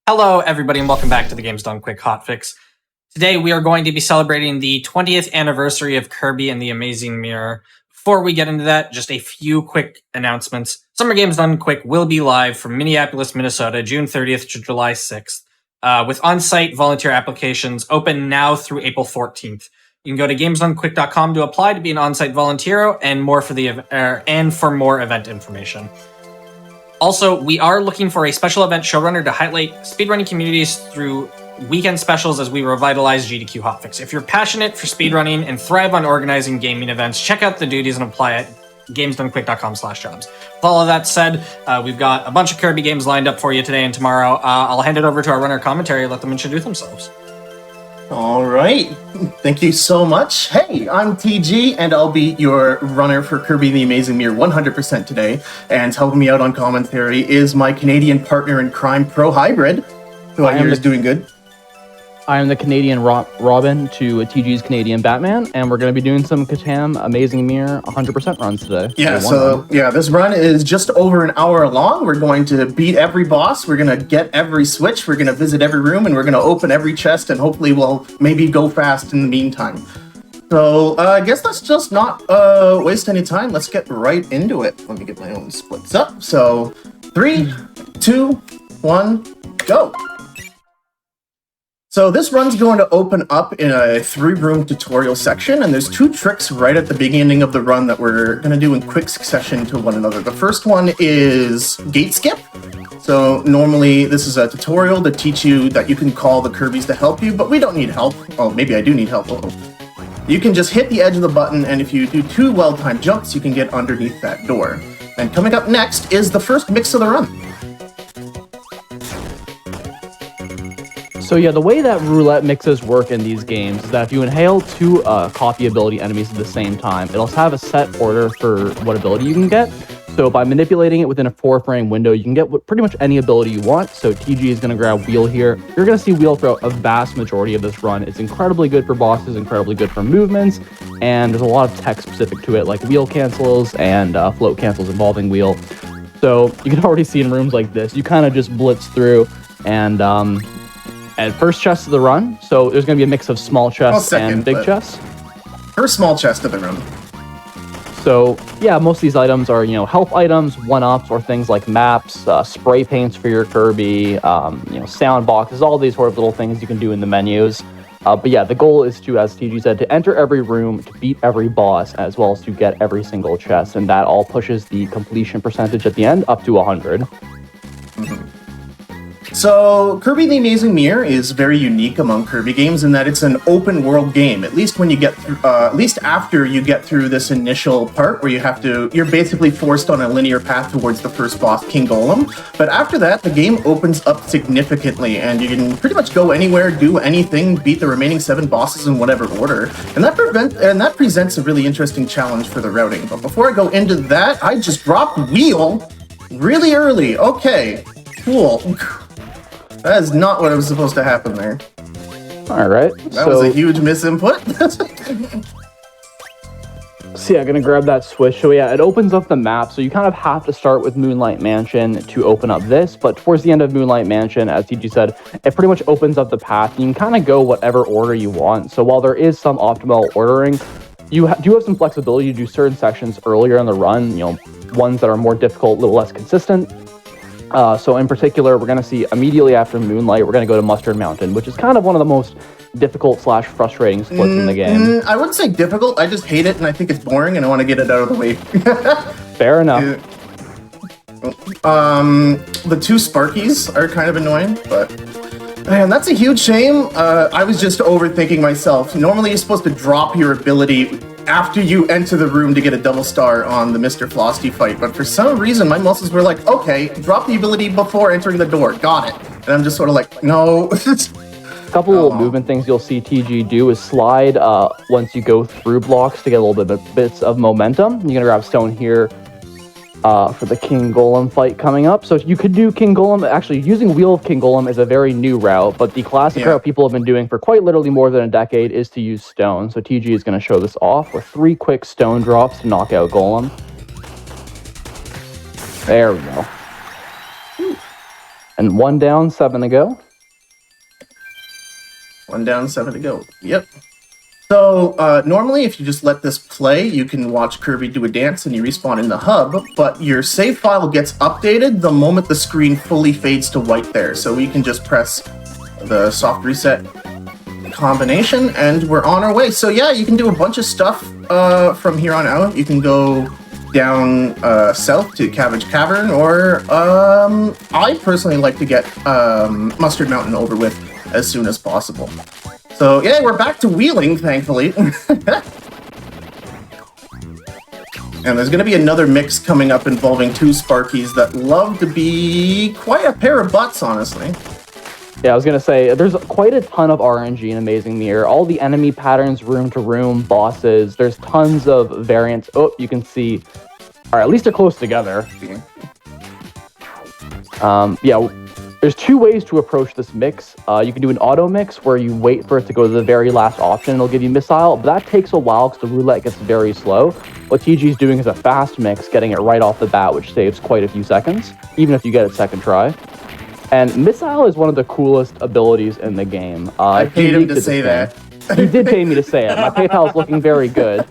Hello, everybody, and welcome back to the Games Done Quick Hotfix. Today, we are going to be celebrating the 20th anniversary of Kirby and the Amazing Mirror. Before we get into that, just a few quick announcements. Summer Games Done Quick will be live from Minneapolis, Minnesota, June 30th to July 6th, with on-site volunteer applications open now through April 14th. You can go to gamesdonequick.com to apply to be an on-site volunteer and for more event information. Also, we are looking for a special event showrunner to highlight speedrunning communities through weekend specials as we revitalize GDQ Hotfix. If you're passionate for speedrunning and thrive on organizing gaming events, check out the duties and apply at gamesdonequick.com/jobs. With all of that said, we've got a bunch of Kirby games lined up for you today and tomorrow. I'll hand it over to our runner commentary, let them introduce themselves. All right. Thank you so much. Hey, I'm TG, and I'll be your runner for Kirby The Amazing Mirror 100% today. And helping me out on commentary is my Canadian partner in crime, Pro Hybrid, who I hear is doing good. I am the Canadian Robin to TG's Canadian Batman, and we're going to be doing some Catan Amazing Mirror 100% runs today. Yeah, this run is just over an hour long. We're going to beat every boss, we're going to get every switch, we're going to visit every room, and we're going to open every chest, and hopefully we'll maybe go fast in the meantime. So, I guess let's just not waste any time. Let's get right into it. Let me get my own splits up. So, 3, 2, 1, go! So this run's going to open up in a 3-room tutorial section, and there's 2 tricks right at the beginning of the run that we're going to do in quick succession to one another. The first one is gate skip. So normally this is a tutorial to teach you that you can call the Kirbys to help you, but we don't need help. Oh, maybe I do need help. You can just hit the edge of the button, and if you do 2 well-timed jumps, you can get underneath that door. And coming up next is the first mix of the run. So yeah, the way that roulette mixes work in these games is that if you inhale 2 copy ability enemies at the same time, it'll have a set order for what ability you can get. So by manipulating it within a 4-frame window, you can get pretty much any ability you want. So TG is going to grab Wheel here. You're going to see Wheel throughout a vast majority of this run. It's incredibly good for bosses, incredibly good for movements, and there's a lot of tech specific to it, like wheel cancels and float cancels involving Wheel. So you can already see in rooms like this, you kind of just blitz through and at first chest of the run, so there's going to be a mix of small chests and big chests. First small chest of the run. So yeah, most of these items are, health items, 1-ups, or things like maps, spray paints for your Kirby, sound boxes, all these sort of little things you can do in the menus. But yeah, the goal is to, as TG said, to enter every room, to beat every boss, as well as to get every single chest, and that all pushes the completion percentage at the end up to 100. Mm-hmm. So, Kirby The Amazing Mirror is very unique among Kirby games in that it's an open world game, at least when you get through, at least after you get through this initial part where you're basically forced on a linear path towards the first boss, King Golem. But after that, the game opens up significantly, and you can pretty much go anywhere, do anything, beat the remaining 7 bosses in whatever order. And that presents a really interesting challenge for the routing. But before I go into that, I just dropped Wheel really early. Okay, cool. That is not what was supposed to happen there. All right. That was a huge misinput. So yeah, I'm going to grab that switch. So yeah, it opens up the map. So you kind of have to start with Moonlight Mansion to open up this. But towards the end of Moonlight Mansion, as TG said, it pretty much opens up the path. You can kind of go whatever order you want. So while there is some optimal ordering, you do have some flexibility to do certain sections earlier in the run, ones that are more difficult, a little less consistent. So in particular, we're going to see immediately after Moonlight, we're going to go to Mustard Mountain, which is kind of one of the most difficult / frustrating splits in the game. I wouldn't say difficult, I just hate it and I think it's boring and I want to get it out of the way. Fair enough. The 2 Sparkies are kind of annoying, but man, that's a huge shame. I was just overthinking myself. Normally you're supposed to drop your ability after you enter the room to get a double star on the Mr. Flosty fight, but for some reason my muscles were like, okay, drop the ability before entering the door, got it. And I'm just sort of like, no. A couple little movement things you'll see TG do is slide once you go through blocks to get a little bit of bits of momentum. You're gonna grab stone here for the King Golem fight coming up. So you could do King Golem. Actually, using Wheel of King Golem is a very new route, but the classic route people have been doing for quite literally more than a decade is to use stone. So TG is going to show this off with 3 quick stone drops to knock out Golem. There we go. And 1 down, 7 to go. 1 down, 7 to go. Yep. So, normally if you just let this play, you can watch Kirby do a dance and you respawn in the hub, but your save file gets updated the moment the screen fully fades to white there. So we can just press the soft reset combination and we're on our way. So yeah, you can do a bunch of stuff from here on out. You can go down south to Cabbage Cavern, or I personally like to get Mustard Mountain over with as soon as possible. So yeah, we're back to wheeling, thankfully. And there's going to be another mix coming up involving 2 Sparkies that love to be quite a pair of butts, honestly. Yeah, I was going to say, there's quite a ton of RNG in Amazing Mirror. All the enemy patterns, room to room, bosses, there's tons of variants. Oh, you can see, all right, at least they're close together. Yeah, there's 2 ways to approach this mix. You can do an auto mix where you wait for it to go to the very last option. It'll give you missile, but that takes a while because the roulette gets very slow. What TG is doing is a fast mix, getting it right off the bat, which saves quite a few seconds, even if you get it second try. And missile is one of the coolest abilities in the game. I paid him to say that. He did pay me to say it. My PayPal is looking very good.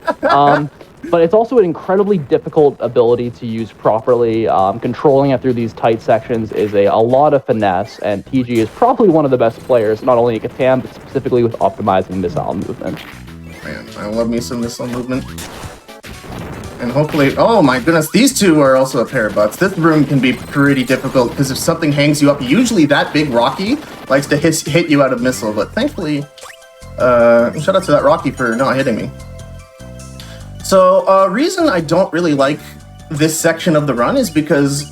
But it's also an incredibly difficult ability to use properly. Controlling it through these tight sections is a lot of finesse, and TG is probably one of the best players, not only at Catan, but specifically with optimizing missile movement. Man, I love me some missile movement. And hopefully, oh my goodness, these 2 are also a pair of butts. This room can be pretty difficult, because if something hangs you up, usually that big Rocky likes to hit you out of missile, but thankfully, shout out to that Rocky for not hitting me. So, reason I don't really like this section of the run is because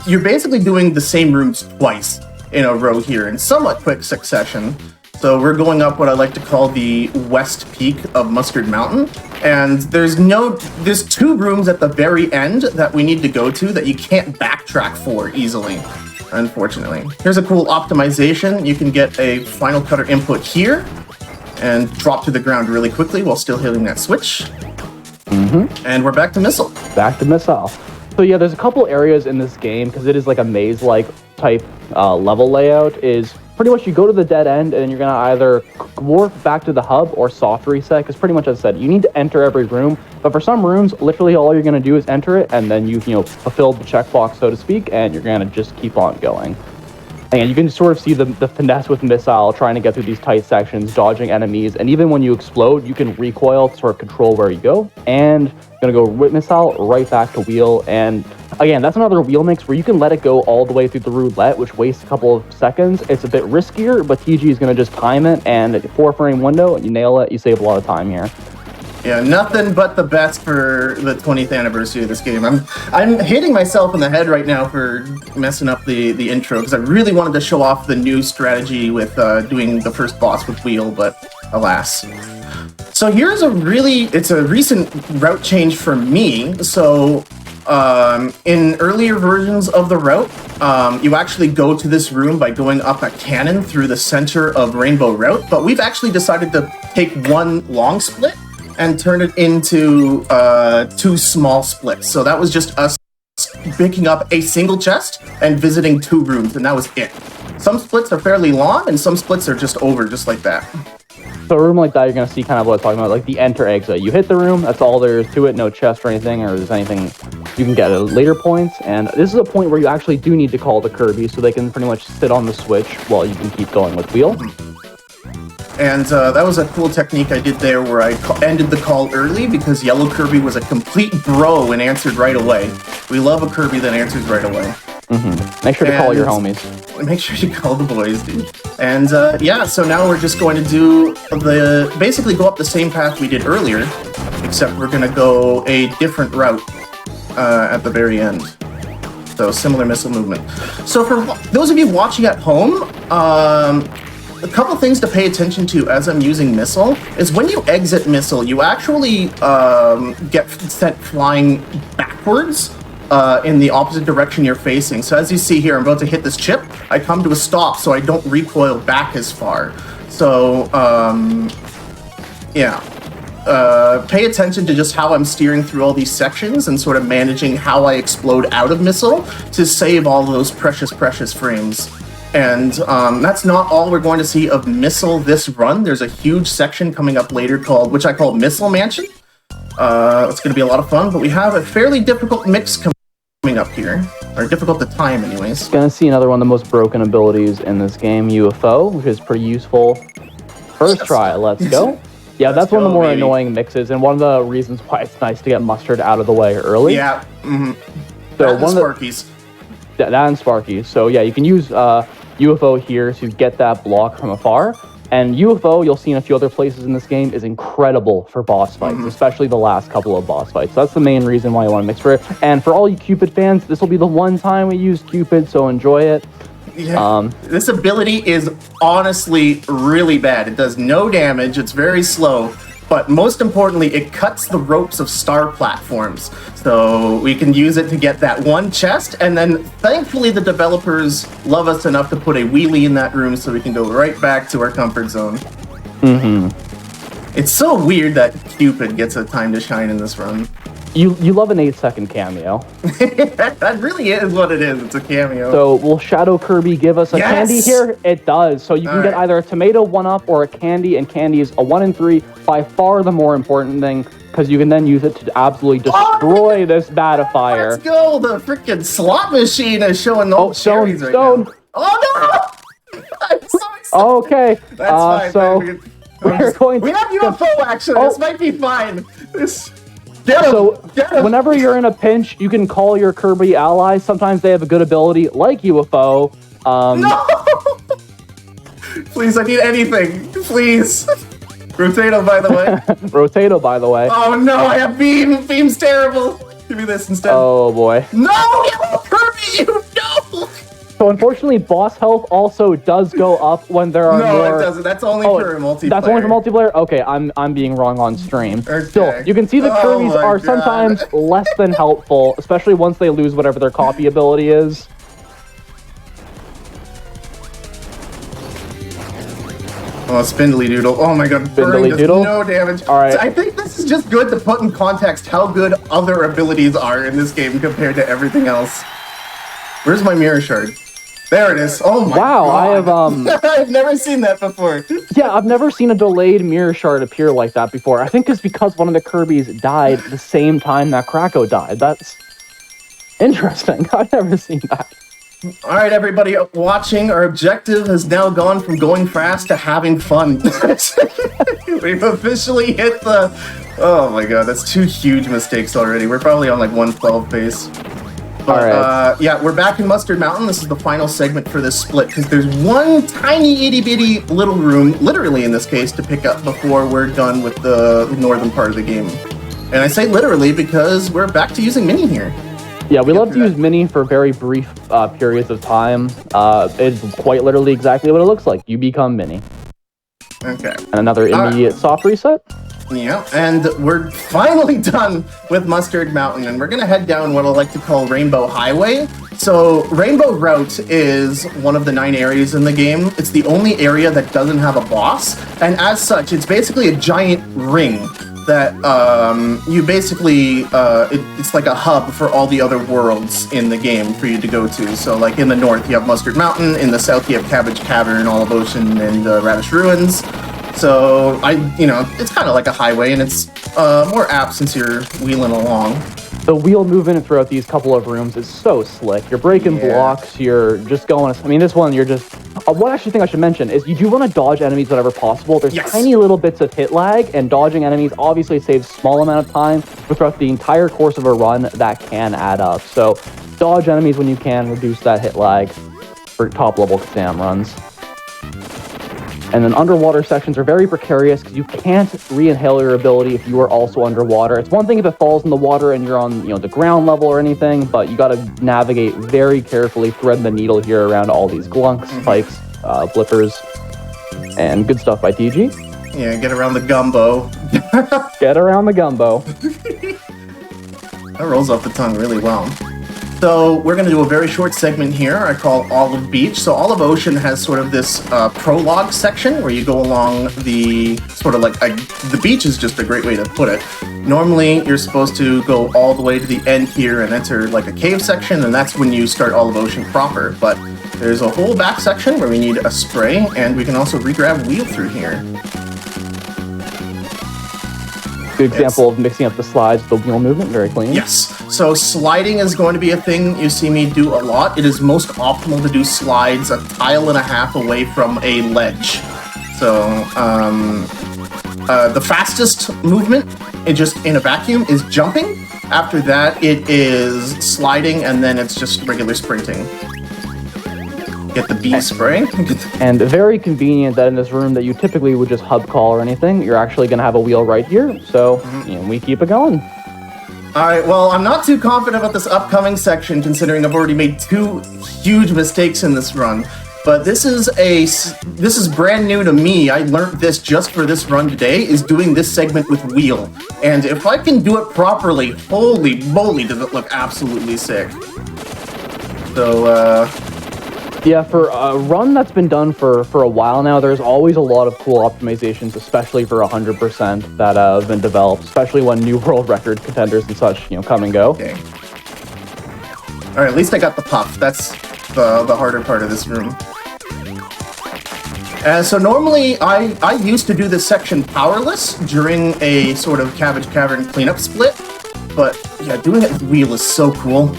you're basically doing the same rooms twice in a row here in somewhat quick succession. So we're going up what I like to call the west peak of Mustard Mountain, and there's 2 rooms at the very end that we need to go to that you can't backtrack for easily, unfortunately. Here's a cool optimization. You can get a Final Cutter input here and drop to the ground really quickly while still hitting that switch. And we're back to missile. Back to missile. So yeah, there's a couple areas in this game, because it is like a maze-like type level layout, is pretty much you go to the dead end and you're going to either warp back to the hub or soft reset, because pretty much as I said, you need to enter every room, but for some rooms, literally all you're going to do is enter it, and then you've fulfilled the checkbox, so to speak, and you're going to just keep on going. And you can sort of see the finesse with missile, trying to get through these tight sections, dodging enemies, and even when you explode, you can recoil to sort of control where you go, and you're going to go with missile right back to wheel. And again, that's another wheel mix where you can let it go all the way through the roulette, which wastes a couple of seconds. It's a bit riskier, but TG is going to just time it, and 4-frame window, and you nail it, you save a lot of time here. Yeah, nothing but the best for the 20th anniversary of this game. I'm hitting myself in the head right now for messing up the intro, because I really wanted to show off the new strategy with doing the first boss with wheel, but alas. So here's it's a recent route change for me. So in earlier versions of the route, you actually go to this room by going up a cannon through the center of Rainbow Route, but we've actually decided to take one long split and turn it into 2 small splits. So that was just us picking up a single chest and visiting 2 rooms, and that was it. Some splits are fairly long, and some splits are just over, just like that. So a room like that, you're going to see kind of what I'm talking about, like the enter exit. You hit the room, that's all there is to it, no chest or anything, or there's anything you can get at later points. And this is a point where you actually do need to call the Kirby, so they can pretty much sit on the switch while you can keep going with wheel. And that was a cool technique I did there, where I ended the call early because Yellow Kirby was a complete bro and answered right away. We love a Kirby that answers right away. Make sure to call your homies. Make sure you call the boys, dude. And yeah, so now we're just going to do basically go up the same path we did earlier, except we're going to go a different route at the very end. So similar missile movement. So for those of you watching at home, a couple things to pay attention to as I'm using missile is when you exit missile, you actually get sent flying backwards in the opposite direction you're facing. So as you see here, I'm about to hit this chip. I come to a stop, so I don't recoil back as far. So, yeah. pay attention to just how I'm steering through all these sections and sort of managing how I explode out of missile to save all those precious frames. And that's not all we're going to see of missile this run. There's a huge section coming up later which I call Missile Mansion. It's going to be a lot of fun, but we have a fairly difficult mix coming up here. Or difficult to time, anyways. Gonna see another one of the most broken abilities in this game, UFO, which is pretty useful. First try, let's go. Yeah, that's one of the more annoying mixes, and one of the reasons why it's nice to get Mustard out of the way early. Yeah. So one of Sparkies. That and Sparky. So yeah, you can use UFO here to get that block from afar. And UFO, you'll see in a few other places in this game, is incredible for boss fights, especially the last couple of boss fights. So that's the main reason why you want to mix for it. And for all you Cupid fans, this will be the one time we use Cupid, so enjoy it. Yeah. This ability is honestly really bad. It does no damage, it's very slow, but most importantly, it cuts the ropes of star platforms. So we can use it to get that one chest, and then thankfully the developers love us enough to put a wheelie in that room so we can go right back to our comfort zone. It's so weird that Cupid gets a time to shine in this run. You love an 8-second cameo. That really is what it is. It's a cameo. So will Shadow Kirby give us a candy here? It does. So you can get either a tomato 1-up or a candy, and candy is a 1 in 3. By far the more important thing, because you can then use it to absolutely destroy this batifier. Let's go! The freaking slot machine is showing no cherries right now. Oh no! I'm so excited. Okay. That's fine. So we have UFO action. This might be fine. Get him! Whenever you're in a pinch, you can call your Kirby allies. Sometimes they have a good ability, like UFO. No! Please, I need anything. Please. Rotato, by the way. Rotato, by the way. Oh no, I have Beam. Beam's terrible. Give me this instead. Oh boy. No! Kirby, you no! So unfortunately, boss health also does go up when there are more... No, it doesn't. That's only for multiplayer. That's only for multiplayer? Okay, I'm being wrong on stream. Okay. Still, you can see the Kirby's are sometimes less than helpful, especially once they lose whatever their copy ability is. Oh, Spindly Doodle. Oh my god, Spindly Doodle. No damage. All right. So I think this is just good to put in context how good other abilities are in this game compared to everything else. Where's my mirror shard? There it is. Oh my god. I have I've never seen that before. Yeah, I've never seen a delayed mirror shard appear like that before. I think it's because one of the Kirbys died the same time that Krako died. That's interesting. I've never seen that. All right, everybody watching, our objective has now gone from going fast to having fun. We've officially hit the... Oh my god, that's 2 huge mistakes already. We're probably on like 112 pace. But, right. Yeah, we're back in Mustard Mountain. This is the final segment for this split, because there's one tiny itty-bitty little room, literally in this case, to pick up before we're done with the northern part of the game. And I say literally because we're back to using Mini here. Yeah, we love to use Mini for very brief periods of time. It's quite literally exactly what it looks like. You become Mini. Okay. And another immediate soft reset. Yeah, and we're finally done with Mustard Mountain, and we're gonna head down what I like to call Rainbow Highway. So Rainbow Route is one of the 9 areas in the game. It's the only area that doesn't have a boss, and as such, it's basically a giant ring that you basically, it's like a hub for all the other worlds in the game for you to go to. So like in the north, you have Mustard Mountain, in the south, you have Cabbage Cavern, Olive Ocean, and Radish Ruins. So it's kind of like a highway, and it's more apt since you're wheeling along. The wheel movement throughout these couple of rooms is so slick. You're breaking blocks, you're just going... I mean, this one, you're just... one actually thing I should mention is you do want to dodge enemies whenever possible. There's tiny little bits of hit lag, and dodging enemies obviously saves a small amount of time, but throughout the entire course of a run, that can add up. So dodge enemies when you can, reduce that hit lag for top-level exam runs. And then underwater sections are very precarious because you can't re-inhale your ability if you are also underwater. It's one thing if it falls in the water and you're on the ground level or anything, but you got to navigate very carefully, thread the needle here around all these glunks, spikes, blippers, and good stuff by TG. Yeah, get around the gumbo. Get around the gumbo. That rolls off the tongue really well. So we're going to do a very short segment here I call Olive Beach. So Olive Ocean has sort of this prologue section where you go along the sort of like the beach is just a great way to put it. Normally you're supposed to go all the way to the end here and enter like a cave section, and that's when you start Olive Ocean proper. But there's a whole back section where we need a spray, and we can also regrab wheel through here. Good example of mixing up the slides with the wheel movement, very clean. Yes. So sliding is going to be a thing you see me do a lot. It is most optimal to do slides a tile and a half away from a ledge. So the fastest movement, just in a vacuum, is jumping. After that, it is sliding, and then it's just regular sprinting. Get the bee spray. And very convenient that in this room that you typically would just hub call or anything, you're actually going to have a wheel right here. So we keep it going. All right, well, I'm not too confident about this upcoming section, considering I've already made 2 huge mistakes in this run. But this is brand new to me. I learned this just for this run today, is doing this segment with wheel. And if I can do it properly, holy moly, does it look absolutely sick. So, yeah, for a run that's been done for a while now, there's always a lot of cool optimizations, especially for 100% that have been developed, especially when new world record contenders and such, come and go. Okay. All right, at least I got the puff. That's the harder part of this room. So normally, I used to do this section powerless during a sort of Cabbage Cavern cleanup split, but yeah, doing it with wheel is so cool.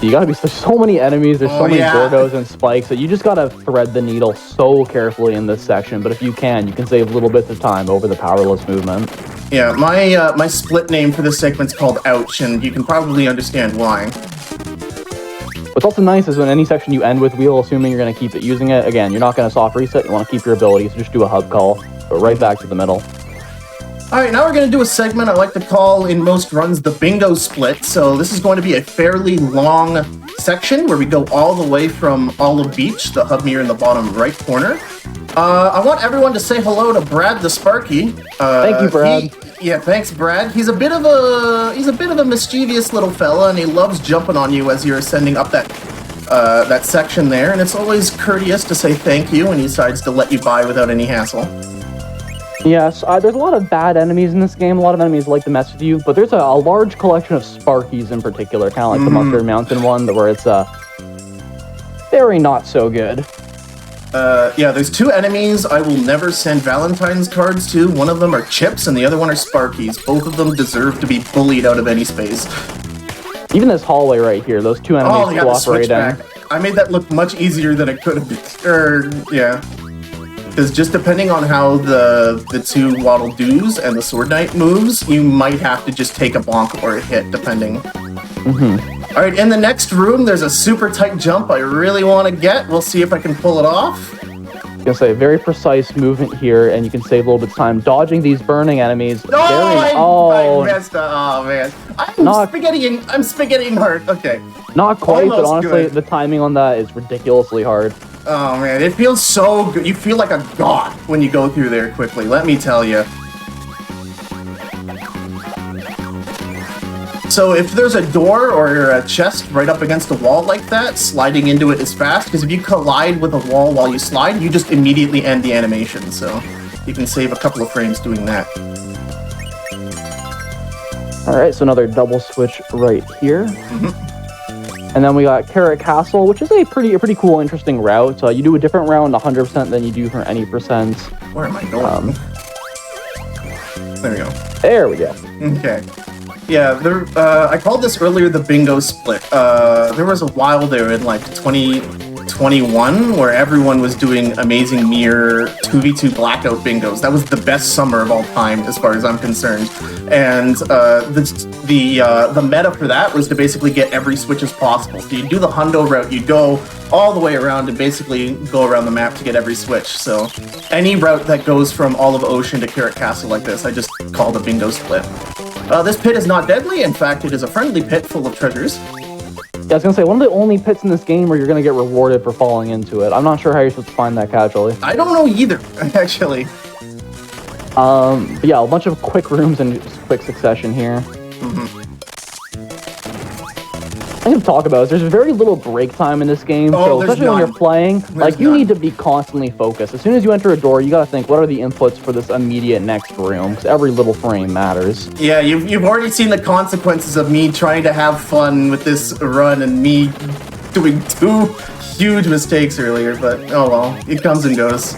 You gotta be so many enemies, there's so many Gordos and spikes that you just gotta thread the needle so carefully in this section, but if you can save little bits of time over the powerless movement. Yeah, my split name for this segment's called Ouch, and you can probably understand why. What's also nice is when any section you end with wheel, assuming you're gonna keep it using it, again, you're not gonna soft reset, you wanna keep your ability, so just do a hub call, go right back to the middle. Alright, now we're going to do a segment I like to call in most runs the bingo split. So this is going to be a fairly long section where we go all the way from Olive Beach, the hub mirror in the bottom right corner. I want everyone to say hello to Brad the Sparky. Thank you, Brad. Yeah, thanks, Brad. He's a bit of a mischievous little fella, and he loves jumping on you as you're ascending up that section there. And it's always courteous to say thank you when he decides to let you by without any hassle. Yes, there's a lot of bad enemies in this game. A lot of enemies like to mess with you, but there's a large collection of Sparkies in particular, kind of like the Mustard Mountain one, where it's very not so good. Yeah, there's 2 enemies I will never send Valentine's cards to. One of them are Chips, and the other one are Sparkies. Both of them deserve to be bullied out of any space. Even this hallway right here, those 2 enemies cooperating. I made that look much easier than it could have been. Yeah. Because just depending on how the 2 Waddle Doos and the Sword Knight moves, you might have to just take a bonk or a hit, depending. Alright, in the next room, there's a super tight jump I really want to get. We'll see if I can pull it off. I was gonna say, very precise movement here, and you can save a little bit of time dodging these burning enemies. No, I messed up. Oh, man. I'm spaghettiing hard. Okay. Not quite, Almost but honestly, good. The timing on that is ridiculously hard. Oh, man. It feels so good. You feel like a god when you go through there quickly, let me tell you. So if there's a door or a chest right up against a wall like that, sliding into it is fast, because if you collide with a wall while you slide, you just immediately end the animation, so you can save a couple of frames doing that. Alright, so another double switch right here. And then we got Carrot Castle, which is a pretty cool, interesting route. You do a different round 100% than you do for any percent. Where am I going? There we go. There we go. Okay. Yeah, I called this earlier the bingo split. There was a while there in like 2021 where everyone was doing Amazing Mirror 2v2 blackout bingos. That was the best summer of all time as far as I'm concerned. And the meta for that was to basically get every switch as possible. So you do the hundo route, you go all the way around and basically go around the map to get every switch. So any route that goes from Olive Ocean to Carrot Castle like this, I just called a bingo split. This pit is not deadly. In fact, it is a friendly pit full of treasures. Yeah, I was gonna say, one of the only pits in this game where you're gonna get rewarded for falling into it. I'm not sure how you're supposed to find that casually. I don't know either, actually. But yeah, a bunch of quick rooms in quick succession here. thing to talk about is there's very little break time in this game. Oh, So especially when you're playing, like you none. need to be constantly focused. As soon as you enter a door, you gotta think, what are the inputs for this immediate next room? Because every little frame matters. Yeah, you've already seen the consequences of me trying to have fun with this run and me doing 2 huge mistakes earlier, but oh well, it comes and goes.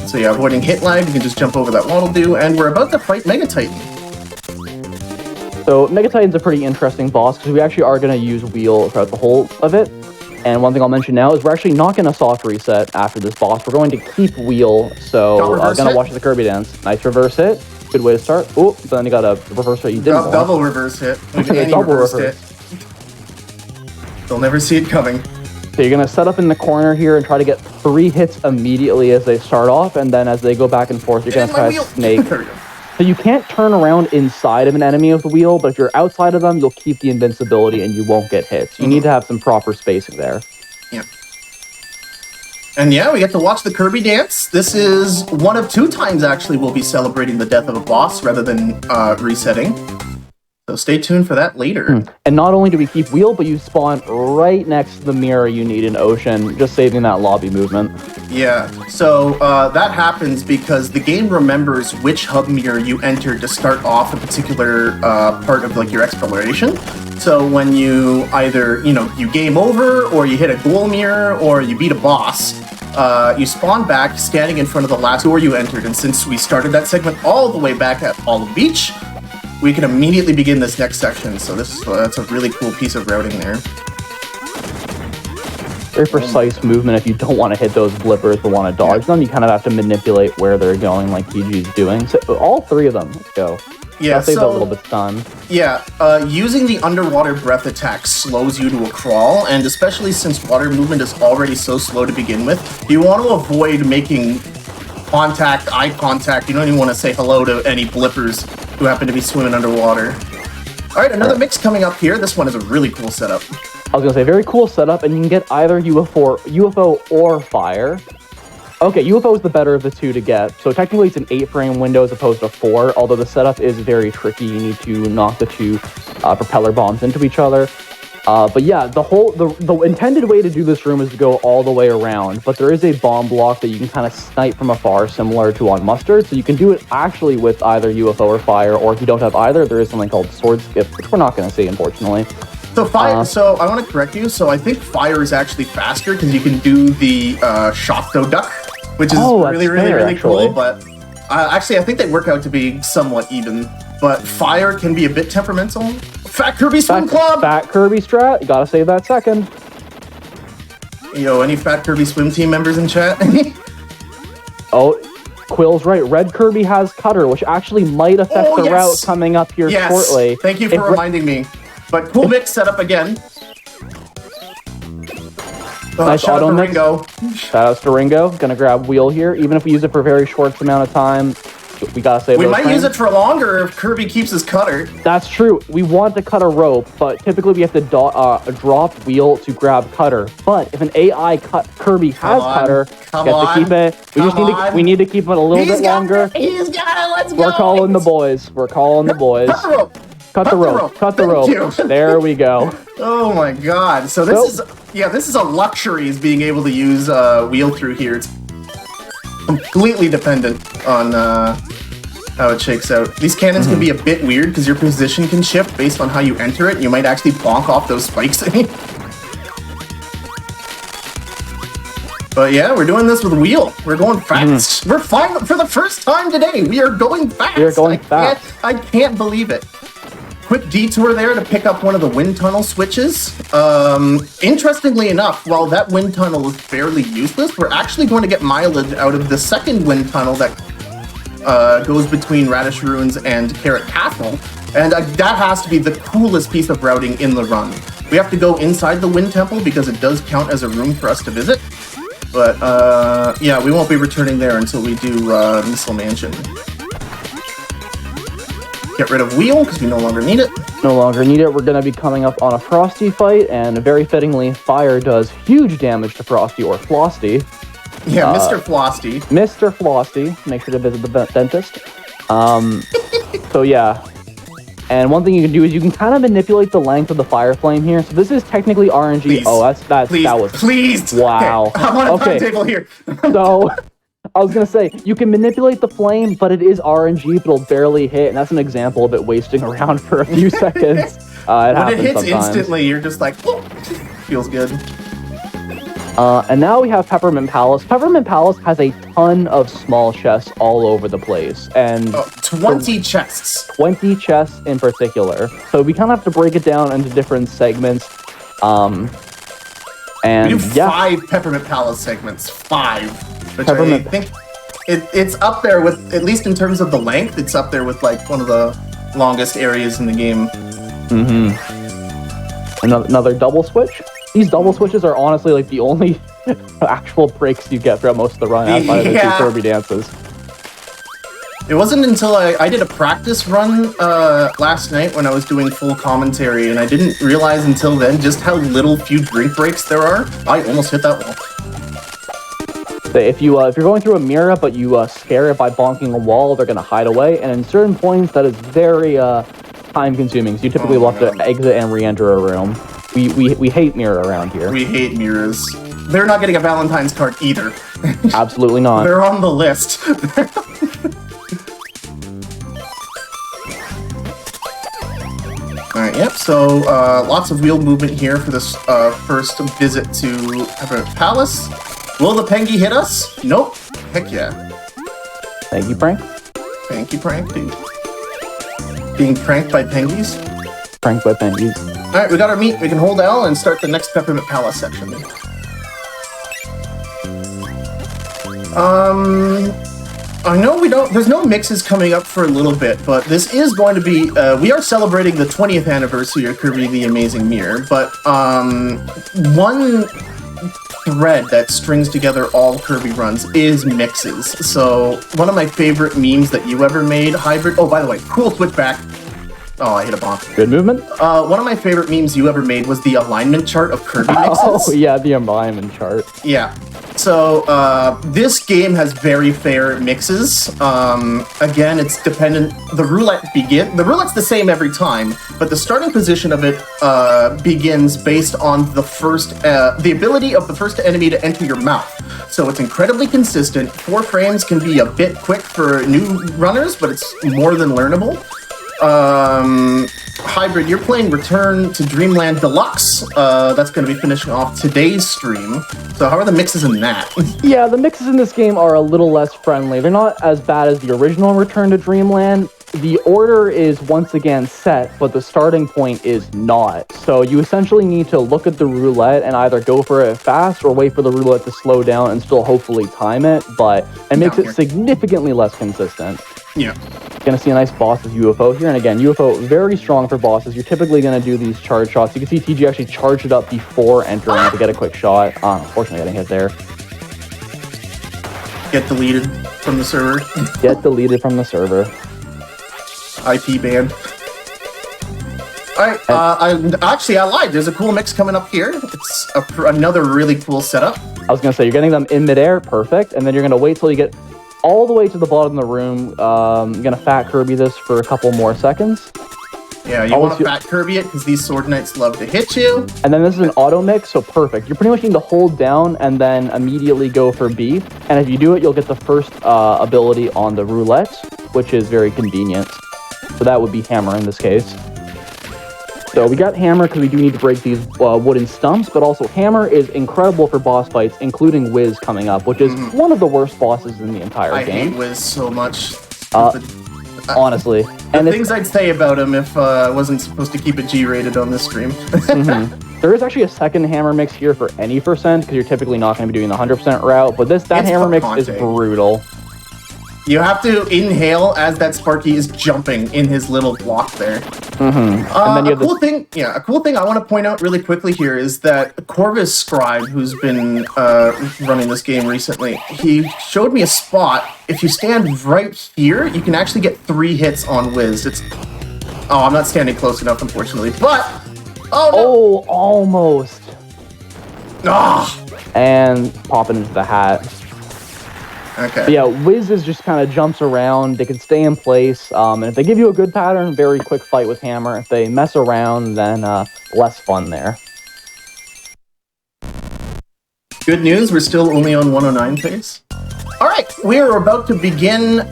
So yeah, avoiding hit lag, you can just jump over that waddle do, and we're about to fight Mega Titan. So Mega Titan's a pretty interesting boss because we actually are going to use wheel throughout the whole of it. And one thing I'll mention now is we're actually not going to soft reset after this boss. We're going to keep wheel, so I'm going to watch the Kirby dance. Nice reverse hit. Good way to start. Oh, but then you got a reverse hit you didn't want. Double reverse hit. Double reverse hit. They'll never see it coming. So you're going to set up in the corner here and try to get 3 hits immediately as they start off, and then as they go back and forth, you're going to try to snake. So you can't turn around inside of an enemy with the wheel, but if you're outside of them, you'll keep the invincibility and you won't get hit. So you need to have some proper spacing there. Yeah. And yeah, we get to watch the Kirby dance. This is one of 2 times, actually, we'll be celebrating the death of a boss rather than resetting. So stay tuned for that later. And not only do we keep wheel, but you spawn right next to the mirror you need in Ocean, just saving that lobby movement. Yeah, so that happens because the game remembers which hub mirror you entered to start off a particular part of like your exploration. So when you either, you game over, or you hit a goal mirror, or you beat a boss, you spawn back standing in front of the last door you entered. And since we started that segment all the way back at Olive Beach, we can immediately begin this next section. So that's a really cool piece of routing there. Very precise movement if you don't want to hit those blippers but want to dodge them. You kind of have to manipulate where they're going like PG's doing. So all 3 of them, let's go. Yeah, I'll save a little bit of time. Yeah, using the underwater breath attack slows you to a crawl, and especially since water movement is already so slow to begin with, you want to avoid making eye contact. You don't even want to say hello to any blippers who happen to be swimming underwater. All right, another mix coming up here. This one is a really cool setup. I was going to say, very cool setup, and you can get either UFO or fire. Okay, UFO is the better of the 2 to get. So technically it's an 8-frame window as opposed to 4, although the setup is very tricky. You need to knock the 2 propeller bombs into each other. But yeah, the intended way to do this room is to go all the way around, but there is a bomb block that you can kind of snipe from afar, similar to on Mustard. So you can do it actually with either UFO or fire, or if you don't have either, there is something called sword skip, which we're not going to see, unfortunately. So fire. So I want to correct you. So I think fire is actually faster because you can do the Shofto duck, which is really cool. But actually, I think they work out to be somewhat even. But fire can be a bit temperamental. Fat Kirby Swim Club! Fat Kirby strat, you gotta save that second. Yo, any Fat Kirby Swim Team members in chat? Oh, Quill's right. Red Kirby has Cutter, which actually might affect the route coming up here shortly. Thank you for reminding me. But cool mix setup again. Nice shout out to Ringo. Shout out to Ringo. Gonna grab wheel here. Even if we use it for a very short amount of time, we gotta save. We might use it for longer if Kirby keeps his cutter. That's true. We want to cut a rope, but typically we have to drop wheel to grab cutter. But if an AI Kirby has cutter, we have to keep it. We need to keep it a little bit longer. He's got it. Let's go. We're calling the boys. We're calling the boys. Cut the rope. Cut the rope. Cut the rope. There we go. Oh my god. So this is a luxury, is being able to use wheel through here. It's completely dependent on how it shakes out. These cannons can be a bit weird because your position can shift based on how you enter it. You might actually bonk off those spikes. But yeah, we're doing this with wheel. We're going fast. We're fine for the first time today. We are going fast. We are going fast. I can't believe it. Quick detour there to pick up one of the wind tunnel switches. Interestingly enough, while that wind tunnel is fairly useless, we're actually going to get mileage out of the second wind tunnel that goes between Radish Ruins and Carrot Castle, and that has to be the coolest piece of routing in the run. We have to go inside the Wind Temple because it does count as a room for us to visit, but yeah, we won't be returning there until we do Missile Mansion. Get rid of wheel because we no longer need it. No longer need it. We're going to be coming up on a Frosty fight, and very fittingly, fire does huge damage to Frosty or Flosty. Yeah, Mr. Flosty. Mr. Flosty. Make sure to visit the dentist. So yeah. And one thing you can do is you can kind of manipulate the length of the fire flame here. So this is technically RNG. Please. Oh, that was please. wow. Okay, I'm on a timetable here. So I was gonna say you can manipulate the flame, but it is RNG, but it'll barely hit, and that's an example of it wasting around for a few seconds. When it hits sometimes. instantly, you're just like, oh, feels good. And now we have Peppermint Palace. Peppermint Palace has a ton of small chests all over the place, and 20 chests. 20 chests in particular. So we kind of have to break it down into different segments. And we do 5 Peppermint Palace segments. 5. Which I think it's up there with, at least in terms of the length, it's up there with like one of the longest areas in the game. Another double switch. These double switches are honestly like the only actual breaks you get throughout most of the run outside of the 2 Kirby dances. It wasn't until I did a practice run last night when I was doing full commentary, and I didn't realize until then just how little few drink breaks there are. I almost hit that wall. If you're going through a mirror but you scare it by bonking a wall, they're gonna hide away, and in certain points that is very time consuming. So you typically will have to exit and re-enter a room. We hate mirror around here. We hate mirrors. They're not getting a Valentine's card either. Absolutely not. They're on the list. Alright, yep, so lots of wheel movement here for this first visit to Peppermint Palace. Will the Pengy hit us? Nope. Heck yeah. Thank you, Prank. Thank you, Prank, dude. Being pranked by Pengies? Pranked by Pengies. Alright, we got our meat. We can hold L and start the next Peppermint Palace section. I know there's no mixes coming up for a little bit, but this is going to be, we are celebrating the 20th anniversary of Kirby The Amazing Mirror, but one thread that strings together all Kirby runs is mixes. So one of my favorite memes that you ever made, Hybrid, oh, by the way, cool switchback. Oh, I hit a bomb. Good movement. One of my favorite memes you ever made was the alignment chart of Kirby mixes. Oh, yeah, the alignment chart. Yeah. So, this game has very fair mixes. Again, it's dependent. The roulette's the same every time, but the starting position of it begins based on the ability of the first enemy to enter your mouth. So it's incredibly consistent. 4 frames can be a bit quick for new runners, but it's more than learnable. Hybrid, you're playing Return to Dreamland Deluxe. That's going to be finishing off today's stream. So how are the mixes in that? Yeah, the mixes in this game are a little less friendly. They're not as bad as the original Return to Dreamland. The order is once again set, but the starting point is not. So you essentially need to look at the roulette and either go for it fast or wait for the roulette to slow down and still hopefully time it, but it makes it significantly less consistent. Yeah. Gonna see a nice boss with UFO here, and again, UFO very strong for bosses. You're typically gonna do these charge shots. You can see TG actually charged it up before entering to get a quick shot. Unfortunately, getting hit there. Get deleted from the server. Get deleted from the server. IP banned. Alright, I lied. There's a cool mix coming up here. It's another really cool setup. I was gonna say, you're getting them in midair, perfect, and then you're gonna wait till you get all the way to the bottom of the room. You're gonna fat Kirby this for a couple more seconds. Yeah, you want to fat Kirby it because these sword knights love to hit you. And then this is an auto mix, so perfect. You're pretty much need to hold down and then immediately go for B. And if you do it, you'll get the first ability on the roulette, which is very convenient. So that would be Hammer in this case. So we got Hammer because we do need to break these wooden stumps, but also Hammer is incredible for boss fights, including Wiz coming up, which is one of the worst bosses in the entire game. I hate Wiz so much. Honestly. And the things I'd say about him if I wasn't supposed to keep it G-rated on this stream. There is actually a second Hammer mix here for any percent, because you're typically not going to be doing the 100% route, but that Hammer mix is brutal. You have to inhale as that Sparky is jumping in his little block there. And then a cool thing I want to point out really quickly here is that Corvus Scribe, who's been running this game recently, he showed me a spot. If you stand right here, you can actually get 3 hits on Wiz. I'm not standing close enough, unfortunately, but... Oh, almost. Ah! And popping into the hat. Okay. But yeah, whizzes just kind of jumps around. They can stay in place. And if they give you a good pattern, very quick fight with hammer. If they mess around, then less fun there. Good news, we're still only on 109 pace. All right, we are about to begin.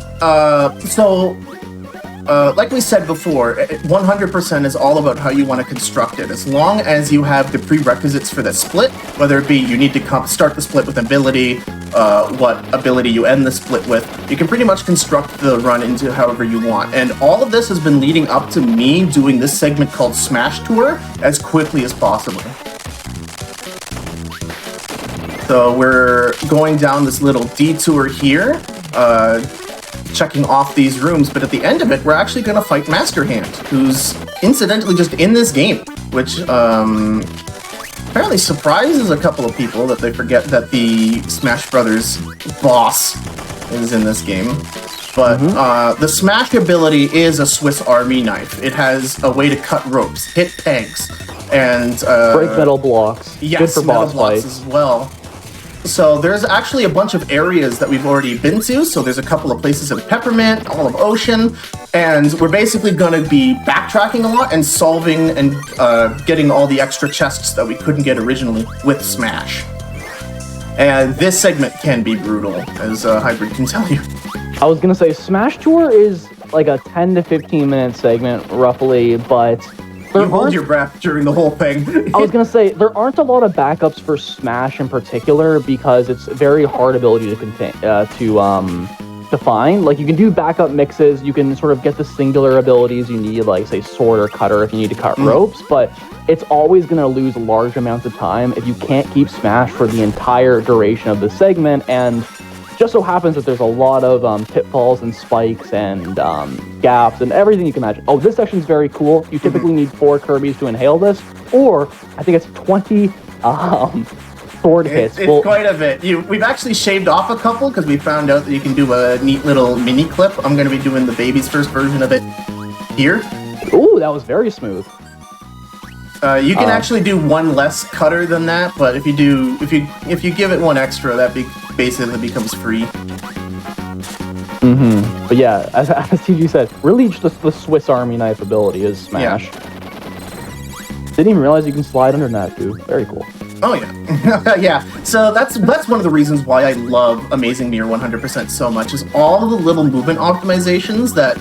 Like we said before, 100% is all about how you want to construct it. As long as you have the prerequisites for the split, whether it be you need to start the split with ability, what ability you end the split with, you can pretty much construct the run into however you want. And all of this has been leading up to me doing this segment called Smash Tour as quickly as possible. So we're going down this little detour here, checking off these rooms, but at the end of it, we're actually going to fight Master Hand, who's incidentally just in this game, which apparently surprises a couple of people that they forget that the Smash Brothers boss is in this game. But the Smash ability is a Swiss Army knife. It has a way to cut ropes, hit pegs, and break metal blocks. Yes, good for metal boss blocks fights as well. So there's actually a bunch of areas that we've already been to. So there's a couple of places in Peppermint, all of Ocean, and we're basically going to be backtracking a lot and solving and getting all the extra chests that we couldn't get originally with Smash. And this segment can be brutal, as Hybrid can tell you. I was going to say, Smash Tour is like a 10 to 15 minute segment, roughly, but... You hold your breath during the whole thing. I was going to say, there aren't a lot of backups for Smash in particular because it's a very hard ability to find. Like, you can do backup mixes, you can sort of get the singular abilities you need, like, say, sword or cutter if you need to cut ropes, but it's always going to lose large amounts of time if you can't keep Smash for the entire duration of the segment, and just so happens that there's a lot of pitfalls and spikes and gaps and everything you can imagine. Oh, this section's very cool. You typically need 4 Kirbys to inhale this, or I think it's 20 sword hits. It's quite a bit. We've actually shaved off a couple because we found out that you can do a neat little mini clip. I'm going to be doing the baby's first version of it here. Ooh, that was very smooth. You can actually do one less cutter than that, but if you give it one extra, that basically becomes free. But yeah, as TG said, really just the Swiss Army knife ability is Smash. Yeah. Didn't even realize you can slide under that too. Very cool. Oh yeah, yeah. So that's one of the reasons why I love Amazing Mirror 100% so much, is all the little movement optimizations that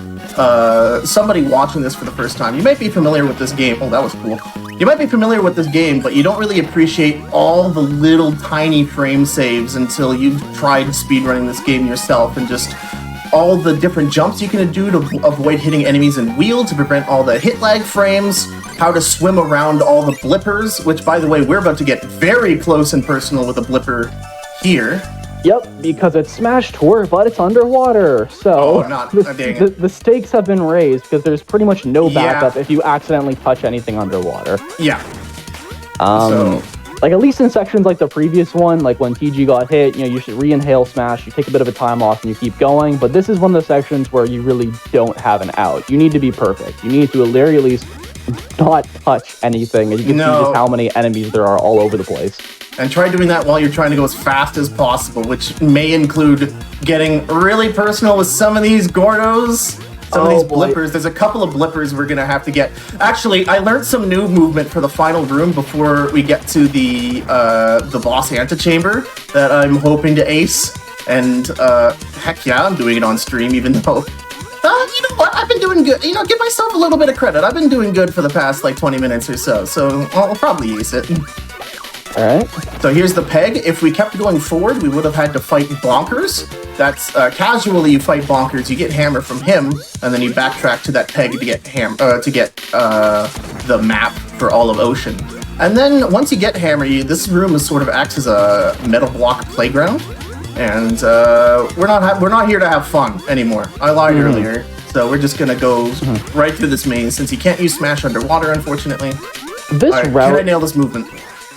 somebody watching this for the first time, you might be familiar with this game. Oh, that was cool. You might be familiar with this game, but you don't really appreciate all the little tiny frame saves until you've tried speedrunning this game yourself, and just all the different jumps you can do to avoid hitting enemies in wheel to prevent all the hit lag frames, how to swim around all the blippers, which, by the way, we're about to get very close and personal with a blipper here. Yep, because it's Smash Tour, but it's underwater. So the stakes have been raised because there's pretty much no backup if you accidentally touch anything underwater. Yeah. Like, at least in sections like the previous one, like when TG got hit, you should re-inhale Smash, you take a bit of a time off and you keep going. But this is one of the sections where you really don't have an out. You need to be perfect. You need to at very least not touch anything, and you can see just how many enemies there are all over the place. And try doing that while you're trying to go as fast as possible, which may include getting really personal with some of these Gordos, some of these blippers. There's a couple of blippers we're going to have to get. Actually, I learned some new movement for the final room before we get to the boss antechamber that I'm hoping to ace. And heck yeah, I'm doing it on stream, even though... you know what? I've been doing good. Give myself a little bit of credit. I've been doing good for the past, 20 minutes or so. So I'll probably ace it. Alright. So here's the peg. If we kept going forward, we would have had to fight Bonkers. That's casually you fight Bonkers, you get hammer from him, and then you backtrack to that peg to get the map for all of Ocean. And then once you get hammer, this room is sort of acts as a metal block playground. And we're not here to have fun anymore. I lied earlier, so we're just gonna go right through this maze since you can't use Smash underwater, unfortunately. Can I nail this movement?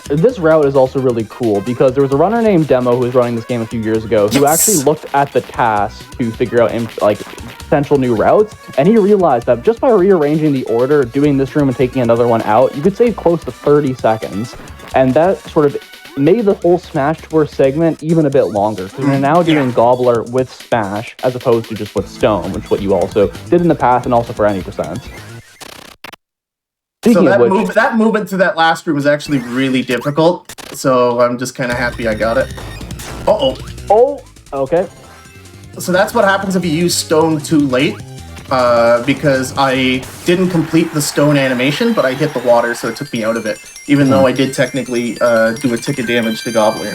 This route is also really cool because there was a runner named Demo who was running this game a few years ago who actually looked at the task to figure out potential new routes, and he realized that just by rearranging the order, doing this room and taking another one out, you could save close to 30 seconds. And that sort of made the whole Smash Tour segment even a bit longer, because we're now doing Gobbler with Smash as opposed to just with Stone, which is what you also did in the past and also for any percent. So that movement to that last room was actually really difficult, so I'm just kind of happy I got it. Oh, okay. So that's what happens if you use Stone too late, because I didn't complete the Stone animation, but I hit the water, so it took me out of it, even though I did technically do a tick of damage to Gobbler.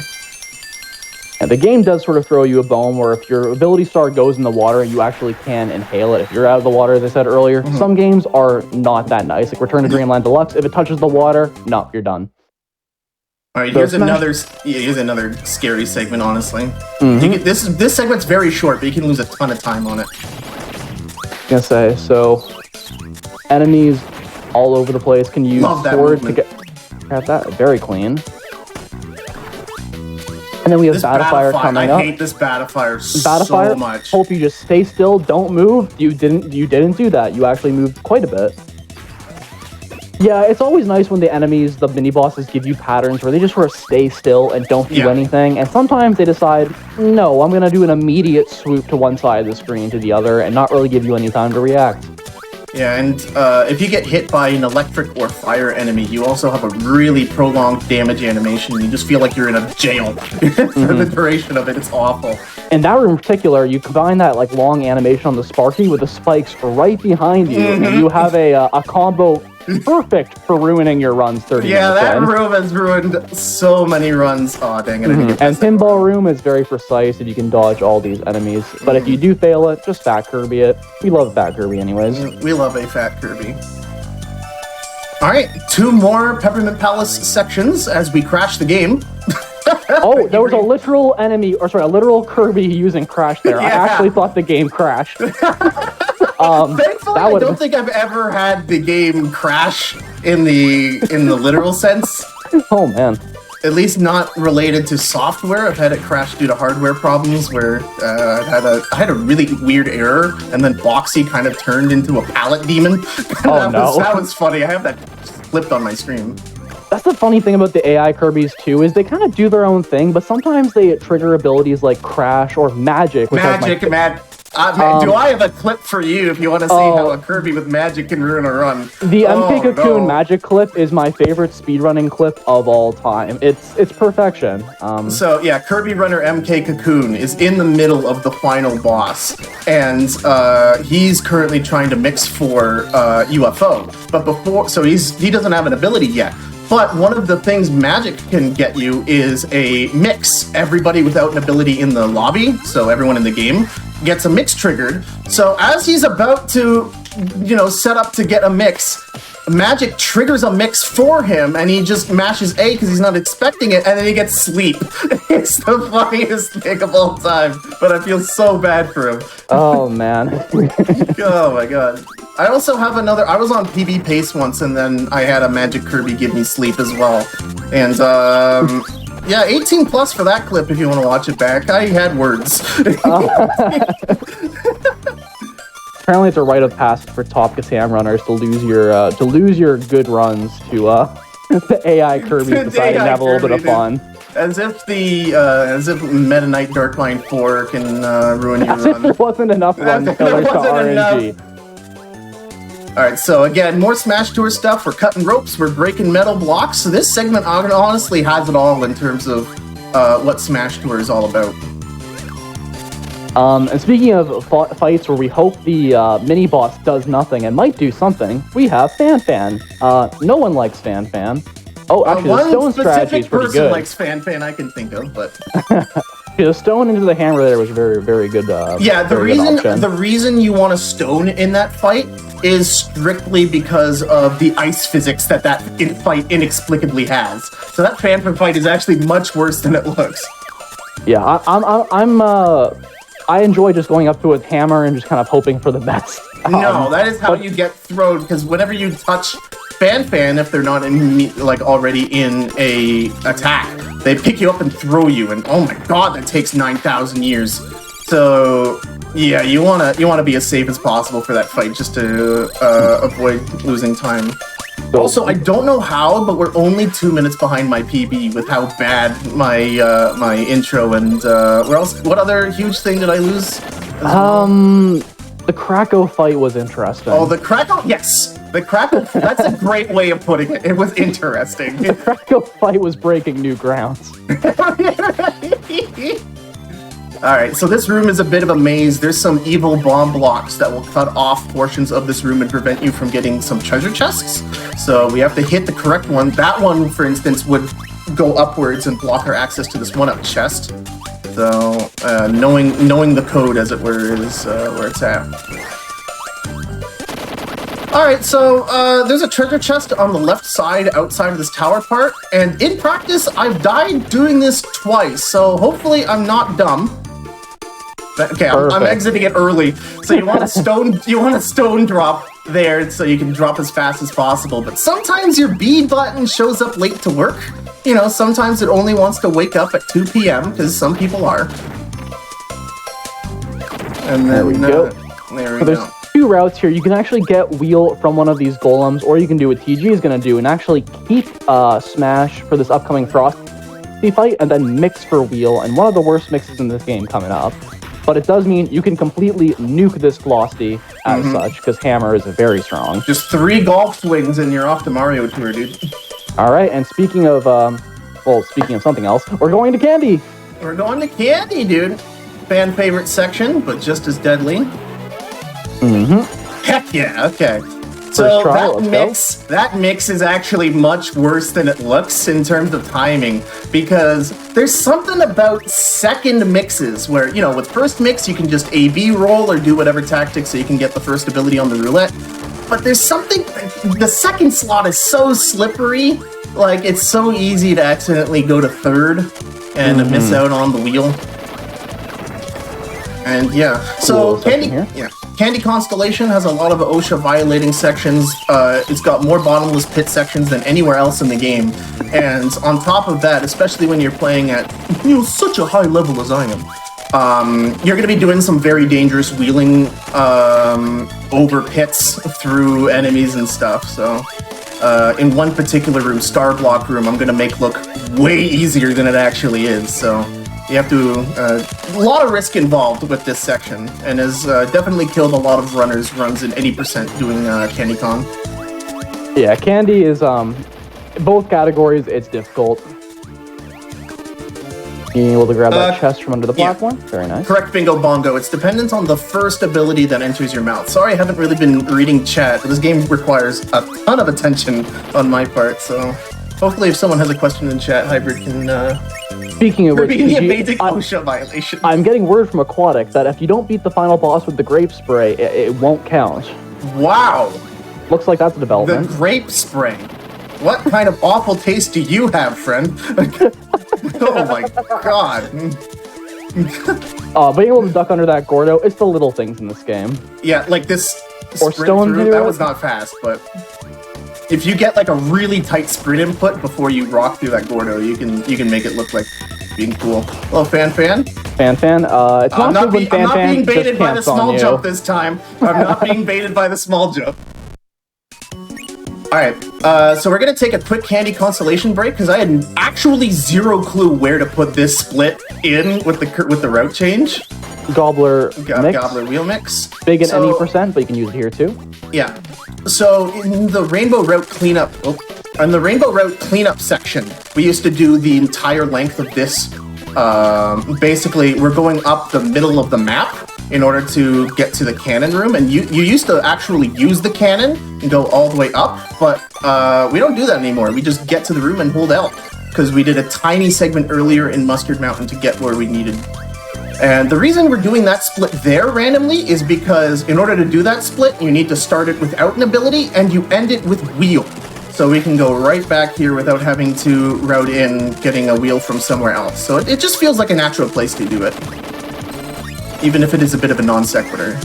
And the game does sort of throw you a bone where if your ability star goes in the water, you actually can inhale it if you're out of the water, as I said earlier. Some games are not that nice. Like Return to Dreamland Deluxe, if it touches the water, no, you're done. All right, here's another scary segment, honestly. This segment's very short, but you can lose a ton of time on it. I was gonna say, so enemies all over the place can use sword to get that very clean. And then we have Battlefire coming up. I hate this Battlefire so much. Hope you just stay still, don't move. You didn't do that. You actually moved quite a bit. Yeah, it's always nice when the enemies, the mini-bosses, give you patterns where they just sort of stay still and don't do anything. And sometimes they decide, no, I'm going to do an immediate swoop to one side of the screen to the other and not really give you any time to react. Yeah, and if you get hit by an electric or fire enemy, you also have a really prolonged damage animation. You just feel like you're in a jail for the duration of it. It's awful. In that room in particular, you combine that like long animation on the Sparky with the spikes right behind you, and you have a combo perfect for ruining your runs 30 minutes. Yeah, that room has ruined so many runs. Aw, dang it. And Pinball Room is very precise if you can dodge all these enemies. But if you do fail it, just Fat Kirby it. We love Fat Kirby anyways. We love a Fat Kirby. Alright, 2 more Peppermint Palace sections as we crash the game. Oh, there was a literal enemy, or sorry, a literal Kirby using Crash there. Yeah. I actually thought the game crashed. Thankfully, I don't think I've ever had the game crash in the literal sense. Oh man. At least not related to software. I've had it crash due to hardware problems where I had a really weird error, and then Boxy kind of turned into a pallet demon. That was funny. I have that flipped on my screen. That's the funny thing about the AI Kirbys too, is they kind of do their own thing, but sometimes they trigger abilities like Crash or Magic. Do I have a clip for you if you want to see how a Kirby with Magic can ruin a run? The MK Cocoon Magic clip is my favorite speedrunning clip of all time. It's perfection. So yeah, Kirby Runner MK Cocoon is in the middle of the final boss, and he's currently trying to mix for UFO. But he doesn't have an ability yet. But one of the things Magic can get you is a mix. Everybody without an ability in the lobby, so everyone in the game, gets a mix triggered. So as he's about to, set up to get a mix, Magic triggers a mix for him, and he just mashes A because he's not expecting it, and then he gets sleep. It's the funniest thing of all time, but I feel so bad for him. Oh, man. Oh, my God. I also have I was on PB Pace once, and then I had a Magic Kirby give me sleep as well. And, yeah, 18 plus for that clip if you want to watch it back. I had words. Apparently, it's a rite of passage for top Kassam runners to lose your good runs to the AI Kirby deciding to have a little bit of fun. As if Meta Knight Darkline 4 can ruin your run. As if there wasn't enough run killers to RNG. Alright, so again, more Smash Tour stuff. We're cutting ropes, we're breaking metal blocks. So this segment honestly has it all in terms of what Smash Tour is all about. And speaking of fights where we hope the mini-boss does nothing and might do something, we have Fan. No one likes Fan. Oh, actually, the stone strategy is pretty good. One specific person likes Fan I can think of, but... The stone into the hammer there was very, very good. The reason you want a stone in that fight is strictly because of the ice physics that fight inexplicably has. So that Fan fight is actually much worse than it looks. Yeah, I enjoy just going up to a hammer and just kind of hoping for the best. No, that is how you get thrown, because whenever you touch Fan, if they're not already in a attack, they pick you up and throw you, and oh my god, that takes 9,000 years. So yeah, you wanna be as safe as possible for that fight, just to avoid losing time. So, Also, I don't know how, but we're only 2 minutes behind my PB with how bad my my intro and what other huge thing did I lose? the Krakow fight was interesting. Oh, the Krakow, yes, the Krakow. That's a great way of putting it. It was interesting. The Krakow fight was breaking new grounds. Alright, so this room is a bit of a maze. There's some evil bomb blocks that will cut off portions of this room and prevent you from getting some treasure chests. So we have to hit the correct one. That one, for instance, would go upwards and block our access to this one-up chest. So, knowing the code, as it were, is where it's at. Alright, so there's a treasure chest on the left side outside of this tower part, and in practice, I've died doing this twice, so hopefully I'm not dumb. Okay, I'm exiting it early. So you want a stone drop there so you can drop as fast as possible. But sometimes your B button shows up late to work. You know, sometimes it only wants to wake up at 2 p.m. because some people are. And then There we go. There we So there's go. 2 routes here. You can actually get wheel from one of these golems, or you can do what TG is going to do and actually keep Smash for this upcoming Frosty fight, and then mix for wheel. And one of the worst mixes in this game coming up. But it does mean you can completely nuke this Frosty as such, because Hammer is very strong. Just 3 golf swings and you're off to Mario Tour, dude. All right, and speaking of, speaking of something else, we're going to Candy. We're going to Candy, dude. Fan favorite section, but just as deadly. Heck yeah, okay. So try, that mix is actually much worse than it looks in terms of timing, because there's something about second mixes where, you know, with first mix you can just A-B roll or do whatever tactic so you can get the first ability on the roulette. But there's something, the second slot is so slippery, like it's so easy to accidentally go to third and miss out on the wheel. And yeah, so Candy Constellation has a lot of OSHA violating sections. It's got more bottomless pit sections than anywhere else in the game. And on top of that, especially when you're playing at such a high level as I am, you're going to be doing some very dangerous wheeling over pits through enemies and stuff. So in one particular room, Star Block room, I'm going to make look way easier than it actually is. So you have to, a lot of risk involved with this section, and has definitely killed a lot of runs in 80% doing Candy Con. Yeah, Candy is, both categories, it's difficult. Being able to grab that chest from under the platform, very nice. Correct, bingo bongo. It's dependent on the first ability that enters your mouth. Sorry, I haven't really been reading chat. This game requires a ton of attention on my part, so hopefully if someone has a question in chat, Hybrid can... Speaking of which, the amazing OSHA violation. I'm getting word from Aquatic that if you don't beat the final boss with the grape spray, it won't count. Wow! Looks like that's a development. The grape spray. What kind of awful taste do you have, friend? Oh my god. Being able to duck under that Gordo, it's the little things in this game. Yeah, like this Or sprint stone through, through that it. was not fast, but if you get like a really tight sprint input before you rock through that Gordo, you can make it look like being cool. Hello, Fan. Fan, it's I'm not being baited by the camps small on you. jump this time. I'm not being baited by the small jump. Alright, so we're gonna take a quick Candy Constellation break, because I had actually zero clue where to put this split in with the route change. Gobbler mix. Gobbler wheel mix. Big in any percent, but you can use it here too. Yeah. So in the Rainbow Route cleanup, section, we used to do the entire length of this. Basically, we're going up the middle of the map in order to get to the cannon room, and you used to actually use the cannon and go all the way up, but we don't do that anymore. We just get to the room and hold L, because we did a tiny segment earlier in Mustard Mountain to get where we needed. And the reason we're doing that split there randomly is because in order to do that split, you need to start it without an ability, and you end it with wheel. So we can go right back here without having to route in getting a wheel from somewhere else. So it just feels like a natural place to do it, even if it is a bit of a non sequitur.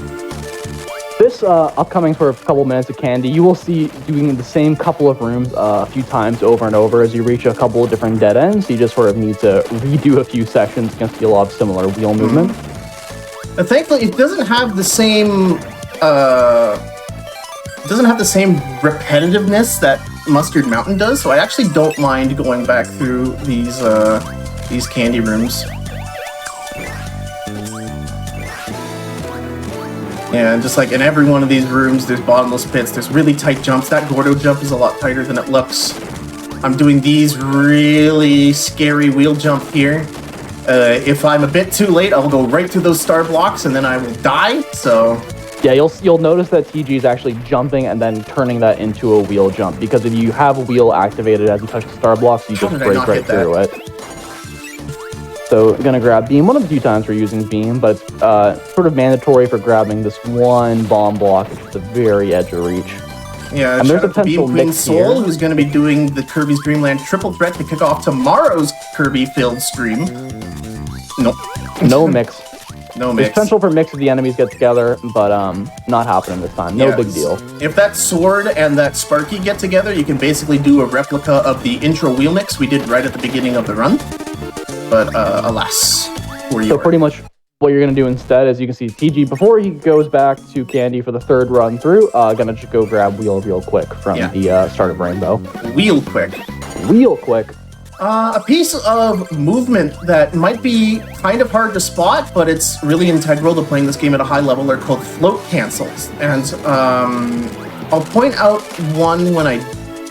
This upcoming for a couple minutes of Candy, you will see doing the same couple of rooms a few times over and over as you reach a couple of different dead ends. You just sort of need to redo a few sections. You can see a lot of similar wheel movement. Thankfully, it doesn't have the same doesn't have the same repetitiveness that Mustard Mountain does, so I actually don't mind going back through these candy rooms. And just like in every one of these rooms, there's bottomless pits, there's really tight jumps. That Gordo jump is a lot tighter than it looks. I'm doing these really scary wheel jump here. If I'm a bit too late, I'll go right through those star blocks and then I will die, so... Yeah, you'll notice that TG is actually jumping and then turning that into a wheel jump, because if you have a wheel activated as you touch the star blocks, you just break right through it. So I'm gonna grab Beam. One of the few times we're using Beam, but it's sort of mandatory for grabbing this one bomb block, which is at the very edge of reach. Yeah, and there's a potential Beam Queen Soul, who's going to be doing the Kirby's Dreamland triple threat to kick off tomorrow's Kirby-filled stream. Nope. No mix. No There's mix. potential for mix if the enemies get together, but not happening this time. No big deal. If that Sword and that Sparky get together, you can basically do a replica of the intro wheel mix we did right at the beginning of the run. But alas, for you. So pretty much what you're going to do instead is you can see TG, before he goes back to Candy for the third run through, gonna just go grab Wheel real quick from the start of Rainbow. Wheel quick. Wheel quick. A piece of movement that might be kind of hard to spot, but it's really integral to playing this game at a high level, are called float cancels. And I'll point out one when I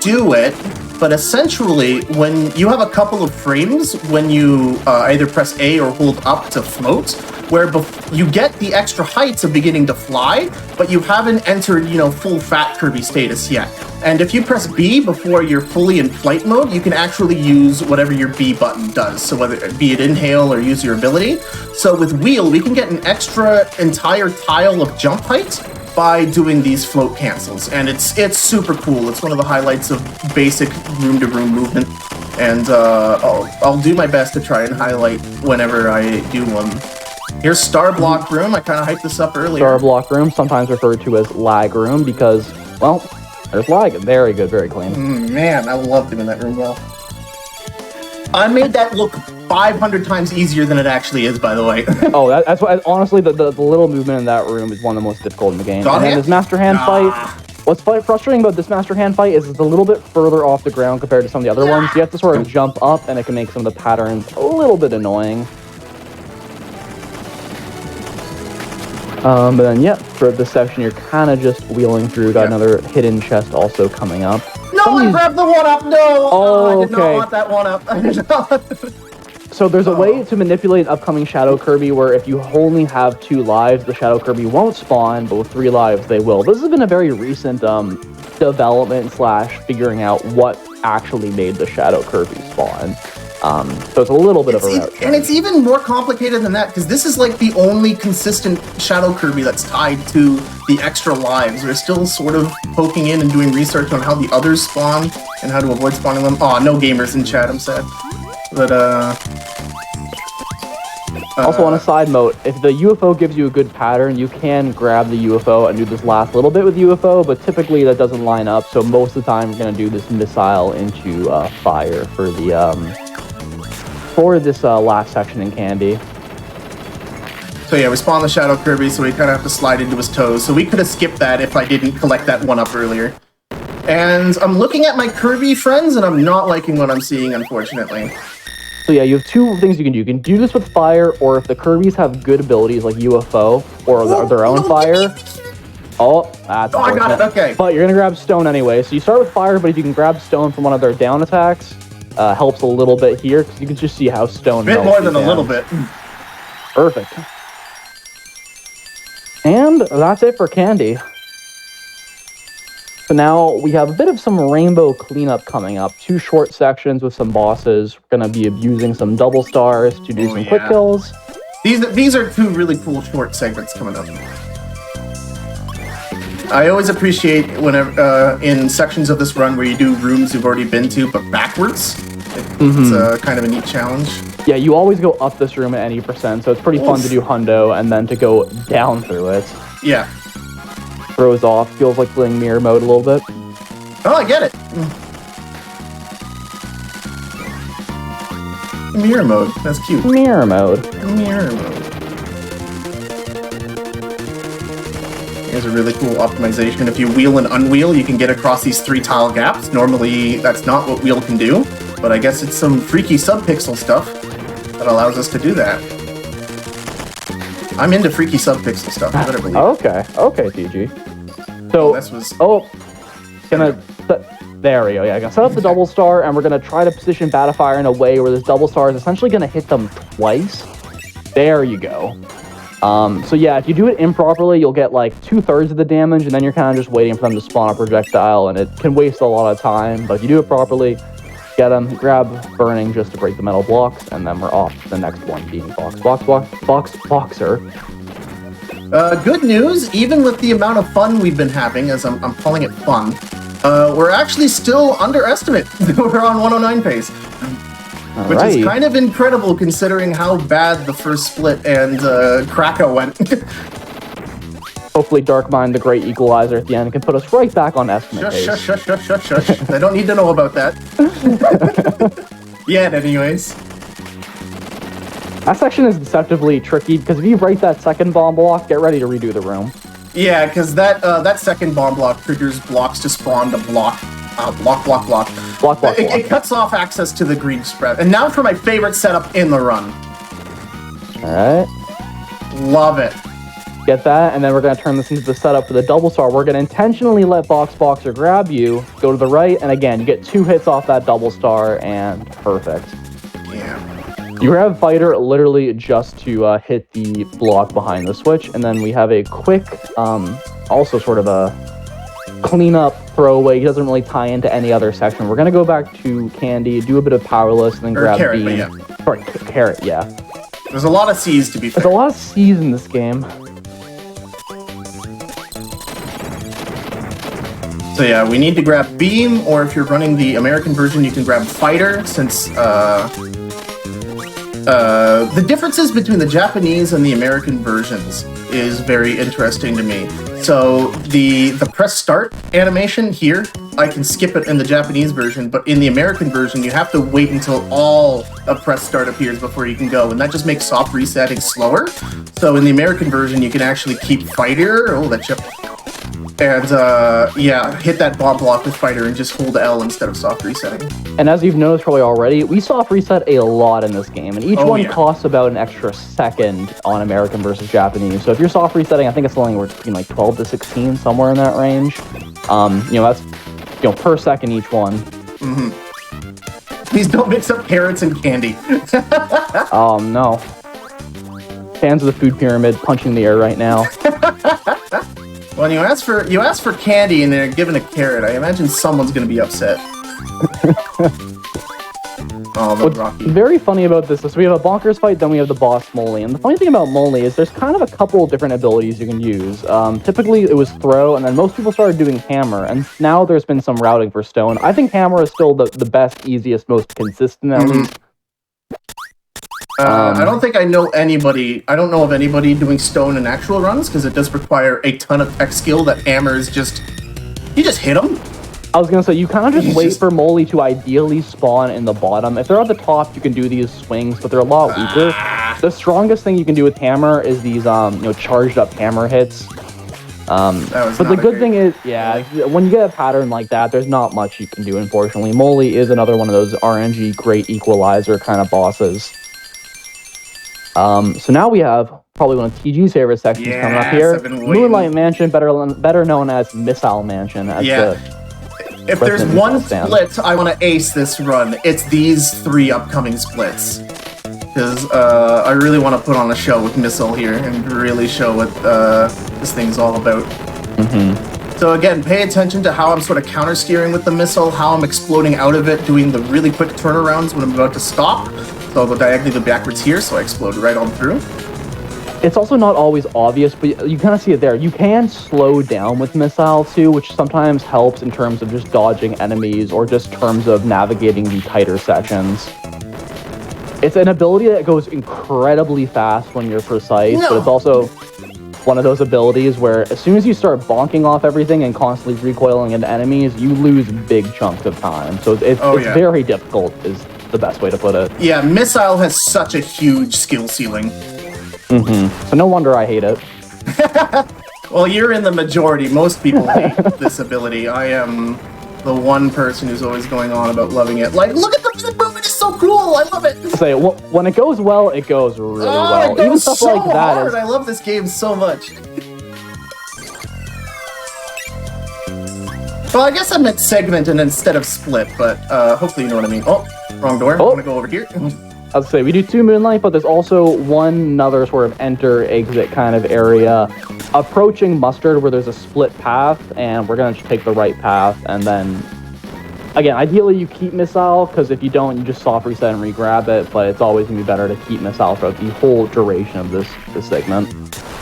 do it, but essentially when you have a couple of frames when you either press A or hold up to float, where you get the extra heights of beginning to fly, but you haven't entered, full fat Kirby status yet. And if you press B before you're fully in flight mode, you can actually use whatever your B button does. So whether it be it inhale or use your ability. So with Wheel, we can get an extra entire tile of jump height by doing these float cancels. And it's super cool. It's one of the highlights of basic room-to-room movement. And I'll do my best to try and highlight whenever I do one. Here's Star Block Room. I kind of hyped this up earlier. Star Block Room, sometimes referred to as Lag Room, because, well, there's lag. Very good, very clean. Man, I love doing that room well. I made that look 500 times easier than it actually is, by the way. Oh, that's why, honestly, the little movement in that room is one of the most difficult in the game. And then this Master Hand fight, what's frustrating about this Master Hand fight is it's a little bit further off the ground compared to some of the other ones. You have to sort of jump up, and it can make some of the patterns a little bit annoying. But then, yeah, for this section, you're kind of just wheeling through. Got another hidden chest also coming up. No, I grabbed the one-up! No! Oh, I did not want that one-up. So there's a way to manipulate upcoming Shadow Kirby where if you only have 2 lives, the Shadow Kirby won't spawn, but with 3 lives, they will. This has been a very recent development / figuring out what actually made the Shadow Kirby spawn. So it's a little bit of a route. And it's even more complicated than that, because this is like the only consistent Shadow Kirby that's tied to the extra lives. We're still sort of poking in and doing research on how the others spawn and how to avoid spawning them. Aw, no gamers in chat, I'm sad. But, also, on a side note, if the UFO gives you a good pattern, you can grab the UFO and do this last little bit with UFO, but typically that doesn't line up, so most of the time we're going to do this missile into fire for the, for this last section in Candy. So yeah, we spawn the Shadow Kirby, so we kind of have to slide into his toes. So we could have skipped that if I didn't collect that one up earlier. And I'm looking at my Kirby friends, and I'm not liking what I'm seeing, unfortunately. So yeah, you have 2 things you can do. You can do this with fire, or if the Kirbys have good abilities like UFO, or their own fire. Oh, that's I got it, okay. But you're going to grab stone anyway. So you start with fire, but if you can grab stone from one of their down attacks, helps a little bit here, because you can just see how stone bit more than a little bit. Perfect. And that's it for Candy. So now we have a bit of some rainbow cleanup coming up. 2 short sections with some bosses. We're going to be using some double stars to do some quick kills. These are 2 really cool short segments coming up. I always appreciate whenever in sections of this run where you do rooms you've already been to, but backwards. It's kind of a neat challenge. Yeah, you always go up this room at any %, so it's pretty fun to do hundo and then to go down through it. Yeah. Throws off, feels like playing mirror mode a little bit. Oh, I get it. Mirror mode, that's cute. Mirror mode. Mirror mode. is a really cool optimization. If you wheel and unwheel, you can get across these 3 tile gaps. Normally, that's not what wheel can do, but I guess it's some freaky subpixel stuff that allows us to do that. I'm into freaky subpixel stuff, I better believe. Okay, TG. So, this was... There we go, yeah. Gonna set up the double star, and we're gonna try to position Battlefire in a way where this double star is essentially gonna hit them twice. There you go. So yeah, if you do it improperly, you'll get like 2/3 of the damage, and then you're kind of just waiting for them to spawn a projectile, and it can waste a lot of time. But if you do it properly, get them, grab burning just to break the metal blocks, and then we're off to the next one, being Boxer. Good news, even with the amount of fun we've been having, as I'm calling it fun, we're actually still underestimate. We're on 109 pace. Which is kind of incredible considering how bad the first split and Krakow went. Hopefully Darkmind, the great equalizer at the end, can put us right back on estimate pace. Shush. I don't need to know about that. Yet, anyways. That section is deceptively tricky, because if you break that second bomb block, get ready to redo the room. Yeah, because that second bomb block triggers blocks to spawn to block. Block. It cuts off access to the green spread. And now for my favorite setup in the run. Alright. Love it. Get that, and then we're going to turn this into the setup for the double star. We're going to intentionally let Boxer grab you, go to the right, and again, you get 2 hits off that double star, and perfect. Yeah. You grab Fighter literally just to hit the block behind the switch, and then we have a quick, also sort of a cleanup throwaway. He doesn't really tie into any other section. We're going to go back to Candy, do a bit of powerless, and then grab Carrot, Beam. yeah. Sorry, Carrot, yeah. There's a lot of C's to be fair. There's a lot of C's in this game. So yeah, we need to grab Beam, or if you're running the American version, you can grab Fighter, since the differences between the Japanese and the American versions is very interesting to me. So the press start animation here, I can skip it in the Japanese version, but in the American version, you have to wait until all of press start appears before you can go, and that just makes soft resetting slower. So in the American version, you can actually keep Fighter, that chip, and yeah, hit that bomb block with Fighter and just hold L instead of soft resetting. And as you've noticed probably already, we soft reset a lot in this game, and each one costs about an extra second on American versus Japanese. So if you're soft resetting, I think it's only between like 12 to 16, somewhere in that range. That's per second each one. Mm-hmm. Please don't mix up carrots and candy. No. Fans of the food pyramid punching the air right now. When you ask for candy and they're given a carrot, I imagine someone's going to be upset. What's Rocky. very funny about this is we have a bonkers fight, then we have the boss Molly. And the funny thing about Molly is there's kind of a couple of different abilities you can use. Typically it was throw, and then most people started doing hammer, and now there's been some routing for stone. I think hammer is still the best, easiest, most consistent at least. I don't think I know anybody. I don't know of anybody doing stone in actual runs, because it does require a ton of tech skill. That hammer is just, you just hit them. I was gonna say, you kind of just wait for Molly to ideally spawn in the bottom. If they're at the top, you can do these swings, but they're a lot weaker. The strongest thing you can do with hammer is these, charged up hammer hits. But the good thing is, when you get a pattern like that, there's not much you can do, unfortunately. Molly is another one of those RNG great equalizer kind of bosses. So now we have probably one of TG's favorite sections coming up here. Moonlight Mansion, better known as Missile Mansion. If there's one split I want to ace this run, it's these 3 upcoming splits. Because I really want to put on a show with Missile here and really show what this thing's all about. So again, pay attention to how I'm sort of counter-steering with the Missile, how I'm exploding out of it, doing the really quick turnarounds when I'm about to stop. So I'll go diagonally backwards here, so I explode right on through. It's also not always obvious, but you kind of see it there. You can slow down with Missile too, which sometimes helps in terms of just dodging enemies or just terms of navigating the tighter sections. It's an ability that goes incredibly fast when you're precise, but it's also one of those abilities where as soon as you start bonking off everything and constantly recoiling into enemies, you lose big chunks of time. So it's very difficult, is the best way to put it. Yeah, Missile has such a huge skill ceiling. So no wonder I hate it. Well, you're in the majority. Most people hate this ability. I am the one person who's always going on about loving it. Like, look at the movement, it's so cool. I love it. Say, when it goes well, it goes really well. It goes Even stuff so like that hard. is. I love this game so much. Well, I guess I meant segment and instead of split, but hopefully you know what I mean. Oh, wrong door. I'm gonna go over here. I'd say we do 2 Moonlight, but there's also one other sort of enter-exit kind of area approaching Mustard where there's a split path, and we're going to take the right path, and then, again, ideally you keep Missile, because if you don't, you just soft reset and re-grab it, but it's always going to be better to keep Missile throughout the whole duration of this segment.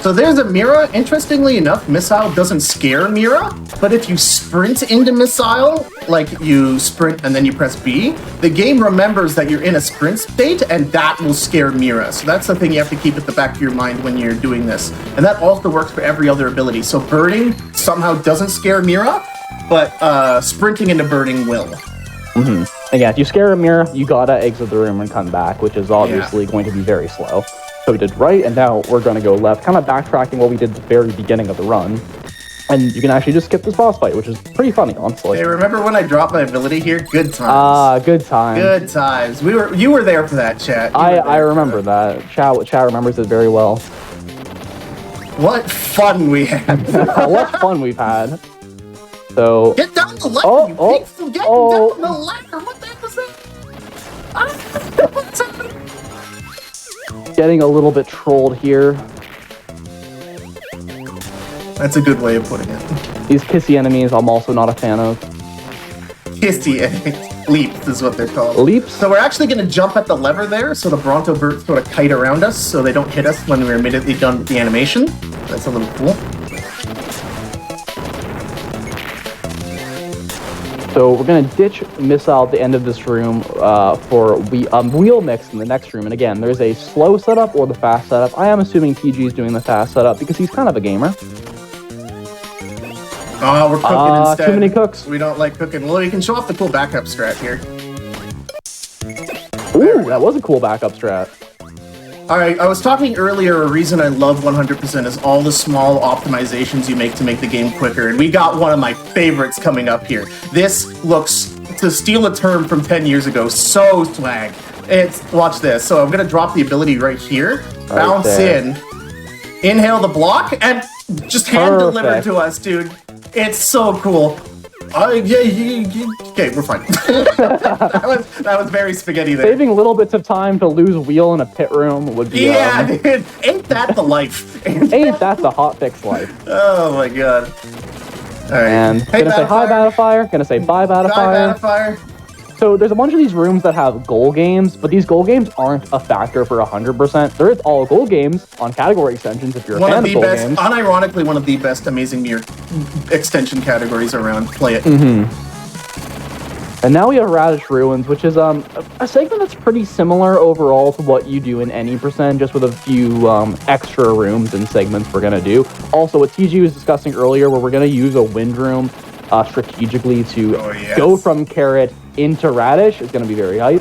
So there's a Mira. Interestingly enough, Missile doesn't scare Mira, but if you sprint into Missile, like you sprint and then you press B, the game remembers that you're in a sprint state, and that will scare Mira. So that's the thing you have to keep at the back of your mind when you're doing this. And that also works for every other ability. So Burning somehow doesn't scare Mira, but sprinting into Burning will. Mm-hmm. And yeah, if you scare a Mira, you gotta exit the room and come back, which is obviously going to be very slow. So we did right, and now we're going to go left, kind of backtracking what we did at the very beginning of the run. And you can actually just skip this boss fight, which is pretty funny, honestly. Hey, remember when I dropped my ability here? Good times. Ah, good times. Good times. You were there for that, chat. I remember that. Chat remembers it very well. What fun we had. What fun we've had. So Get down the ladder, you get down the ladder. What the heck was that? I don't know what's happening. Getting a little bit trolled here. That's a good way of putting it. These kissy enemies I'm also not a fan of. Kissy leaps is what they're called. Leaps? So we're actually going to jump at the lever there, so the Bronto birds sort of kite around us, so they don't hit us when we're immediately done with the animation. That's a little cool. So we're going to ditch Missile at the end of this room for Wheel Mix in the next room. And again, there's a slow setup or the fast setup. I am assuming TG is doing the fast setup because he's kind of a gamer. Oh, we're cooking instead. Too many cooks. We don't like cooking. Well, we can show off the cool backup strat here. Ooh, that was a cool backup strat. Alright, I was talking earlier, a reason I love 100% is all the small optimizations you make to make the game quicker, and we got one of my favorites coming up here. This looks, to steal a term from 10 years ago, so swag. Watch this. So I'm going to drop the ability right here, bounce in, inhale the block, and just hand deliver it to us, dude. It's so cool. Okay, we're fine. that was very spaghetti there. Saving little bits of time to lose Wheel in a pit room would be... Yeah, dude. Ain't that the life? Ain't that the hotfix life? Oh my god. Alright. And hey, gonna say hi, Battlefire. Gonna say bye, Battlefire. Bye, Battlefire. So there's a bunch of these rooms that have goal games, but these goal games aren't a factor for 100%. There is all goal games on category extensions if you're a fan of goal games. Unironically, one of the best Amazing Mirror extension categories around. Play it. And now we have Radish Ruins, which is a segment that's pretty similar overall to what you do in any percent, just with a few extra rooms and segments we're going to do. Also, what TG was discussing earlier, where we're going to use a wind room strategically to go from Carrot into Radish is going to be very hype.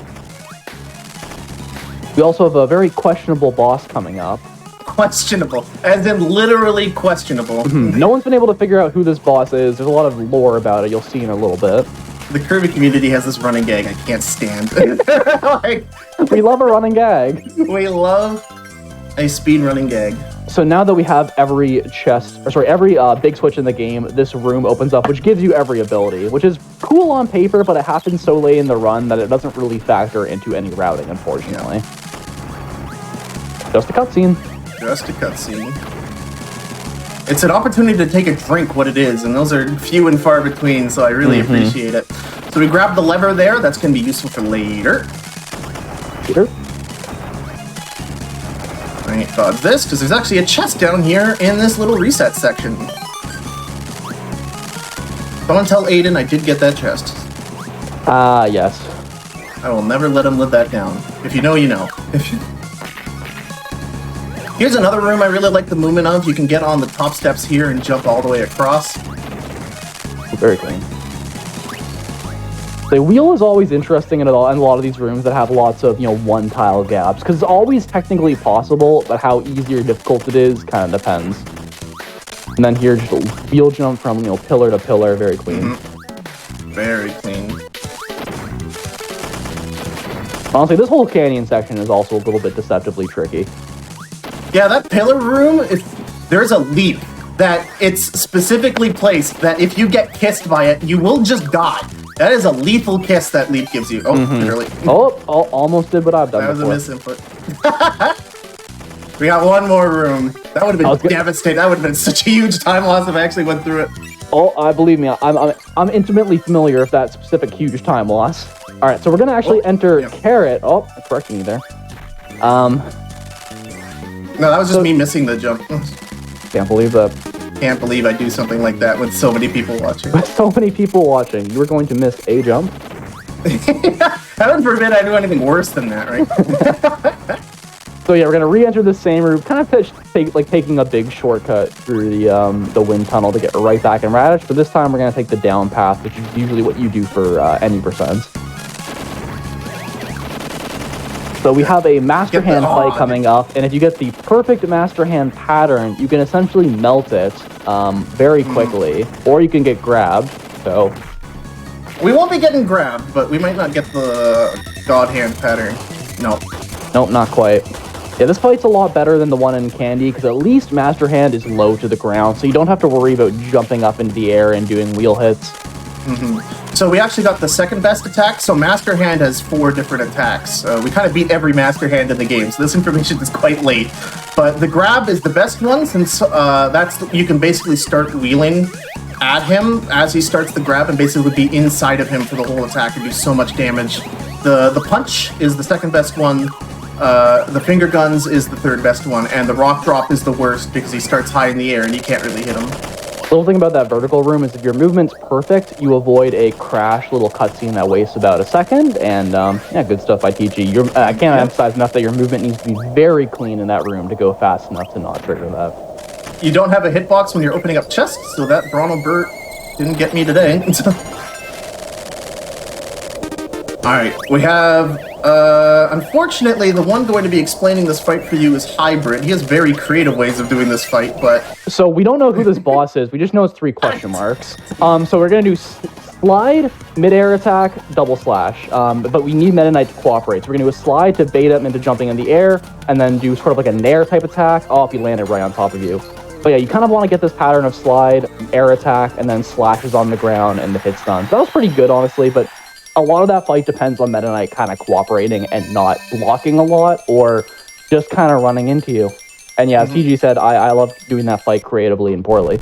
We also have a very questionable boss coming up. Questionable, as in literally questionable. No one's been able to figure out who this boss is. There's a lot of lore about it. You'll see in a little bit. The Kirby community has this running gag I can't stand. We love a running gag. We love a speed running gag. So now that we have every big switch in the game, this room opens up, which gives you every ability, which is cool on paper, but it happens so late in the run that it doesn't really factor into any routing, unfortunately. Just a cutscene. Just a cutscene. It's an opportunity to take a drink, what it is, and those are few and far between, so I really appreciate it. So we grab the lever there, that's going to be useful for later. Right, dodge this, because there's actually a chest down here in this little reset section. Don't tell Aiden I did get that chest. Yes. I will never let him live that down. If you know, you know. Here's another room I really like the movement of. You can get on the top steps here and jump all the way across. Very clean. The wheel is always interesting in a lot of these rooms that have lots of, one tile gaps, because it's always technically possible, but how easy or difficult it is kind of depends. And then here, just a wheel jump from, pillar to pillar, very clean. Very clean. Honestly, this whole canyon section is also a little bit deceptively tricky. Yeah, that pillar room, if there's a leap that it's specifically placed that if you get kissed by it, you will just die. That is a lethal kiss that leap gives you. Oh, literally. Oh, almost did what I've done That before. was a misinput. We got one more room. That would have been devastating. That would have been such a huge time loss if I actually went through it. Oh, believe me, I'm intimately familiar with that specific huge time loss. All right, so we're gonna actually enter Carrot. Oh, correcting me there. No, that was just me missing the jump. Can't believe that. Can't believe I do something like that with so many people watching. With so many people watching, you were going to miss a jump. Heaven forbid I do anything worse than that, right? So yeah, we're gonna re-enter the same room, kind of taking a big shortcut through the wind tunnel to get right back in Radish. But this time we're gonna take the down path, which is usually what you do for any percents. So we have a master hand fight coming up, and if you get the perfect master hand pattern, you can essentially melt it very quickly, or you can get grabbed. So we won't be getting grabbed, but we might not get the god hand pattern. Nope, not quite. Yeah, this fight's a lot better than the one in Candy, because at least Master Hand is low to the ground, so you don't have to worry about jumping up into the air and doing wheel hits. So we actually got the second best attack, so Master Hand has 4 different attacks. We kind of beat every Master Hand in the game, so this information is quite late. But the grab is the best one, since you can basically start wheeling at him as he starts the grab and basically be inside of him for the whole attack and do so much damage. The punch is the second best one. The finger guns is the third best one, and the rock drop is the worst because he starts high in the air and you can't really hit him. The little thing about that vertical room is if your movement's perfect, you avoid a crash little cutscene that wastes about a second, and yeah, good stuff by TG. I can't emphasize enough that your movement needs to be very clean in that room to go fast enough to not trigger that. You don't have a hitbox when you're opening up chests, so that Bronto Burt didn't get me today. Alright, we have... unfortunately, the one going to be explaining this fight for you is Hybrid. He has very creative ways of doing this fight, but... So we don't know who this boss is. We just know it's 3 question marks. So we're going to do slide, mid-air attack, double slash. But we need Meta Knight to cooperate. So we're going to do a slide to bait him into jumping in the air, and then do sort of like a nair type attack. Oh, if he landed right on top of you. But yeah, you kind of want to get this pattern of slide, air attack, and then slashes on the ground and the hit stun. That was pretty good, honestly, but a lot of that fight depends on Meta Knight kind of cooperating and not blocking a lot, or just kind of running into you. And yeah, as TG said, I love doing that fight creatively and poorly.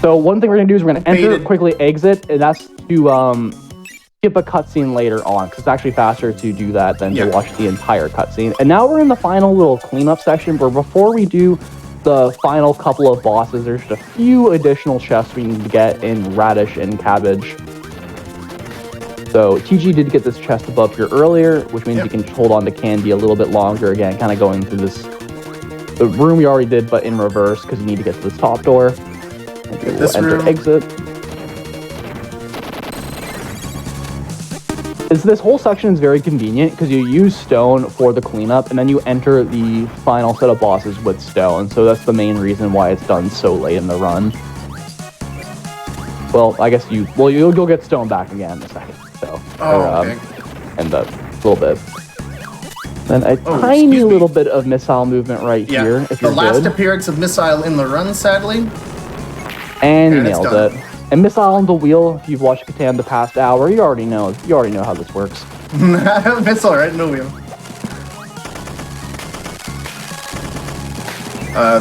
So one thing we're going to do is we're going to enter, quickly exit, and that's to skip a cutscene later on, because it's actually faster to do that than to watch the entire cutscene. And now we're in the final little cleanup section, where before we do the final couple of bosses, there's just a few additional chests we need to get in Radish and Cabbage. So TG did get this chest above here earlier, which means you can hold on to Candy a little bit longer, again, kind of going through the room we already did, but in reverse, because you need to get to this top door. And we'll enter exit. This whole section is very convenient because you use stone for the cleanup, and then you enter the final set of bosses with stone. So that's the main reason why it's done so late in the run. Well, I guess you'll get stone back again in a second. So, okay. And a little bit. Then a tiny little bit of missile movement right here. If you're the last good. Appearance of missile in the run, sadly. And you nailed it. And missile on the wheel, if you've watched Catan the past hour, you already know how this works. Missile right in the wheel.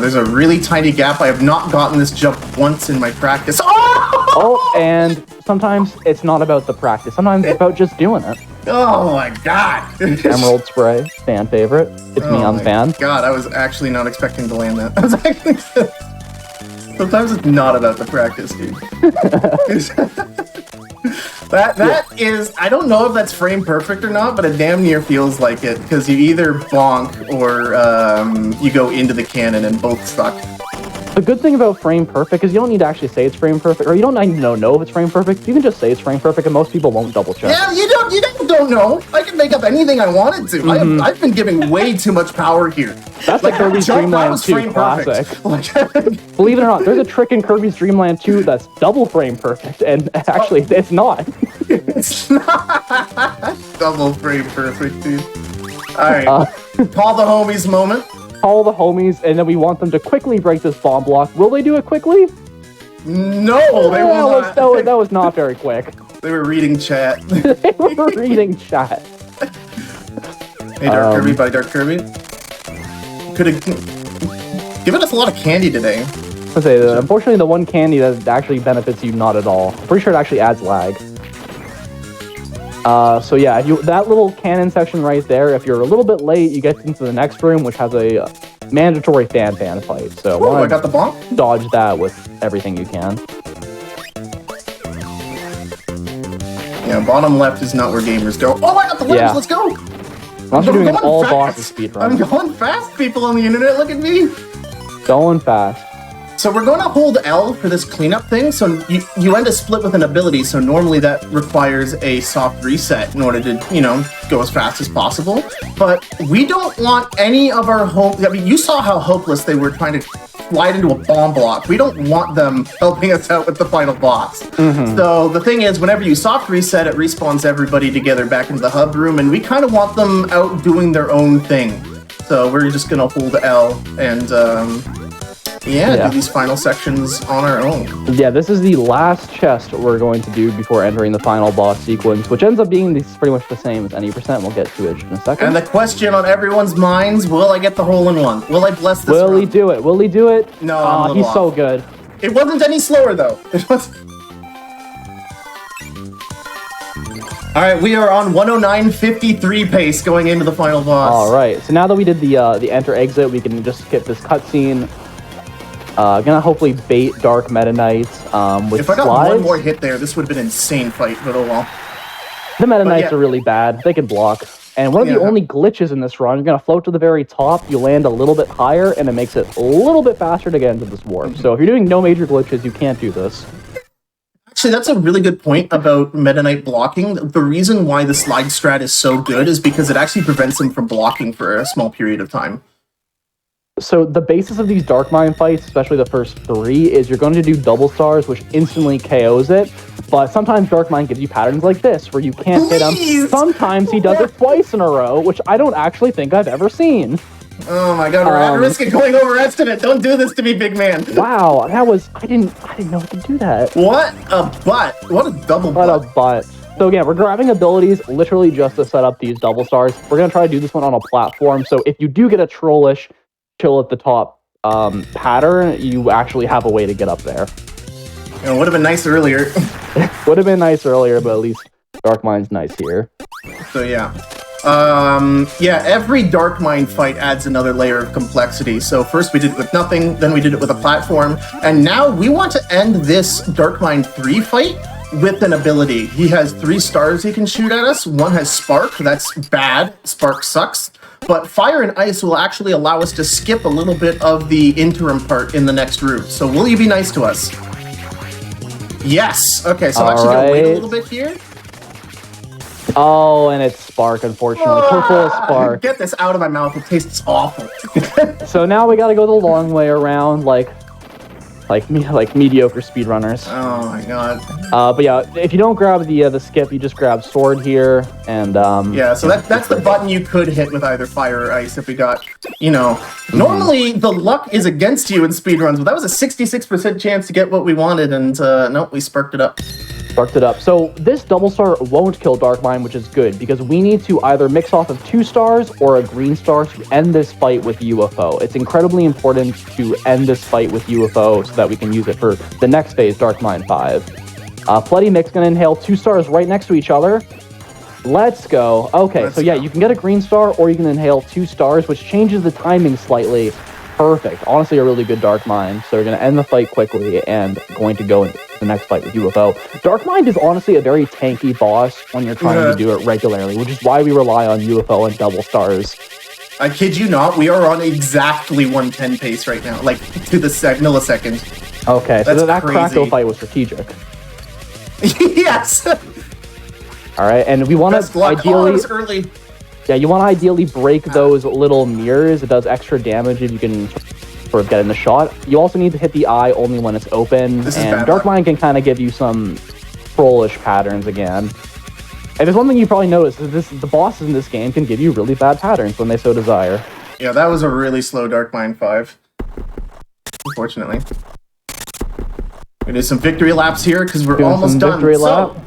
There's a really tiny gap. I have not gotten this jump once in my practice. Oh, and sometimes it's not about the practice. Sometimes it's about just doing it. Oh my god. Emerald Spray, fan favorite. It's me, I'm fan. God, I was actually not expecting to land that. I was actually... Sometimes it's not about the practice, dude. that is, I don't know if that's frame perfect or not, but it damn near feels like it, because you either bonk or you go into the cannon and both suck. The good thing about frame perfect is you don't need to actually say it's frame perfect, or you don't need to know if it's frame perfect. You can just say it's frame perfect, and most people won't double check. Yeah, you don't know. I can make up anything I wanted to. I've been giving way too much power here. That's like Kirby's Dreamland 2 classic. Believe it or not, there's a trick in Kirby's Dreamland 2 that's double frame perfect, and actually, it's not. It's not double frame perfect, dude. All right, call the homies moment. Call the homies, and then we want them to quickly break this bomb block. Will they do it quickly? No, they will not. That was not very quick. They were reading chat. They were reading chat. Hey, Dark Kirby, by Dark Kirby. Could have given us a lot of candy today. Unfortunately, the one candy that actually benefits you not at all. I'm pretty sure it actually adds lag. So yeah, that little cannon section right there, if you're a little bit late, you get into the next room, which has a mandatory fan fight. So I got the bonk. Dodge that with everything you can. Yeah, bottom left is not where gamers go. Oh, I got the ledge, let's go! Unless you're doing an all-bosses speedrun. I'm going fast, people on the internet, look at me! Going fast. So we're going to hold L for this cleanup thing, so you end a split with an ability, so normally that requires a soft reset in order to, go as fast as possible. But we don't want any of our you saw how hopeless they were trying to slide into a bomb block. We don't want them helping us out with the final boss. So the thing is, whenever you soft reset, it respawns everybody together back into the hub room, and we kind of want them out doing their own thing. So we're just going to hold L and... do these final sections on our own. Yeah, this is the last chest we're going to do before entering the final boss sequence, which ends up being pretty much the same as any percent. We'll get to it in a second. And the question on everyone's minds, will I get the hole-in-one? Will I bless this Will he do it? Will he do it? No, he's so good. It wasn't any slower, though. It was... All right, we are on 109.53 pace going into the final boss. All right, so now that we did the enter-exit, we can just skip this cutscene. Gonna hopefully bait Dark Meta Knights with If I got slides. one more hit there, this would have been an insane fight, but oh well. The Meta Knights are really bad. They can block. And one of the only glitches in this run, you're gonna float to the very top, you land a little bit higher, and it makes it a little bit faster to get into this warp. So if you're doing no major glitches, you can't do this. Actually, that's a really good point about Meta Knight blocking. The reason why the slide strat is so good is because it actually prevents him from blocking for a small period of time. So the basis of these Dark Mine fights, especially the first 3, is you're going to do double stars, which instantly KOs it. But sometimes Dark Mine gives you patterns like this, where you can't hit him. Sometimes he does it twice in a row, which I don't actually think I've ever seen. Oh my god, we're at risk of going over estimate. Don't do this to me, big man. Wow, that was... I didn't know I could do that. What a butt. What a double butt. What a butt. So again, we're grabbing abilities literally just to set up these double stars. We're going to try to do this one on a platform. So if you do get a trollish chill at the top pattern, you actually have a way to get up there. It would have been nice earlier. Would have been nice earlier, but at least Dark Mine's nice here. So yeah. Every Dark Mine fight adds another layer of complexity. So first we did it with nothing, then we did it with a platform, and now we want to end this Dark Mine 3 fight with an ability. He has 3 stars he can shoot at us. One has Spark, that's bad. Spark sucks. But Fire and Ice will actually allow us to skip a little bit of the interim part in the next room. So will you be nice to us? Yes! Okay, so I'm actually gonna wait a little bit here. Oh, and it's Spark, unfortunately. Purple is Spark. Get this out of my mouth, it tastes awful. So now we gotta go the long way around, like mediocre speedrunners. Oh my god. But yeah, if you don't grab the skip, you just grab sword here, and yeah, so that's the button you could hit with either fire or ice if we got, Normally the luck is against you in speedruns, but that was a 66% chance to get what we wanted, and nope, we sparked it up. So this double star won't kill Dark Mine, which is good, because we need to either mix off of 2 stars or a green star to end this fight with UFO. It's incredibly important to end this fight with UFO so that we can use it for the next phase, Dark Mine 5. Floody Mix gonna inhale 2 stars right next to each other. Let's go. Okay, so yeah, you can get a green star or you can inhale 2 stars, which changes the timing slightly. Perfect. Honestly, a really good Dark Mind. So we're going to end the fight quickly and going to go into the next fight with UFO. Dark Mind is honestly a very tanky boss when you're trying to do it regularly, which is why we rely on UFO and double stars. I kid you not, we are on exactly 110 pace right now, like to the millisecond. Okay, so That's that crazy. Krakow fight was strategic. Yes. All right, and we want Best to luck. ideally, it was early. yeah, you want to ideally break those little mirrors. It does extra damage if you can sort of get in the shot. You also need to hit the eye only when it's open, This is and bad Dark luck. Mind can kind of give you some trollish patterns again. And there's one thing you probably noticed is the bosses in this game can give you really bad patterns when they so desire. Yeah, that was a really slow Dark Mind 5. Unfortunately. We do some victory laps here because we're Doing almost some done. victory lap. So,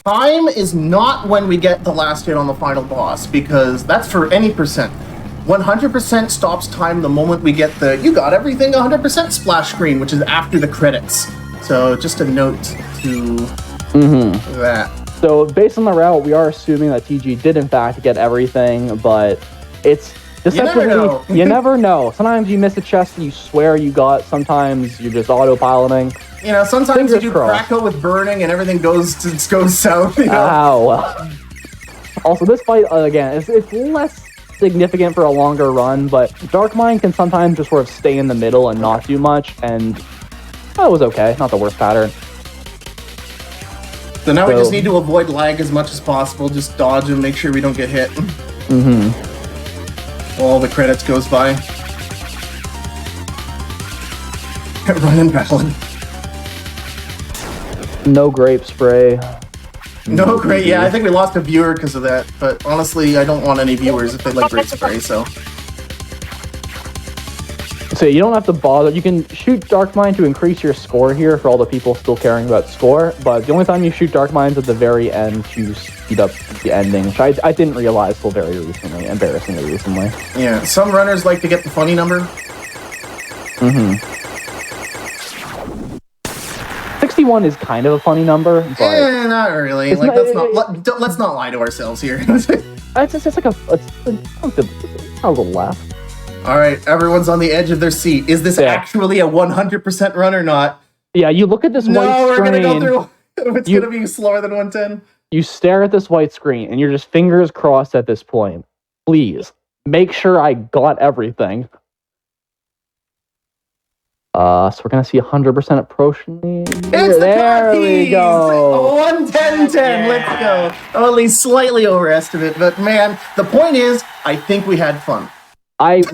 time is not when we get the last hit on the final boss, because that's for any percent. 100% stops time the moment we get the "you got everything 100% splash screen," which is after the credits. So just a note to that. So based on the route, we are assuming that TG did in fact get everything, but it's deceptively, know. you never know. Sometimes you miss a chest and you swear you got, sometimes you're just autopiloting. You know, sometimes Fingers you do crossed. Krakow with burning and everything goes south. You know? Ow. Also, this fight, again, it's less significant for a longer run, but Dark Mind can sometimes just sort of stay in the middle and not do much, and that was okay. Not the worst pattern. So now we So- just need to avoid lag as much as possible. Just dodge and make sure we don't get hit. All the credits goes by. Running, battling. No grape spray. No, great. Yeah, I think we lost a viewer because of that. But honestly, I don't want any viewers if they like grape spray. So So you don't have to bother. You can shoot Dark Mind to increase your score here for all the people still caring about score, but the only time you shoot Dark Mind's at the very end to speed up the ending, which I didn't realize till very recently, embarrassingly recently. yeah, some runners like to get the funny number. 61 is kind of a funny number, but Not really. It's Like not- let's not lie to ourselves here. it's like a little laugh. All right, everyone's on the edge of their seat. Is this Yeah. actually a 100% run or not? Yeah, you look at this No, white we're screen, gonna go through. It's You- gonna be slower than 110. you stare at this white screen, and you're just fingers crossed at this point. Please, make sure I got everything. So we're gonna see 100% approaching. It's There the we Kirby's! go. 110-10, let's go. Only slightly overestimate, but man, the point is, I think we had fun.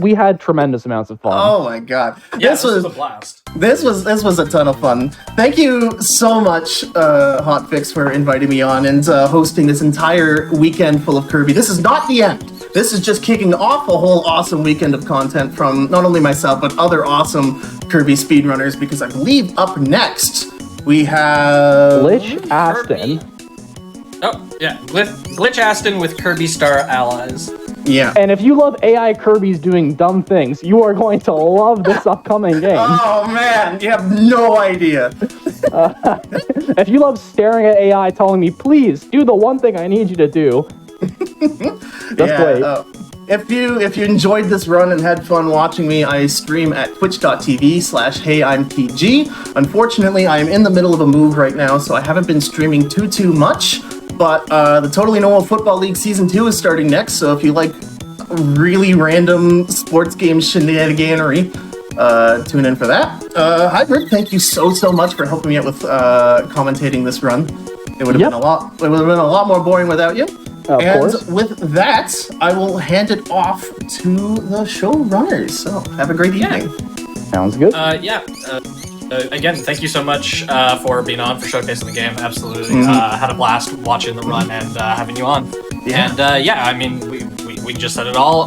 We had tremendous amounts of fun. Oh my god. Yeah, this was a blast. this was a ton of fun. Thank you so much, Hotfix, for inviting me on and hosting this entire weekend full of Kirby. This is not the end. This is just kicking off a whole awesome weekend of content from not only myself, but other awesome Kirby speedrunners, because I believe up next we have... Glitch Aston. Oh, yeah. Glitch Aston with Kirby Star Allies. Yeah. And if you love AI Kirby's doing dumb things, you are going to love this upcoming game. Oh man, you have no idea. If you love staring at AI telling me, please do the one thing I need you to do, just wait. If you enjoyed this run and had fun watching me, I stream at twitch.tv/HeyI'mTG. Unfortunately, I am in the middle of a move right now, so I haven't been streaming too much. But the Totally Normal Football League Season 2 is starting next, so if you like really random sports game shenaniganery, tune in for that. Hybrid, thank you so much for helping me out with commentating this run. It would have been a lot. It would have been a lot more boring without you. Of and course. with that, I will hand it off to the showrunners. So have a great evening. Sounds good. Again, thank you so much for being on, for showcasing the game. Absolutely. Had a blast watching the run and having you on. Yeah. And I mean, we just said it all.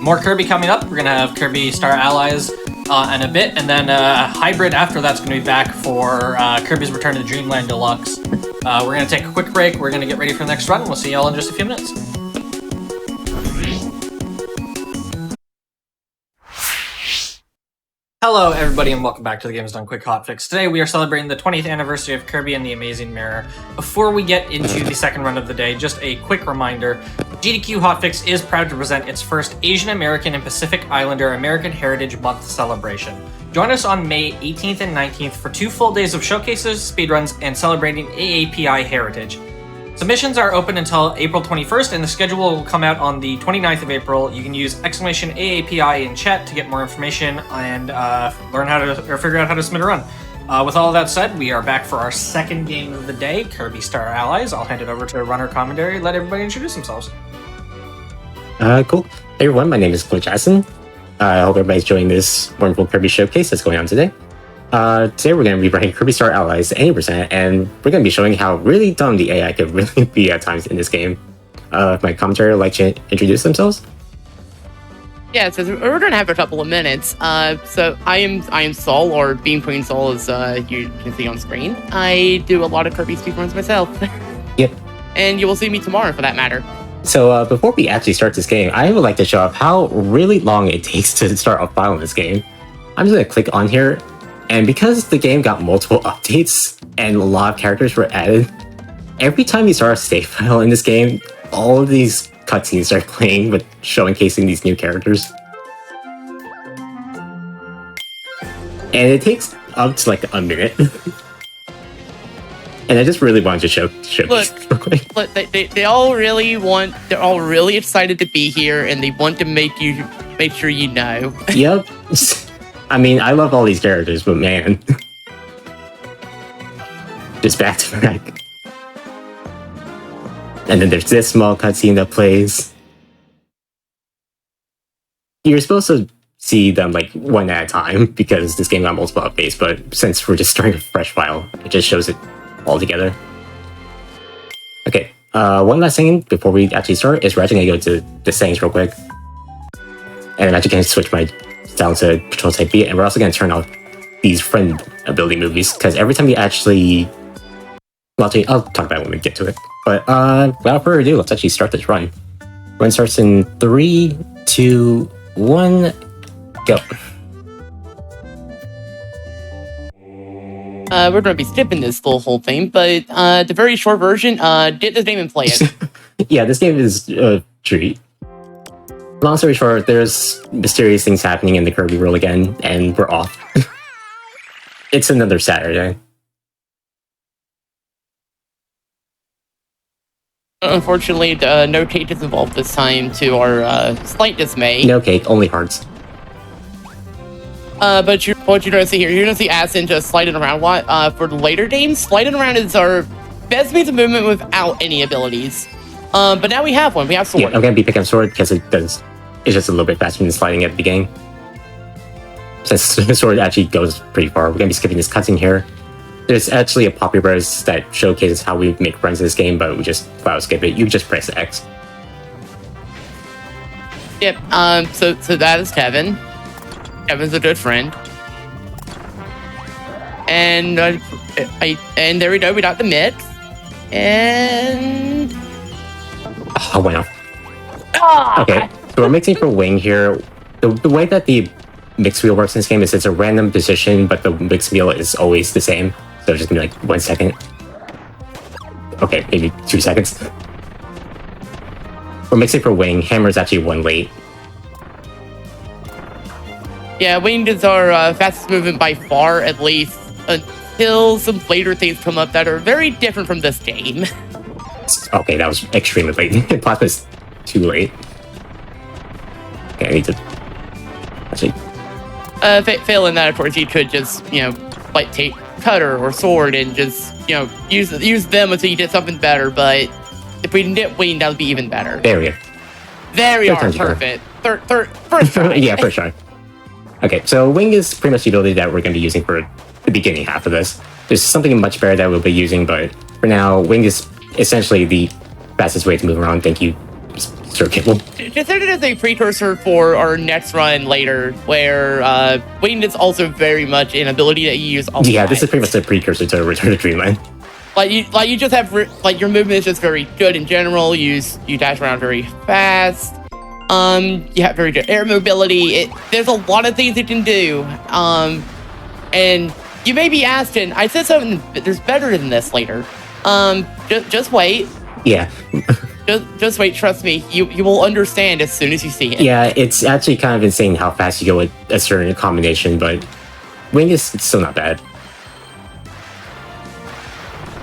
More Kirby coming up. We're going to have Kirby Star Allies in a bit. And then Hybrid after that's going to be back for Kirby's Return to Dreamland Deluxe. We're going to take a quick break. We're going to get ready for the next run. We'll see y'all in just a few minutes. Hello, everybody, and welcome back to the Games Done Quick Hotfix. Today, we are celebrating the 20th anniversary of Kirby and the Amazing Mirror. Before we get into the second run of the day, just a quick reminder, GDQ Hotfix is proud to present its first Asian American and Pacific Islander American Heritage Month celebration. Join us on May 18th and 19th for 2 full days of showcases, speedruns, and celebrating AAPI heritage. Submissions are open until April 21st, and the schedule will come out on the 29th of April. You can use !AAPI in chat to get more information and learn how to, or figure out how to submit a run. With all of that said, we are back for our second game of the day, Kirby Star Allies. I'll hand it over to Runner Commentary. Let everybody introduce themselves. Cool. Hey everyone, my name is Clint Jackson. I hope everybody's enjoying this wonderful Kirby showcase that's going on today. Today we're going to be running Kirby Star Allies to 80%, and we're going to be showing how really dumb the AI could really be at times in this game. My commentary would like to introduce themselves. Yeah, so we're gonna have a couple of minutes. So I am Saul, or Beam Queen Saul, as you can see on screen. I do a lot of Kirby speedruns myself. Yep. And you will see me tomorrow, for that matter. So before we actually start this game, I would like to show off how really long it takes to start a file in this game. I'm just gonna click on here, and because the game got multiple updates and a lot of characters were added, every time you start a save file in this game, all of these cutscenes start playing with showcasing these new characters. And it takes up to like a minute. And I just really wanted to show this real quick. Look, they're all really excited to be here, and they want to make sure you know. Yep. I mean, I love all these characters, but man. Just back to back. And then there's this small cutscene that plays. You're supposed to see them like one at a time because this game got multiple updates, but since we're just starting a fresh file, it just shows it all together. Okay, one last thing before we actually start is we're actually going to go to the settings real quick. And I'm actually going to switch my down to Control Type B, and we're also going to turn off these friend ability movies, because every time you actually... Well, I'll talk about it when we get to it. But without further ado, let's actually start this run. Run starts in 3, 2, 1, go. We're going to be skipping this little whole thing, but the very short version, get this game and play it. Yeah, this game is a treat. Long story short, there's mysterious things happening in the Kirby world again, and we're off. It's another Saturday. Unfortunately, no cake is involved this time, to our slight dismay. No cake, only hearts. But what you're going to see here, you're going to see Aston just sliding around. For the later games, sliding around is our best means of movement without any abilities. But now we have one. We have Sword. Yeah, I'm going to be picking up Sword because it's just a little bit faster than sliding at the beginning. Since Sword actually goes pretty far, we're going to be skipping this cutscene here. There's actually a popular buzz that showcases how we make friends in this game, but we just file skip it. You just press X. Yep. So that is Kevin. Kevin's a good friend. And and there we go. We got the mix. And Oh, wow. Okay, so we're mixing for wing here. The way that the mix wheel works in this game is it's a random position, but the mix wheel is always the same. So it's just gonna be like 1 second. Okay, maybe 2 seconds. We're mixing for wing. Hammer's actually 1 late. yeah, winged is our fastest movement by far, at least until some later things come up that are very different from this game. Okay, that was extremely late. Plasma's too late. Okay, I need to actually... Failing that, of course, you could just, like take cutter or sword and just, use them until you get something better. But if we can get wing, that would be even better. There we go. There we are, perfect. First try. Yeah, first try. Okay, so wing is pretty much the ability that we're going to be using for the beginning half of this. There's something much better that we'll be using, but for now, wing is essentially the fastest way to move around. Thank you, Sir Kibble. Consider it as a precursor for our next run later, where wing is also very much an ability that you use all the time. Yeah, this is pretty much the precursor to Return to Dreamland. Like you just have your movement is just very good in general. You dash around very fast. You have very good air mobility. There's a lot of things you can do. And you may be asking, I said something there's better than this later. Just wait. Yeah. just wait, trust me. You will understand as soon as you see it. Yeah, it's actually kind of insane how fast you go with a certain combination, but wing is still not bad.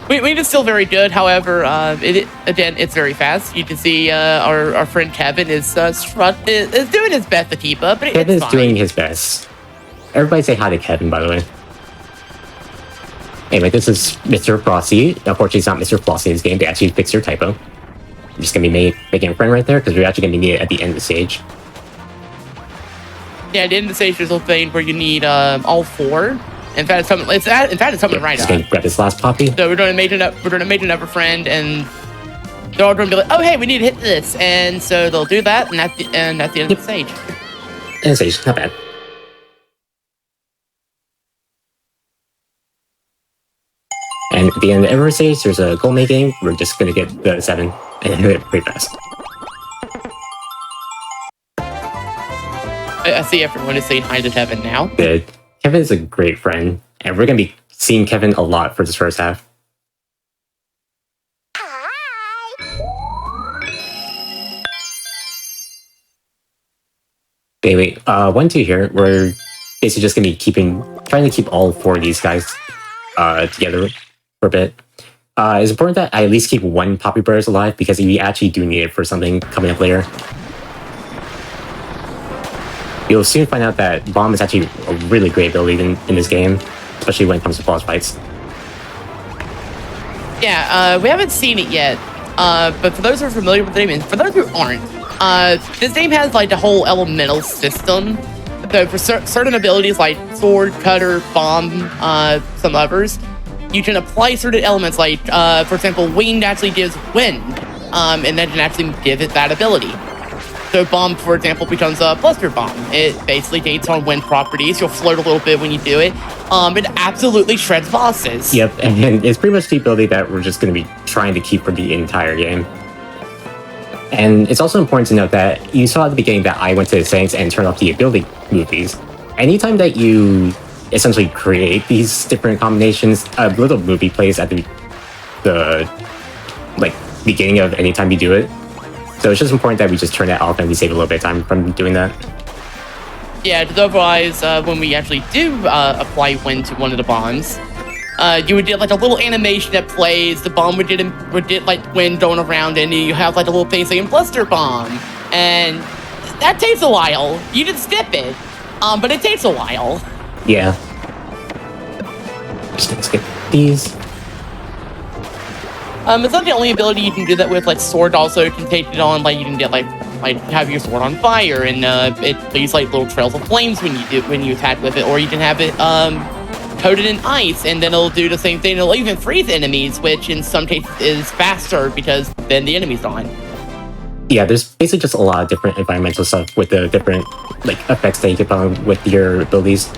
Wing is still very good. However, it's very fast. You can see our friend Kevin is doing his best to keep up. But Kevin it's is fine. doing his best. Everybody say hi to Kevin, by the way. Anyway, this is Mr. Frosty. Unfortunately, it's not Mr. Flossie in this game. They actually fixed your typo. I'm just going to be making a friend right there because we're actually going to need it at the end of the stage. Yeah, at the end of the stage, there's a thing where you need all 4. In fact, it's something right Just up. going to grab this last poppy. So we're doing a major never friend, and they're all going to be like, "Oh, hey, we need to hit this," and so they'll do that, and that's the end of the stage. And the stage, not bad. And at the end of every stage, there's a goal making. We're just going to get the 7 and hit it pretty fast. I see everyone is saying hi to Kevin now. Good. Kevin is a great friend, and we're going to be seeing Kevin a lot for this first half. Anyway, 1-2 here. We're basically just going to be trying to keep all 4 of these guys together for a bit. It's important that I at least keep 1 Poppy Brothers alive because we actually do need it for something coming up later. You'll soon find out that Bomb is actually a really great ability in this game, especially when it comes to boss fights. Yeah, we haven't seen it yet, but for those who are familiar with the game, and for those who aren't, this game has like the whole elemental system. So for certain abilities like Sword, Cutter, Bomb, some others, you can apply certain elements like, for example, Wind actually gives Wind, and then can actually give it that ability. So Bomb, for example, becomes a Bluster Bomb. It basically dates on wind properties. You'll float a little bit when you do it. It absolutely shreds bosses. Yep, and it's pretty much the ability that we're just going to be trying to keep for the entire game. And it's also important to note that you saw at the beginning that I went to the settings and turned off the ability movies. Anytime that you essentially create these different combinations, a little movie plays at the beginning of any time you do it. So it's just important that we just turn that off and we save a little bit of time from doing that. Yeah, because otherwise, when we actually do apply wind to one of the bombs, you would get like a little animation that plays. The bomb would get like wind going around, and you have like a little thing saying "Bluster Bomb," and that takes a while. You can skip it, but it takes a while. Yeah. Just gonna skip these. It's not the only ability you can do that with. Like Sword also can take it on. Like you can get like have your sword on fire, and it leaves like little trails of flames when you attack with it. Or you can have it coated in ice, and then it'll do the same thing. It'll even freeze enemies, which in some cases is faster because then the enemy's gone. Yeah, there's basically just a lot of different environmental stuff with the different like effects that you can put on with your abilities.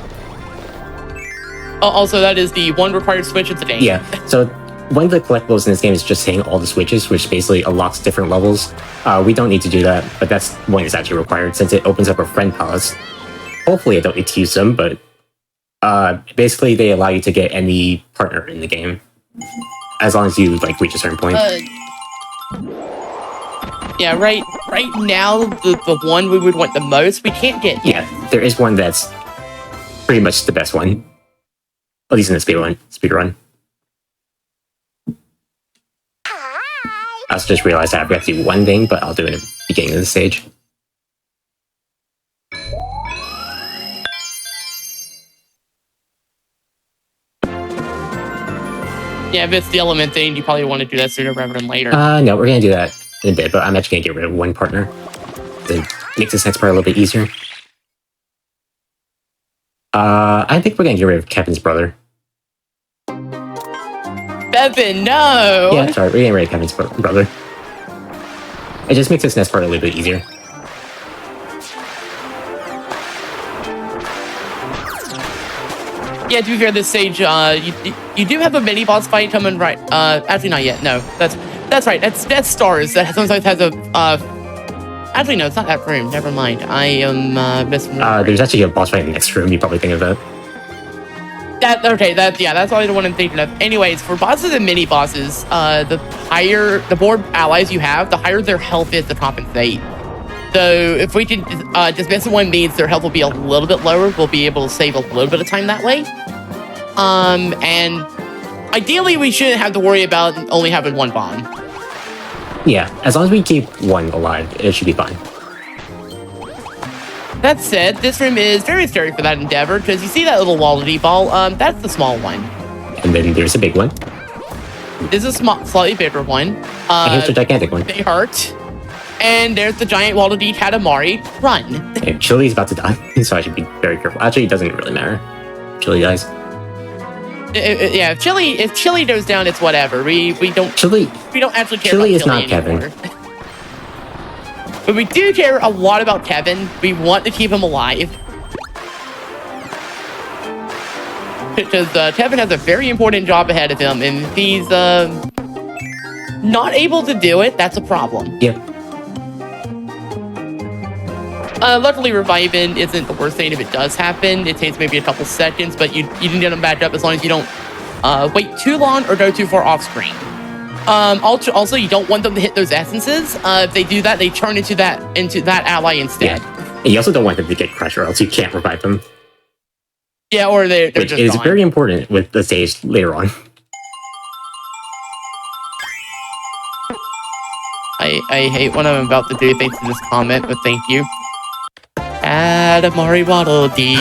Also, that is the one required switch of the game. Yeah, so one of the collectibles in this game is just hitting all the switches, which basically unlocks different levels. We don't need to do that, but that's one that's actually required since it opens up a friend palace. Hopefully I don't need to use them, but basically they allow you to get any partner in the game. As long as you like reach a certain point. Yeah, right now, the one we would want the most, we can't get yet. Yeah, there is one that's pretty much the best one. At least in the speedrun. I also just realized I have to do one thing, but I'll do it at the beginning of the stage. Yeah, if it's the element thing, you probably want to do that sooner rather than later. No, we're gonna do that in a bit, but I'm actually gonna get rid of one partner. It makes this next part a little bit easier. I think we're gonna get rid of Kevin's brother. Bevan, no! Yeah, sorry, we're getting rid of Kevin's brother. It just makes this next part a little bit easier. Yeah, to be fair, this stage, you do have a mini boss fight coming right. Actually, not yet. No, that's right. That's Stars. That sometimes has a. Actually, no, it's not that room. Never mind. I am misremembering. There's actually a boss fight in the next room. You probably think of that. That's probably the one I'm thinking of. Anyways, for bosses and mini bosses, the more allies you have, the higher their health is to compensate. So if we can dismiss one means their health will be a little bit lower, we'll be able to save a little bit of time that way. And ideally, we shouldn't have to worry about only having one bomb. Yeah, as long as we keep one alive, it should be fine. That said, this room is very scary for that endeavor, because you see that little Wallaby ball? That's the small one. And then there's a big one. This is a slightly bigger one. And here's the gigantic one. They hurt. And there's the giant Wallaby Katamari. Run. Okay, Chili's about to die, so I should be very careful. Actually, it doesn't really matter. Chili dies. Yeah, if Chili goes down, it's whatever. We don't Chili actually care Chili about is not anymore. Kevin. But we do care a lot about Kevin. We want to keep him alive. Because Kevin has a very important job ahead of him, and if he's not able to do it, that's a problem. Yep. Luckily, reviving isn't the worst thing if it does happen. It takes maybe a couple seconds, but you can get them back up as long as you don't wait too long or go too far off screen. Also, you don't want them to hit those essences. If they do that, they turn into that ally instead. Yeah. And you also don't want them to get crushed, or else you can't revive them. Yeah, or they're Which just is gone. very important with the stage later on. I hate when I'm about to do things to this comment, but thank you. Katamari Waddle Dee.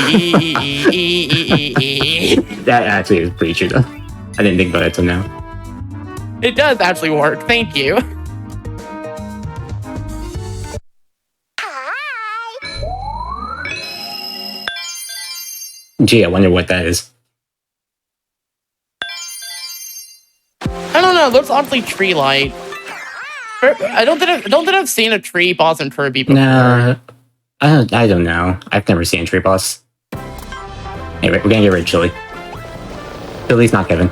That actually is pretty true, though. I didn't think about it till now. It does actually work. Thank you. Gee, I wonder what that is. I don't know. It looks awfully tree-like. I don't think I've seen a tree boss in Kirby before. Nah, I don't know. I've never seen a tree boss. Anyway, we're gonna get rid of Chili. Chili's not Kevin.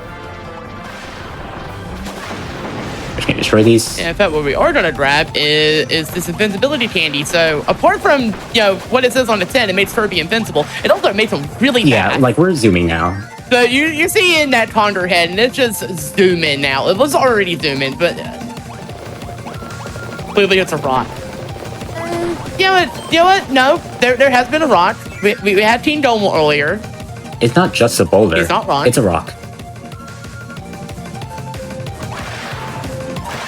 We're just gonna destroy these. Yeah, in fact, what we are gonna grab is this invincibility candy. So apart from what it says on the tin, it makes Kirby invincible. It also makes him really Yeah, fast. like we're zooming now. So you see in that Condor head, and it's just zoom in now. It was already zoom in, but clearly it's a rock. You know what? No, there has been a rock. We had Teen Dome earlier. It's not just a boulder. It's not wrong. It's a rock.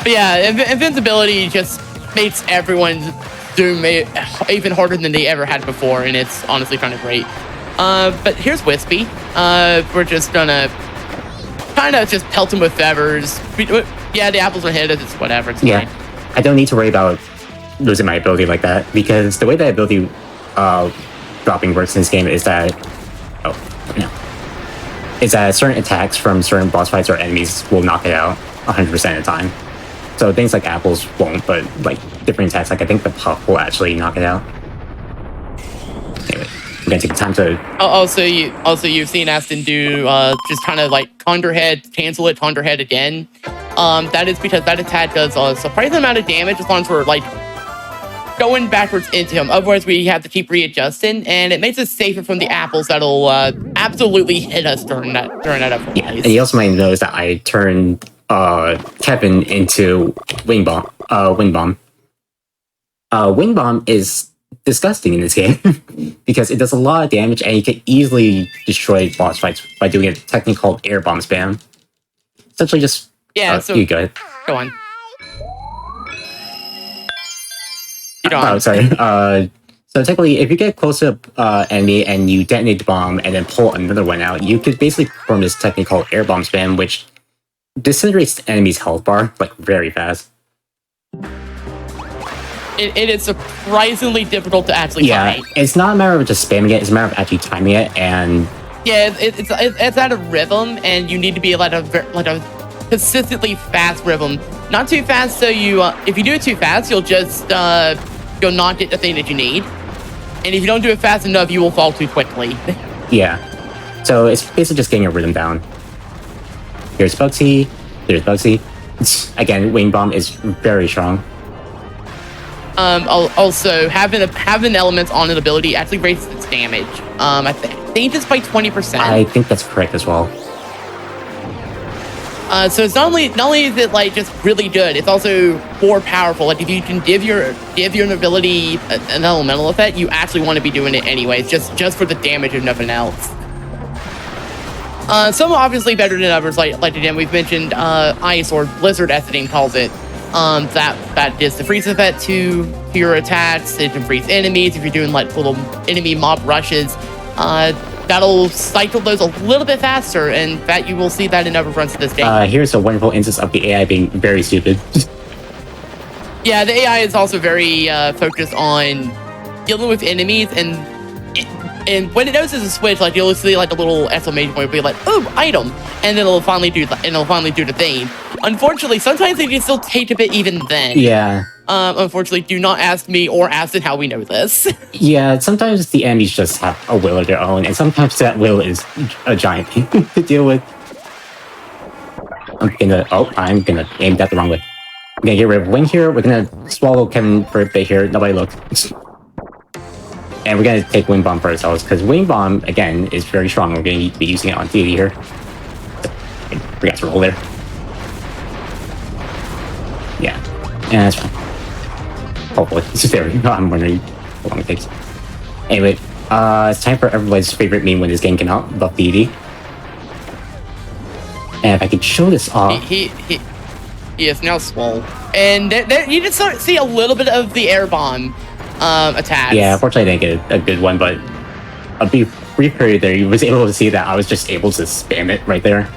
But yeah, invincibility just makes everyone zoom even harder than they ever had before, and it's honestly kind of great. But here's Wispy. We're just gonna kind of just pelt him with feathers. Yeah, the apples are hit. It's whatever. It's Yeah, fine. I don't need to worry about losing my ability like that, because the way that ability dropping works in this game is that certain attacks from certain boss fights or enemies will knock it out 100% of the time. So things like apples won't, but like different attacks, like I think the puff will actually knock it out. Anyway, we're gonna take the time to. Also, you've seen Aston do just kind of like Condor head, cancel it, Condor head again. That is because that attack does a surprising amount of damage as long as we're like going backwards into him. Otherwise, we have to keep readjusting, and it makes us safer from the apples that'll absolutely hit us during that effort. Yeah, and you also might notice that I turned Kevin into Wing Bomb. Wing Bomb is disgusting in this game because it does a lot of damage, and you can easily destroy boss fights by doing a technique called Air Bomb Spam. Essentially, just So you go ahead. Go on. You don't. Oh, sorry. So technically, if you get close to enemy and you detonate the bomb and then pull another one out, you could basically perform this technique called Air Bomb Spam, which disintegrates the enemy's health bar like very fast. It is surprisingly difficult to actually fight. It's not a matter of just spamming it; it's a matter of actually timing it. And yeah, it's at a rhythm, and you need to be like a consistently fast rhythm. Not too fast, so you if you do it too fast, you'll not get the thing that you need. And if you don't do it fast enough, you will fall too quickly. Yeah, so it's basically just getting a rhythm down. Here's Bugsy. There's Bugsy. Again, Wing Bomb is very strong. Also, having elements on an ability actually raises its damage. I think it's by 20%. I think that's correct as well. So it's not only is it like just really good, it's also more powerful. Like if you can give your ability an elemental effect, you actually want to be doing it anyways, just for the damage and nothing else. Some are obviously better than others, like again, we've mentioned ice, or blizzard as the name calls it. That is the freeze effect to your attacks. It can freeze enemies if you're doing like little enemy mob rushes. That'll cycle those a little bit faster, and that you will see that in other runs of this game. Here's a wonderful instance of the AI being very stupid. Yeah, the AI is also very focused on dealing with enemies, and when it knows it's a switch, like you'll see like a little exclamation point, be like, "Oh, item," and then it'll finally do the thing. Unfortunately, sometimes they can still take a bit even then. Yeah. Unfortunately, do not ask me or Aston how we know this. Yeah, sometimes the enemies just have a will of their own, and sometimes that will is a giant thing to deal with. I'm gonna aim that the wrong way. I'm gonna get rid of Wing here. We're gonna swallow Kevin for a bit here. Nobody look. And we're gonna take Wing Bomb for ourselves, because Wing Bomb, again, is very strong. We're gonna be using it on TV here. We got to roll there. Yeah, that's fine. Hopefully. There we go. I'm wondering how long it takes. Anyway, it's time for everybody's favorite meme when this game came out, Buff DD. And if I could show this off... He is now swole. And you just see a little bit of the air bomb attacks. Yeah, unfortunately I didn't get a good one, but a brief period there, you was able to see that I was just able to spam it right there.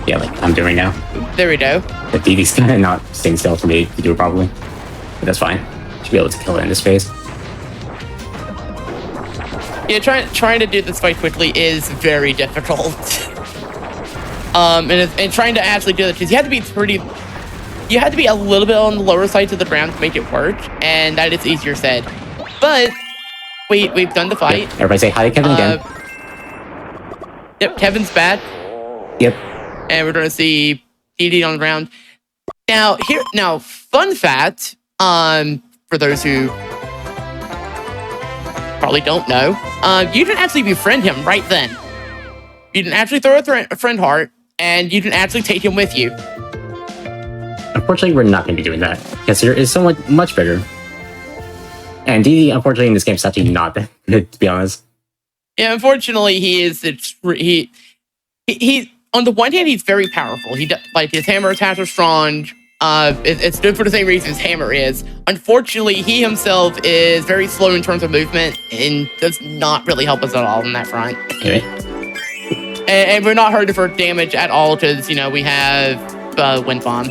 Yeah, like I'm doing now. There we go. The DD's kind of not staying still for me to do it properly. But that's fine. Should be able to kill it in this phase. Yeah, trying to do this fight quickly is very difficult. And trying to actually do it, because you have to be a little bit on the lower side to the ground to make it work, and that is easier said. But we've done the fight. Yep. Everybody say hi to Kevin again. Yep, Kevin's back. Yep. And we're gonna see DD on the ground. Now, fun fact, for those who probably don't know, you can actually befriend him right then. You can actually throw a friend heart, and you can actually take him with you. Unfortunately, we're not going to be doing that, because there is someone much better. And DD, unfortunately, in this game is actually not that good, to be honest. Yeah, unfortunately, he on the one hand, he's very powerful. Like his hammer attacks are strong. It's good for the same reason his hammer is. Unfortunately, he himself is very slow in terms of movement and does not really help us at all on that front. Anyway. And we're not hurting for damage at all because, we have Wind Bomb.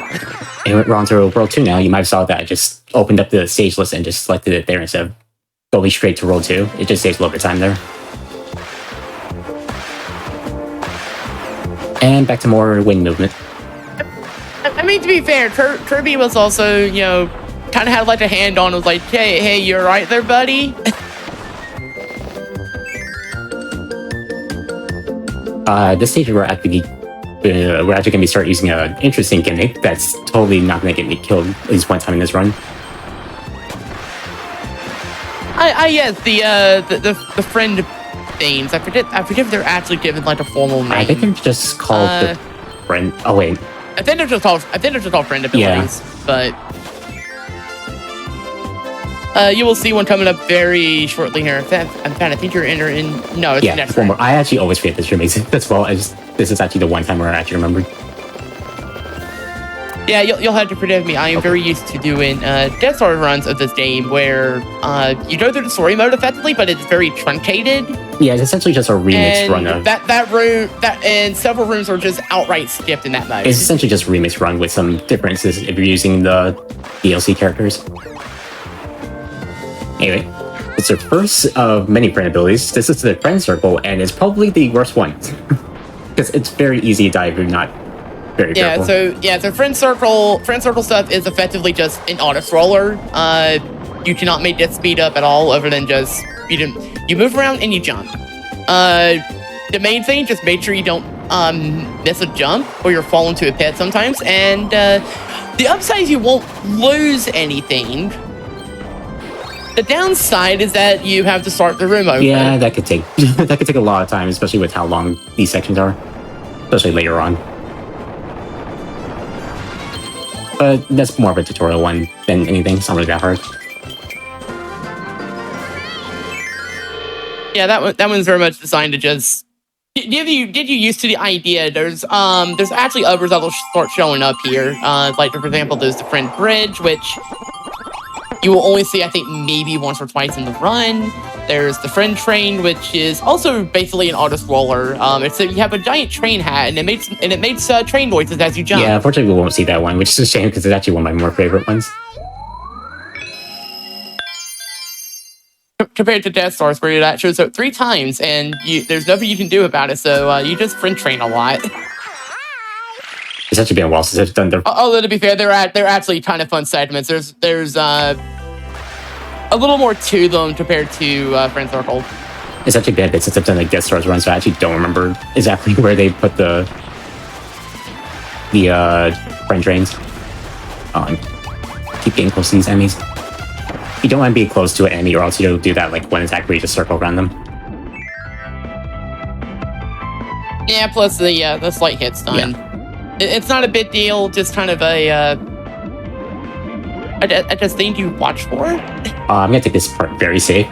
Anyway, we're on to World 2 now. You might have saw that I just opened up the stage list and just selected it there instead of going straight to World 2. It just saves a little bit of time there. And back to more wing movement. I mean, to be fair, Kirby was also, kind of had like a hand on. Was like, hey, you're right there, buddy. This stage we're actually going to start using an interesting gimmick that's totally not going to get me killed at least one time in this run. Yes, the friend things. I forget if they're actually given like a formal name. I think they're just called the friend. Oh wait. I think they're just called friend abilities. Yeah. But you will see one coming up very shortly here. In fact, I think you're entering. No, it's next one more. I actually always forget this amazing as well. This is actually the one time where I actually remembered. Yeah, you'll have to forgive me. I am very used to doing Death Star runs of this game where you go through the story mode effectively, but it's very truncated. Yeah, it's essentially just a remix run of that room. And several rooms are just outright skipped in that mode. It's essentially just a remix run with some differences if you're using the DLC characters. Anyway, it's the first of many friend abilities. This is the friend circle, and it's probably the worst one because it's very easy to die if you're not very careful. So friend circle stuff is effectively just an auto scroller. You cannot make that speed up at all, other than just you move around and you jump. The main thing, just make sure you don't miss a jump or you'll fall into a pit sometimes. And the upside is you won't lose anything. The downside is that you have to start the room over. Yeah, that could take a lot of time, especially with how long these sections are, especially later on. But that's more of a tutorial one than anything. It's not really that hard. Yeah, that one's very much designed to just give you used to the idea. There's actually others that'll start showing up here. Like for example, there's the Friend Bridge, which you will only see I think maybe once or twice in the run. There's the Friend Train, which is also basically an auto scroller. You have a giant train hat, and it makes train noises as you jump. Yeah, unfortunately we won't see that one, which is a shame because it's actually one of my more favorite ones. Compared to Death Stars, where that shows up 3 times, and there's nothing you can do about it. So you just Friend Train a lot. It's actually been a while since I've done the. Although to be fair, they're actually kind of fun segments. There's a little more to them compared to Friend Circle. It's actually been a bit since I've done like Death Stars run, so I actually don't remember exactly where they put the friend trains. Keep getting close to these enemies. You don't want to be close to an enemy, or else you'll do that like one attack where you just circle around them. Yeah, plus the slight hit stun. Yeah. It's not a big deal, just kind of a just thing to watch for. I'm gonna take this part very safe,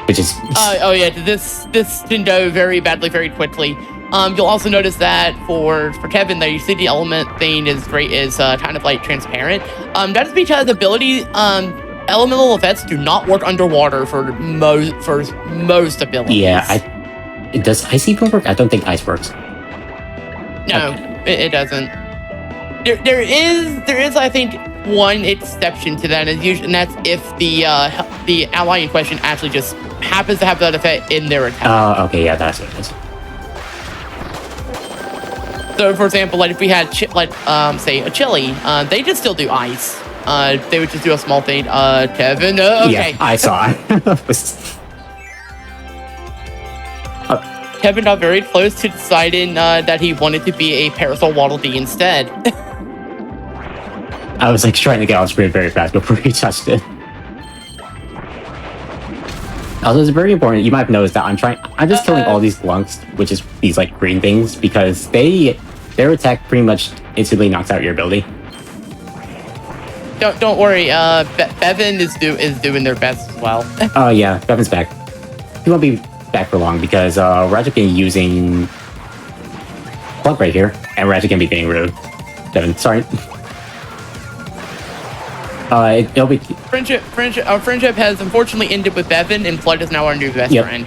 which is. Oh yeah, this can go very badly very quickly. You'll also notice that for Kevin there, you see the element thing is kind of like transparent. That is because elemental effects do not work underwater for most abilities. Yeah, does ice even work? I don't think ice works. No, okay. it doesn't. There is I think one exception to that, and that's if the ally in question actually just happens to have that effect in their attack. Oh, okay, yeah, that's what it is. So, for example, like if we had say a chili, they could still do ice. They would just do a small thing. Kevin, okay. Yeah, I saw it. Kevin got very close to deciding that he wanted to be a Parasol Waddle Dee instead. I was like trying to get off screen very fast before he touched it. Also, it's very important. You might have noticed that I'm just killing all these glunks, which is these like green things, because their attack pretty much instantly knocks out your ability. Don't worry. Bevan is doing their best as well. Oh yeah, Bevan's back. He won't be back for long because we're actually going to be using Plug right here, and we're actually going to be getting rid of Bevan. Sorry. It'll be Our friendship has unfortunately ended with Bevan, and Flood is now our new best friend.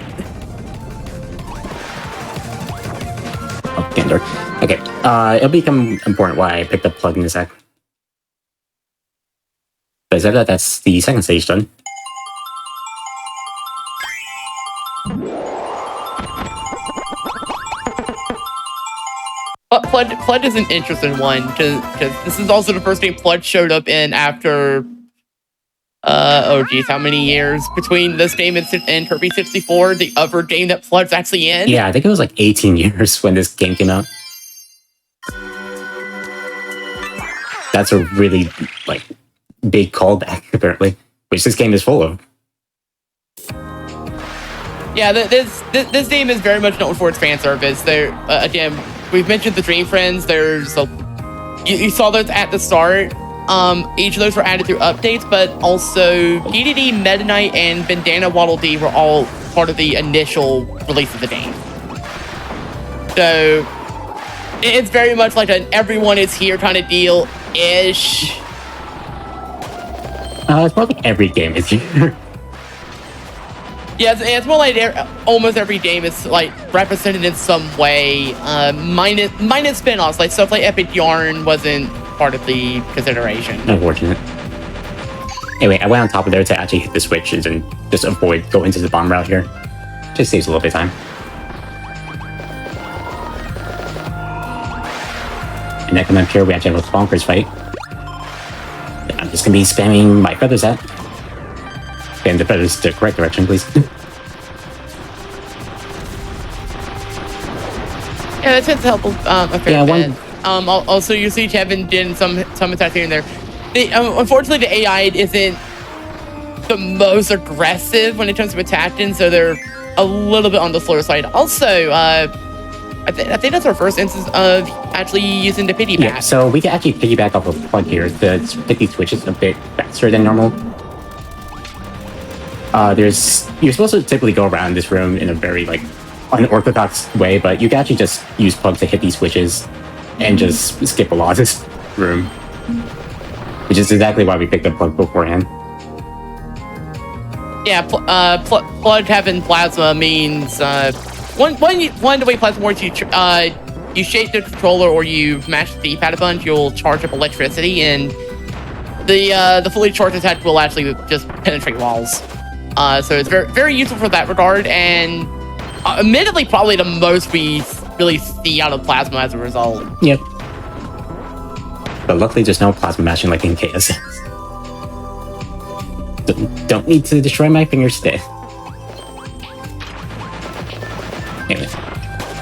Oh, Gander. Okay. It'll become important why I picked up Plug in a sec. But that's the second stage done. But Flood is an interesting one because this is also the first game Flood showed up in after oh geez, how many years between this game and Kirby 64, the other game that Flood's actually in? Yeah, I think it was like 18 years when this game came out. That's a really like big callback apparently, which this game is full of. Yeah, this game is very much known for its fan service. There again. We've mentioned the Dream Friends. You saw those at the start. Each of those were added through updates, but also DDD, Meta Knight, and Bandana Waddle Dee were all part of the initial release of the game. So it's very much like an everyone is here kind of deal-ish. It's more like every game is here. Yeah, it's more like almost every game is like represented in some way, minus spin-offs. Like stuff like Epic Yarn wasn't part of the consideration. Unfortunate. Anyway, I went on top of there to actually hit the switches and just avoid going into the bomb route here. Just saves a little bit of time. And then come up here, we actually have a bonkers fight. I'm just gonna be spamming my feathers at. And the feathers the correct direction, please. Yeah, that tends to help a fair bit. One. Also, you see Kevin did some attacks here and there. Unfortunately, the AI isn't the most aggressive when it comes to attacking, so they're a little bit on the slower side. Also, I think that's our first instance of actually using the piggyback. Yeah, so we can actually piggyback off of Plug here. The sticky switch is a bit faster than normal. you're supposed to typically go around this room in a very like unorthodox way, but you can actually just use plugs to hit these switches and just skip along this room, which is exactly why we picked up plug beforehand. Yeah, plug having plasma means one the way plasma works, you shake the controller or you mash the D-pad a bunch, you'll charge up electricity, and the fully charged attack will actually just penetrate walls. So it's very, very useful for that regard, and admittedly probably the most we really see out of plasma as a result. Yep. But luckily there's no plasma mashing like in KSX. Don't need to destroy my fingers today. Anyway,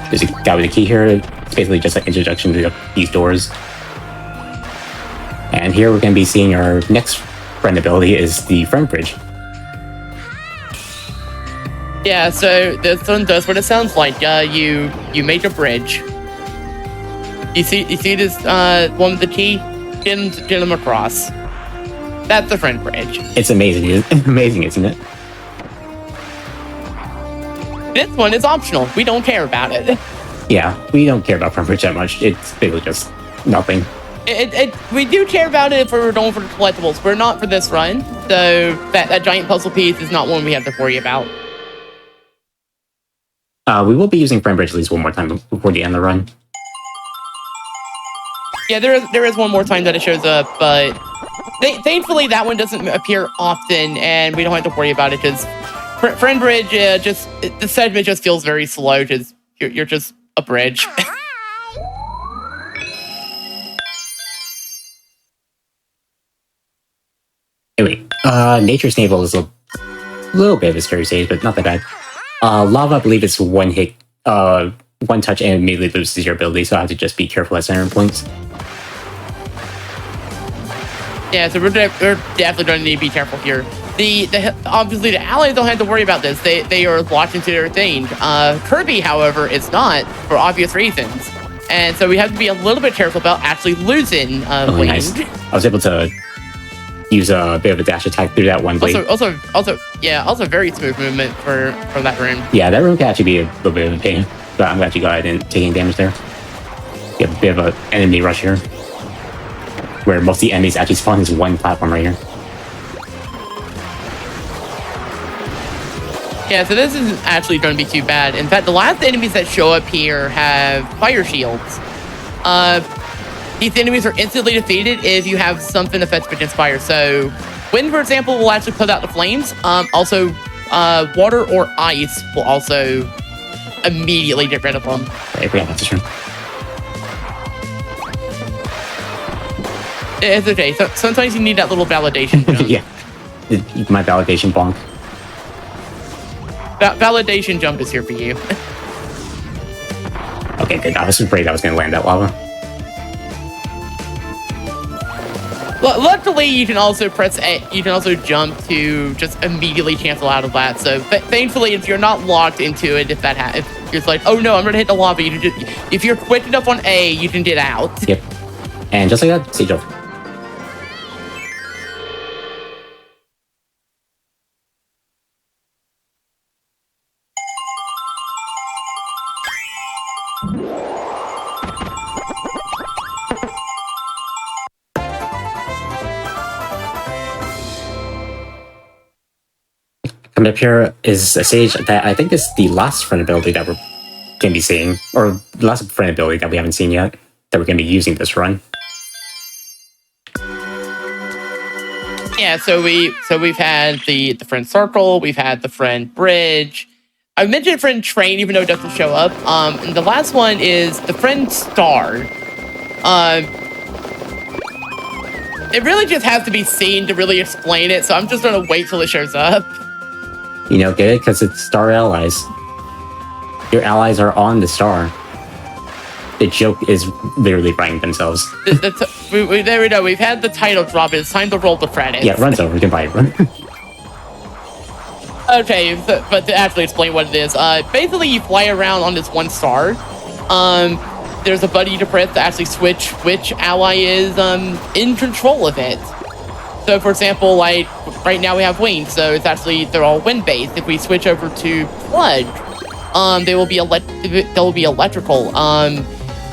there's a guy with a key here. It's basically just an introduction to these doors. And here we're going to be seeing our next friend ability is the friend bridge. Yeah, so this one does what it sounds like. You make a bridge. You see this one with the key? Get him across. That's the friend bridge. It's amazing. Amazing, isn't it? This one is optional. We don't care about it. Yeah, we don't care about friend bridge that much. It's basically just nothing. We do care about it if we're going for the collectibles. We're not for this run, so that giant puzzle piece is not one we have to worry about. We will be using friend bridge at least one more time before the end of the run. Yeah, there is one more time that it shows up, but thankfully that one doesn't appear often, and we don't have to worry about it because friend bridge the segment just feels very slow because you're just a bridge. Anyway, Nature's Navel is a little bit of a scary stage, but not that bad. Lava, I believe it's one hit, one touch and immediately loses your ability, so I have to just be careful at center points. Yeah, so we're definitely going to need to be careful here. Obviously the allies don't have to worry about this. They are locked into their thing. Kirby, however, is not for obvious reasons, and so we have to be a little bit careful about actually losing Really nice. I was able to use a bit of a dash attack through that one blade. Also very smooth movement for that room. Yeah, that room can actually be a little bit of a pain, but I'm glad you got it and taking damage there. You have a bit of an enemy rush here, where most of the enemies actually spawn as one platform right here. Yeah, so this isn't actually going to be too bad. In fact, the last enemies that show up here have fire shields. These enemies are instantly defeated if you have something effective against fire. So, wind, for example, will actually put out the flames. Also, water or ice will also immediately get rid of them. I forgot about this room. It's okay. So, sometimes you need that little validation jump. Yeah, my validation bonk. Validation jump is here for you. Okay, good. I was afraid I was going to land that lava. Luckily, you can also press A. You can also jump to just immediately cancel out of that. So, thankfully, if you're not locked into it, if you're just like, oh no, I'm gonna hit the lava, you can just, if you're quick enough on A, you can get out. Yep. And just like that, stage over. Coming up here is a stage that I think is the last friend ability that we're going to be seeing, or the last friend ability that we haven't seen yet, that we're going to be using this run. Yeah, so we've had the friend circle, we've had the friend bridge. I mentioned friend train, even though it doesn't show up. And the last one is the friend star. It really just has to be seen to really explain it, so I'm just gonna wait till it shows up. You know, get it? Because it's Star Allies. Your allies are on the star. The joke is literally writing themselves. There we go. We've had the title drop. It's time to roll the credits. Yeah, run's over. Goodbye, everyone. Okay, but to actually explain what it is, basically you fly around on this one star. There's a button you can press to actually switch which ally is in control of it. So, for example, like right now we have wind, so it's actually they're all wind based. If we switch over to flood, they will be electrical.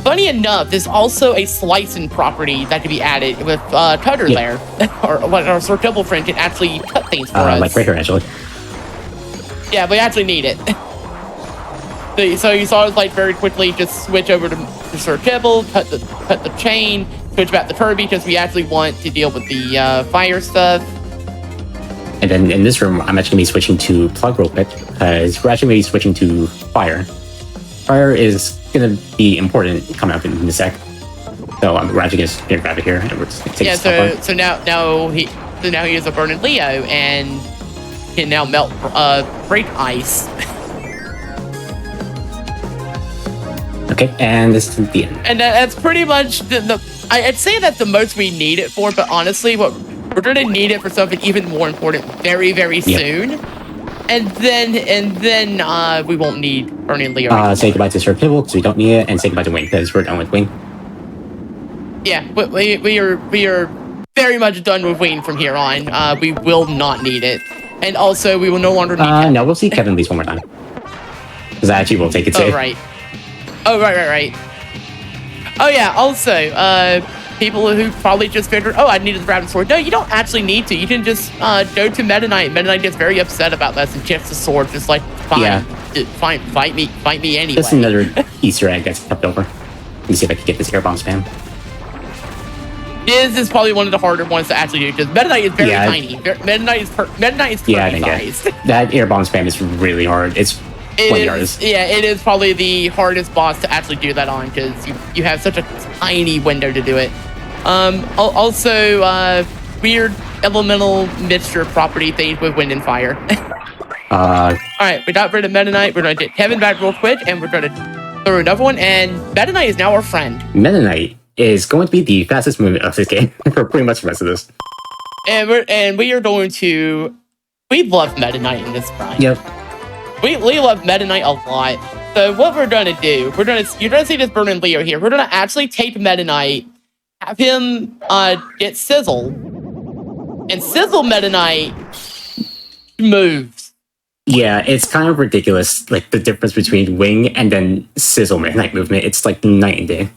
Funny enough, there's also a slicing property that can be added with cutter there, or Sir Double Friend can actually cut things for us. Like right here, actually. Yeah, we actually need it. So you saw us like very quickly just switch over to Sir Kibble, cut the chain, switch back to Kirby because we actually want to deal with the fire stuff. And then in this room, I'm actually going to be switching to plug real quick because we're actually going to be switching to fire. Fire is going to be important coming up in a sec. So we're actually just going to grab it here and we're just going to take so now he is a burning Leo and can now melt break ice. Okay, and this is the end. And that's pretty much I'd say that's the most we need it for, but honestly, what we're going to need it for something even more important very, very soon. And then we won't need Burning Leo. Say goodbye to Sir Kibble because we don't need it, and say goodbye to Wing because we're done with Wing. Yeah, we are very much done with Wing from here on. We will not need it. And also, we will no longer need Kevin. No, we'll see Kevin at least one more time. Because I actually will take it too. Oh, right. Oh, yeah, also, people who probably just figured, I needed the Rabbit Sword. No, you don't actually need to. You can just go to Meta Knight. Meta Knight gets very upset about this and chips the sword, just like, fine, fight me anyway. That's another Easter egg that's kept over. Let me see if I can get this air bomb spam. This is probably one of the harder ones to actually do because Meta Knight is very tiny. Meta Knight is sized. That air bomb spam is really hard. It is probably the hardest boss to actually do that on because you have such a tiny window to do it. Also, weird elemental mixture property things with wind and fire. Alright, we got rid of Meta Knight. We're going to get Kevin back real quick and we're going to throw another one. And Meta Knight is now our friend. Meta Knight is going to be the fastest movement of this game for pretty much the rest of this. And we are going to... We love Meta Knight in this run. Yep. We love Meta Knight a lot. So what we're going to do, you're going to see this Burning Leo here. We're going to actually take Meta Knight, have him get Sizzle, and Sizzle Meta Knight moves. Yeah, it's kind of ridiculous, like the difference between Wing and then Sizzle Meta Knight movement. It's like night and day.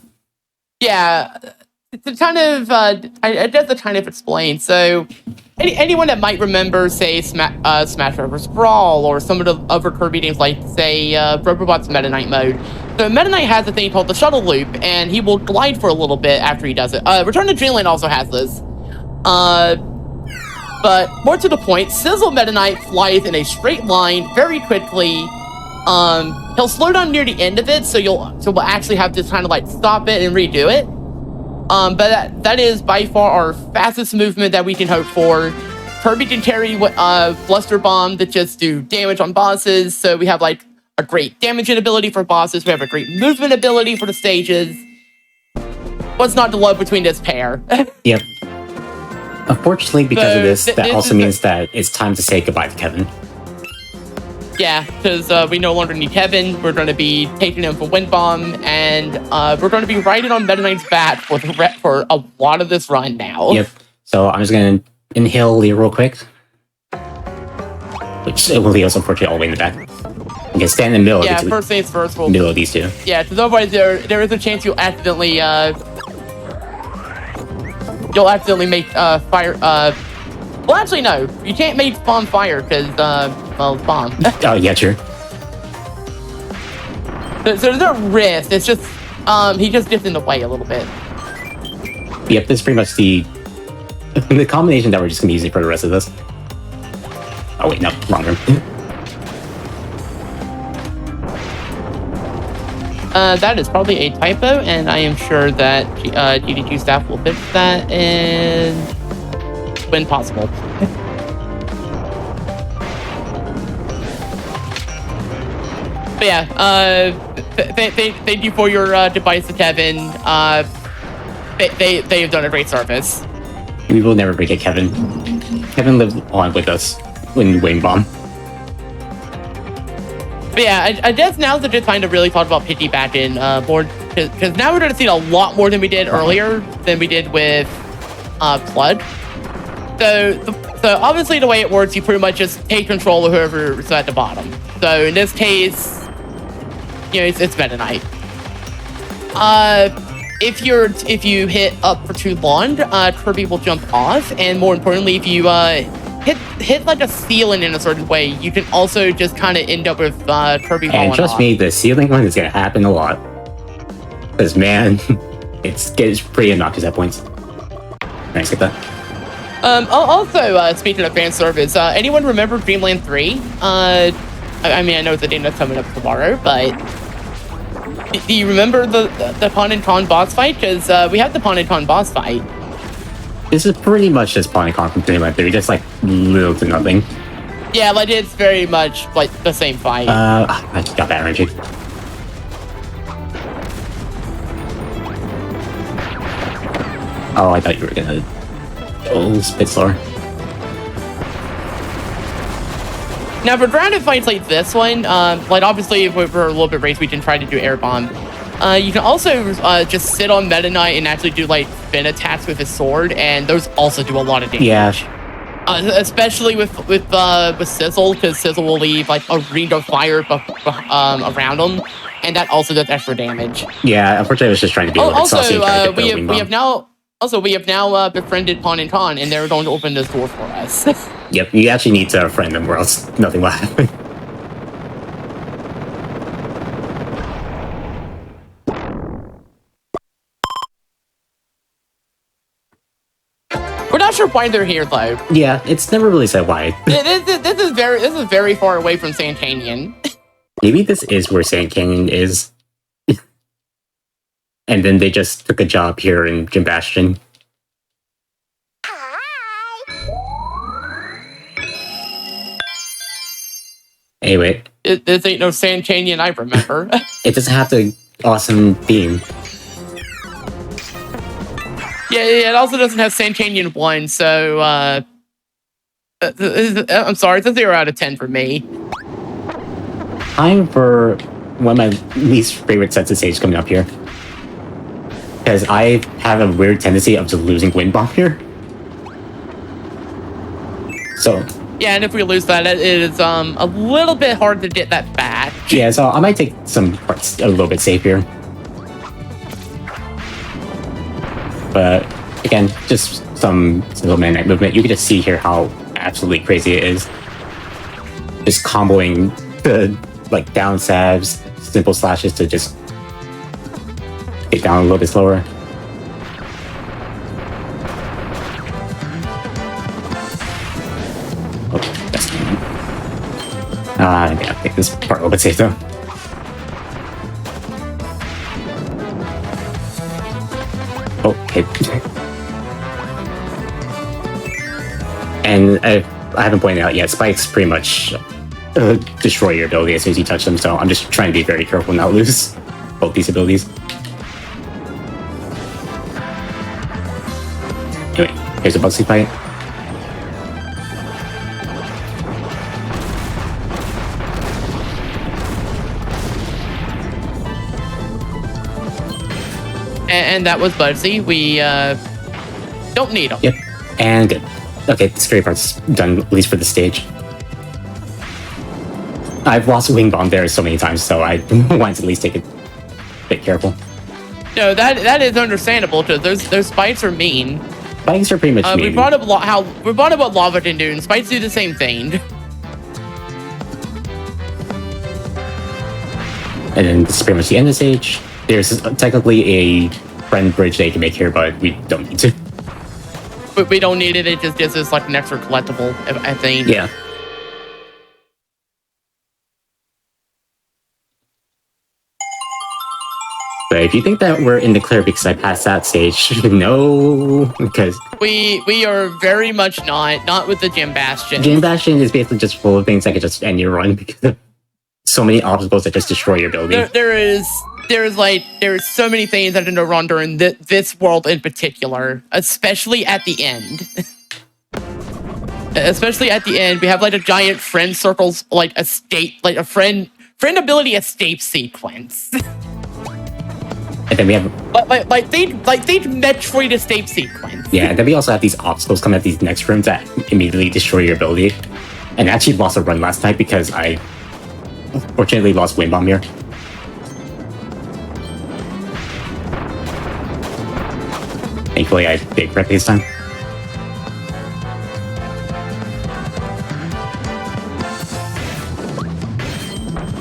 Yeah, to kind of, I guess to kind of explain. So, anyone that might remember, say, Smash Bros. Brawl or some of the other Kirby games, like, say, Robobot's Meta Knight mode. So, Meta Knight has a thing called the Shuttle Loop, and he will glide for a little bit after he does it. Return to Dreamland also has this. But, more to the point, Sizzle Meta Knight flies in a straight line very quickly. He'll slow down near the end of it, so we'll actually have to kind of like stop it and redo it. But that is by far our fastest movement that we can hope for. Kirby can carry Bluster Bomb that just do damage on bosses, so we have like a great damaging ability for bosses. We have a great movement ability for the stages. What's not to love between this pair? Yep. Unfortunately, because of this, that also means that it's time to say goodbye to Kevin. Yeah, because we no longer need Kevin. We're going to be taking him for Wind Bomb, and we're going to be riding on Meta Knight's back for a lot of this run now. Yep. So I'm just going to inhale Leo real quick. Which Leo's unfortunately all the way in the back. You can stand in the middle of the first things first. Middle of these two. Yeah, because otherwise there is a chance you'll accidentally make fire. Well, actually, no. You can't make bomb fire because, well, it's bomb. Oh, yeah, sure. So there's no risk. It's just, he just gets in the way a little bit. Yep, this is pretty much the combination that we're just going to be using for the rest of this. Oh, wait, no. Wrong room. That is probably a typo, and I am sure that GDQ staff will fix that when possible. But yeah, thank you for your advice to Kevin. They have done a great service. We will never forget Kevin. Kevin lived on with us in Wing Bomb. But yeah, I guess now's the good time to really talk about piggybacking board, because now we're going to see a lot more than we did earlier, than we did with Flood. So obviously the way it works, you pretty much just take control of whoever's at the bottom. So in this case, you know, it's Meta Knight. If you hit up for too long, Kirby will jump off, and more importantly, if you hit like a ceiling in a certain way, you can also just kind of end up with Kirby falling And trust off. me, the ceiling one is gonna happen a lot. Because man, it's pretty obnoxious at points. Nice, get that. Also, speaking of fan service, anyone remember Dreamland 3? I mean, I know it's a game that's coming up tomorrow, but do you remember the Pawn and Con boss fight? Because we have the Pawn and Con boss fight. This is pretty much just Pawn and Con from Dreamland 3, just like little to nothing. Yeah, like it's very much like the same fight. I just got bad energy. Oh, I thought you were gonna... Oh, spit slower. Now, for grounded fights like this one, like obviously if we're a little bit race, we can try to do air bomb. You can also just sit on Meta Knight and actually do like spin attacks with his sword, and those also do a lot of damage. Yeah. Especially with Sizzle, because Sizzle will leave like a ring of fire around him, and that also does extra damage. Yeah, unfortunately I was just trying to be a little bit saucy and try to get the wing bomb. We have now befriended Pawn and Con, and they're going to open this door for us. Yep, you actually need to friend them or else nothing will happen. We're not sure why they're here though. Yeah, it's never really said why. This is very far away from Sand Canyon. Maybe this is where Sand Canyon is. And then they just took a job here in Jim Bastion. Anyway. This ain't no Sand Canyon I remember. It doesn't have the awesome theme. Yeah, it also doesn't have Sand Canyon 1, so, I'm sorry, it's a 0 out of 10 for me. Time for one of my least favorite sets of stage coming up here. Because I have a weird tendency of just losing Wind Bomb here. So... Yeah, and if we lose that, it is a little bit hard to get that back. Yeah, so I might take some parts a little bit safe here. But again, just some single man night movement. You can just see here how absolutely crazy it is. Just comboing the like down stabs, simple slashes to just get down a little bit slower. Oh, that's yeah, I think this part a little bit safe though. Okay. And I haven't pointed out yet, spikes pretty much destroy your ability as soon as you touch them, so I'm just trying to be very careful not to lose both these abilities. Anyway, here's a Bugsy fight. And that was Bugsy. We don't need him. Yep, and good. Okay, the scary part's done, at least for the stage. I've lost Wing Bomb there so many times, so I wanted to at least take it a bit careful. No, that is understandable, because those spikes are mean. Spikes are pretty much mean. We brought up what Lava can do, and spikes do the same thing. And then this is pretty much the end of the stage. There's technically a friend bridge they can make here, but we don't need to. But we don't need it, it just gives us like an extra collectible, I think. Yeah. But if you think that we're in the clear because I passed that stage, no, because... We are very much not with the Gym Bastion. Gym Bastion is basically just full of things that can just end your run because of so many obstacles that just destroy your ability. There's so many things that can go wrong during this world in particular, especially at the end. Especially at the end, we have like a giant friend circles, like a friend ability escape sequence. And then we have Like they Metroid escape sequence. yeah, and then we also have these obstacles coming at these next rooms that immediately destroy your ability. And I actually lost a run last night because I fortunately lost Wind Bomb here. Thankfully, I did correctly this time.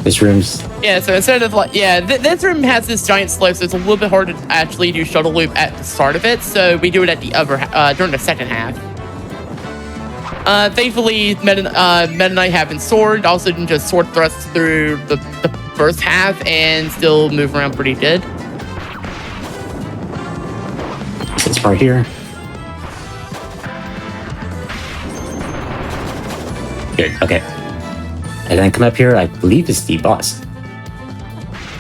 This room's... Yeah, so instead of like, yeah, this room has this giant slope, so it's a little bit hard to actually do shuttle loop at the start of it. So we do it at the during the second half. Thankfully, Meta Knight having sword also didn't just sword thrust through the first half and still move around pretty good. This part here. Good, okay. And then come up here, I believe is the boss.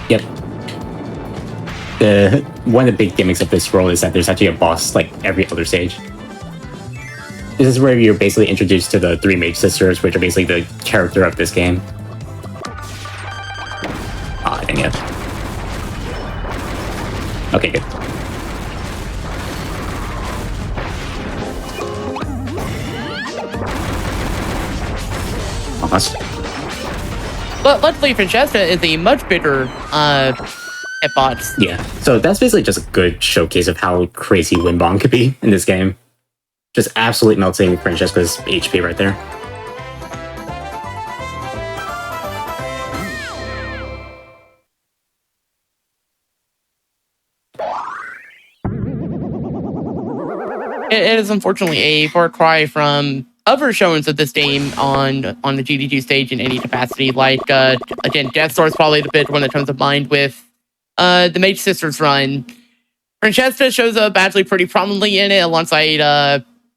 Yep. One of the big gimmicks of this world is that there's actually a boss like every other stage. This is where you're basically introduced to the three mage sisters, which are basically the character of this game. Ah, dang it. Okay, good. Almost. But luckily, Francesca is a much bigger hitbox. Yeah, so that's basically just a good showcase of how crazy Wind Bomb could be in this game. Just absolutely melting Francesca's HP right there. It is unfortunately a far cry from other showings of this game on the GDQ stage in any capacity. Like, again, Death Star is probably the big one that comes to mind with the Mage Sisters run. Francesca shows up actually pretty prominently in it alongside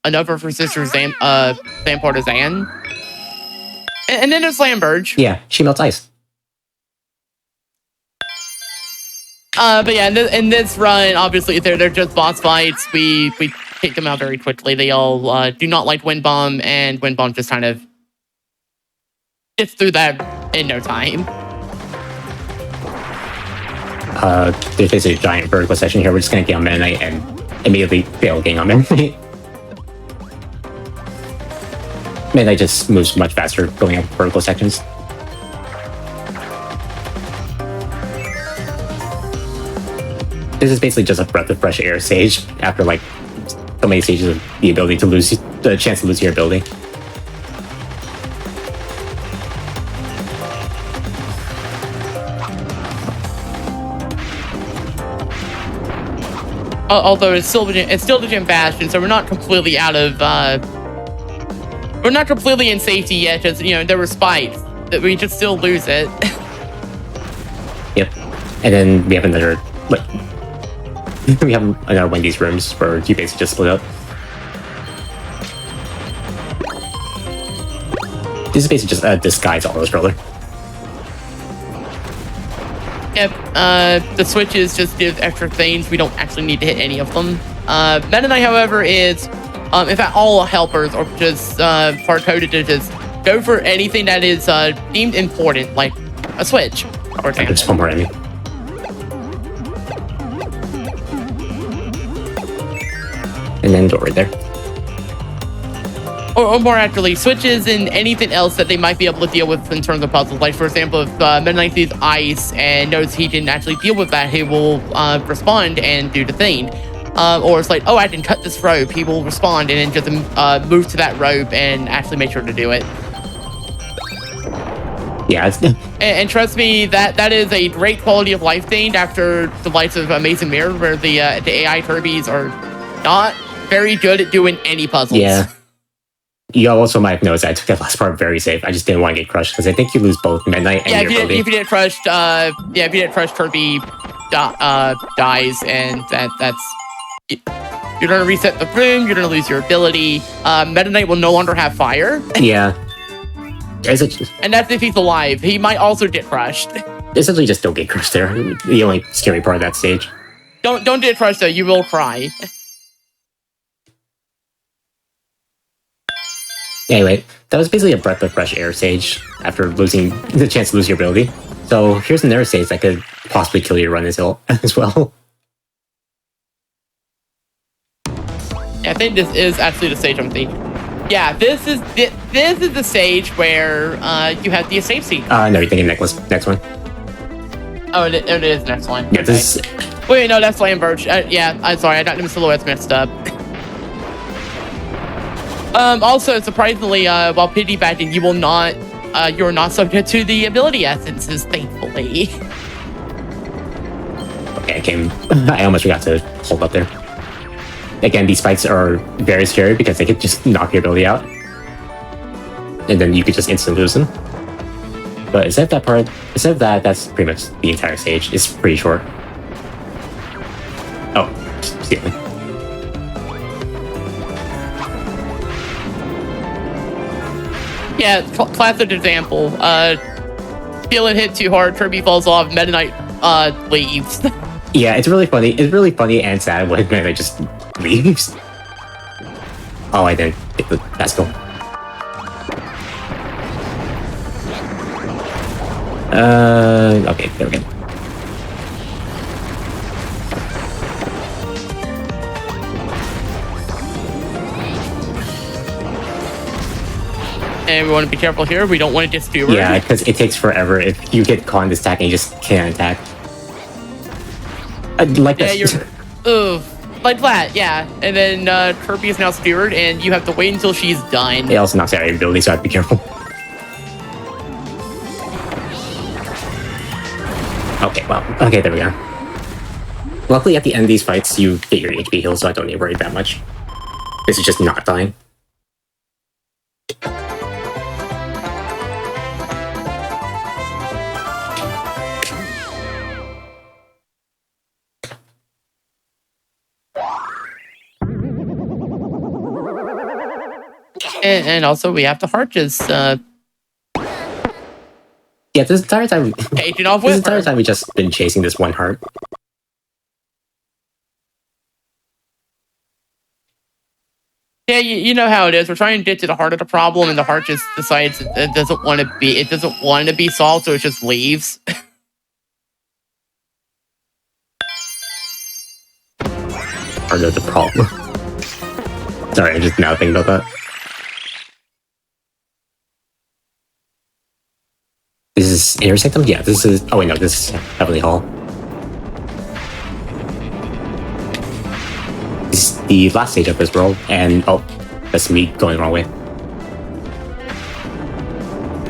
another of her sisters, Zan Partisan. And then there's Lamberge. Yeah, she melts ice. But yeah, in this run, obviously, they're just boss fights. We take them out very quickly. They all do not like Wind Bomb, and Wind Bomb just kind of gets through that in no time. There's basically a giant vertical section here. We're just gonna get on Meta Knight and immediately fail getting on Meta Knight. Meta Knight just moves much faster going up vertical sections. This is basically just a breath of fresh air stage after like so many stages of the ability to lose the chance to lose your ability. Although it's still the Gym Bastion, so we're not completely out of we're not completely in safety yet. Because there were spikes that we just still lose it. Yep, and then we have another one of these rooms where you basically just split up. This is basically just a disguised auto-scroller. Yep, the switches just give extra things. We don't actually need to hit any of them. Meta Knight, however, is, in fact, all helpers are just hard-coded to just go for anything that is deemed important, like a switch, for example. There's one more enemy. And then door right there. Or more accurately, switches and anything else that they might be able to deal with in terms of puzzles. Like, for example, if Meta Knight sees ice and knows he didn't actually deal with that, he will respond and do the thing. Or it's like, oh, I can cut this rope. He will respond and then just move to that rope and actually make sure to do it. Yeah, and trust me, that is a great quality of life thing after the likes of Amazing Mirror, where the AI Kirbys are not very good at doing any puzzles. Yeah. You also might have noticed I took that last part very safe. I just didn't want to get crushed because I think you lose both Midnight and your ability. If you get crushed, if you get crushed, Kirby dies, and that's you're gonna reset the room. You're gonna lose your ability. Meta Knight will no longer have fire. Yeah. And that's if he's alive. He might also get crushed. Essentially, just don't get crushed there. The only scary part of that stage. Don't get crushed though. You will cry. Anyway, that was basically a breath of fresh air stage after losing the chance to lose your ability. So here's another stage that could possibly kill your run as well. Yeah, I think this is actually the stage I'm thinking. Yeah, this is the stage where you have the escape seat. No, you're thinking next one. Oh, it is next one. Yeah, Okay. this is, Wait, no, that's Land Birch. Yeah, I'm sorry, I got them silhouettes mixed up. Also, surprisingly, while piggybacking, you're not subject to the ability essences, thankfully. okay, I almost forgot to hold up there. Again, these fights are very scary because they could just knock your ability out. And then you could just instantly lose them. But instead of that, that's pretty much the entire stage. It's pretty short. Oh, stealing. Yeah, classic example. Feeling hit too hard, Kirby falls off, Meta Knight leaves. Yeah, it's really funny. It's really funny and sad when it just leaves. Oh, I didn't get the basket. Okay, there we go. And we want to be careful here. We don't want to just do it. Yeah, because it takes forever if you get caught in this attack and you just can't attack. Like Yeah, this. ugh. Like that, yeah. And then Kirby is now steered, and you have to wait until she's done. It also knocks out your ability, so I have to be careful. Okay, well, okay, there we go. Luckily, at the end of these fights, you get your HP heal, so I don't need to worry that much. This is just not dying. And also, we have to Harches. Yeah, this entire time, Taking off this with entire her. time, we just been chasing this one heart. Yeah, you know how it is. We're trying to get to the heart of the problem, and the heart just decides it doesn't want to be solved, so it just leaves. Part of the problem. Sorry, I'm just now thinking about that. This is Intersectum? Yeah, this is... Oh wait, no, this is Heavenly Hall. This is the last stage of this world, and... Oh, that's me going the wrong way.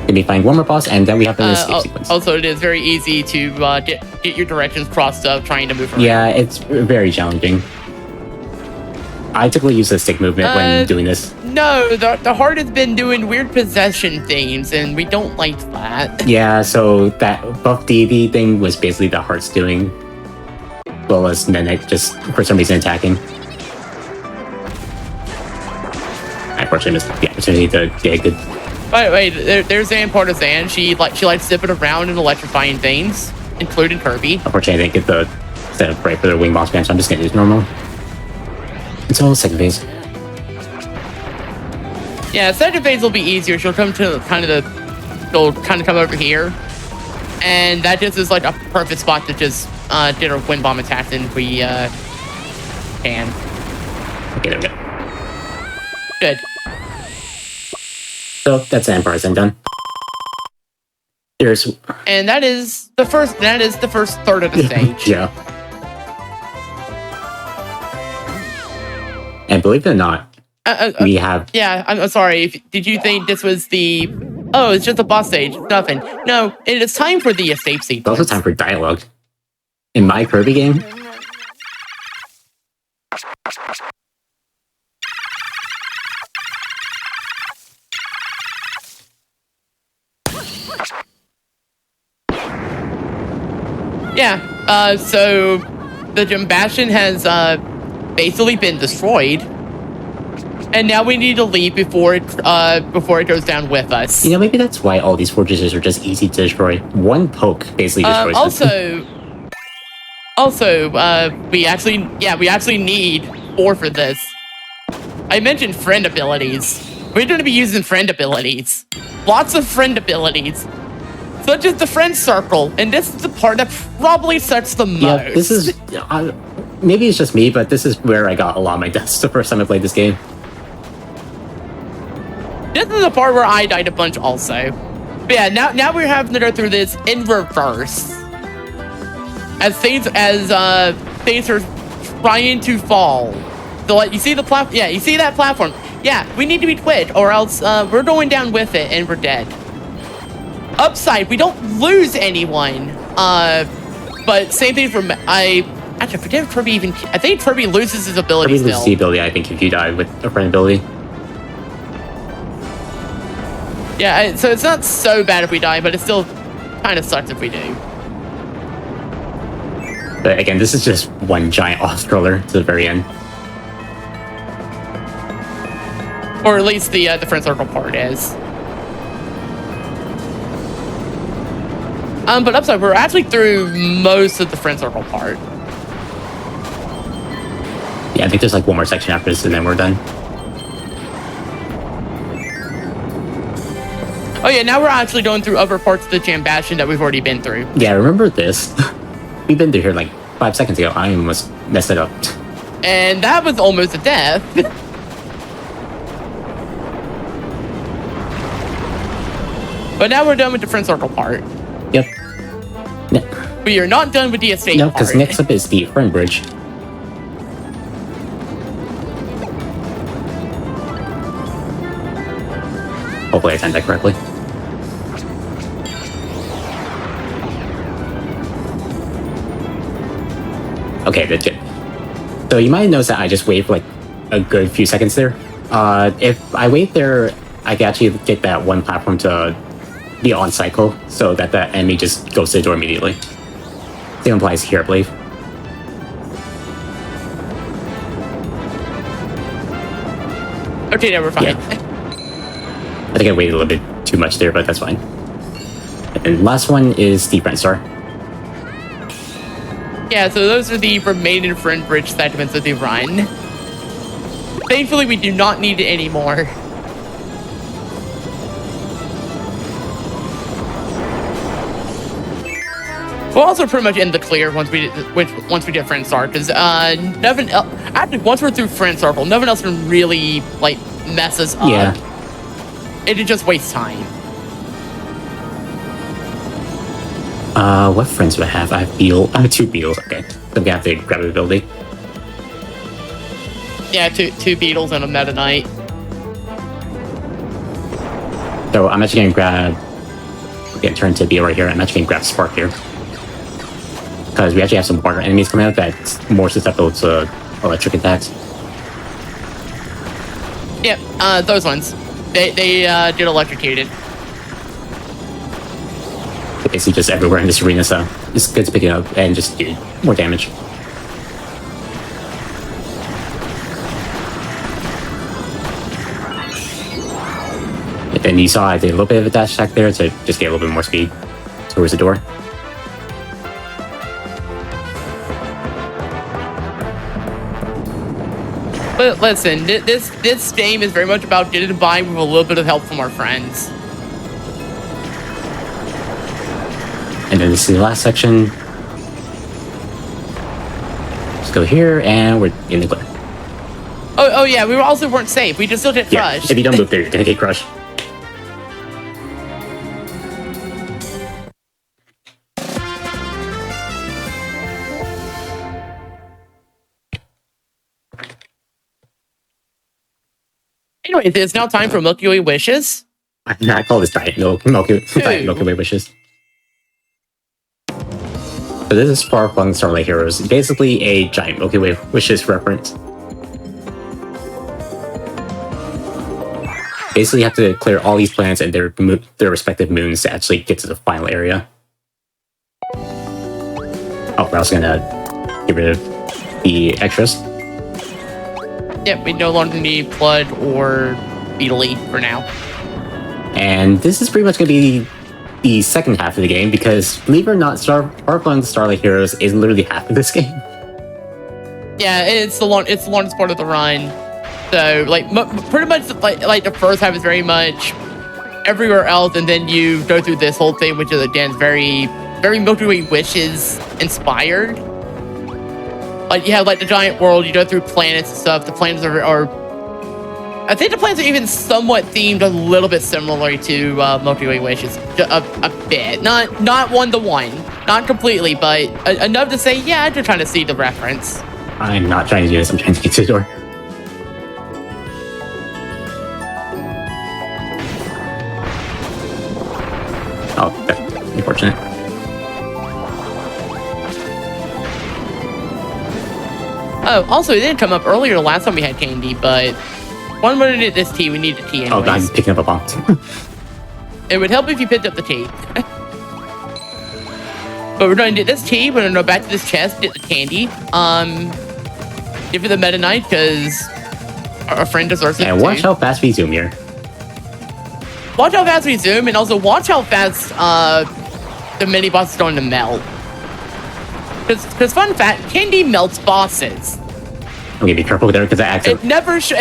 Let me find one more boss, and then we have the escape sequence. Also, it is very easy to get your directions crossed up trying to move around. Yeah, it's very challenging. I typically use the stick movement when doing this. No, the heart has been doing weird possession things, and we don't like that. Yeah, so that buff deity thing was basically the heart's doing, as well as Mimic just for some reason attacking. I unfortunately missed the opportunity to get a good. By the way, there's Zan Partisan. She likes zipping around and electrifying things, including Kirby. Unfortunately, I didn't get the setup right for the wing boss man, so I'm just gonna use normal. Until second phase. Yeah, second phase will be easier. She'll come to she'll kind of come over here, and that just is like a perfect spot to just get her wind bomb attacks in if we can. Okay, there we go. Good. So that's the Empire I'm done. There's And that is the first third of the stage. yeah. And believe it or not, we have... Yeah, I'm sorry. Did you think this was the... Oh, it's just a boss stage. Nothing. No, it is time for the escape sequence. It's also time for dialogue. In my Kirby game, Yeah, so the Gem Bastion has basically been destroyed, and now we need to leave before it goes down with us. you know, maybe that's why all these fortresses are just easy to destroy. One poke basically destroys them. Also, we actually need 4 for this. I mentioned friend abilities. We're going to be using friend abilities. Lots of friend abilities. Such as the friend circle, and this is the part that probably sucks the most. Yeah, this is... maybe it's just me, but this is where I got a lot of my deaths the first time I played this game. This is the part where I died a bunch also. But yeah, now we're having to go through this in reverse. As things are trying to fall. So like you see the platform, yeah, you see that platform. Yeah, we need to be quick or else we're going down with it and we're dead. Upside, we don't lose anyone. But same thing for I forget if Kirby even. I think Kirby loses his ability Kirby loses the still. ability, I think, if you die with a friend ability. Yeah, so it's not so bad if we die, but it still kind of sucks if we do. But again, this is just one giant off-scroller to the very end. Or at least the friend circle part is. But upside, we're actually through most of the friend circle part. Yeah, I think there's like one more section after this and then we're done. Oh yeah, now we're actually going through other parts of the Jam Bastion that we've already been through. Yeah, remember this? We've been through here like 5 seconds ago. I almost messed it up. And that was almost a death. But now we're done with the friend circle part. Yep. We are not done with the estate No, part. because next up is the friend bridge. Hopefully I timed that correctly. Okay, that's good. So you might notice that I just wait for like a good few seconds there. If I wait there, I can actually get that one platform to be on cycle so that the enemy just goes to the door immediately. Same applies here, I believe. Okay, now we're fine. Yeah. I think I waited a little bit too much there, but that's fine. And last one is the friend star. Yeah, so those are the remaining friend bridge segments of the run. Thankfully, we do not need it anymore. We're also pretty much in the clear once we get friend star, because nothing else. Actually, once we're through friend circle, nothing else can really like mess us up. Yeah. It just wastes time. What friends do I have? I have 2 beetles. Okay, so I'm gonna have to grab the ability. Yeah, two beetles and a meta knight. So I'm actually gonna grab. We're gonna turn to beetle right here. I'm actually gonna grab Spark here because we actually have some water enemies coming out that's more susceptible to electric attacks. Yep, those ones. They get electrocuted. Basically just everywhere in this arena, so it's good to pick it up and just do more damage. And then you saw I did a little bit of a dash attack there to just get a little bit more speed towards the door. But listen, this game is very much about getting by with a little bit of help from our friends. And then this is the last section. Just go here, and we're in the clear. Oh yeah, we also weren't safe. We just still get crushed. If you don't move there, you're gonna get crushed. Anyways, it's now time for Milky Way Wishes. I call this Diet Milky Way Wishes. So this is Far-Flung Starlight Heroes, basically a giant Milky Way Wishes reference. Basically, you have to clear all these planets and their respective moons to actually get to the final area. Oh, we're also gonna get rid of the extras. Yep, we no longer need Blood or Beetle for now. And this is pretty much gonna be the second half of the game because, believe it or not, Far-Flung Starlight Heroes is literally half of this game. Yeah, it's the longest part of the run. So, like, pretty much, like the first half is very much everywhere else, and then you go through this whole thing, which is again very, very Milky Way Wishes inspired. Like, you have, like, the giant world, you go through planets and stuff. The planets are I think the planets are even somewhat themed a little bit similar to Milky Way, which is a bit. Not one-to-one. Not completely, but enough to say, yeah, I'm just trying to see the reference. I'm not trying to do this, I'm trying to get to the door. Oh, that's unfortunate. Oh, also, it didn't come up earlier the last time we had candy, but when we did this tea, we need the tea anyways. Oh, I'm picking up a bomb. It would help if you picked up the tea. But we're going to do this tea, we're going to go back to this chest, get the candy. Give it the Meta Knight, because our friend deserves it And watch how fast we zoom here. Watch how fast we zoom, and also watch how fast the mini boss is going to melt. Because fun fact, candy melts bosses. Okay, be careful with there, because I accidentally...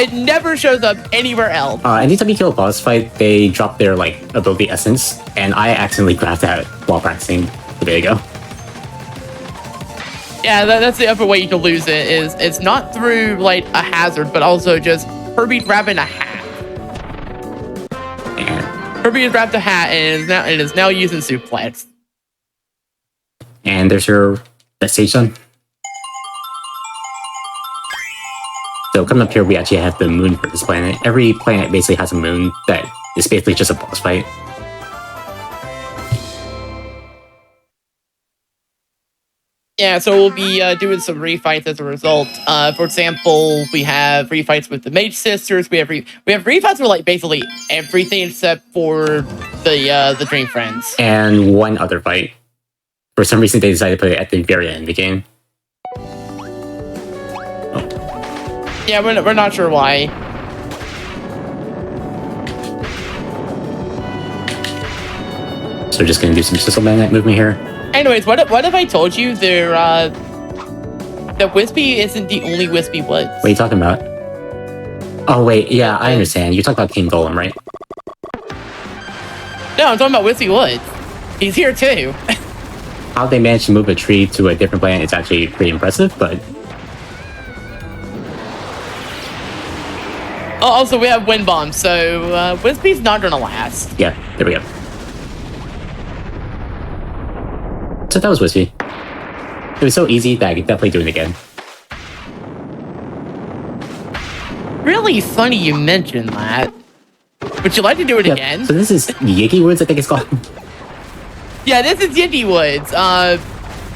It never shows up anywhere else. Anytime you kill a boss fight, they drop their, like, ability essence, and I accidentally grabbed that while practicing. So there you go. Yeah, that's the other way you can lose it, is it's not through, like, a hazard, but also just Kirby grabbing a hat. And, Kirby has grabbed a hat, and it is now using suplex. and there's your that stage done. So coming up here, we actually have the moon for this planet. Every planet basically has a moon that is basically just a boss fight. Yeah, so we'll be doing some refights as a result. For example, we have refights with the Mage Sisters. We have refights for like basically everything except for the Dream Friends. And one other fight. For some reason, they decided to put it at the very end of the game. Yeah, we're not sure why. So we're just gonna do some Sizzle Magnet movement here. Anyways, what if I told you that Wispy isn't the only Wispy Woods? What are you talking about? Oh wait, yeah, I understand. You're talking about King Golem, right? No, I'm talking about Wispy Woods. He's here too. How they managed to move a tree to a different planet is actually pretty impressive, but... Oh, also, we have Wind Bomb, so Wispy's not gonna last. Yeah, there we go. So that was Wispy. It was so easy that I could definitely do it again. Really funny you mentioned that. Would you like to do it again? So this is Yiggy Woods, I think it's called. Yeah, this is Yiggy Woods.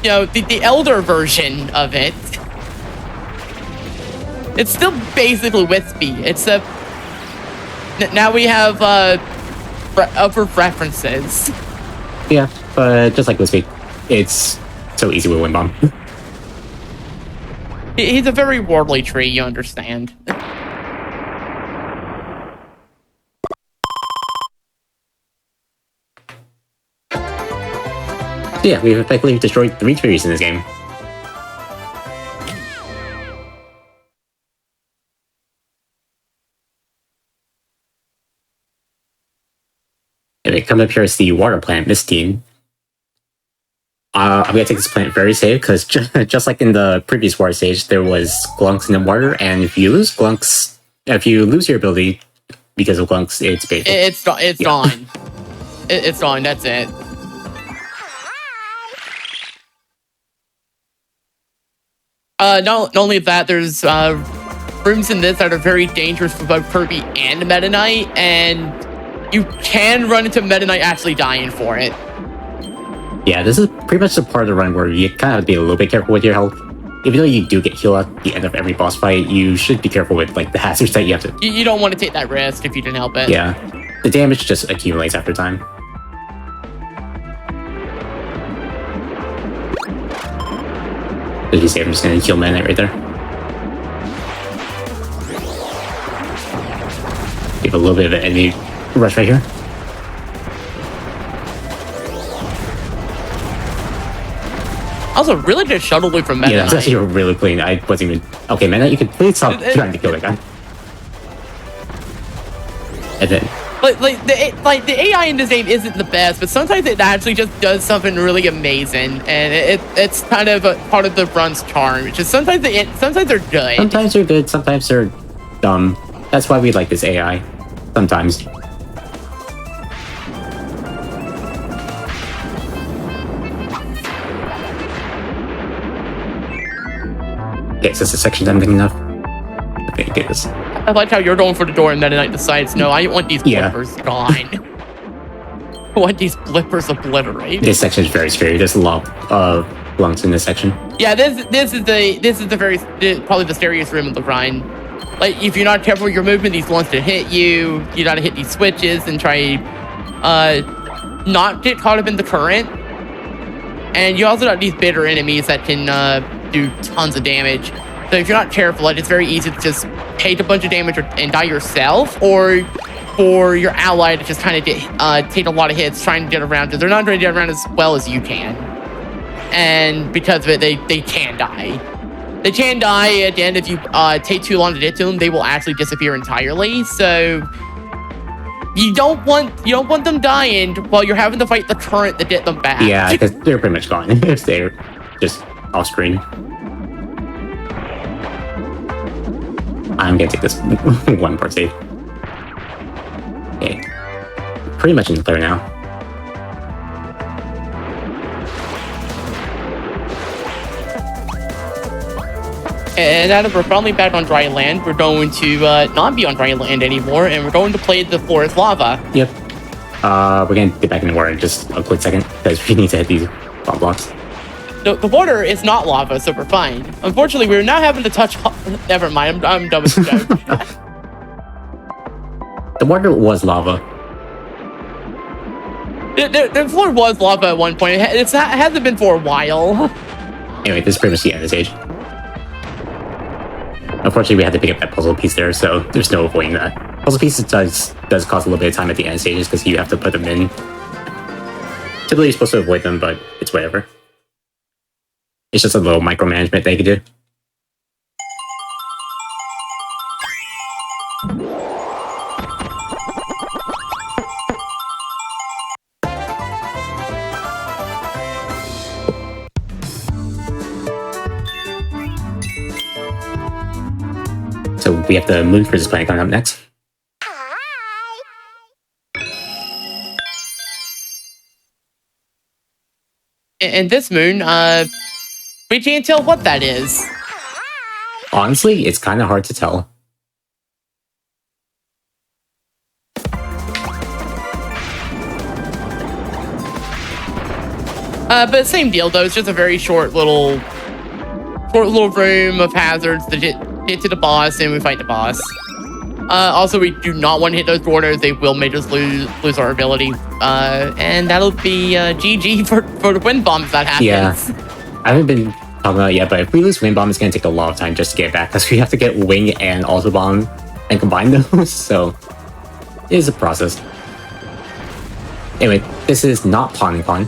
You know, the elder version of it. It's still basically Wispy, except now we have other references. Yeah, but just like Wispy, it's so easy with Wind Bomb. He's a very worldly tree, you understand. So yeah, we've effectively destroyed 3 trees in this game. And it comes up here as the water planet, Mist Team. I'm gonna take this planet very safe, because just like in the previous water stage, there was glunks in the water, and if you lose glunks, if you lose your ability because of glunks, it's painful. It's gone. It's gone, that's it. Not only that, there's rooms in this that are very dangerous for both Kirby and Meta Knight, and you can run into Meta Knight actually dying for it. Yeah, this is pretty much the part of the run where you kind of have to be a little bit careful with your health. Even though you do get healed at the end of every boss fight, you should be careful with like the hazards that you have to... You don't want to take that risk if you can help it. Yeah, the damage just accumulates after time. As you say, I'm just going to kill Meta Knight right there. Give a little bit of an enemy rush right here. Also, really good shuttle loop from Meta Yeah, that's Knight. actually really clean. I wasn't even... Okay, Meta Knight, you could please stop trying to kill that guy. And then the AI in this game isn't the best, but sometimes it actually just does something really amazing, and it's kind of a part of the run's charm. It's just sometimes they're good. Sometimes they're good, sometimes they're dumb. That's why we like this AI. Sometimes. Okay, so this section I'm thinking of. Okay, get this. I like how you're going for the door and Meta Knight decides, no, I want these blippers gone. I want these blippers obliterated. This section is very scary. There's a lot of lungs in this section. Yeah, this is probably the scariest room of the run. Like, if you're not careful with your movement, these ones to hit you. You gotta hit these switches and try not get caught up in the current. And you also got these bitter enemies that can do tons of damage. So if you're not careful, it's very easy to just take a bunch of damage and die yourself, or for your ally to just kind of take a lot of hits trying to get around, because they're not going to get around as well as you can. And because of it, they can die. They can die at the end if you take too long to get to them. They will actually disappear entirely. So you don't want them dying while you're having to fight the current to get them back. Yeah, because they're pretty much gone if they're just off screen. I'm gonna take this one part save. Okay. Pretty much in the clear now. And now that we're finally back on dry land, we're going to not be on dry land anymore, and we're going to play the forest lava. Yep. We're gonna get back in the water in just a quick second, because we need to hit these bomb blocks. The water is not lava, so we're fine. Unfortunately, we're now having to touch... Never mind, I'm done with the joke. The water was lava. The floor was lava at one point. It hasn't been for a while. Anyway, this is pretty much the end of this stage. Unfortunately, we had to pick up that puzzle piece there, so there's no avoiding that. Puzzle pieces does cost a little bit of time at the end stages, because you have to put them in. Typically, you're supposed to avoid them, but it's whatever. It's just a little micromanagement they could do. So we have the Moon Cruises planet coming up next. And this moon, we can't tell what that is. Honestly, it's kind of hard to tell. But same deal though. It's just a very short little room of hazards to get to the boss, and we fight the boss. Also, we do not want to hit those corners. They will make us lose our ability. And that'll be GG for the wind bomb if that happens. Yeah, I haven't been talking about it yet, but if we lose wind bomb, it's going to take a lot of time just to get back, because we have to get wing and auto bomb and combine those. So it is a process. Anyway, this is not Pon and Con.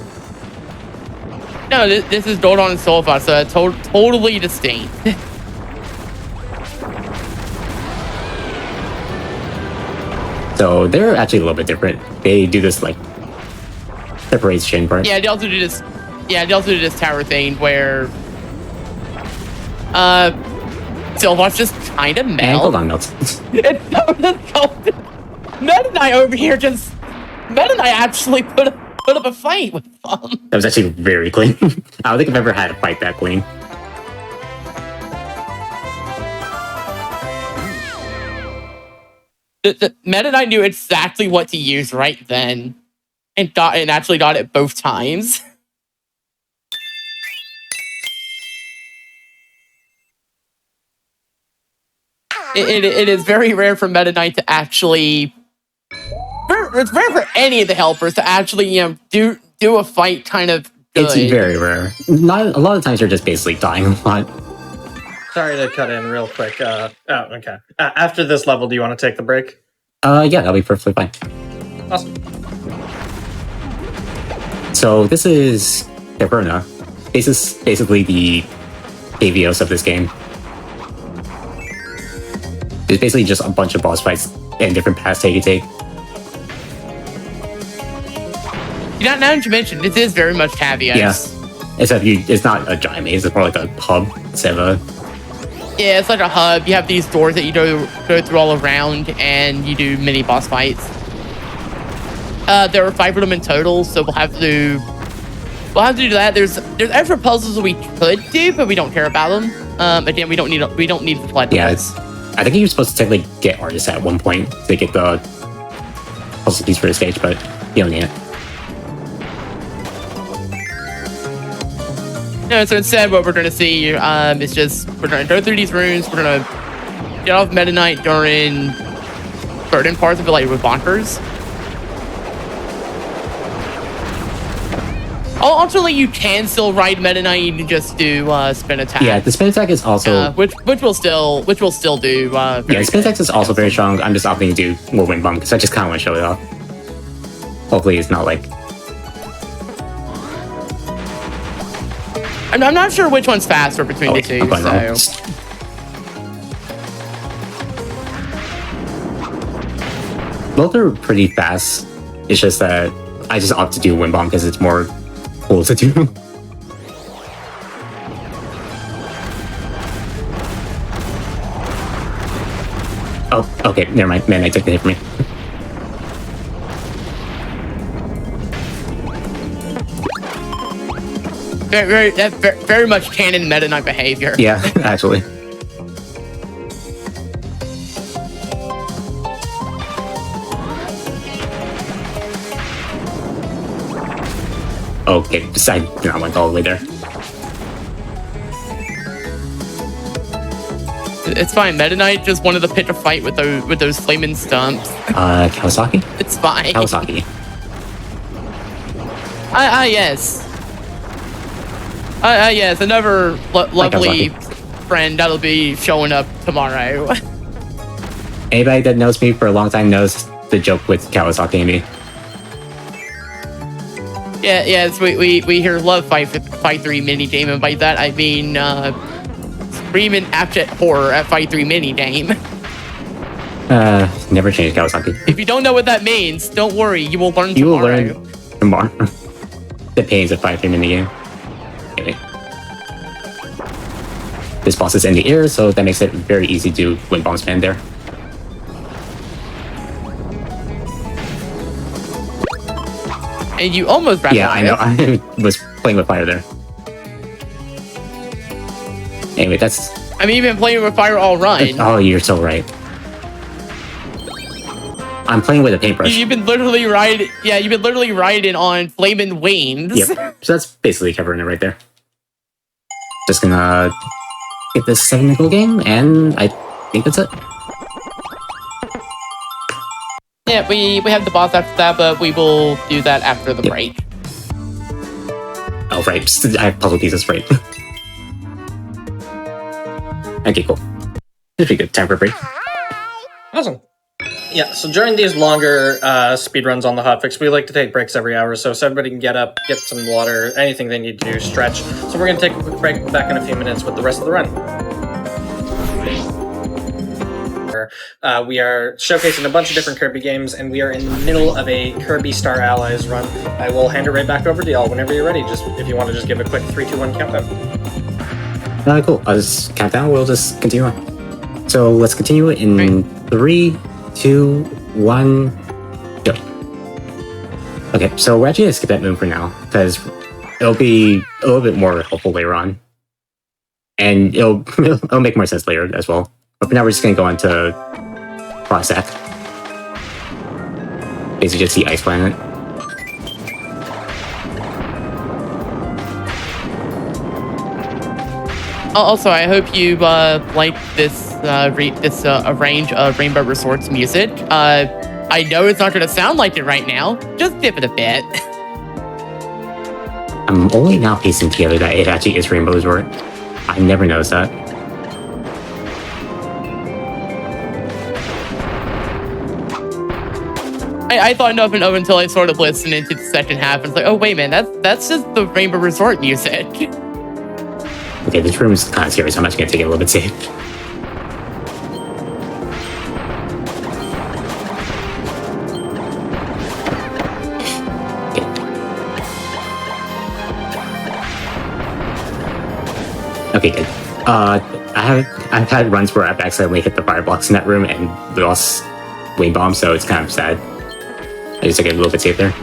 No, this is Dodon and Solfa, so it's totally distinct. So they're actually a little bit different. They do this like separation part. Yeah, they also do this. Yeah, they also do this tower thing where Silva's just kind of And melt. hold on, melts. Meta Knight over here just Meta Knight actually put up a fight with them. That was actually very clean. I don't think I've ever had a fight that clean. The Meta Knight knew exactly what to use right then, and actually got it both times. It is very rare for Meta Knight to actually. It's rare for any of the helpers to actually, do a fight kind of good. It's very rare. Not a lot of times they're just basically dying a lot. Sorry to cut in real quick. Okay. After this level, do you want to take the break? Yeah, that'll be perfectly fine. Awesome. So this is Caverna. This is basically the KVOs of this game. It's basically just a bunch of boss fights and different paths that you take. now that you mentioned, this is very much Tavios. Yeah. Except it's not a giant maze, it's more like a hub instead of Yeah, it's like a hub. You have these doors that you go through all around, and you do mini boss fights. There are 5 of them in total, so we'll have to do that. There's extra puzzles we could do, but we don't care about them. Again, we don't need to play the I think you're supposed to technically get artists at one point to get the puzzle piece for the stage, but you don't need it. No, so instead, what we're going to see is just we're going to go through these rooms. We're going to get off Meta Knight during certain parts of it, like with bonkers. Ultimately, you can still ride Meta Knight. You can just do spin attack. Yeah, the spin attack is also which we'll still do. Yeah, spin attack is also very strong. I'm just opting to do more wind bump because I just kind of want to show it off. Hopefully, it's not like. I'm not sure which one's faster between the two. So. Both are pretty fast. It's just that I just opt to do wind bomb because it's more cool to do. Oh, okay, never mind. Man, I took the hit from me. Very much canon Meta Knight behavior. Yeah, actually. Okay, I did not went all the way there. It's fine. Meta Knight just wanted to pick a fight with those flaming stumps. Kawasaki? It's fine. Kawasaki. Yes. Yes, another lovely friend that'll be showing up tomorrow. Anybody that knows me for a long time knows the joke with Kawasaki and me. Yes, we hear love fight 3 mini game, and by that I mean screaming abject horror at Fight 3 mini game. Never change Kawasaki. If you don't know what that means, don't worry, you will learn tomorrow. You will learn tomorrow. The pains of Fight 3 mini game. Anyway. This boss is in the air, so that makes it very easy to win bomb spam there. And you almost wrapped I know. I was playing with fire there. Anyway, that's... I mean, you've been playing with fire all run. Oh, you're so right. I'm playing with a paintbrush. You've been literally riding... Yeah, you've been literally riding on flaming wings. Yep. So that's basically covering it right there. Just gonna get this technical game, and I think that's it. Yeah, we have the boss after that, but we will do that after the break. Oh, right. I have puzzle pieces, right. Okay, cool. This should be good. Time for a break. Awesome. Yeah, so during these longer speedruns on the hotfix, we like to take breaks every hour, so everybody can get up, get some water, anything they need to do, stretch. So we're going to take a quick break, back in a few minutes with the rest of the run. We are showcasing a bunch of different Kirby games, and we are in the middle of a Kirby Star Allies run. I will hand it right back over to y'all whenever you're ready, just if you want to just give a quick 3, 2, 1 countdown. Cool. I'll just count down. We'll just continue on. So let's continue in 3, 2, 1, go. Okay, so we're actually going to skip that move for now, because it'll be a little bit more helpful later on. And it'll make more sense later as well. But for now, we're just going to go on to Prozac. Basically just the Ice Planet. Also, I hope you like this range of Rainbow Resorts music. I know it's not going to sound like it right now. Just dip it a bit. I'm only now piecing together that it actually is Rainbow Resort. I never noticed that. I thought nothing of it until I started listening to the second half. And it's like, oh wait, man, that's just the Rainbow Resort music. Okay, this room is kind of scary, so I'm just going to take it a little bit safe. Okay. Okay, good. I've had runs where I've accidentally hit the fireblocks in that room and lost wing bomb, so it's kind of sad. I just get a little bit safe there.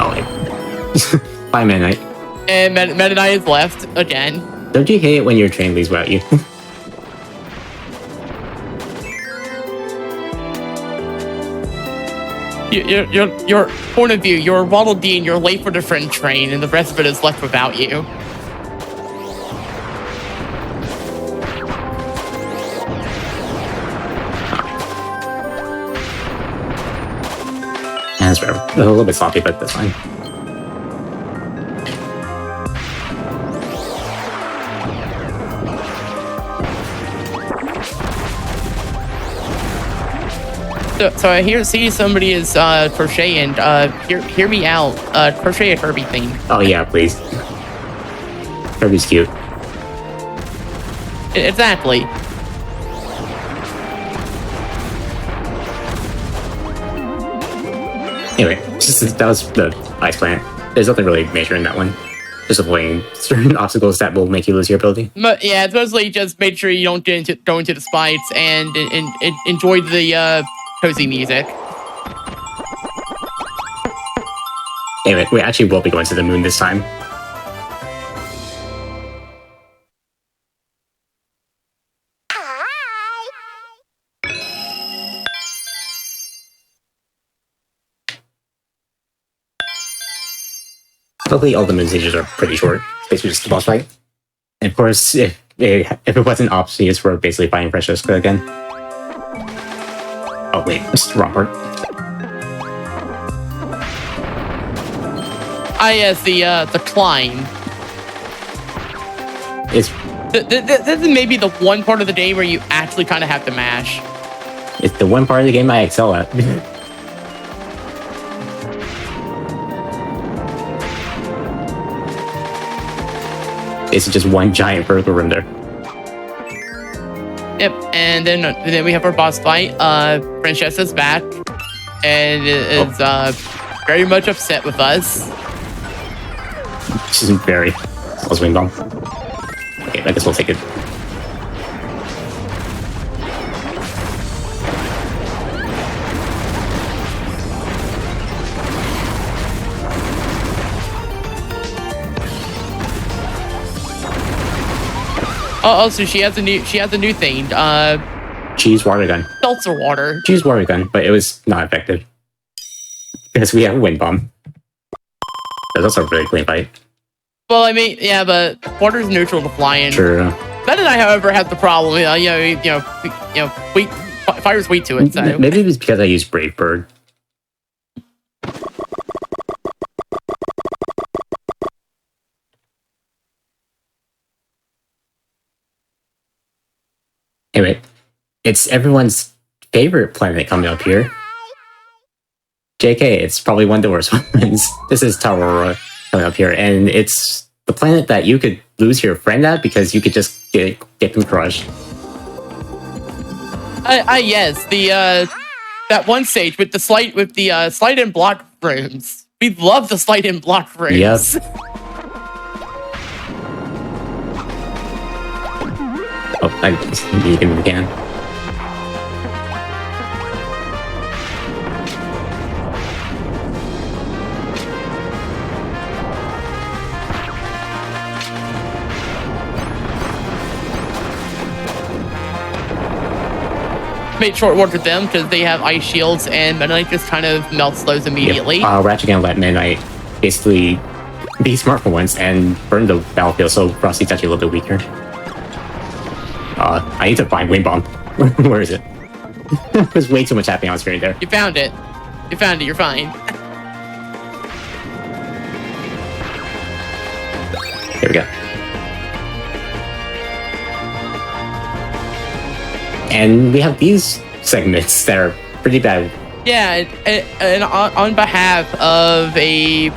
Oh wait. Bye, Meta Knight. And Meta Knight is left again. Don't you hate it when your train leaves without you? Your point of view, you're Waddle Dee and you're late for the friend train, and the rest of it is left without you. That's fair. A little bit sloppy, but that's fine. So I see somebody is crocheting. Hear me out. Crochet a Kirby thing. Oh yeah, please. Kirby's cute. Exactly. Anyway, that was the ice plant. There's nothing really major in that one. Just avoiding certain obstacles that will make you lose your ability. But yeah, it's mostly just make sure you don't go into the spikes and enjoy the cozy music. Anyway, we actually will be going to the moon this time. Luckily, all the moon stages are pretty short. It's basically just a boss fight. And of course, if it wasn't obvious, we're basically fighting Francesca again. Oh wait, this is the wrong part. Ah yes, the climb. It's This is maybe the one part of the day where you actually kind of have to mash. It's the one part of the game I excel at. It's just one giant vertical room there. Yep, and then we have our boss fight. Francesca's back and is very much upset with us. She's very close wing bomb. Okay, I guess we'll take it. Oh, so she has a new thing. Cheese water gun. Seltzer water. Cheese water gun, but it was not effective. Because we have a wind bomb. That's also a really clean fight. Well, I mean, yeah, but water's neutral to flying. True. That and I, however, have the problem. Fire's weak to it. So Maybe it's because I use Brave Bird. Anyway, it's everyone's favorite planet coming up here. JK, it's probably one of the worst ones. This is Tarora coming up here, and it's the planet that you could lose your friend at because you could just get them crushed. Yes, that one stage with the slide and block rooms. We love the slide and block rooms. Yes. Oh, you can again. Made short work with them because they have ice shields, and Meta Knight just kind of melts those immediately. Yep. Ratchet gonna let Meta Knight basically be smart for once and burn the battlefield, so Frosty's actually a little bit weaker. I need to find Wing Bomb. Where is it? There's way too much happening on screen there. You found it. You found it. You're fine. Here we go. And we have these segments that are pretty bad. Yeah, and on behalf of a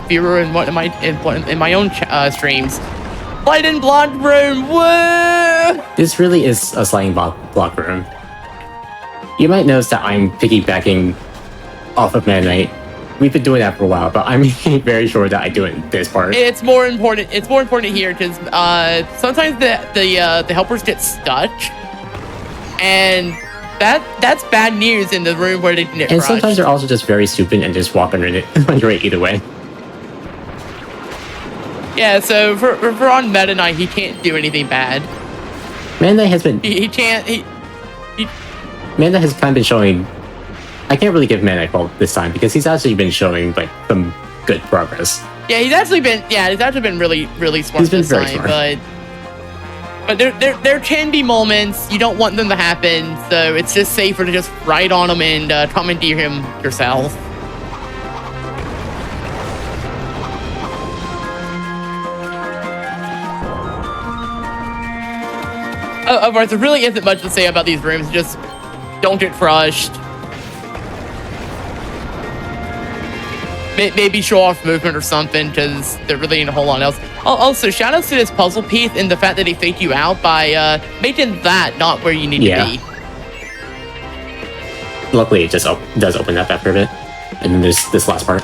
viewer in one of my own streams, Light and Block Room. Whoa! This really is a sliding block room. You might notice that I'm piggybacking off of Meta Knight we've been doing that for a while, but I'm very sure that I do it in this part. It's more important. It's more important here because sometimes the helpers get stuck, and that's bad news in the room where they get And crushed. sometimes they're also just very stupid and just walk under it either way. Yeah, so for on Meta Knight, he can't do anything bad. Meta has been He can't. Meta has kind of been showing. I can't really give Meta fault this time because he's actually been showing like some good progress. Yeah, he's actually been really smart He's been this very time, smart. but there can be moments you don't want them to happen, so it's just safer to just ride on him and commandeer him yourself. Of course, there really isn't much to say about these rooms. Just don't get crushed. Maybe show off movement or something, because there really ain't a whole lot else. Also, shout outs to this puzzle piece and the fact that they fake you out by making that not where you need to be. Luckily, it just does open up after a bit. And then there's this last part.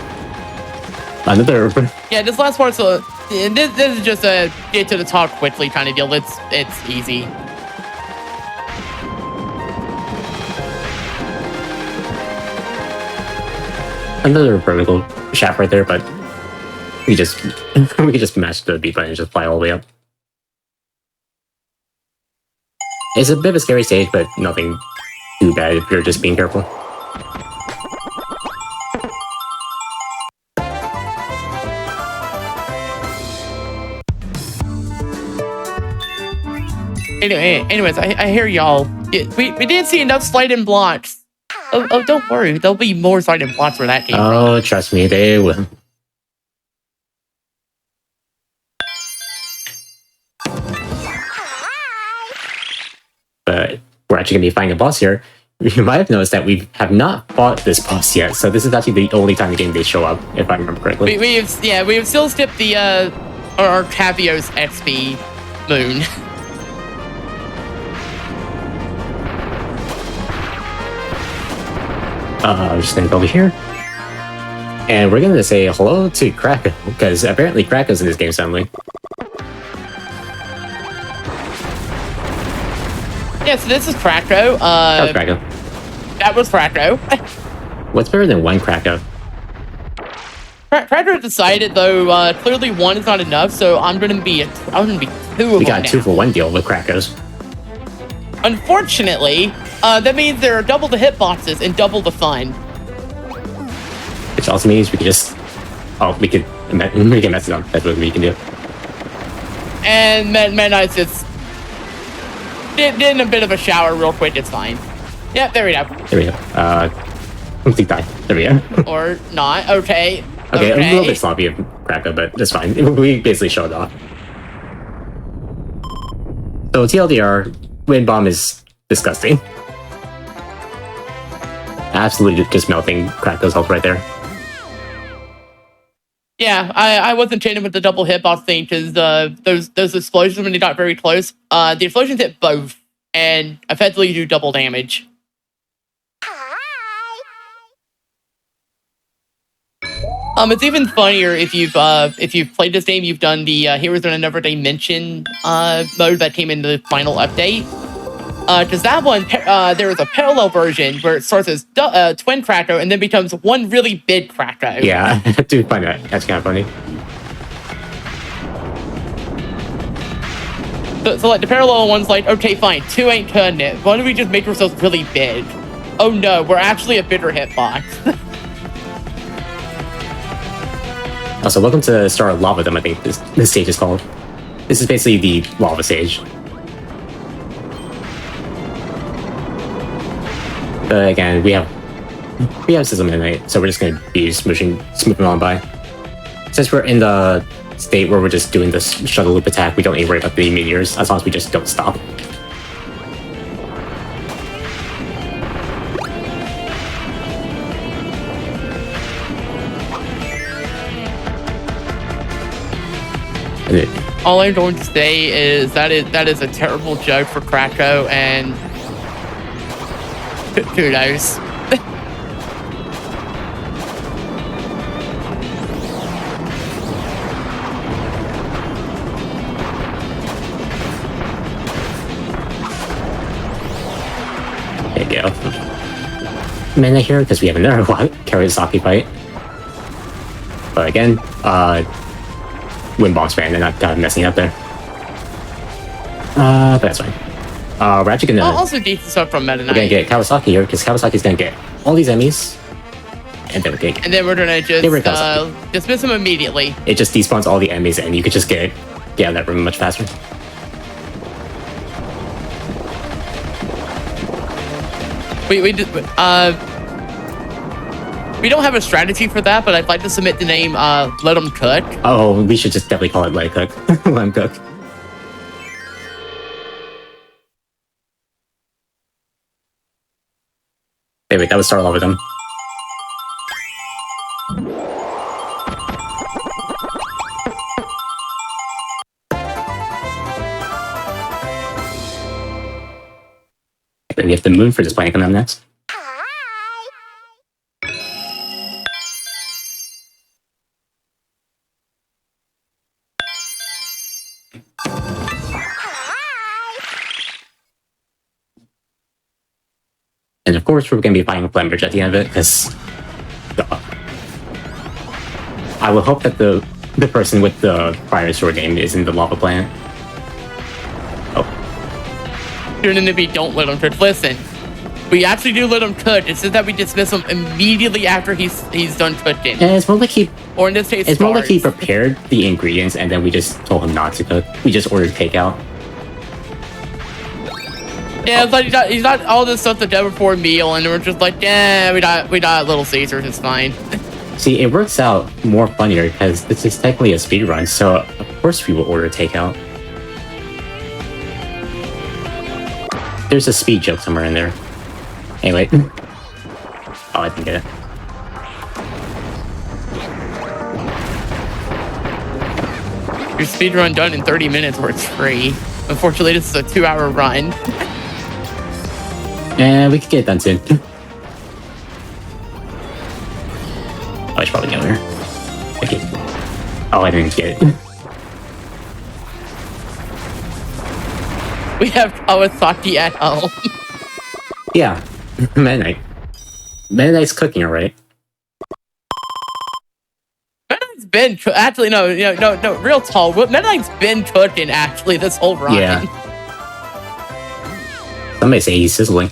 Another. Yeah, this last part's this is just a get to the top quickly kind of deal. It's easy. Another vertical shaft right there, but we could just mash the B button and just fly all the way up. It's a bit of a scary stage, but nothing too bad if you're just being careful. Anyways, I hear y'all. We didn't see enough sliding blocks. Oh, don't worry. There'll be more sliding blocks for that game. Oh, trust me, they will. But we're actually going to be fighting a boss here. You might have noticed that we have not fought this boss yet, so this is actually the only time in the game they show up, if I remember correctly. We have still skipped the our Cavios XP moon. I'm just gonna go over here. And we're gonna say hello to Krakow, because apparently Krakow's in this game suddenly. Yeah, so this is Krakow. That was Krakow. That was Krakow. What's better than one Krakow? Krakow decided though, clearly one is not enough, so I'm gonna be two of them. We got a 2-for-1 deal with Krakow's. Unfortunately, that means there are double the hitboxes and double the fun. Which also means we can just... Oh, we can mess it up. That's what we can do. And Man Knight's just... Did in a bit of a shower real quick, it's fine. Yep, there we go. There we go. Complete die. There we go. Or not, okay. Okay, a little bit sloppy of Krakow, but that's fine. We basically showed off. So TLDR, Wind Bomb is disgusting. Absolutely just melting Krakow's health right there. Yeah, I wasn't chaining with the double hitbox thing because those explosions when they got very close, the explosions hit both and effectively do double damage. It's even funnier if you've played this game, you've done the Heroes in Another Dimension mode that came in the final update. Because that one, there was a parallel version where it starts as twin Krakow and then becomes one really big Krakow. Yeah, I do find that. That's kind of funny. So like the parallel one's like, okay, fine, 2 ain't cutting it. Why don't we just make ourselves really big? Oh no, we're actually a bigger hitbox. Also, welcome to Star Lava Dome, I think this stage is called. This is basically the lava stage. Again, we have Sizzle Midnight, so we're just gonna be smoothing on by. Since we're in the state where we're just doing this shuttle loop attack, we don't need to worry about the meteors, as long as we just don't stop. All I'm going to say is that is a terrible joke for Krakow, and who knows? get off of mana here because we have another Kawasaki fight. But again, wind bombs ran and not messing up there. But that's fine. We're actually gonna Also decent stuff from Meta we're gonna Knight. get Kawasaki here because Kawasaki's gonna get all these enemies, and then we're gonna And then we're gonna Here we go, just dismiss him immediately. it just despawns all the enemies, and you could just get out of that room much faster. We don't have a strategy for that, but I'd like to submit the name Let 'em Cook. Oh, we should just definitely call it Let Cook. Let him cook. Hey, wait, that was Star Love with them. We have the moon for this planet coming up next. And of course, we're going to be fighting a Flambridge at the end of it, because I will hope that the person with the fire sword name is in the lava planet. You're gonna be don't let him cook. Listen, we actually do let him cook. It's just that we dismiss him immediately after he's done cooking. And it's more like he Or in this case, It's more like he stars. prepared the ingredients and then we just told him not to cook. We just ordered takeout. Yeah, it's like he's not all this stuff the day before meal, and we're just like, yeah, we got Little Caesars, it's fine. See, it works out more funnier because this is technically a speedrun, so of course we will order takeout. There's a speed joke somewhere in there. Anyway. Oh, I didn't get it. Your speedrun done in 30 minutes where it's free. Unfortunately, this is a 2-hour run. And we could get it done soon. Oh, I should probably go here. Okay. Oh, I didn't get it. We have Kawasaki at home. Yeah. Meta Knight. Meta Knight's cooking alright. Meta Knight's been actually no, real tall. Meta Knight's been cooking actually this whole run. Yeah. Somebody say he's sizzling.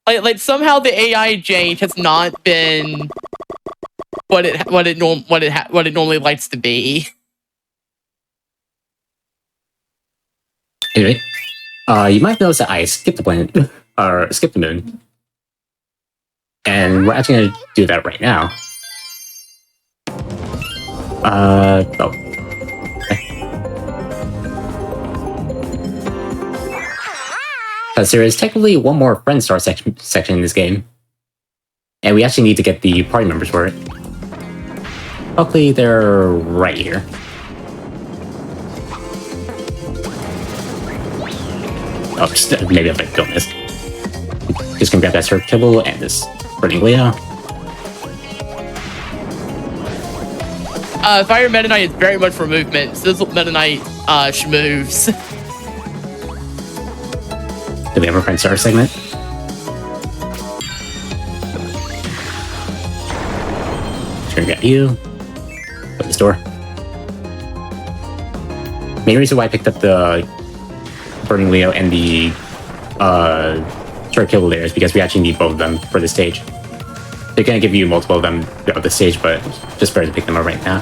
Like somehow the AI Jade has not been what it normally likes to be. Anyway, you might notice that I skipped the planet, or skipped the moon. And we're actually going to do that right now. Oh. Because there is technically one more friend star section in this game. And we actually need to get the party members for it. Luckily, they're right here. Oh, maybe if I film this. Just gonna grab that Surf Kibble and this Burning Leo. Fire Meta Knight is very much for movement. Sizzle Meta Knight schmoves. Do we have a friend star segment? Just gonna get you. Open this door. Main reason why I picked up the Burning Leo and the Short Kibble there is because we actually need both of them for this stage. They're gonna give you multiple of them throughout the stage, but just better to pick them up right now.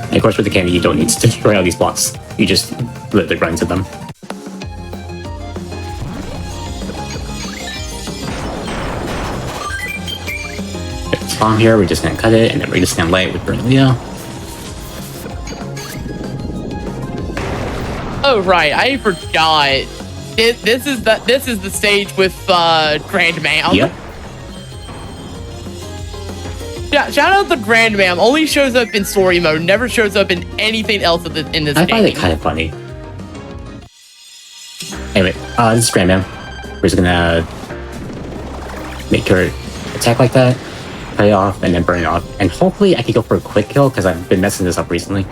And of course, with the candy, you don't need to destroy all these blocks. You just literally run into them. This bomb here, we're just gonna cut it, and then we're just gonna light it with Burn Leo. Oh right, I forgot. This is the stage with Grand Mam. Yep. Yeah, shout out to Grand Mam. Only shows up in story mode, never shows up in anything else in this I game. find it kind of funny. Anyway, this is Grand Man. We're just gonna make her attack like that. cut it off, and then burn it off. And hopefully I can go for a quick kill, because I've been messing this up recently.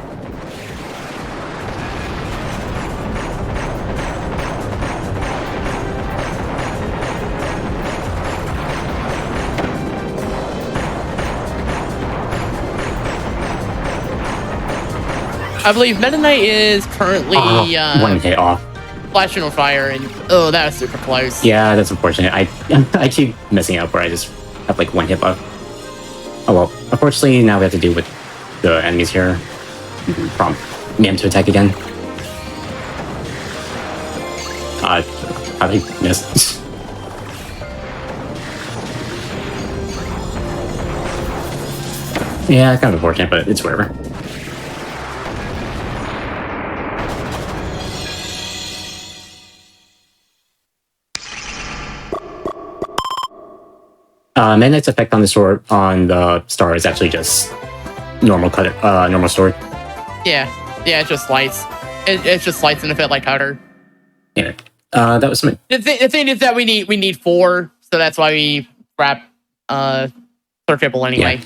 I believe Meta Knight is currently one hit off. flashing on fire, and oh, that was super close. Yeah, that's unfortunate. I keep messing up where I just have like one hit buff. Oh well, unfortunately now we have to deal with the enemies here. Prompt me to attack again. How did I miss? Yeah, kind of unfortunate, but it's whatever. Meta Knight's effect on the sword on the star is actually just normal normal sword. Yeah, it's just lights. It's just lights and a bit like powder. Yeah, that was something. The thing is that we need 4, so that's why we wrap third triple anyway. Yeah.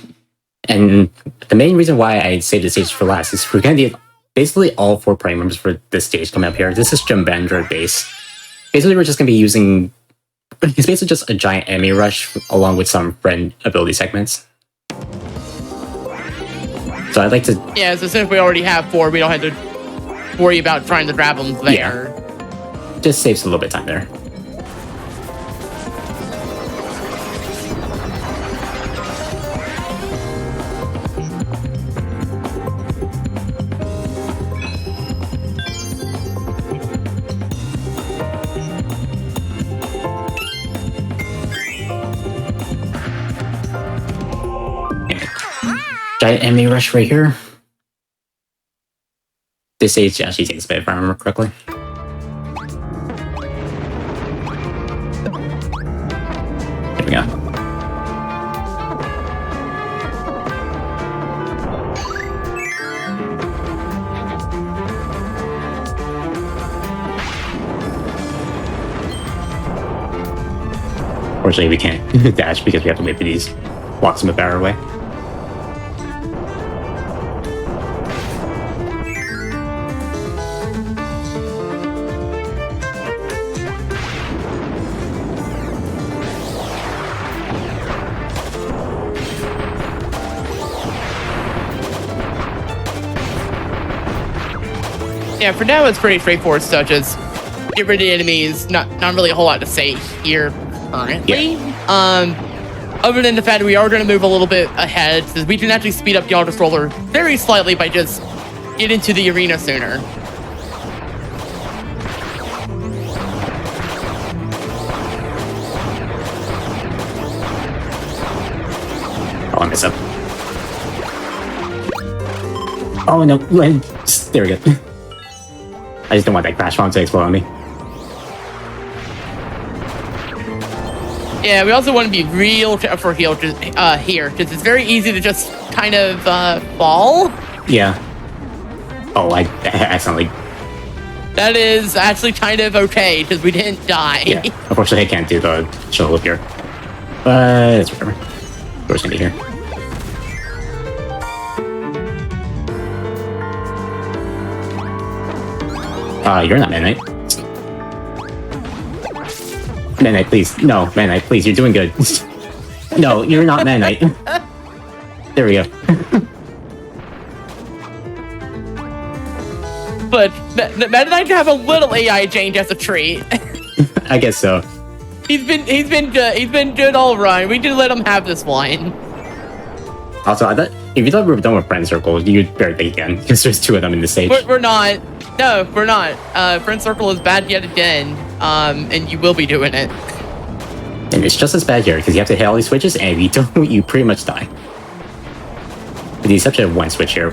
And the main reason why I saved the stage for last is we're gonna get basically all 4 prime members for this stage coming up here. This is Jumbandra base. Basically, we're just gonna be using. It's basically just a giant enemy rush along with some friend ability segments. So I'd like to... Yeah, so since we already have 4, we don't have to worry about trying to grab them there. Yeah. Just saves a little bit of time there. Giant enemy rush right here. This stage actually takes a bit if I remember correctly. There we go. Fortunately, we can't dash because we have to wait for these blocks in the barrier away. Yeah, for now it's pretty straightforward stuff. Just get rid of the enemies. Not really a whole lot to say here currently. Yeah. Other than the fact that we are going to move a little bit ahead, because we can actually speed up the auto stroller very slightly by just getting to the arena sooner. Oh, I messed up. Oh no, there we go. I just don't want that crash bomb to explode on me. Yeah, we also want to be real careful here, because it's very easy to just kind of fall. Yeah. Oh, I accidentally. That is actually kind of okay, because we didn't die. Yeah. Unfortunately, I can't do the show up here. But it's whatever. We're just gonna be here. You're not Meta Knight. Meta Knight, please. No, Meta Knight, please. You're doing good. No, you're not Meta Knight. There we go. But Meta Knight can have a little AI change as a treat. I guess so. He's been good. He's been good all run. We did let him have this one. Also, I thought if you thought we were done with Friend Circle, you'd better think again, because there's 2 of them in the stage. We're not. No, we're not. Friend Circle is bad yet again, and you will be doing it. And it's just as bad here, because you have to hit all these switches, and if you don't, you pretty much die. With the exception of one switch here.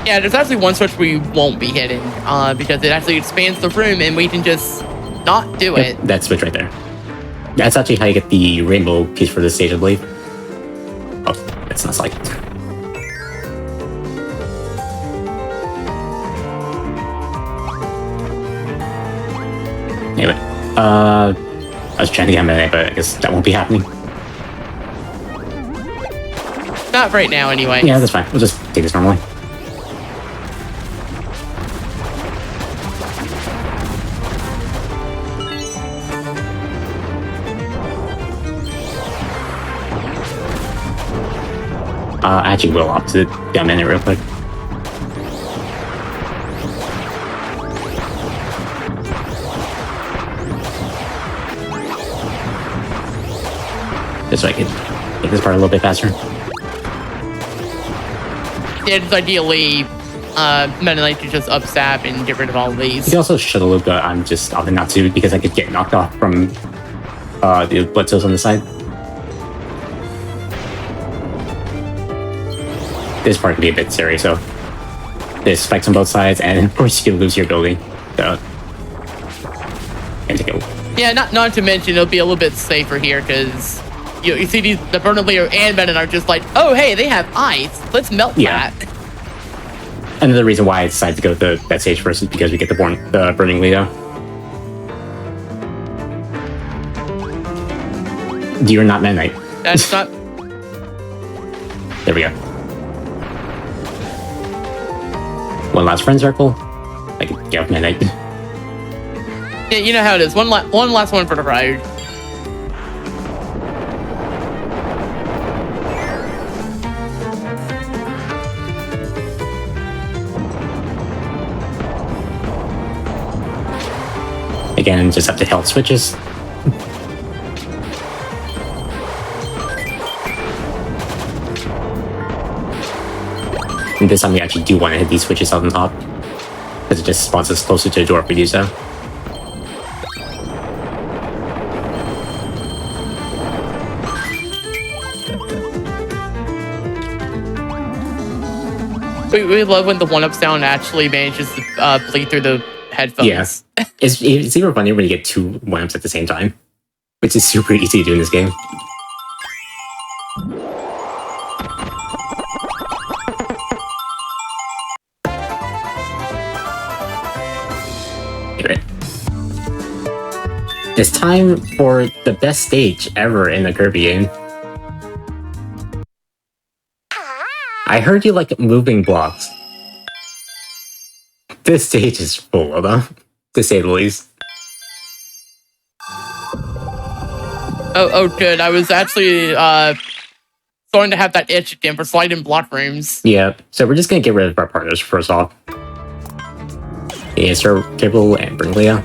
Yeah, there's actually one switch we won't be hitting, because it actually expands the room, and we can just not do it. That switch right there. That's actually how you get the rainbow piece for this stage, I believe. Oh, that's not like. Anyway, I was trying to get Meta Knight, but I guess that won't be happening. Not right now, anyway. Yeah, that's fine. We'll just take this normally. I actually will opposite down in it real quick. Just so I can make this part a little bit faster. Yeah, just ideally, Meta Knight to just up-sap and get rid of all of these. You can also shuttle loop, but I'm just opting not to because I could get knocked off from the blood cells on the side. This part could be a bit scary, so there's spikes on both sides, and of course you can lose your ability. So, and take it. Yeah, not to mention it'll be a little bit safer here because you see the Burner Leo and Menon are just like, oh hey, they have ice. Let's melt that. Another reason why I decided to go with that stage first is because we get the Burning Leo. You're not Meta Knight. That's not. There we go. One last friend circle. I can get off Meta Knight. Yeah, you know how it is. One last one for the road. Again, just have to health switches. And this time we actually do want to hit these switches on the top, because it just spawns us closer to the door if we do so. We love when the one-up sound actually manages to bleed through the headphones. Yes. It's even funnier when you get two one-ups at the same time, which is super easy to do in this game. It's time for the best stage ever in a Kirby game. I heard you like moving blocks. This stage is full of them, to say the least. Oh, good. I was actually starting to have that itch again for sliding block rooms. Yeah, so we're just gonna get rid of our partners first off. Yeah, Star Cable and Bringlea.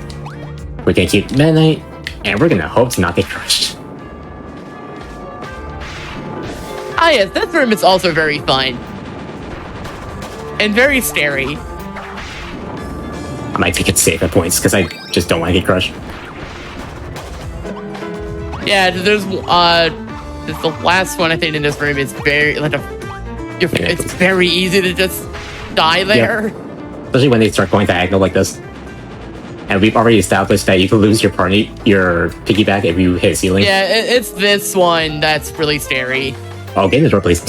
We're gonna keep Meta Knight, and we're gonna hope to not get crushed. Ah yes, this room is also very fun. And very scary. I might take it safe at points, because I just don't want to get crushed. Yeah, there's the last one I think in this room is very it's very easy to just die there. Yeah. Especially when they start going diagonal like this. And we've already established that you can lose your piggyback if you hit a ceiling. Yeah, it's this one that's really scary. Oh, get in the door, please.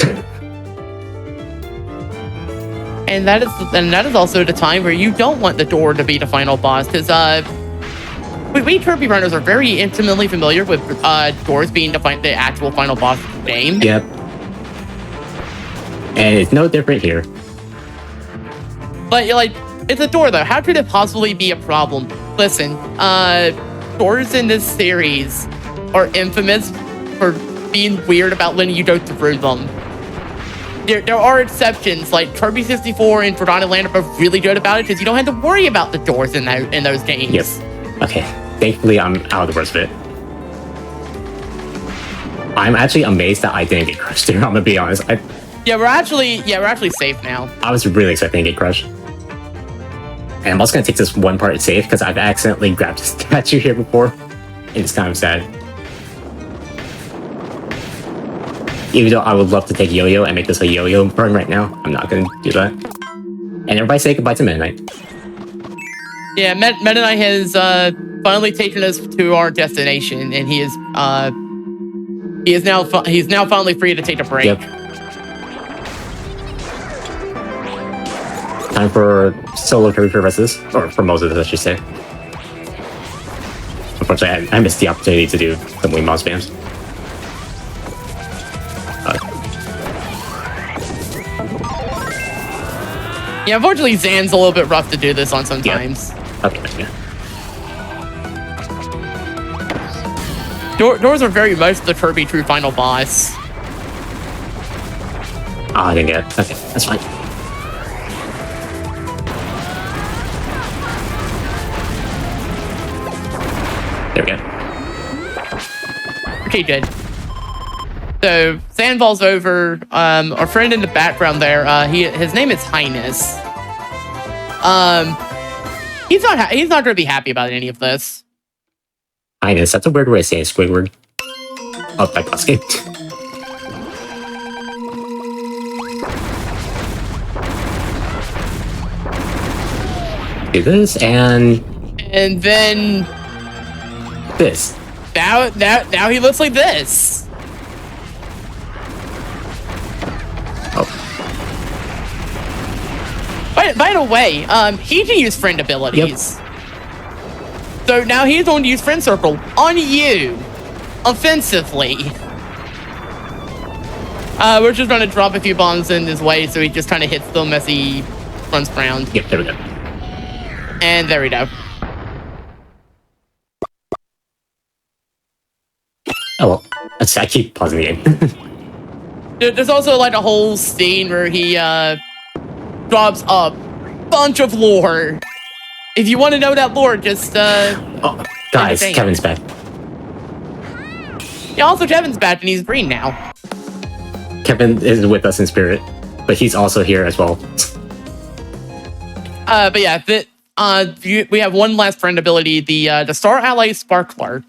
And that is also the time where you don't want the door to be the final boss, because we Kirby runners are very intimately familiar with doors being the actual final boss of the game. Yep. And it's no different here. But you're like, it's a door though. How could it possibly be a problem? Listen, doors in this series are infamous for being weird about letting you go through them. There are exceptions, like Kirby 64 and Forgotten Land are both really good about it because you don't have to worry about the doors in those games. Yes. Okay. Thankfully, I'm out of the worst of it. I'm actually amazed that I didn't get crushed there. I'm gonna be honest. Yeah, we're actually safe now. I was really expecting to get crushed. And I'm also gonna take this one part safe because I've accidentally grabbed a statue here before, and it's kind of sad. Even though I would love to take Yo-Yo and make this a Yo-Yo run right now, I'm not gonna do that. And everybody say goodbye to Meta Knight. Yeah, Meta Knight has finally taken us to our destination, and he's now finally free to take a break. Yep. Time for solo Kirby for the rest of this, or for most of this, I should say. Unfortunately, I missed the opportunity to do some Wii Mouse spams. Yeah, unfortunately, Zan's a little bit rough to do this on sometimes. Okay. Yeah. Doors are very much the Kirby true final boss. Oh, I didn't get it. Okay, that's fine. There we go. Okay, good. So Zan falls over. Our friend in the background there. His name is Highness. He's not going to be happy about any of this. Highness, that's a weird way of saying Squidward. Oh, that got skipped. Do this and then this. Now he looks like this. Oh. By the way, he can use friend abilities. Yep. So now he's going to use friend circle on you, offensively. We're just going to drop a few bombs in his way, so he just kind of hits them as he runs around. Yep, there we go. And there we go. Oh well, I keep pausing the game. There's also like a whole scene where he drops a bunch of lore. If you want to know that lore, just Oh, guys, Kevin's back. Yeah, also Kevin's back and he's green now. Kevin is with us in spirit, but he's also here as well. But yeah, we have one last friend ability, the Star Allies Sparkler.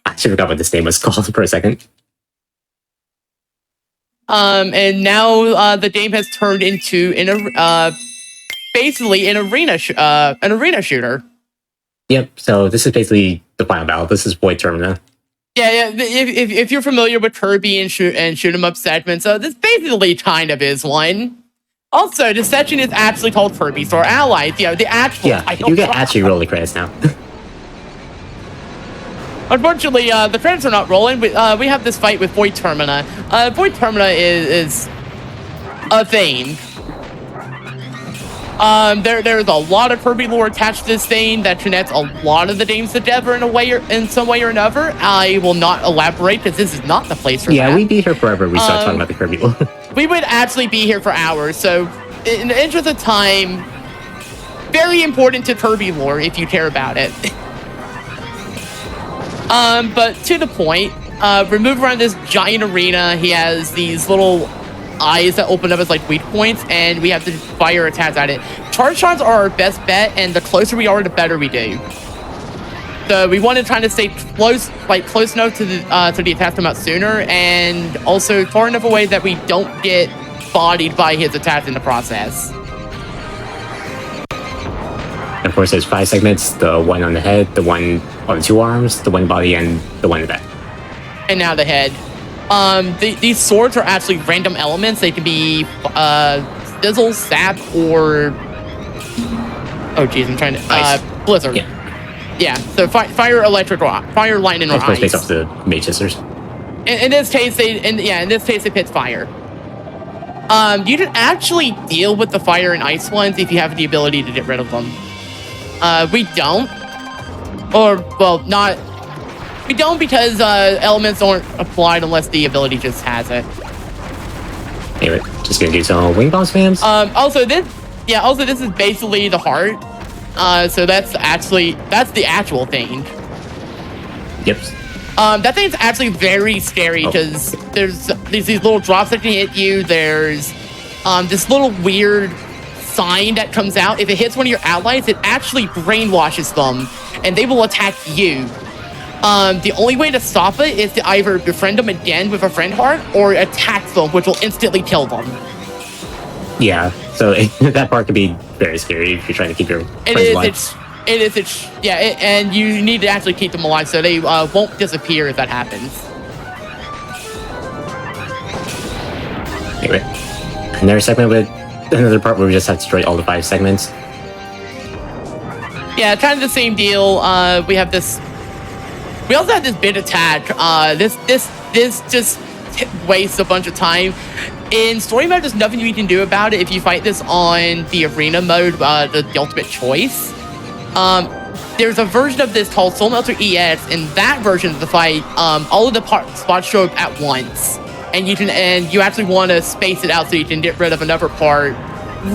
I should forgot what this name was called for a second. And now the game has turned into basically an arena shooter. Yep. So this is basically the final battle. This is Void Termina. Yeah. If you're familiar with Kirby and shoot 'em up segments, this basically kind of is one. Also, this section is actually called Kirby Star Allies. You know, the actual. Yeah, you get actually roll the credits now. Unfortunately, the credits are not rolling. We have this fight with Void Termina. Void Termina is a thing. There's a lot of Kirby lore attached to this thing that connects a lot of the games together in some way or another. I will not elaborate because this is not the place for that. Yeah, we'd be here forever if we start talking about the Kirby lore. We would actually be here for hours. So, in the interest of time, very important to Kirby lore if you care about it. But to the point, we move around this giant arena. He has these little eyes that open up as like weak points, and we have to fire attacks at it. Charge shots are our best bet, and the closer we are, the better we do. So we want to try to stay close enough to the attack come out sooner, and also far enough away that we don't get bodied by his attacks in the process. And of course, there's 5 segments: the one on the head, the one on the 2 arms, the one body, and the one in the back. And now the head. These swords are actually random elements. They can be sizzle, sap, or oh geez, I'm trying to blizzard. Yeah. So fire, electric, fire, lightning, or ice. Of course, based off the mage sisters. In this case, they pick fire. You can actually deal with the fire and ice ones if you have the ability to get rid of them. We don't, we don't because elements aren't applied unless the ability just has it. Anyway, just gonna do some wing bomb spams. Also this is basically the heart. So that's the actual thing. Yep. That thing's actually very scary because there's these little drops that can hit you. There's this little weird sign that comes out. If it hits one of your allies, it actually brainwashes them, and they will attack you. The only way to stop it is to either befriend them again with a friend heart or attack them, which will instantly kill them. Yeah, so that part could be very scary if you're trying to keep your friends alive. And you need to actually keep them alive so they won't disappear if that happens. Anyway, another segment with another part where we just have to destroy all the 5 segments. Yeah, kind of the same deal. We also have this bit attack. This just wastes a bunch of time. In story mode, there's nothing you can do about it if you fight this on the arena mode, the ultimate choice. There's a version of this called Soul Melter EX. In that version of the fight, all of the spots show up at once, and you actually want to space it out so you can get rid of another part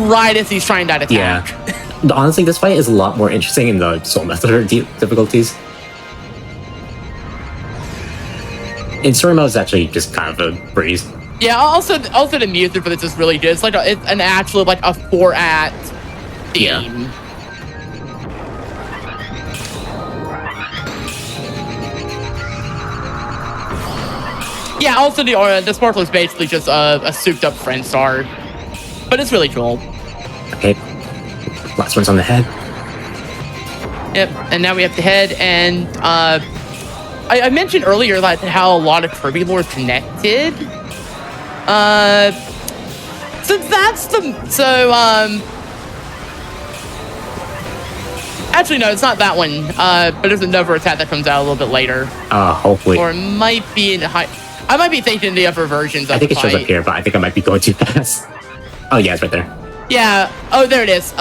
right as he's trying that attack. Yeah. Honestly, this fight is a lot more interesting in the Soul Melter difficulties. In story mode, it's actually just kind of a breeze. Yeah. Also the music for this is really good. It's like it's an actual like a 4-act theme. Yeah. Yeah, also the Sparkle is basically just a souped-up friend star. But it's really cool. Okay. Last one's on the head. Yep, and now we have the head, and I mentioned earlier like how a lot of Kirby lore is connected. Actually, no, it's not that one. But there's another attack that comes out a little bit later. Hopefully. Or it might be in the high... I might be thinking the other versions of I think the it shows fight. up here, but I think I might be going too fast. Oh, yeah, it's right there. Yeah. Oh, there it is.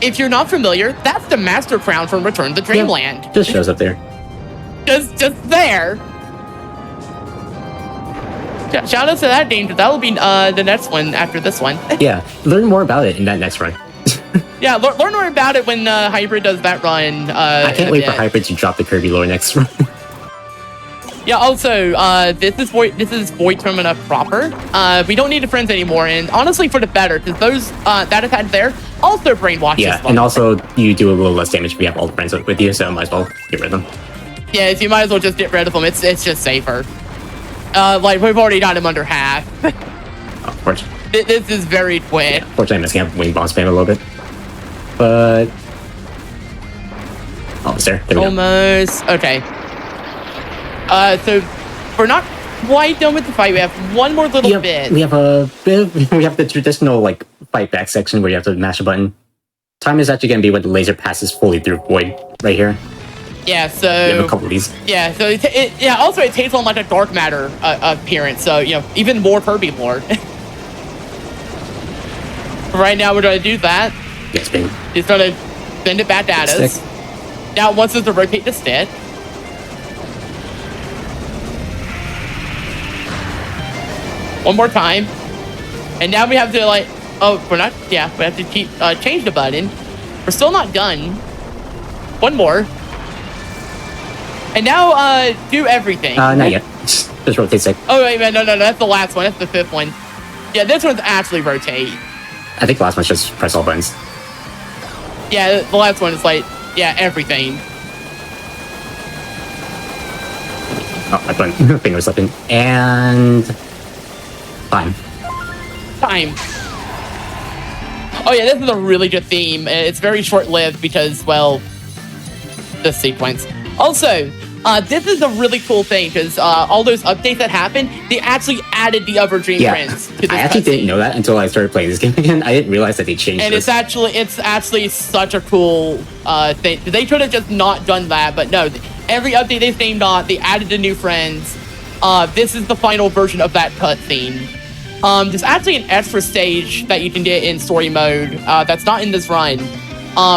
If you're not familiar, that's the Master Crown from Return to Dreamland. Yeah, just shows up there. Just there. Shout out to that danger. That will be the next one after this one. Yeah, learn more about it in that next run. Yeah, learn more about it when Hybrid does that run. I can't wait for Hybrid to drop the Kirby lore next run. Yeah, also, this is Void Termina proper. We don't need the friends anymore, and honestly, for the better, because those that attack there also brainwashes. Yeah, and also you do a little less damage if you have all the friends with you, so might as well get rid of them. Yeah, you might as well just get rid of them. It's just safer. Like we've already got him under half. Fortunately, This is very quick. yeah, fortunately, I'm messing up wing bomb spam a little bit, but almost there. There we go. Almost. Okay. So we're not quite done with the fight. We have one more little bit. We have a bit. We have the traditional like fight back section where you have to mash a button. Time is actually going to be when the laser passes fully through Void right here. Yeah. So We have a couple of these. yeah. So also it takes on like a dark matter appearance. So even more Kirby lore. Right now we're going to do that. Yeah, spin. It's going to send it back at us. Stick. Now it wants us to rotate the stick. One more time. And now we have to like, we have to keep change the button. We're still not done. One more. And now do everything. Not yet. Just rotate stick. Oh wait, man, no, that's the last one. That's the fifth one. Yeah, this one's actually rotate. I think the last one's just press all buttons. Yeah, the last one is like, yeah, everything. Oh, my button finger was slipping. And time. Oh yeah, this is a really good theme. It's very short-lived because, well, this sequence. Also, this is a really cool thing because all those updates that happened, they actually added the other Dream Friends to this I actually didn't know that until I started playing this game again. I didn't realize that they changed and this. it's actually such a cool thing. They could have just not done that, but no. Every update they named on, they added the new friends. This is the final version of that cutscene. There's actually an extra stage that you can get in story mode that's not in this run.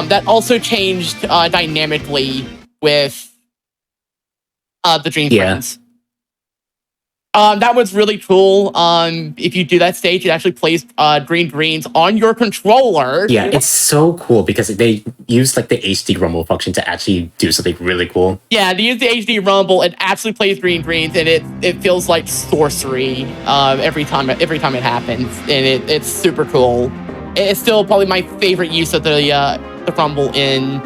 That also changed dynamically with the Dream Friends. That was really cool. If you do that stage, it actually plays green greens on your controller. Yeah, it's so cool because they use like the HD rumble function to actually do something really cool. Yeah, they use the HD rumble. It actually plays green greens, and it feels like sorcery every time it happens, and it's super cool. It's still probably my favorite use of the rumble in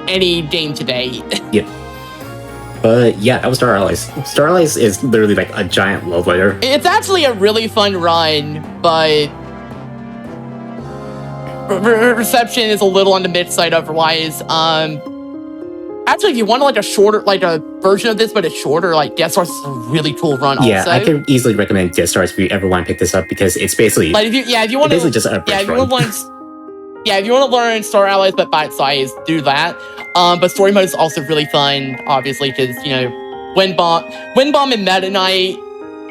any game to date. Yeah. But yeah, that was Star Allies. Star Allies is literally like a giant love letter. It's actually a really fun run, but reception is a little on the mid side otherwise. Actually, if you want like a shorter, like a version of this, but it's shorter, like Death Stars is a really cool run. Yeah, also. I can easily recommend Death Stars if you ever want to pick this up because it's basically like if you want to basically just a if you want to learn Star Allies but bite size, do that. But story mode is also really fun, obviously, because Wind Bomb and Meta Knight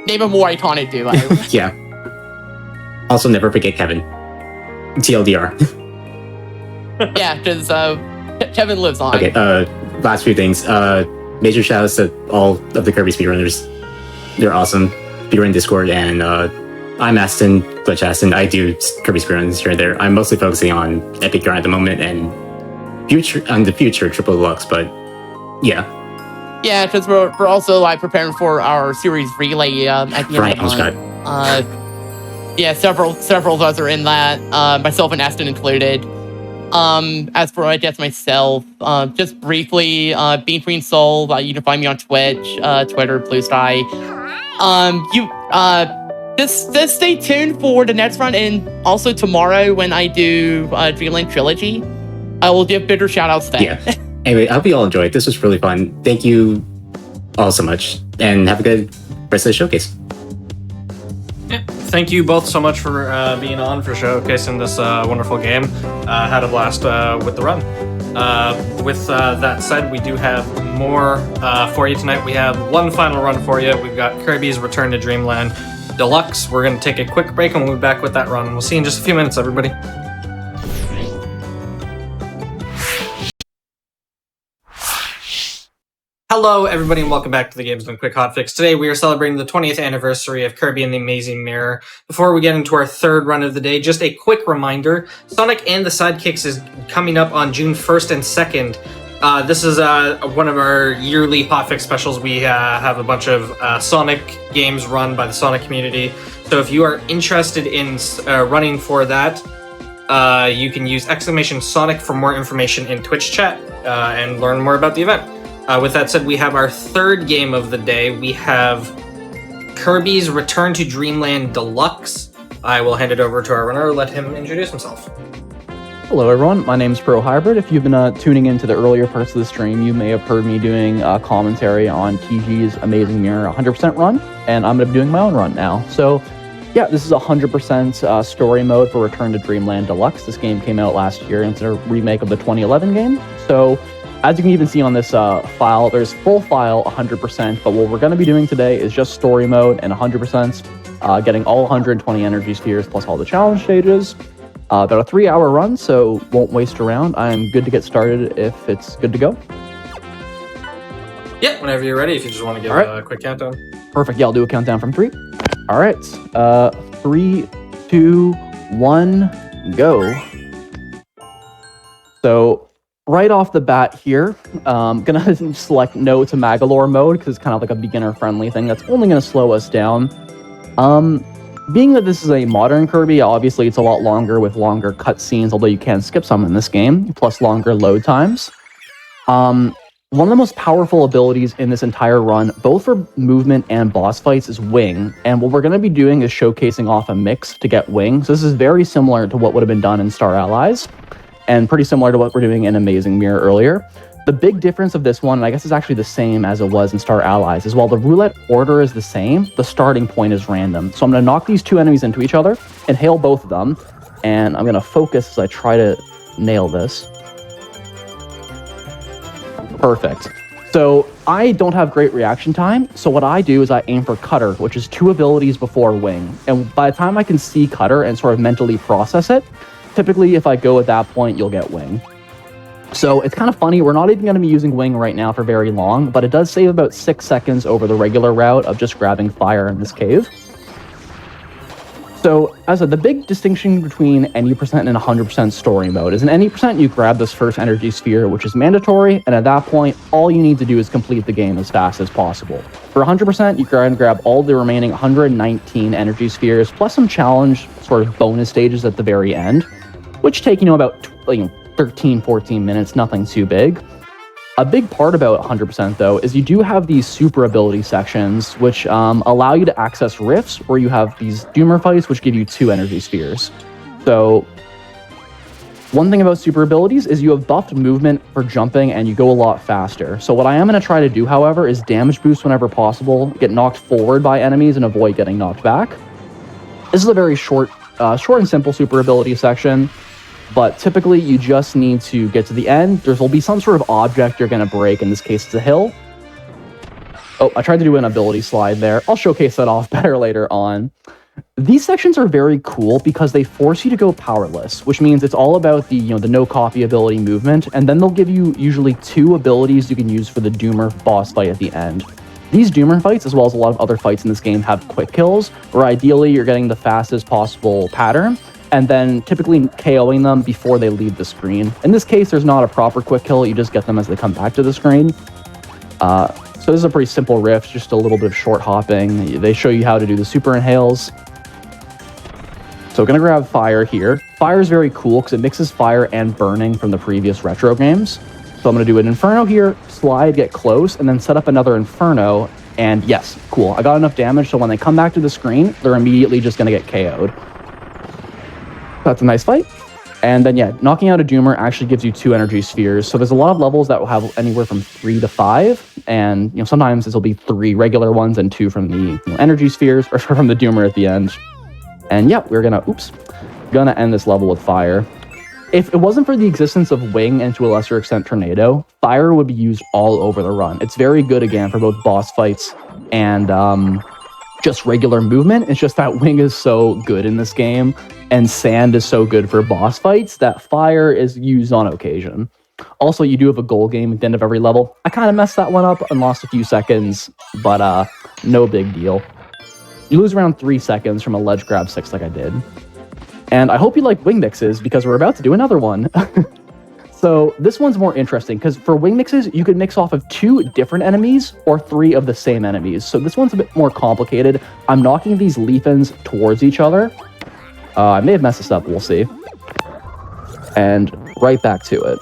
Name a more iconic duo. Yeah. Also, never forget Kevin. TLDR. Yeah, because Kevin lives on. Okay, last few things. Major shoutouts to all of the Kirby speedrunners. They're awesome. Speedrun Discord, and I'm Aston, Glitch Aston. I do Kirby speedruns here and there. I'm mostly focusing on Epic Yarn at the moment and the future Triple Deluxe, but yeah. Yeah, because we're also like preparing for our series relay at the end Right, of the month. Yeah, several of us are in that, myself and Aston included. As for I guess myself, just briefly, Bean Queen Soul, you can find me on Twitch, Twitter, Blue Sky. Just stay tuned for the next run, and also tomorrow when I do Dreamland Trilogy, I will give bigger shoutouts then. Yeah. Anyway, I hope you all enjoyed. This was really fun. Thank you all so much, and have a good rest of the showcase. Yeah, thank you both so much for being on, for showcasing this wonderful game. Had a blast with the run. With that said, we do have more for you tonight. We have one final run for you. We've got Kirby's Return to Dreamland Deluxe. We're going to take a quick break and we'll be back with that run. We'll see you in just a few minutes, everybody. Hello, everybody, and welcome back to the Games Done Quick Hotfix. Today, we are celebrating the 20th anniversary of Kirby and the Amazing Mirror. Before we get into our third run of the day, just a quick reminder, Sonic and the Sidekicks is coming up on June 1st and 2nd. This is one of our yearly Hotfix specials. We have a bunch of Sonic games run by the Sonic community. So if you are interested in running for that, you can use !Sonic for more information in Twitch chat and learn more about the event. With that said, we have our third game of the day. We have Kirby's Return to Dreamland Deluxe. I will hand it over to our runner, let him introduce himself. Hello everyone, my name is Pro Hybrid. If you've been tuning into the earlier parts of the stream, you may have heard me doing commentary on TG's Amazing Mirror 100% run, and I'm going to be doing my own run now. So yeah, this is 100% story mode for Return to Dreamland Deluxe. This game came out last year, and it's a remake of the 2011 game. So as you can even see on this file, there's full file 100%, but what we're going to be doing today is just story mode and 100%, getting all 120 energy spheres plus all the challenge stages. About a 3-hour run, so won't waste around. I'm good to get started if it's good to go. Yeah, whenever you're ready, if you just want to give a quick countdown. Perfect, yeah, I'll do a countdown from 3. All right, 3, 2, 1, go. So right off the bat here, I'm gonna select no to Magalore mode because it's kind of like a beginner-friendly thing that's only gonna slow us down. Being that this is a modern Kirby, obviously it's a lot longer with longer cutscenes, although you can skip some in this game, plus longer load times. One of the most powerful abilities in this entire run, both for movement and boss fights, is Wing. And what we're going to be doing is showcasing off a mix to get Wing. So this is very similar to what would have been done in Star Allies, and pretty similar to what we're doing in Amazing Mirror earlier. The big difference of this one, and I guess it's actually the same as it was in Star Allies, is while the roulette order is the same, the starting point is random. So I'm going to knock these two enemies into each other, inhale both of them, and I'm going to focus as I try to nail this. Perfect. So I don't have great reaction time, so what I do is I aim for Cutter, which is 2 abilities before Wing. And by the time I can see Cutter and sort of mentally process it, typically if I go at that point, you'll get Wing. So it's kind of funny, we're not even going to be using Wing right now for very long, but it does save about 6 seconds over the regular route of just grabbing fire in this cave. So, as I said, the big distinction between any percent and 100% story mode is in any percent you grab this first energy sphere, which is mandatory, and at that point, all you need to do is complete the game as fast as possible. For 100%, you can grab all the remaining 119 energy spheres, plus some challenge sort of bonus stages at the very end, which take, about 13, 14 minutes, nothing too big. A big part about 100% though is you do have these super ability sections which allow you to access rifts where you have these doomer fights which give you 2 energy spheres. So one thing about super abilities is you have buffed movement for jumping and you go a lot faster. So what I am going to try to do, however, is damage boost whenever possible, get knocked forward by enemies and avoid getting knocked back. This is a very short and simple super ability section. But typically, you just need to get to the end. There will be some sort of object you're going to break. In this case, it's a hill. Oh, I tried to do an ability slide there. I'll showcase that off better later on. These sections are very cool because they force you to go powerless, which means it's all about the, the no copy ability movement, and then they'll give you usually 2 abilities you can use for the Doomer boss fight at the end. These Doomer fights, as well as a lot of other fights in this game, have quick kills, where ideally you're getting the fastest possible pattern, and then typically KOing them before they leave the screen. In this case, there's not a proper quick kill, you just get them as they come back to the screen. So this is a pretty simple riff, just a little bit of short hopping. They show you how to do the super inhales. So gonna grab fire here. Fire is very cool because it mixes fire and burning from the previous retro games. So I'm gonna do an inferno here, slide, get close, and then set up another inferno. And yes, cool. I got enough damage so when they come back to the screen, they're immediately just gonna get KO'd. That's a nice fight. And then, yeah, knocking out a Doomer actually gives you 2 energy spheres. So there's a lot of levels that will have anywhere from 3 to 5. And, sometimes this will be 3 regular ones and 2 from the energy spheres, or from the Doomer at the end. And yeah, we're gonna end this level with fire. If it wasn't for the existence of Wing and to a lesser extent Tornado, fire would be used all over the run. It's very good, again, for both boss fights and just regular movement. It's just that Wing is so good in this game, and sand is so good for boss fights that fire is used on occasion. Also, you do have a goal game at the end of every level. I kind of messed that one up and lost a few seconds, but no big deal. You lose around 3 seconds from a ledge grab 6 like I did. And I hope you like wing mixes because we're about to do another one. So this one's more interesting because for wing mixes, you could mix off of 2 different enemies or 3 of the same enemies. So this one's a bit more complicated. I'm knocking these leaf-ins towards each other. I may have messed this up, we'll see. And right back to it.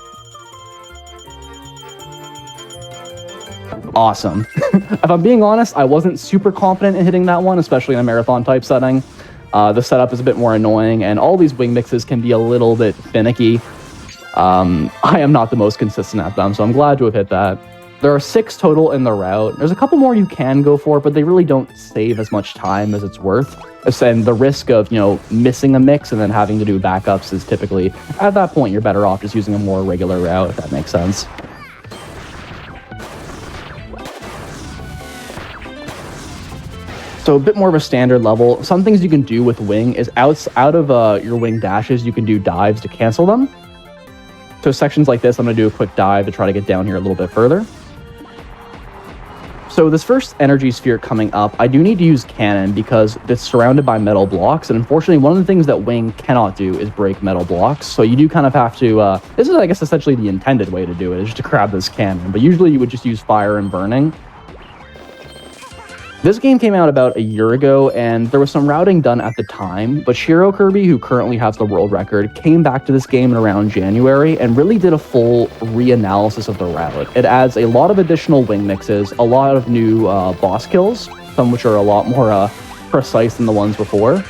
Awesome. If I'm being honest, I wasn't super confident in hitting that one, especially in a marathon type setting. The setup is a bit more annoying, and all these wing mixes can be a little bit finicky. I am not the most consistent at them, so I'm glad to have hit that. There are 6 total in the route. There's a couple more you can go for, but they really don't save as much time as it's worth. And the risk of, missing a mix and then having to do backups is typically, at that point, you're better off just using a more regular route, if that makes sense. So a bit more of a standard level. Some things you can do with wing is out of your wing dashes, you can do dives to cancel them. So sections like this, I'm going to do a quick dive to try to get down here a little bit further. So this first energy sphere coming up, I do need to use cannon because it's surrounded by metal blocks. And unfortunately, one of the things that wing cannot do is break metal blocks. So you do kind of have to, this is, I guess, essentially the intended way to do it, is just to grab this cannon. But usually you would just use fire and burning. This game came out about a year ago, and there was some routing done at the time, but Shiro Kirby, who currently has the world record, came back to this game in around January and really did a full reanalysis of the route. It adds a lot of additional wing mixes, a lot of new boss kills, some which are a lot more precise than the ones before.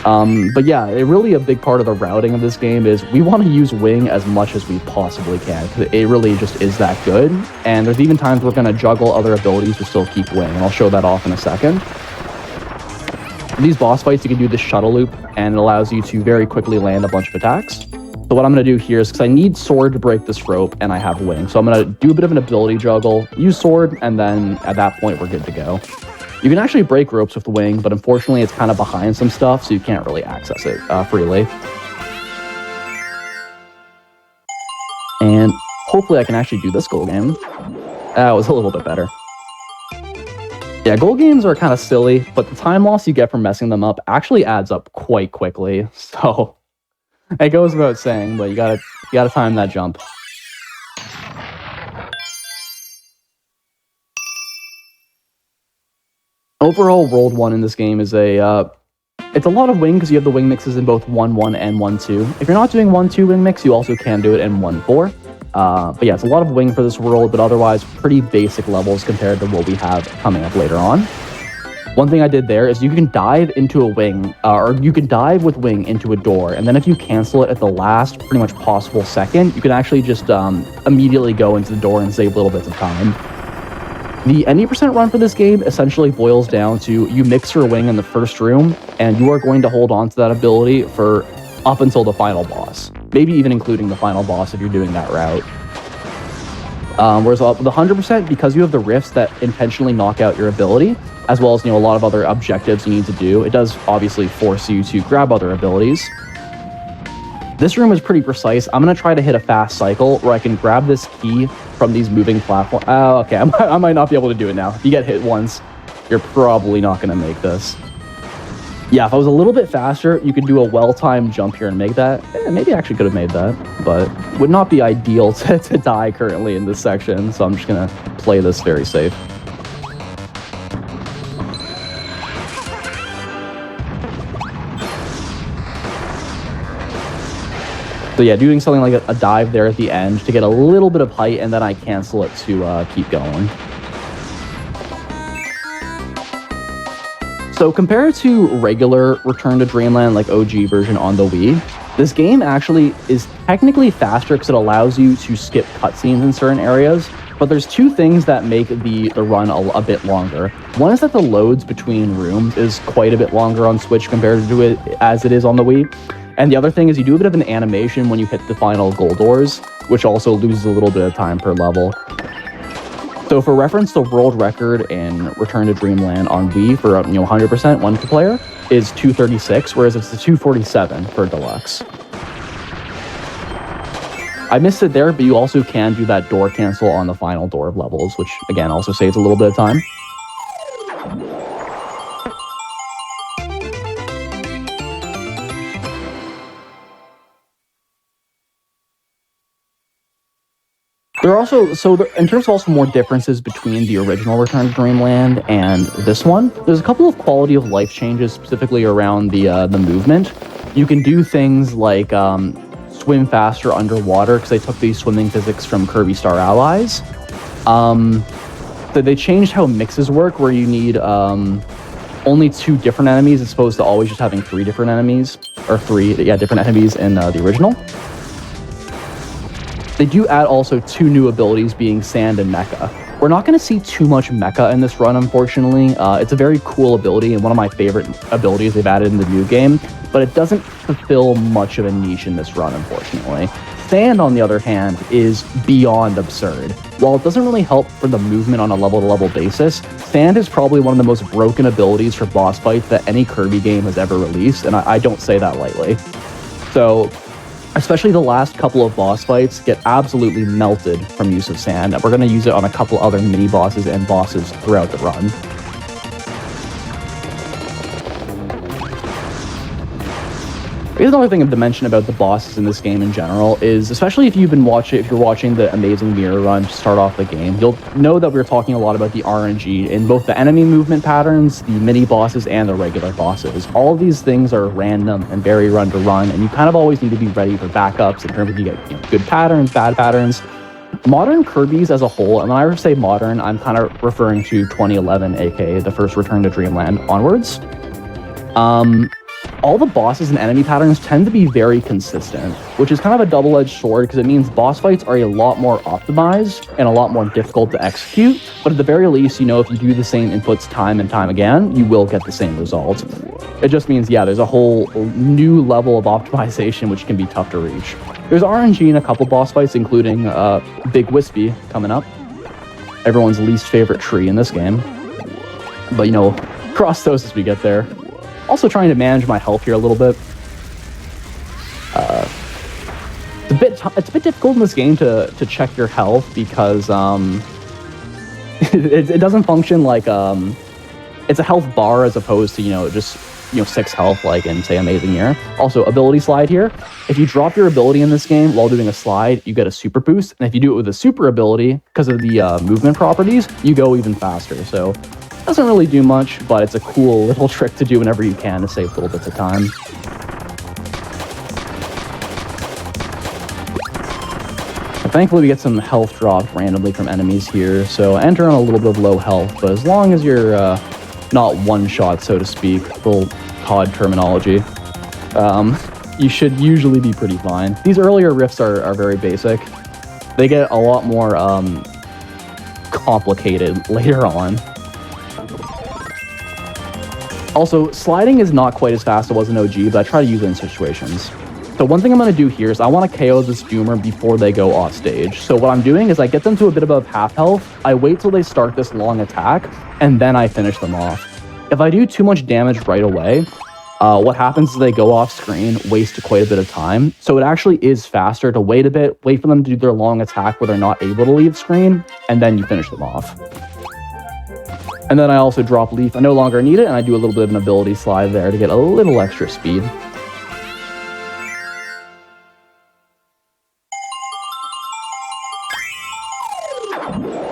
But yeah, really a big part of the routing of this game is we want to use wing as much as we possibly can, because it really just is that good. And there's even times we're going to juggle other abilities to still keep wing, and I'll show that off in a second. For these boss fights, you can do this shuttle loop, and it allows you to very quickly land a bunch of attacks. So what I'm going to do here is, because I need sword to break this rope, and I have wing, so I'm going to do a bit of an ability juggle, use sword, and then at that point, we're good to go. You can actually break ropes with the wing, but unfortunately it's kind of behind some stuff, so you can't really access it freely. And hopefully I can actually do this goal game. That was a little bit better. Yeah, goal games are kind of silly, but the time loss you get from messing them up actually adds up quite quickly. So it goes without saying, but you gotta time that jump. Overall, World 1 in this game is it's a lot of wing because you have the wing mixes in both 1-1 and 1-2. If you're not doing 1-2 wing mix, you also can do it in 1-4. But yeah, it's a lot of wing for this world, but otherwise pretty basic levels compared to what we have coming up later on. One thing I did there is you can dive into a wing, or you can dive with wing into a door, and then if you cancel it at the last pretty much possible second, you can actually just immediately go into the door and save little bits of time. The 90% run for this game essentially boils down to you mix your wing in the first room, and you are going to hold on to that ability for up until the final boss. Maybe even including the final boss if you're doing that route. Whereas with 100%, because you have the rifts that intentionally knock out your ability, as well as, a lot of other objectives you need to do, it does obviously force you to grab other abilities. This room is pretty precise. I'm going to try to hit a fast cycle where I can grab this key from these moving platforms. Oh, okay, I might not be able to do it now. If you get hit once, you're probably not going to make this. Yeah, if I was a little bit faster, you could do a well-timed jump here and make that. Maybe I actually could have made that, but would not be ideal to die currently in this section, so I'm just going to play this very safe. So yeah, doing something like a dive there at the end to get a little bit of height, and then I cancel it to keep going. So compared to regular Return to Dreamland, like OG version on the Wii, this game actually is technically faster because it allows you to skip cutscenes in certain areas, but there's two things that make the run a bit longer. One is that the loads between rooms is quite a bit longer on Switch compared to it as it is on the Wii. And the other thing is you do a bit of an animation when you hit the final goal doors, which also loses a little bit of time per level. So for reference, the world record in Return to Dreamland on Wii for 100% one player is 236, whereas it's the 247 for Deluxe. I missed it there, but you also can do that door cancel on the final door of levels, which again also saves a little bit of time. There are also, in terms of also more differences between the original Return to Dreamland and this one, there's a couple of quality of life changes specifically around the movement. You can do things like swim faster underwater because they took these swimming physics from Kirby Star Allies. They changed how mixes work, where you need only 2 different enemies as opposed to always just having 3 different enemies, or 3 different enemies in the original. They do add also 2 new abilities, being Sand and Mecha. We're not going to see too much Mecha in this run, unfortunately. It's a very cool ability and one of my favorite abilities they've added in the new game, but it doesn't fulfill much of a niche in this run, unfortunately. Sand, on the other hand, is beyond absurd. While it doesn't really help for the movement on a level-to-level basis, Sand is probably one of the most broken abilities for boss fights that any Kirby game has ever released, and I don't say that lightly. So, especially the last couple of boss fights get absolutely melted from use of Sand, and we're going to use it on a couple other mini-bosses and bosses throughout the run. Here's another thing to mention about the bosses in this game in general is, especially if you're watching the Amazing Mirror run to start off the game, you'll know that we're talking a lot about the RNG in both the enemy movement patterns, the mini bosses, and the regular bosses. All of these things are random and vary run to run, and you kind of always need to be ready for backups in terms of you get good patterns, bad patterns. Modern Kirby's as a whole, and when I say modern, I'm kind of referring to 2011, aka the first Return to Dreamland onwards. All the bosses and enemy patterns tend to be very consistent, which is kind of a double-edged sword because it means boss fights are a lot more optimized and a lot more difficult to execute, but at the very least, if you do the same inputs time and time again, you will get the same result. It just means, there's a whole new level of optimization which can be tough to reach. There's RNG in a couple boss fights, including Big Wispy coming up, everyone's least favorite tree in this game. But, cross those as we get there. Also trying to manage my health here a little bit. It's a bit difficult in this game to check your health because it doesn't function like it's a health bar as opposed to just 6 health like in, say, Amazing Mirror. Also, ability slide here. If you drop your ability in this game while doing a slide, you get a super boost, and if you do it with a super ability, because of the movement properties, you go even faster. So doesn't really do much, but it's a cool little trick to do whenever you can to save little bits of time. And thankfully, we get some health dropped randomly from enemies here, so enter on a little bit of low health, but as long as you're not one-shot, so to speak, full COD terminology, you should usually be pretty fine. These earlier rifts are very basic. They get a lot more complicated later on. Also, sliding is not quite as fast as it was in OG, but I try to use it in situations. So one thing I'm going to do here is I want to KO this Doomer before they go off stage. So what I'm doing is I get them to a bit above half health, I wait till they start this long attack, and then I finish them off. If I do too much damage right away, what happens is they go off screen, waste quite a bit of time. So it actually is faster to wait a bit, wait for them to do their long attack where they're not able to leave screen, and then you finish them off. And then I also drop Leaf. I no longer need it, and I do a little bit of an ability slide there to get a little extra speed.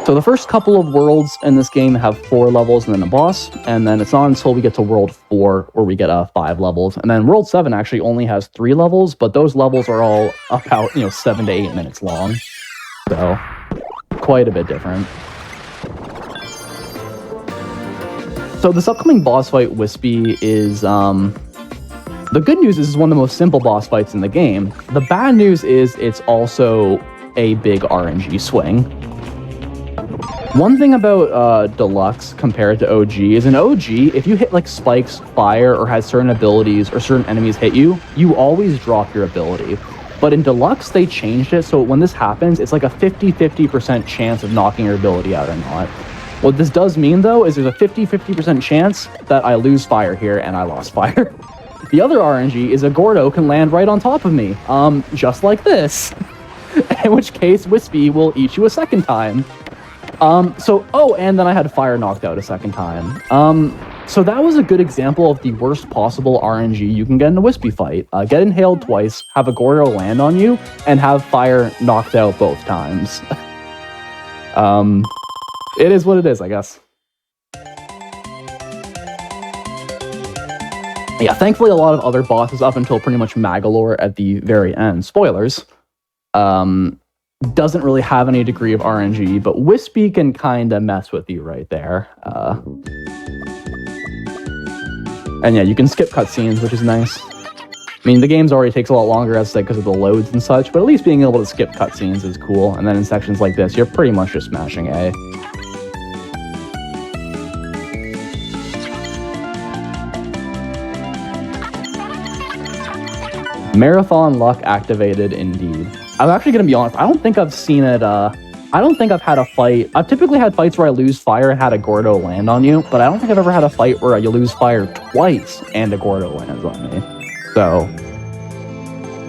So the first couple of worlds in this game have 4 levels and then a boss, and then it's not until we get to World 4 where we get 5 levels. And then World 7 actually only has 3 levels, but those levels are all about 7 to 8 minutes long. So quite a bit different. So this upcoming boss fight, Wispy, is the good news is it's one of the most simple boss fights in the game. The bad news is it's also a big RNG swing. One thing about Deluxe compared to OG is in OG, if you hit like spikes, fire, or has certain abilities or certain enemies hit you, you always drop your ability. But in Deluxe, they changed it, so when this happens, it's like a 50-50% chance of knocking your ability out or not. What this does mean, though, is there's a 50-50% chance that I lose fire here, and I lost fire. The other RNG is a Gordo can land right on top of me, just like this. In which case, Wispy will eat you a second time. And then I had fire knocked out a second time. So that was a good example of the worst possible RNG you can get in a Wispy fight. Get inhaled twice, have a Gordo land on you, and have fire knocked out both times. It is what it is, I guess. Yeah, thankfully a lot of other bosses up until pretty much Magalore at the very end, spoilers, doesn't really have any degree of RNG, but Wispy can kind of mess with you right there. And yeah, you can skip cutscenes, which is nice. I mean, the games already takes a lot longer, as I said, because of the loads and such, but at least being able to skip cutscenes is cool. And then in sections like this, you're pretty much just smashing A. Marathon luck activated indeed. I'm actually going to be honest, I don't think I've seen it, I don't think I've had a fight. I've typically had fights where I lose fire and had a Gordo land on you, but I don't think I've ever had a fight where you lose fire twice and a Gordo lands on me. So,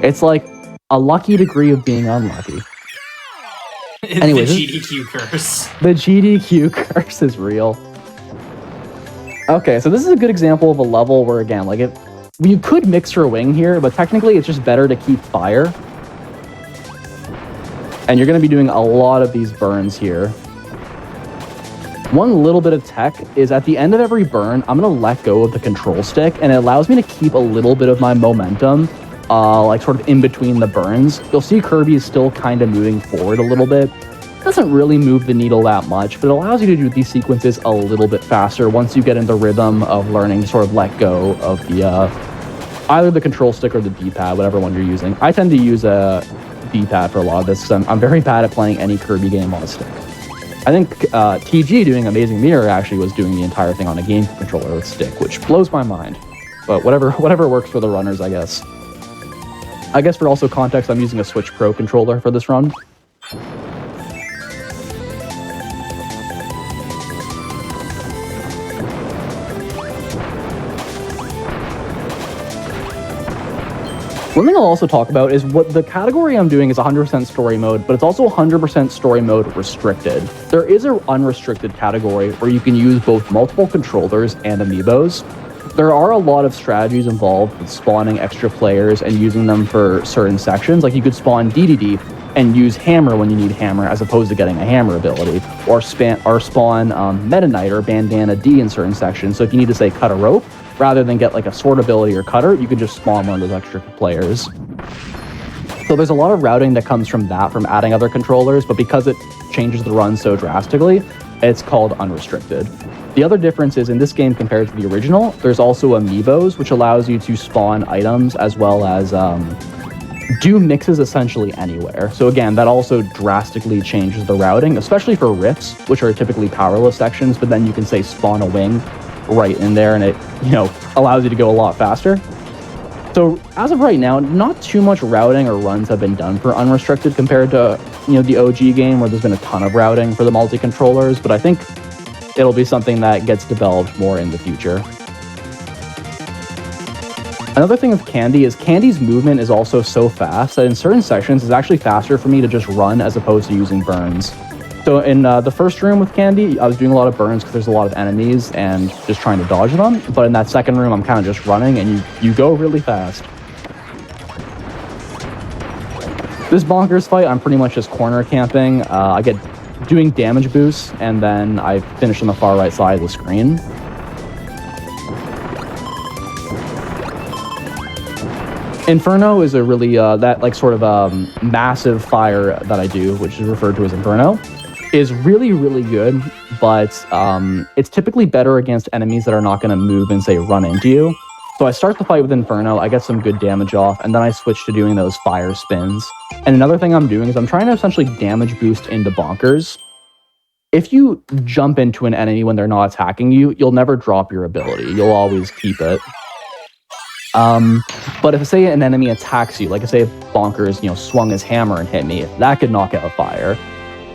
it's like a lucky degree of being unlucky. Anyway, the GDQ curse. The GDQ curse is real. Okay, so this is a good example of a level where, again, like, you could mix your wing here, but technically it's just better to keep fire. And you're going to be doing a lot of these burns here. One little bit of tech is at the end of every burn, I'm going to let go of the control stick, and it allows me to keep a little bit of my momentum, like sort of in between the burns. You'll see Kirby is still kind of moving forward a little bit. It doesn't really move the needle that much, but it allows you to do these sequences a little bit faster once you get in the rhythm of learning to sort of let go of the either the control stick or the D-pad, whatever one you're using. I tend to use a D-pad for a lot of this, because I'm very bad at playing any Kirby game on a stick. I think TG doing Amazing Mirror actually was doing the entire thing on a game controller with stick, which blows my mind. But whatever works for the runners, I guess. I guess for also context, I'm using a Switch Pro controller for this run. One thing I'll also talk about is what the category I'm doing is 100% story mode, but it's also 100% story mode restricted. There is an unrestricted category where you can use both multiple controllers and amiibos. There are a lot of strategies involved with spawning extra players and using them for certain sections. Like you could spawn DDD and use Hammer when you need Hammer as opposed to getting a Hammer ability, or spawn Meta Knight or Bandana D in certain sections. So if you need to, say, cut a rope, rather than get like a sword ability or cutter, you can just spawn one of those extra players. So there's a lot of routing that comes from that, from adding other controllers, but because it changes the run so drastically, it's called unrestricted. The other difference is in this game compared to the original, there's also amiibos, which allows you to spawn items as well as do mixes essentially anywhere. So again, that also drastically changes the routing, especially for rifts, which are typically powerless sections, but then you can, say, spawn a wing right in there, and it, allows you to go a lot faster. So as of right now, not too much routing or runs have been done for unrestricted compared to, the OG game where there's been a ton of routing for the multi-controllers, but I think it'll be something that gets developed more in the future. Another thing with Candy is Candy's movement is also so fast that in certain sections it's actually faster for me to just run as opposed to using burns. So in the first room with Candy, I was doing a lot of burns because there's a lot of enemies and just trying to dodge them. But in that second room, I'm kind of just running and you go really fast. This Bonkers fight, I'm pretty much just corner camping. I get doing damage boosts and then I finish on the far right side of the screen. Inferno is a really, massive fire that I do, which is referred to as Inferno, is really, really good, but it's typically better against enemies that are not going to move and, say, run into you. So I start the fight with Inferno, I get some good damage off, and then I switch to doing those fire spins. And another thing I'm doing is I'm trying to essentially damage boost into Bonkers. If you jump into an enemy when they're not attacking you, you'll never drop your ability. You'll always keep it. But if, say, an enemy attacks you, like if, say, Bonkers, swung his hammer and hit me, that could knock out fire.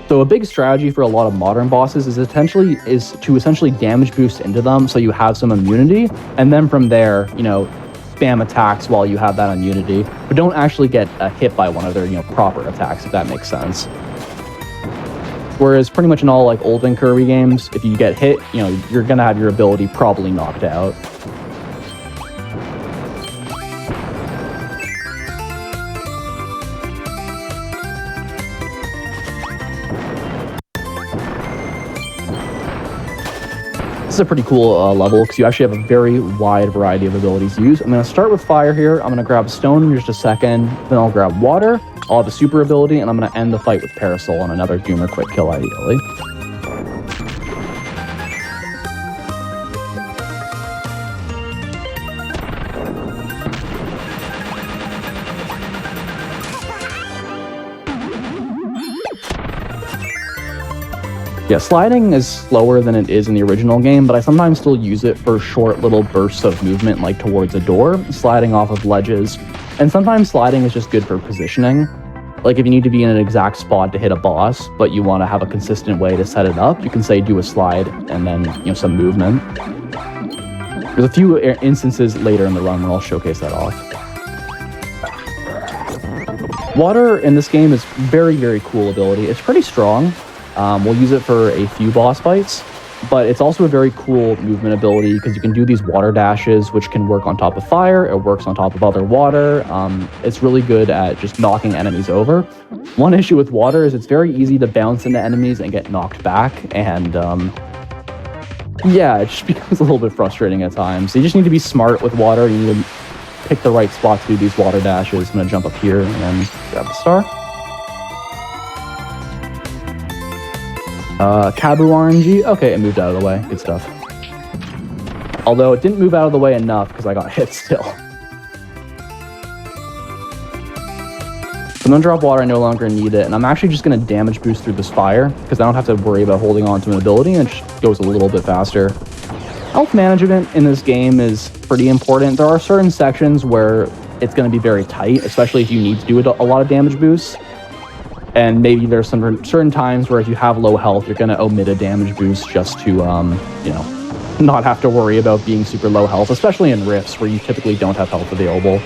So a big strategy for a lot of modern bosses is to essentially damage boost into them so you have some immunity, and then from there, spam attacks while you have that immunity, but don't actually get hit by one of their, proper attacks, if that makes sense. Whereas pretty much in all, like, olden Kirby games, if you get hit, you're gonna have your ability probably knocked out. This is a pretty cool level because you actually have a very wide variety of abilities to use. I'm going to start with fire here. I'm going to grab a stone in just a second. Then I'll grab water. I'll have a super ability, and I'm going to end the fight with Parasol on another Doomer quick kill, ideally. Yeah, sliding is slower than it is in the original game, but I sometimes still use it for short little bursts of movement, like towards a door, sliding off of ledges. And sometimes sliding is just good for positioning. Like if you need to be in an exact spot to hit a boss, but you want to have a consistent way to set it up, you can say do a slide and then, some movement. There's a few instances later in the run where I'll showcase that off. Water in this game is very, very cool ability. It's pretty strong. We'll use it for a few boss fights, but it's also a very cool movement ability because you can do these water dashes, which can work on top of fire. It works on top of other water. It's really good at just knocking enemies over. One issue with water is it's very easy to bounce into enemies and get knocked back, and it just becomes a little bit frustrating at times. So you just need to be smart with water. You need to pick the right spot to do these water dashes. I'm going to jump up here and then grab the star. Kabu RNG. Okay, it moved out of the way. Good stuff. Although it didn't move out of the way enough because I got hit still. So I'm gonna drop water. I no longer need it, and I'm actually just gonna damage boost through this fire because I don't have to worry about holding on to an ability, and it just goes a little bit faster. Health management in this game is pretty important. There are certain sections where it's going to be very tight, especially if you need to do a lot of damage boosts. And maybe there's some certain times where if you have low health, you're going to omit a damage boost just to, not have to worry about being super low health, especially in rifts where you typically don't have health available.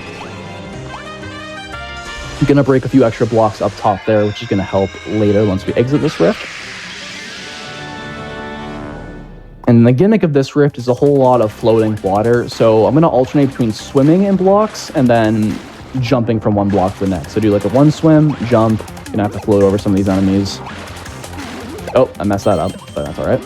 I'm going to break a few extra blocks up top there, which is going to help later once we exit this rift. And the gimmick of this rift is a whole lot of floating water, so I'm going to alternate between swimming in blocks and then jumping from one block to the next. So do like a one swim, jump. Gonna have to float over some of these enemies. Oh, I messed that up, but that's all right.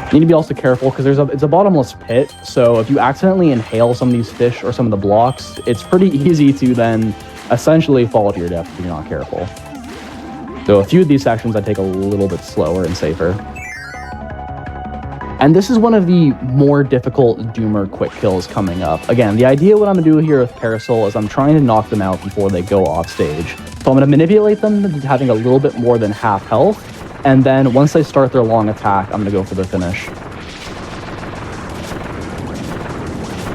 You need to be also careful because it's a bottomless pit, so if you accidentally inhale some of these fish or some of the blocks, it's pretty easy to then essentially fall to your death if you're not careful. So a few of these sections I take a little bit slower and safer. And this is one of the more difficult Doomer quick kills coming up. Again, the idea what I'm going to do here with Parasol is I'm trying to knock them out before they go off stage. So I'm going to manipulate them into having a little bit more than half health, and then once they start their long attack, I'm going to go for their finish.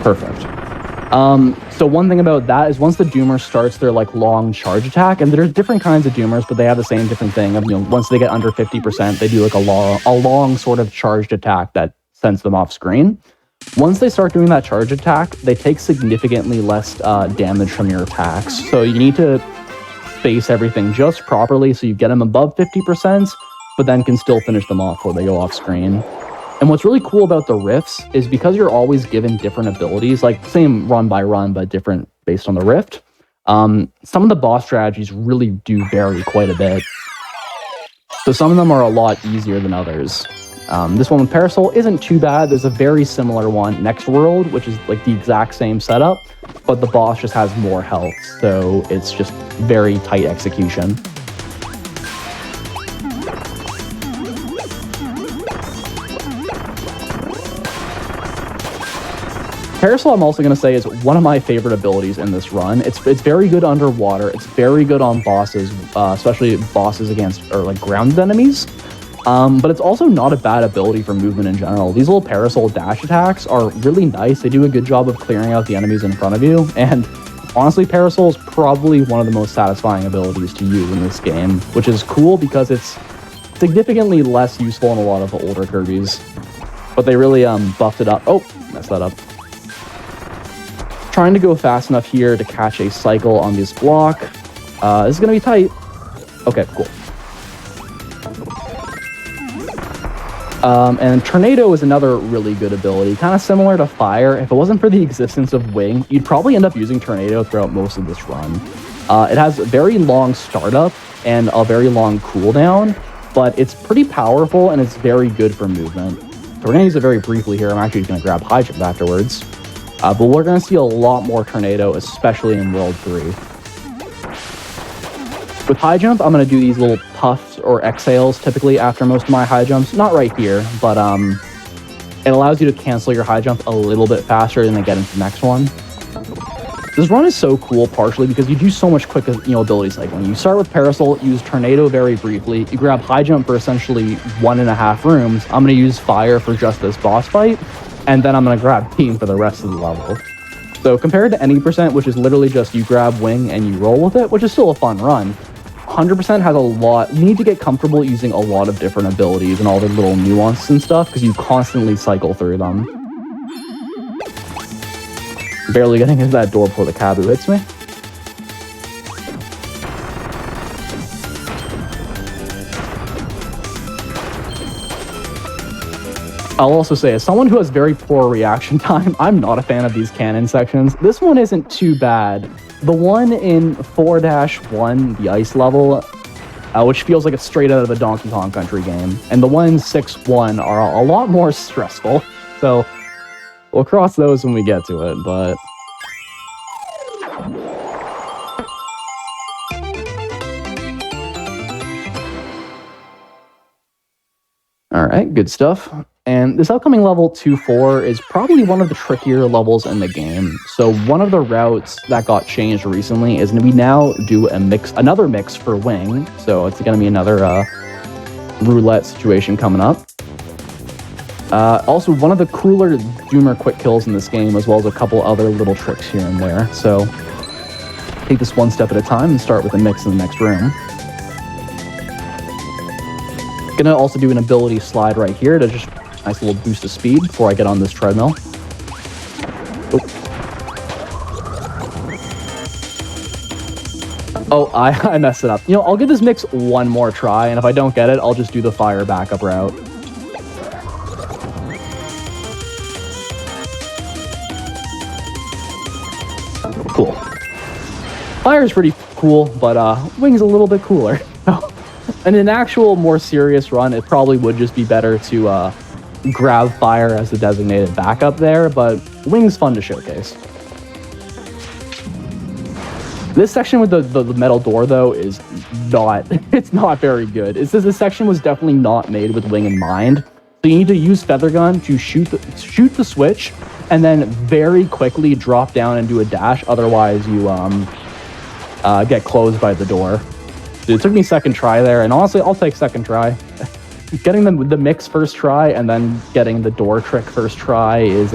Perfect. So one thing about that is once the Doomer starts their like long charge attack, and there's different kinds of Doomers, but they have the same different thing of, once they get under 50%, they do like a long sort of charged attack that sends them off screen. Once they start doing that charge attack, they take significantly less damage from your attacks. So you need to space everything just properly so you get them above 50%, but then can still finish them off before they go off screen. And what's really cool about the rifts is because you're always given different abilities, like same run by run, but different based on the rift, some of the boss strategies really do vary quite a bit. So some of them are a lot easier than others. This one with Parasol isn't too bad. There's a very similar one, Next World, which is like the exact same setup, but the boss just has more health, so it's just very tight execution. Parasol, I'm also going to say, is one of my favorite abilities in this run. It's very good underwater. It's very good on bosses, especially bosses against or like grounded enemies. But it's also not a bad ability for movement in general. These little Parasol dash attacks are really nice. They do a good job of clearing out the enemies in front of you. And honestly, Parasol is probably one of the most satisfying abilities to use in this game, which is cool because it's significantly less useful in a lot of the older Kirbys. But they really buffed it up. Oh, messed that up. Trying to go fast enough here to catch a cycle on this block. This is going to be tight. Okay, cool. And Tornado is another really good ability, kind of similar to Fire. If it wasn't for the existence of Wing, you'd probably end up using Tornado throughout most of this run. It has a very long startup and a very long cooldown, but it's pretty powerful and it's very good for movement. So we're going to use it very briefly here. I'm actually going to grab High Jump afterwards. But we're going to see a lot more Tornado, especially in World 3. With High Jump, I'm going to do these little puffs or exhales typically after most of my high jumps. Not right here, but it allows you to cancel your high jump a little bit faster than they get into the next one. This run is so cool partially because you do so much quick ability cycling. You start with Parasol, use Tornado very briefly. You grab High Jump for essentially 1.5 rooms. I'm going to use Fire for just this boss fight. And then I'm going to grab Beam for the rest of the level. So compared to any percent, which is literally just you grab Wing and you roll with it, which is still a fun run, 100% has a lot. You need to get comfortable using a lot of different abilities and all the little nuances and stuff because you constantly cycle through them. Barely getting into that door before the Kabu hits me. I'll also say, as someone who has very poor reaction time, I'm not a fan of these cannon sections. This one isn't too bad. The one in 4-1, the ice level, which feels like it's straight out of a Donkey Kong Country game, and the one in 6-1 are a lot more stressful. So we'll cross those when we get to it, but... Alright, good stuff. And this upcoming level 2-4 is probably one of the trickier levels in the game. So one of the routes that got changed recently is we now do another mix for Wing. So it's going to be another roulette situation coming up. Also, one of the cooler Doomer quick kills in this game, as well as a couple other little tricks here and there. So take this one step at a time and start with a mix in the next room. Gonna also do an ability slide right here to just nice little boost of speed before I get on this treadmill. Oh, I messed it up. I'll give this mix one more try, and if I don't get it, I'll just do the Fire backup route. Cool. Fire is pretty cool, but Wing's a little bit cooler. In an actual more serious run, it probably would just be better to grab Fire as the designated backup there, but Wing's fun to showcase. This section with the metal door, though, is not very good. This section was definitely not made with Wing in mind. So you need to use Feather Gun to shoot the switch, and then very quickly drop down and do a dash. Otherwise, you get closed by the door. So it took me second try there, and honestly, I'll take second try. Getting the mix first try and then getting the door trick first try is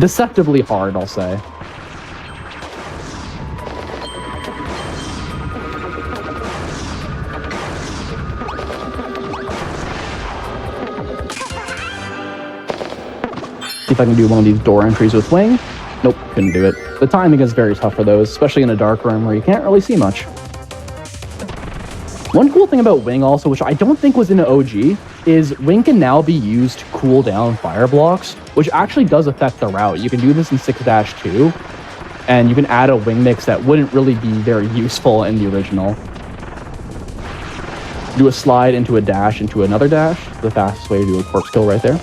deceptively hard, I'll say. See if I can do one of these door entries with wing. Nope, couldn't do it. The timing is very tough for those, especially in a dark room where you can't really see much. One cool thing about wing also, which I don't think was in the OG, is wing can now be used to cool down fire blocks, which actually does affect the route. You can do this in 6-2, and you can add a wing mix that wouldn't really be very useful in the original. Do a slide into a dash into another dash, the fastest way to do a corpse kill right there.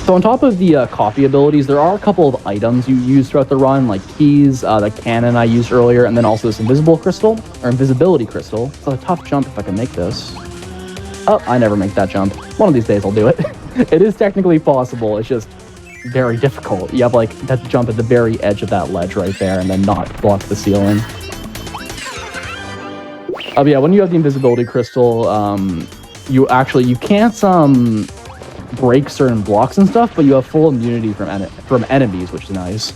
So on top of the copy abilities, there are a couple of items you use throughout the run, like keys, the cannon I used earlier, and then also this invisibility crystal. It's a tough jump if I can make this. Oh, I never make that jump. One of these days I'll do it. It is technically possible, it's just very difficult. You have like that jump at the very edge of that ledge right there and then not block the ceiling. But yeah, when you have the invisibility crystal, you can't break certain blocks and stuff, but you have full immunity from enemies, which is nice.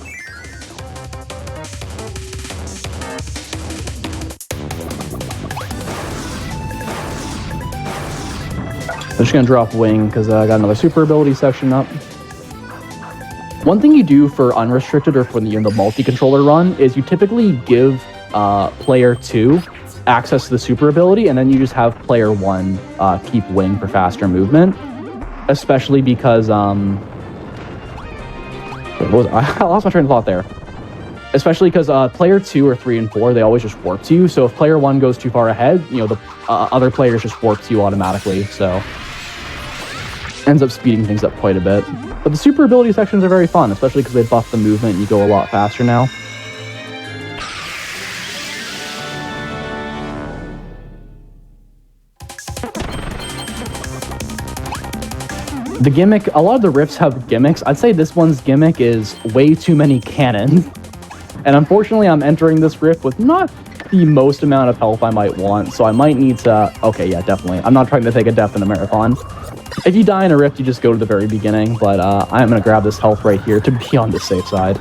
I'm just gonna drop wing because I got another super ability section up. One thing you do for unrestricted or for the multi-controller run is you typically give player 2 access to the super ability, and then you just have player 1 keep wing for faster movement. Especially because, I lost my train of thought there. Especially because player 2 or 3 and 4, they always just warp to you. So if player 1 goes too far ahead, the other players just warp to you automatically. So ends up speeding things up quite a bit. But the super ability sections are very fun, especially because they buff the movement and you go a lot faster now. The gimmick, a lot of the rifts have gimmicks. I'd say this one's gimmick is way too many cannons. And unfortunately, I'm entering this rift with not the most amount of health I might want, so I might need to... Okay, yeah, definitely. I'm not trying to take a death in a marathon. If you die in a rift, you just go to the very beginning, but I'm going to grab this health right here to be on the safe side.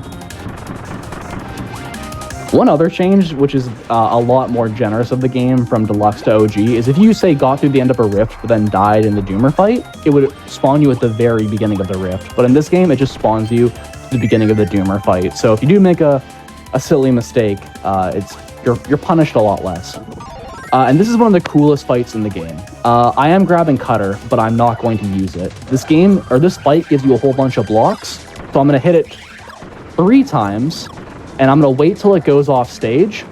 One other change, which is a lot more generous of the game from Deluxe to OG, is if you, say, got through the end of a rift but then died in the Doomer fight, it would spawn you at the very beginning of the rift. But in this game, it just spawns you at the beginning of the Doomer fight. So if you do make a silly mistake, you're punished a lot less. And this is one of the coolest fights in the game. I am grabbing Cutter, but I'm not going to use it. This fight gives you a whole bunch of blocks, so I'm going to hit it 3 times, and I'm going to wait till it goes off stage,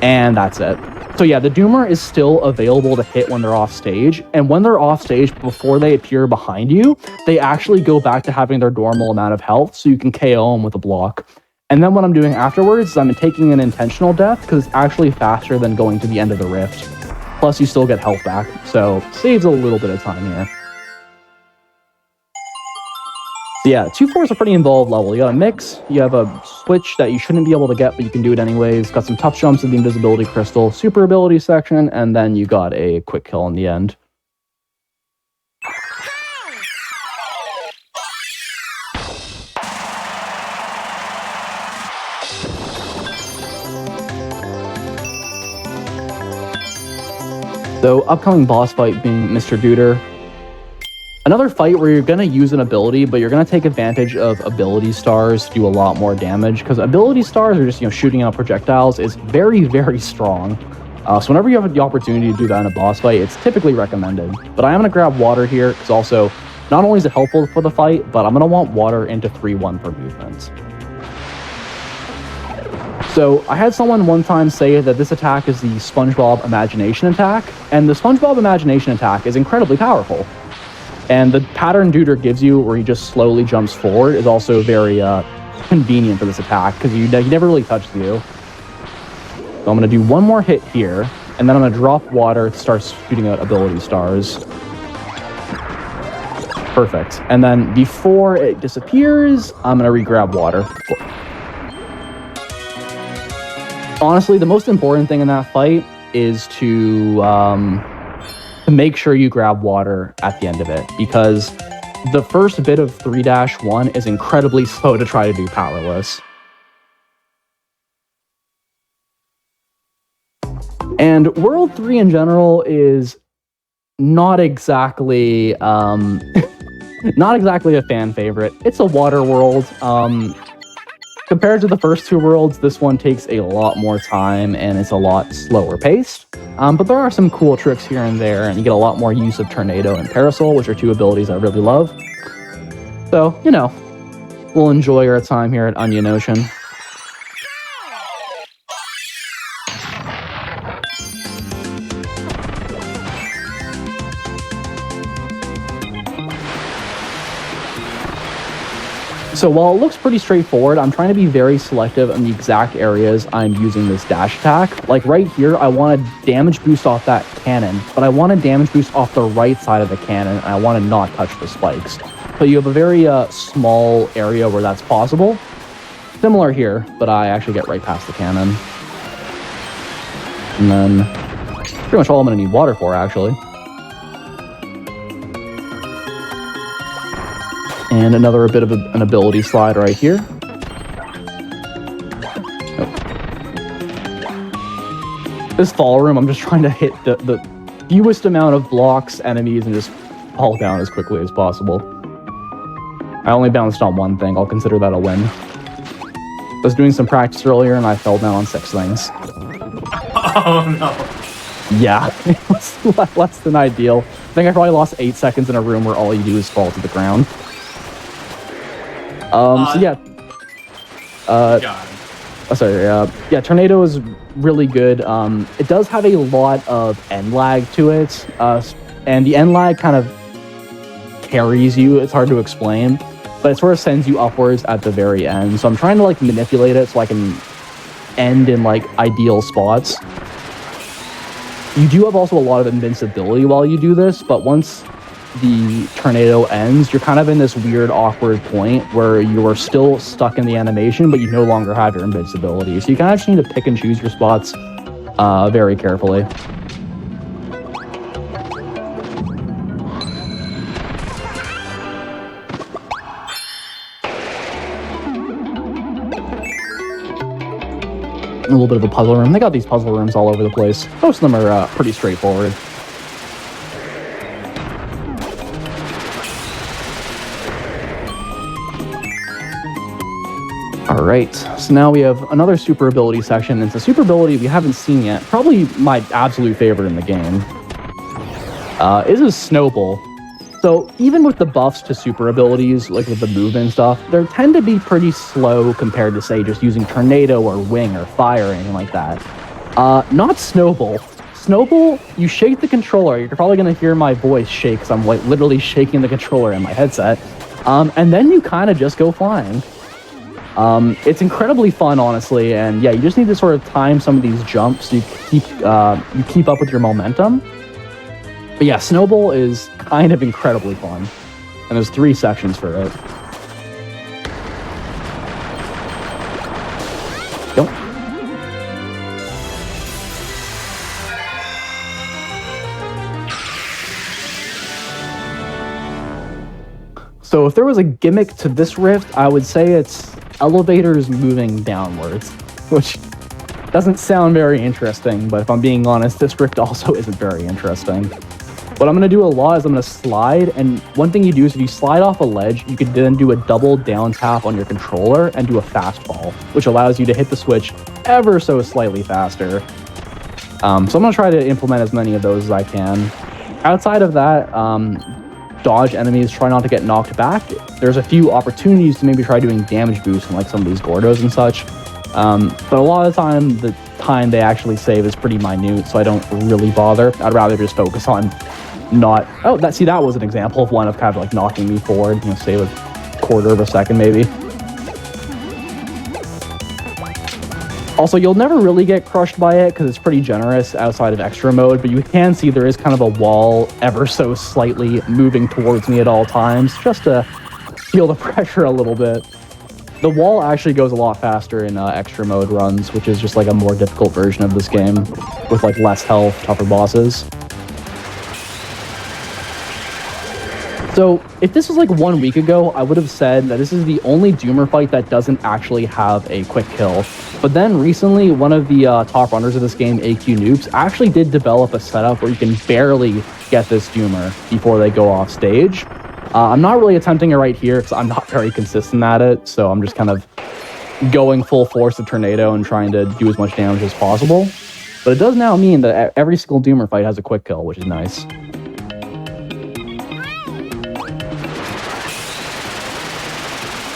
and that's it. So yeah, the Doomer is still available to hit when they're off stage, and when they're off stage, before they appear behind you, they actually go back to having their normal amount of health, so you can KO them with a block. And then what I'm doing afterwards is I'm taking an intentional death, because it's actually faster than going to the end of the rift. Plus, you still get health back, so saves a little bit of time here. So yeah, 2-4 is a pretty involved level. You got a mix, you have a switch that you shouldn't be able to get, but you can do it anyways. Got some tough jumps in the invisibility crystal, super ability section, and then you got a quick kill in the end. So, upcoming boss fight being Mr. Duder. Another fight where you're going to use an ability, but you're going to take advantage of ability stars to do a lot more damage, because ability stars are just, shooting out projectiles is very, very strong. So whenever you have the opportunity to do that in a boss fight, it's typically recommended. But I am going to grab water here, because also, not only is it helpful for the fight, but I'm going to want water into 3-1 for movements. So I had someone one time say that this attack is the SpongeBob Imagination attack, and the SpongeBob Imagination attack is incredibly powerful. And the pattern Duder gives you, where he just slowly jumps forward, is also very convenient for this attack because he never really touched you. So I'm going to do one more hit here, and then I'm going to drop water to start shooting out ability stars. Perfect. And then before it disappears, I'm going to re-grab water. Honestly, the most important thing in that fight is to make sure you grab water at the end of it, because the first bit of 3-1 is incredibly slow to try to do powerless. And World 3 in general is not exactly not exactly a fan favorite. It's a water world. Compared to the first two worlds, this one takes a lot more time and it's a lot slower paced. But there are some cool tricks here and there, and you get a lot more use of Tornado and Parasol, which are two abilities I really love. So, you know, we'll enjoy our time here at Onion Ocean. So while it looks pretty straightforward, I'm trying to be very selective on the exact areas I'm using this dash attack. Like right here, I want to damage boost off that cannon, but I want to damage boost off the right side of the cannon, and I want to not touch the spikes. So you have a very small area where that's possible. Similar here, but I actually get right past the cannon. And then pretty much all I'm going to need water for, actually. And another bit of an ability slide right here. Oh. This fall room, I'm just trying to hit the fewest amount of blocks, enemies, and just fall down as quickly as possible. I only bounced on one thing. I'll consider that a win. I was doing some practice earlier and I fell down on 6 things. Oh no. Yeah, it was less than ideal. I think I probably lost 8 seconds in a room where all you do is fall to the ground. So yeah. Yeah, Tornado is really good. It does have a lot of end lag to it, and the end lag kind of carries you. It's hard to explain, but it sort of sends you upwards at the very end. So I'm trying to like manipulate it so I can end in like ideal spots. You do have also a lot of invincibility while you do this, but once the tornado ends, you're kind of in this weird, awkward point where you're still stuck in the animation, but you no longer have your invincibility. So you kind of just need to pick and choose your spots very carefully. A little bit of a puzzle room. They got these puzzle rooms all over the place. Most of them are pretty straightforward. Alright, so now we have another super ability section. It's a super ability we haven't seen yet. Probably my absolute favorite in the game. This is Snowball. So even with the buffs to super abilities, like with the movement and stuff, they tend to be pretty slow compared to, say, just using Tornado or Wing or Fire or anything like that. Not Snowball. Snowball, you shake the controller. You're probably going to hear my voice shake because I'm like literally shaking the controller in my headset. And then you kind of just go flying. It's incredibly fun, honestly, and yeah, you just need to sort of time some of these jumps so you keep up with your momentum. But yeah, Snowball is kind of incredibly fun, and there's 3 sections for it. Go. So if there was a gimmick to this rift, I would say it's elevators moving downwards, which doesn't sound very interesting, but if I'm being honest, this rift also isn't very interesting. What I'm going to do a lot is I'm going to slide, and one thing you do is if you slide off a ledge, you can then do a double down tap on your controller and do a fastball, which allows you to hit the switch ever so slightly faster. So I'm going to try to implement as many of those as I can. Outside of that, dodge enemies, try not to get knocked back. There's a few opportunities to maybe try doing damage boosts on like some of these Gordos and such. But a lot of the time they actually save is pretty minute, so I don't really bother. I'd rather just focus on not... Oh, that was an example of one of kind of like knocking me forward, save a quarter of a second maybe. Also, you'll never really get crushed by it because it's pretty generous outside of extra mode, but you can see there is kind of a wall ever so slightly moving towards me at all times, just to feel the pressure a little bit. The wall actually goes a lot faster in extra mode runs, which is just like a more difficult version of this game with like less health, tougher bosses. So if this was like 1 week ago, I would have said that this is the only Doomer fight that doesn't actually have a quick kill. But then recently, one of the top runners of this game, AQ Noobs, actually did develop a setup where you can barely get this Doomer before they go off stage. I'm not really attempting it right here because I'm not very consistent at it, so I'm just kind of going full force of Tornado and trying to do as much damage as possible. But it does now mean that every single Doomer fight has a quick kill, which is nice.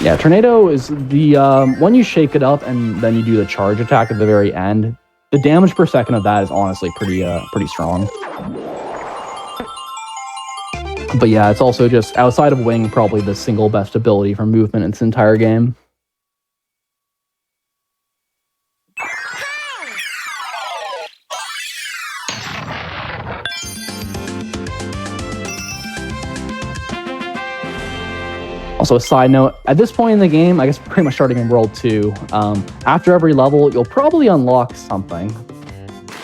Yeah, Tornado is the, when you shake it up and then you do the charge attack at the very end, the damage per second of that is honestly pretty strong. But yeah, it's also just, outside of Wing, probably the single best ability for movement in this entire game. Also, a side note, at this point in the game, I guess pretty much starting in World 2, after every level, you'll probably unlock something.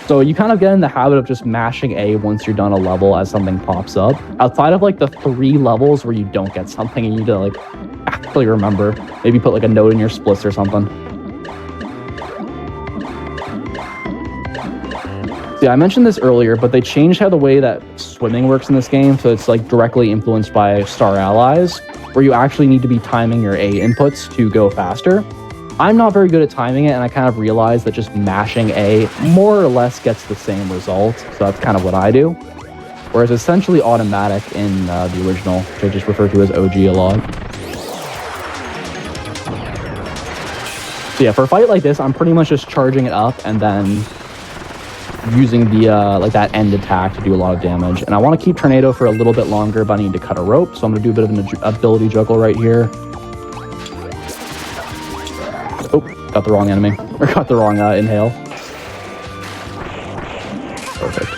So you kind of get in the habit of just mashing A once you're done a level as something pops up. Outside of like the 3 levels where you don't get something and you need to like actually remember, maybe put like a note in your splits or something. Yeah, I mentioned this earlier, but they changed how the way that swimming works in this game, so it's like directly influenced by Star Allies, where you actually need to be timing your A inputs to go faster. I'm not very good at timing it, and I kind of realized that just mashing A more or less gets the same result, so that's kind of what I do. Whereas it's essentially automatic in the original, which I just refer to as OG a lot. So yeah, for a fight like this, I'm pretty much just charging it up and then using the like that end attack to do a lot of damage. And I want to keep Tornado for a little bit longer, but I need to cut a rope, so I'm going to do a bit of an ability juggle right here. Oh, got the wrong enemy. Or got the wrong inhale. Perfect.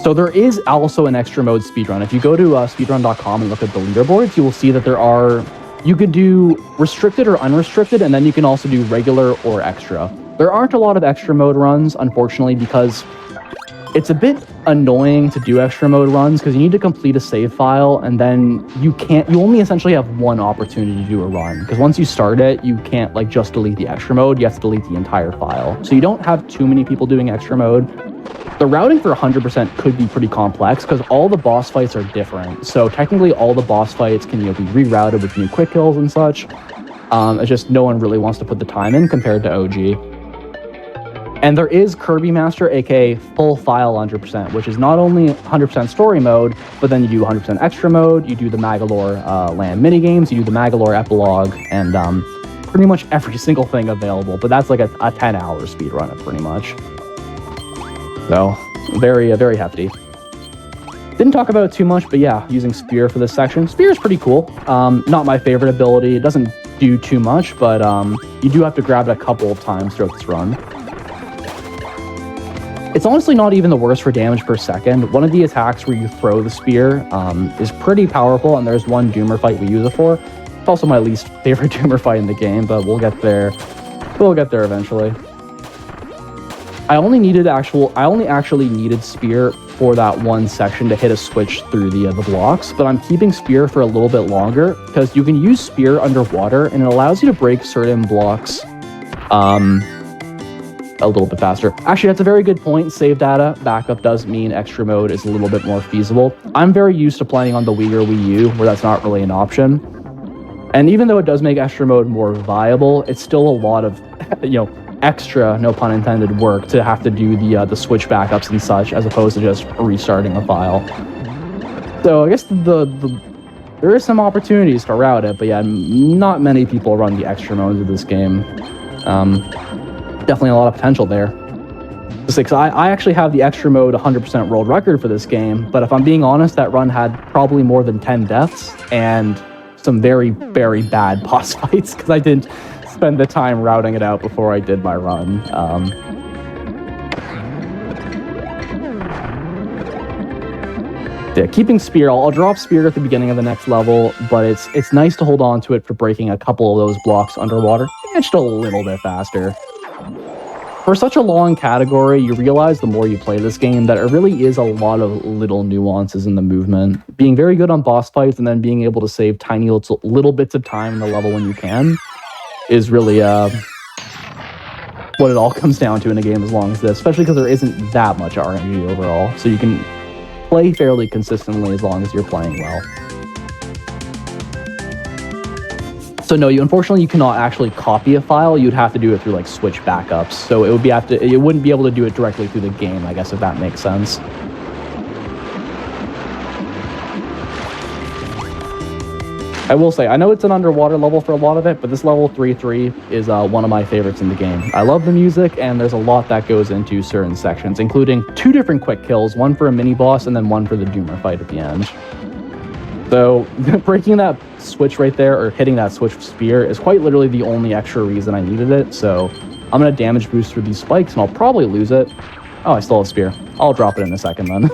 So there is also an extra mode speedrun. If you go to speedrun.com and look at the leaderboards, you will see that you could do restricted or unrestricted, and then you can also do regular or extra. There aren't a lot of extra mode runs, unfortunately, because it's a bit annoying to do extra mode runs because you need to complete a save file, and then you only essentially have one opportunity to do a run, because once you start it, you can't like just delete the extra mode, you have to delete the entire file. So you don't have too many people doing extra mode. The routing for 100% could be pretty complex because all the boss fights are different. So technically all the boss fights can be rerouted with new quick kills and such. It's just no one really wants to put the time in compared to OG. And there is Kirby Master, aka full file 100%, which is not only 100% story mode, but then you do 100% extra mode, you do the Magalore land minigames, you do the Magalore epilogue, and pretty much every single thing available. But that's like a 10-hour speedrun, pretty much. So, very hefty. Didn't talk about it too much, but yeah, using Spear for this section. Spear is pretty cool. Not my favorite ability. It doesn't do too much, but you do have to grab it a couple of times throughout this run. It's honestly not even the worst for damage per second. One of the attacks where you throw the spear is pretty powerful, and there's one Doomer fight we use it for. It's also my least favorite Doomer fight in the game, but we'll get there. We'll get there eventually. I only actually needed Spear for that one section to hit a switch through the blocks, but I'm keeping Spear for a little bit longer because you can use Spear underwater, and it allows you to break certain blocks a little bit faster. Actually, that's a very good point. Save data backup does mean extra mode is a little bit more feasible. I'm very used to playing on the Wii or Wii U, where that's not really an option. And even though it does make extra mode more viable, it's still a lot of, extra, no pun intended, work to have to do the switch backups and such, as opposed to just restarting a file. So I guess there is some opportunities to route it, but yeah, not many people run the extra modes of this game. Definitely a lot of potential there. 6. I actually have the extra mode 100% world record for this game, but if I'm being honest, that run had probably more than 10 deaths and some very, very bad boss fights because I didn't spend the time routing it out before I did my run. Yeah, keeping Spear, I'll drop Spear at the beginning of the next level, but it's nice to hold on to it for breaking a couple of those blocks underwater. It's just a little bit faster. For such a long category, you realize the more you play this game that it really is a lot of little nuances in the movement. Being very good on boss fights and then being able to save tiny little bits of time in the level when you can is really what it all comes down to in a game as long as this, especially because there isn't that much RNG overall, so you can play fairly consistently as long as you're playing well. So no, unfortunately you cannot actually copy a file. You'd have to do it through like switch backups. So it wouldn't be able to do it directly through the game, I guess, if that makes sense. I will say, I know it's an underwater level for a lot of it, but this level 3-3 is one of my favorites in the game. I love the music, and there's a lot that goes into certain sections, including 2 different quick kills, one for a mini boss and then one for the Doomer fight at the end. So breaking that switch right there, or hitting that switch with Spear, is quite literally the only extra reason I needed it. So I'm going to damage boost through these spikes, and I'll probably lose it. Oh, I still have Spear. I'll drop it in a second then.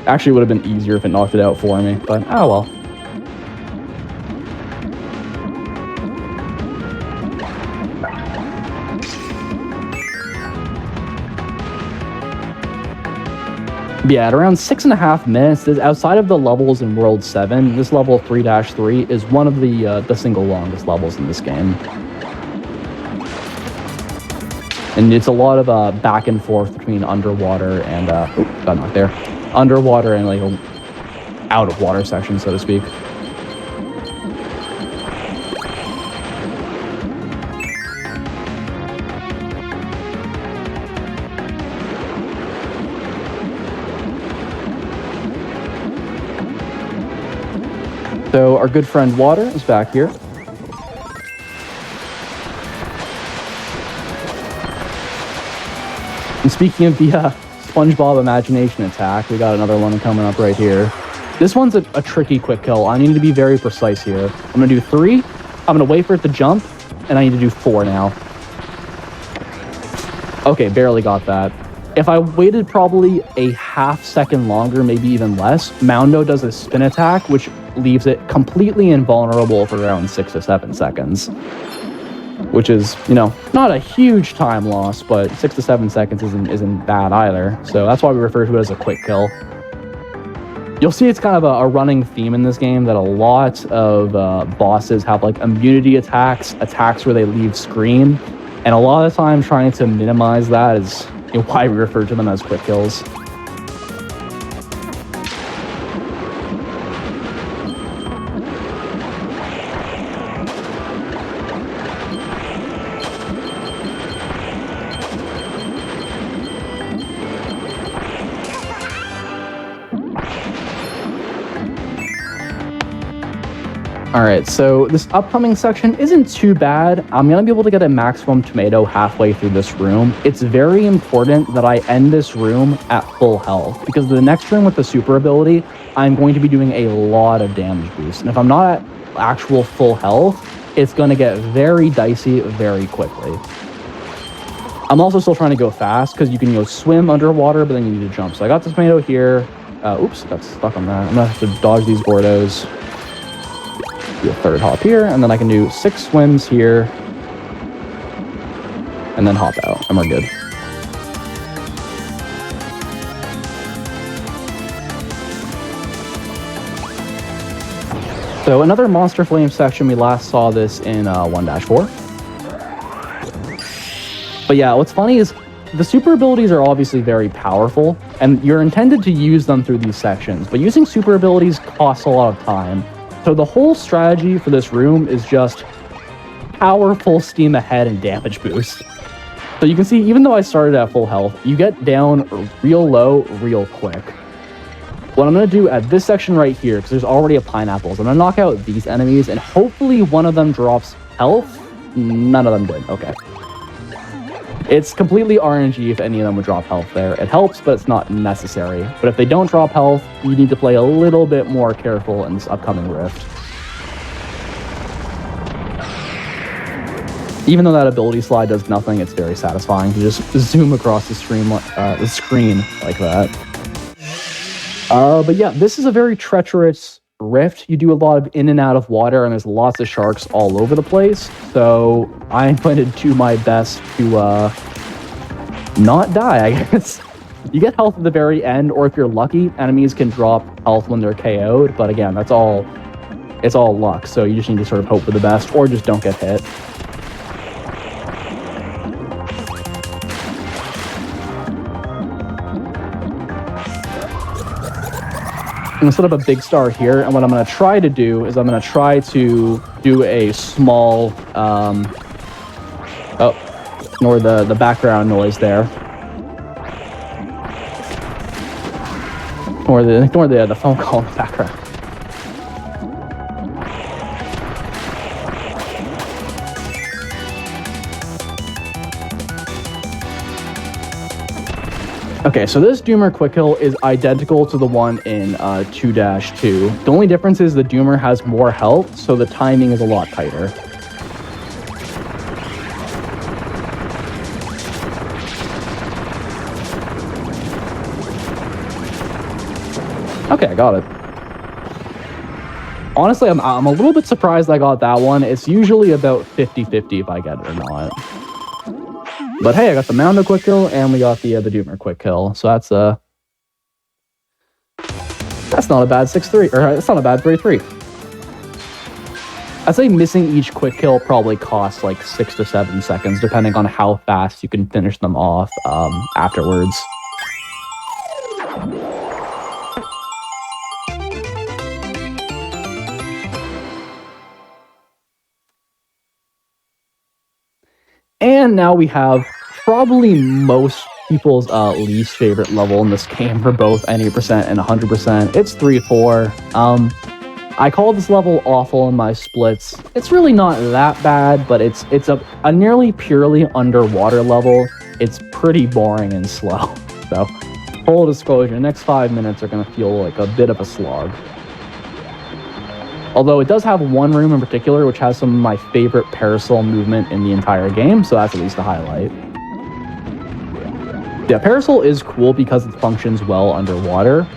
Actually, it would have been easier if it knocked it out for me, but oh well. Yeah, at around 6.5 minutes, outside of the levels in World 7, this level 3-3 is one of the single longest levels in this game. And it's a lot of back and forth between underwater and, got knocked there. Underwater and like out of water section, so to speak. So our good friend Water is back here. And speaking of the SpongeBob imagination attack, we got another one coming up right here. This one's a tricky quick kill. I need to be very precise here. I'm going to do 3, I'm going to wait for it to jump, and I need to do 4 now. Okay, barely got that. If I waited probably a half second longer, maybe even less, Moundo does a spin attack, which leaves it completely invulnerable for around 6 to 7 seconds. Which is, you know, not a huge time loss, but 6 to 7 seconds isn't bad either. So that's why we refer to it as a quick kill. You'll see it's kind of a running theme in this game that a lot of bosses have like immunity attacks where they leave screen. And a lot of the time trying to minimize that is why we refer to them as quick kills. Alright, so this upcoming section isn't too bad. I'm going to be able to get a maximum tomato halfway through this room. It's very important that I end this room at full health, because the next room with the super ability, I'm going to be doing a lot of damage boost. And if I'm not at actual full health, it's going to get very dicey very quickly. I'm also still trying to go fast, because you can swim underwater, but then you need to jump. So I got the tomato here. Oops, got stuck on that. I'm going to have to dodge these Gordos. Do a third hop here, and then I can do 6 swims here, and then hop out, and we're good. So another Monster Flame section, we last saw this in 1-4. But yeah, what's funny is the super abilities are obviously very powerful, and you're intended to use them through these sections, but using super abilities costs a lot of time. So the whole strategy for this room is just powerful steam ahead and damage boost. So you can see, even though I started at full health, you get down real low real quick. What I'm going to do at this section right here, because there's already a pineapple, so I'm going to knock out these enemies, and hopefully one of them drops health. None of them did. Okay. It's completely RNG if any of them would drop health there. It helps, but it's not necessary. But if they don't drop health, you need to play a little bit more careful in this upcoming rift. Even though that ability slide does nothing, it's very satisfying to just zoom across the screen like that. But yeah, this is a very treacherous rift. You do a lot of in and out of water, and there's lots of sharks all over the place. So I'm going to do my best to not die, I guess. You get health at the very end, or if you're lucky, enemies can drop health when they're KO'd. But again, it's all luck. So you just need to sort of hope for the best, or just don't get hit. I'm going to set up a big star here, and what I'm going to try to do is I'm going to try to do a small, ignore the background noise there. Ignore the phone call in the background. Okay, so this Doomer quick kill is identical to the one in 2-2. The only difference is the Doomer has more health, so the timing is a lot tighter. Okay, I got it. Honestly, I'm a little bit surprised I got that one. It's usually about 50-50 if I get it or not. But hey, I got the Moundo quick kill, and we got the Doomer quick kill. So that's not a bad 6-3, or that's not a bad 3-3. I'd say missing each quick kill probably costs like 6 to 7 seconds, depending on how fast you can finish them off afterwards. And now we have probably most people's least favorite level in this game for both 90% and 100%. It's 3-4. I call this level awful in my splits. It's really not that bad, but it's a nearly purely underwater level. It's pretty boring and slow. So, full disclosure, the next 5 minutes are going to feel like a bit of a slog. Although it does have one room in particular, which has some of my favorite parasol movement in the entire game, so that's at least a highlight. Yeah, parasol is cool because it functions well underwater.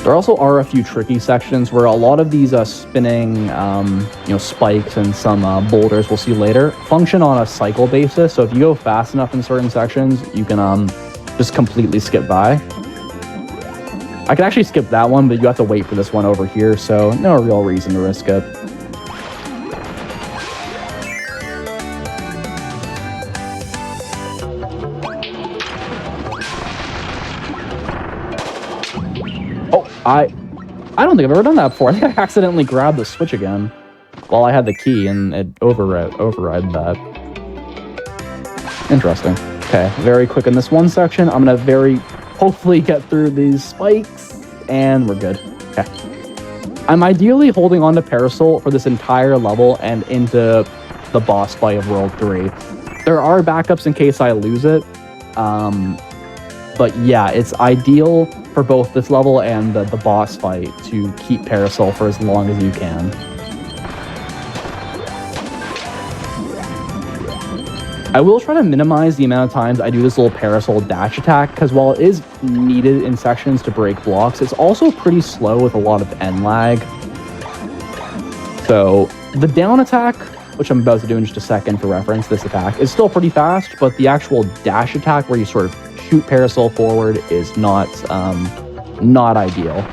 There also are a few tricky sections where a lot of these spinning spikes and some boulders we'll see later function on a cycle basis. So if you go fast enough in certain sections, you can just completely skip by. I can actually skip that one, but you have to wait for this one over here, so no real reason to risk it. I don't think I've ever done that before. I think I accidentally grabbed the switch again while I had the key, and it override that. Interesting. Okay, very quick in this one section. I'm gonna hopefully get through these spikes, and we're good. Okay. I'm ideally holding on to Parasol for this entire level and into the boss fight of World 3. There are backups in case I lose it. But yeah, it's ideal for both this level and the boss fight to keep Parasol for as long as you can. I will try to minimize the amount of times I do this little Parasol dash attack, because while it is needed in sections to break blocks, it's also pretty slow with a lot of end lag. So the down attack, which I'm about to do in just a second for reference, this attack, is still pretty fast, but the actual dash attack where you sort of shoot Parasol forward is not ideal.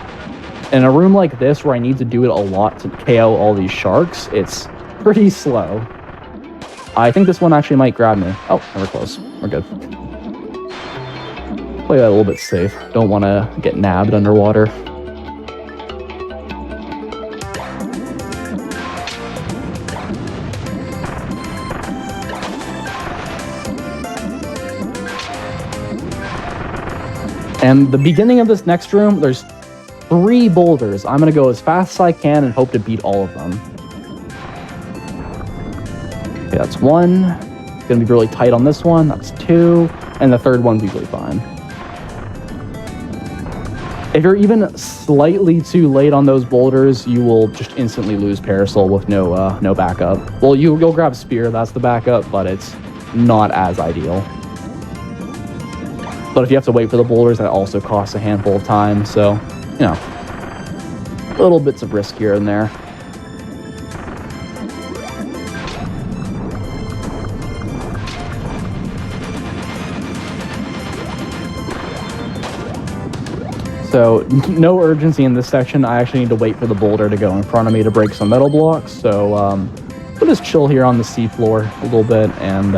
In a room like this where I need to do it a lot to KO all these sharks, it's pretty slow. I think this one actually might grab me. Oh, we're close. We're good. Play that a little bit safe. Don't want to get nabbed underwater. And the beginning of this next room, there's 3 boulders. I'm going to go as fast as I can and hope to beat all of them. Okay, that's 1. Going to be really tight on this one. That's 2. And the third one's usually fine. If you're even slightly too late on those boulders, you will just instantly lose Parasol with no backup. Well, you'll grab Spear, that's the backup, but it's not as ideal. But if you have to wait for the boulders, that also costs a handful of time, so, you know, little bits of risk here and there. So, no urgency in this section. I actually need to wait for the boulder to go in front of me to break some metal blocks. So, we'll just chill here on the seafloor a little bit and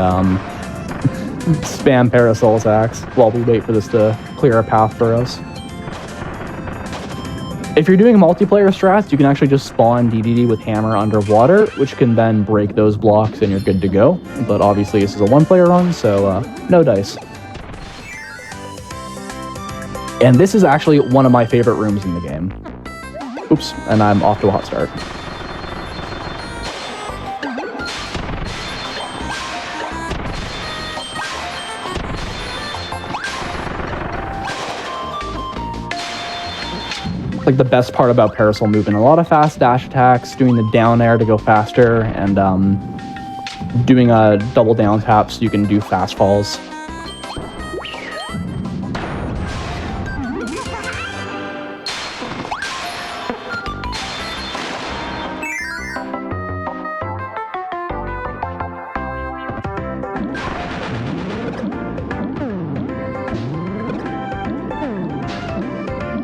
spam Parasol attacks while we wait for this to clear a path for us. If you're doing multiplayer strats, you can actually just spawn DDD with Hammer underwater, which can then break those blocks and you're good to go. But obviously, this is a one-player run, so no dice. And this is actually one of my favorite rooms in the game. Oops, and I'm off to a hot start. Like the best part about Parasol movement, a lot of fast dash attacks, doing the down air to go faster, and doing a double down tap so you can do fast falls.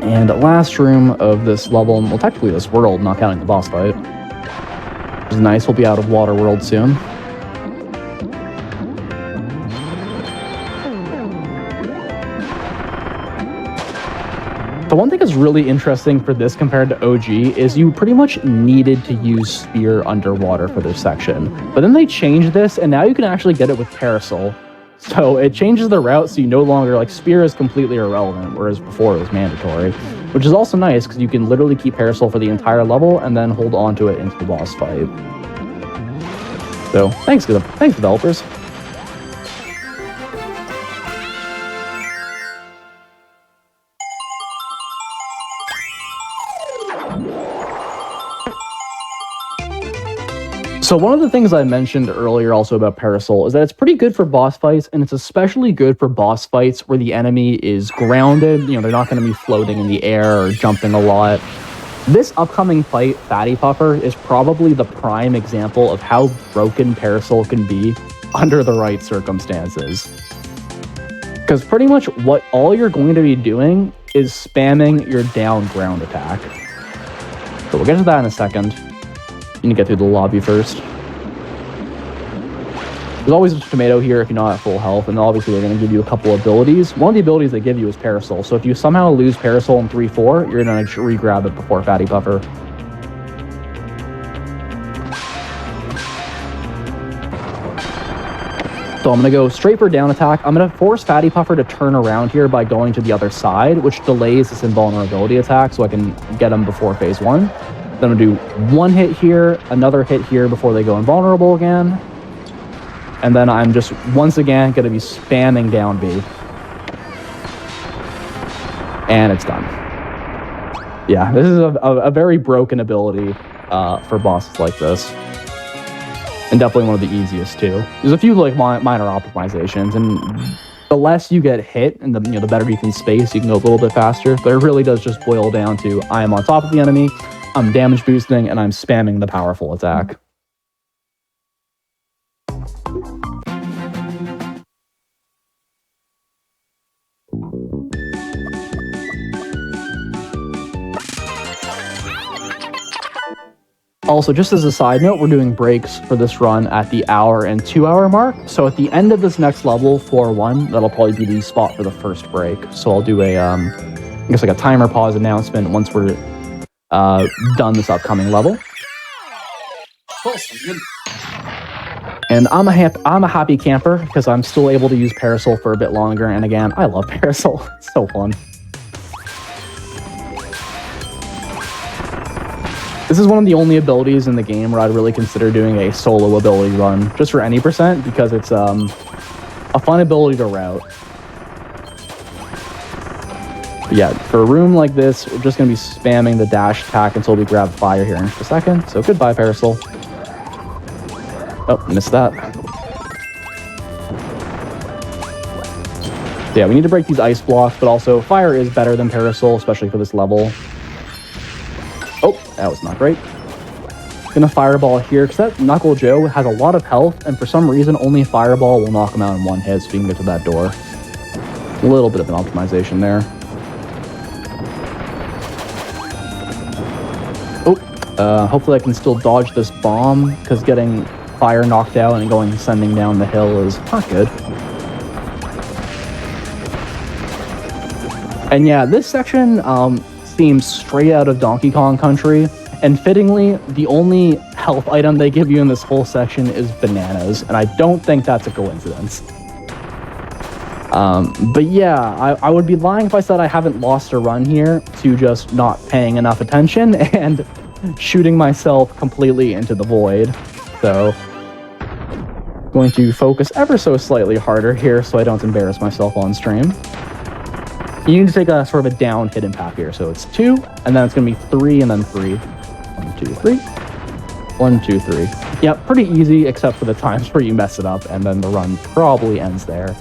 And last room of this level, well, technically this world, not counting the boss fight. Which is nice, we'll be out of Water World soon. The one thing that's really interesting for this compared to OG is you pretty much needed to use Spear underwater for this section. But then they changed this, and now you can actually get it with Parasol. So it changes the route, so you no longer, like, Spear is completely irrelevant, whereas before it was mandatory. Which is also nice, because you can literally keep Parasol for the entire level, and then hold on to it into the boss fight. So, thanks developers. So one of the things I mentioned earlier also about Parasol is that it's pretty good for boss fights, and it's especially good for boss fights where the enemy is grounded. You know, they're not going to be floating in the air or jumping a lot. This upcoming fight, Fatty Puffer, is probably the prime example of how broken Parasol can be under the right circumstances. Because pretty much what all you're going to be doing is spamming your down ground attack. So we'll get to that in a second. You need to get through the lobby first. There's always a tomato here if you're not at full health, and obviously they're going to give you a couple abilities. One of the abilities they give you is Parasol, so if you somehow lose Parasol in 3-4, you're going to re-grab it before Fatty Puffer. So I'm going to go straight for down attack. I'm going to force Fatty Puffer to turn around here by going to the other side, which delays this invulnerability attack so I can get him before phase 1. Then I'm going to do one hit here, another hit here before they go invulnerable again. And then I'm just, once again, going to be spamming down B. And it's done. Yeah, this is a very broken ability for bosses like this. And definitely one of the easiest, too. There's a few like minor optimizations, and the less you get hit and the better you can space, you can go a little bit faster. But it really does just boil down to I am on top of the enemy, I'm damage boosting, and I'm spamming the powerful attack. Also, just as a side note, we're doing breaks for this run at the hour and 2 hour mark. So at the end of this next level, floor 1, that'll probably be the spot for the first break. So I'll do a, I guess like a timer pause announcement once we're done this upcoming level. And I'm a happy camper because I'm still able to use Parasol for a bit longer. And again, I love Parasol. It's so fun. This is one of the only abilities in the game where I'd really consider doing a solo ability run, just for any percent, because it's a fun ability to route. But yeah, for a room like this, we're just going to be spamming the dash attack until we grab fire here in just a second. So goodbye, Parasol. Oh, missed that. Yeah, we need to break these ice blocks, but also fire is better than Parasol, especially for this level. Oh, that was not great. Gonna fireball here, because that Knuckle Joe has a lot of health, and for some reason, only fireball will knock him out in one hit, so we can get to that door. A little bit of an optimization there. Oh, hopefully I can still dodge this bomb, because getting fire knocked out and sending down the hill is not good. And yeah, this section seems straight out of Donkey Kong Country, and fittingly, the only health item they give you in this whole section is bananas, and I don't think that's a coincidence. But yeah, I would be lying if I said I haven't lost a run here to just not paying enough attention and shooting myself completely into the void. So, going to focus ever so slightly harder here so I don't embarrass myself on stream. You need to take a sort of a down hidden path here. So it's 2, and then it's going to be 3, and then 3. 1, 2, 3. 1, 2, 3. Yeah, pretty easy, except for the times where you mess it up, and then the run probably ends there.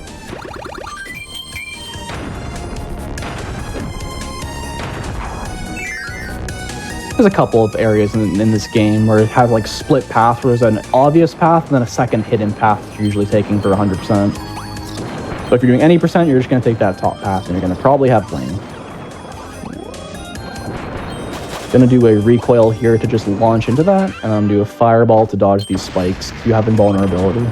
There's a couple of areas in this game where it has like split paths, where there's an obvious path, and then a second hidden path that you're usually taking for 100%. So if you're doing any percent, you're just going to take that top path, and you're going to probably have flame. Going to do a recoil here to just launch into that, and I'm going to do a fireball to dodge these spikes. You have invulnerability.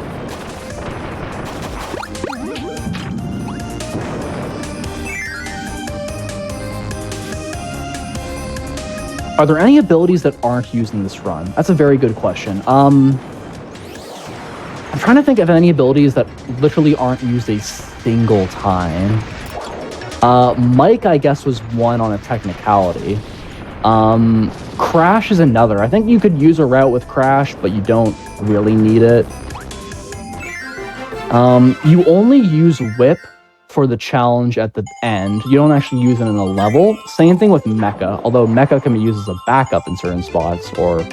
Are there any abilities that aren't used in this run? That's a very good question. I'm trying to think of any abilities that literally aren't used a single time. Mike, I guess, was one on a technicality. Crash is another. I think you could use a route with Crash, but you don't really need it. You only use Whip for the challenge at the end. You don't actually use it in a level. Same thing with Mecha, although Mecha can be used as a backup in certain spots, or... I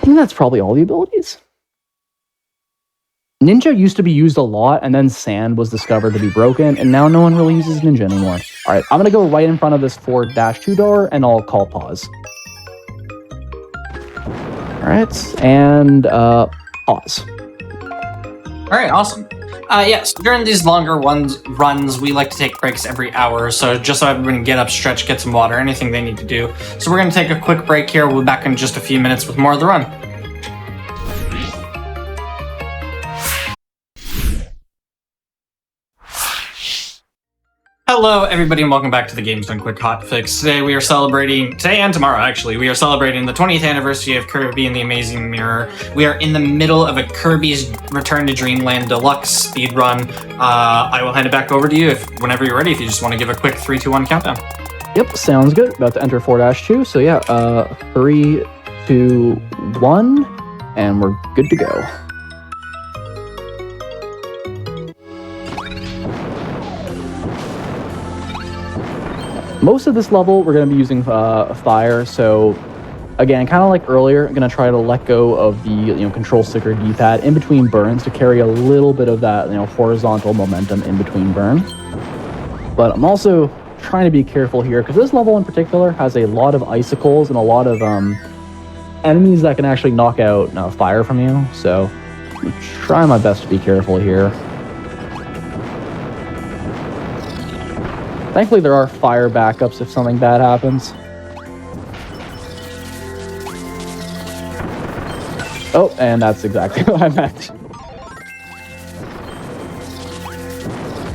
think that's probably all the abilities. Ninja used to be used a lot, and then Sand was discovered to be broken, and now no one really uses Ninja anymore. Alright, I'm gonna go right in front of this 4-2 door, and I'll call pause. Alright, and pause. Alright, awesome. Yes, during these longer runs, we like to take breaks every hour or so, just so everyone can get up, stretch, get some water, anything they need to do. So we're going to take a quick break here. We'll be back in just a few minutes with more of the run. Hello, everybody, and welcome back to the Games Done Quick Hotfix. Today and tomorrow, actually, we are celebrating the 20th anniversary of Kirby and the Amazing Mirror. We are in the middle of a Kirby's Return to Dreamland Deluxe speedrun. I will hand it back over to you whenever you're ready, if you just want to give a quick 3, 2, 1 countdown. Yep, sounds good. About to enter 4-2, so yeah, 3, 2, 1, and we're good to go. Most of this level, we're going to be using fire, so again, kind of like earlier, I'm going to try to let go of the control stick or D-pad in between burns to carry a little bit of that horizontal momentum in between burns. But I'm also trying to be careful here, because this level in particular has a lot of icicles and a lot of enemies that can actually knock out fire from you, so I'm trying my best to be careful here. Thankfully, there are fire backups if something bad happens. Oh, and that's exactly what I meant.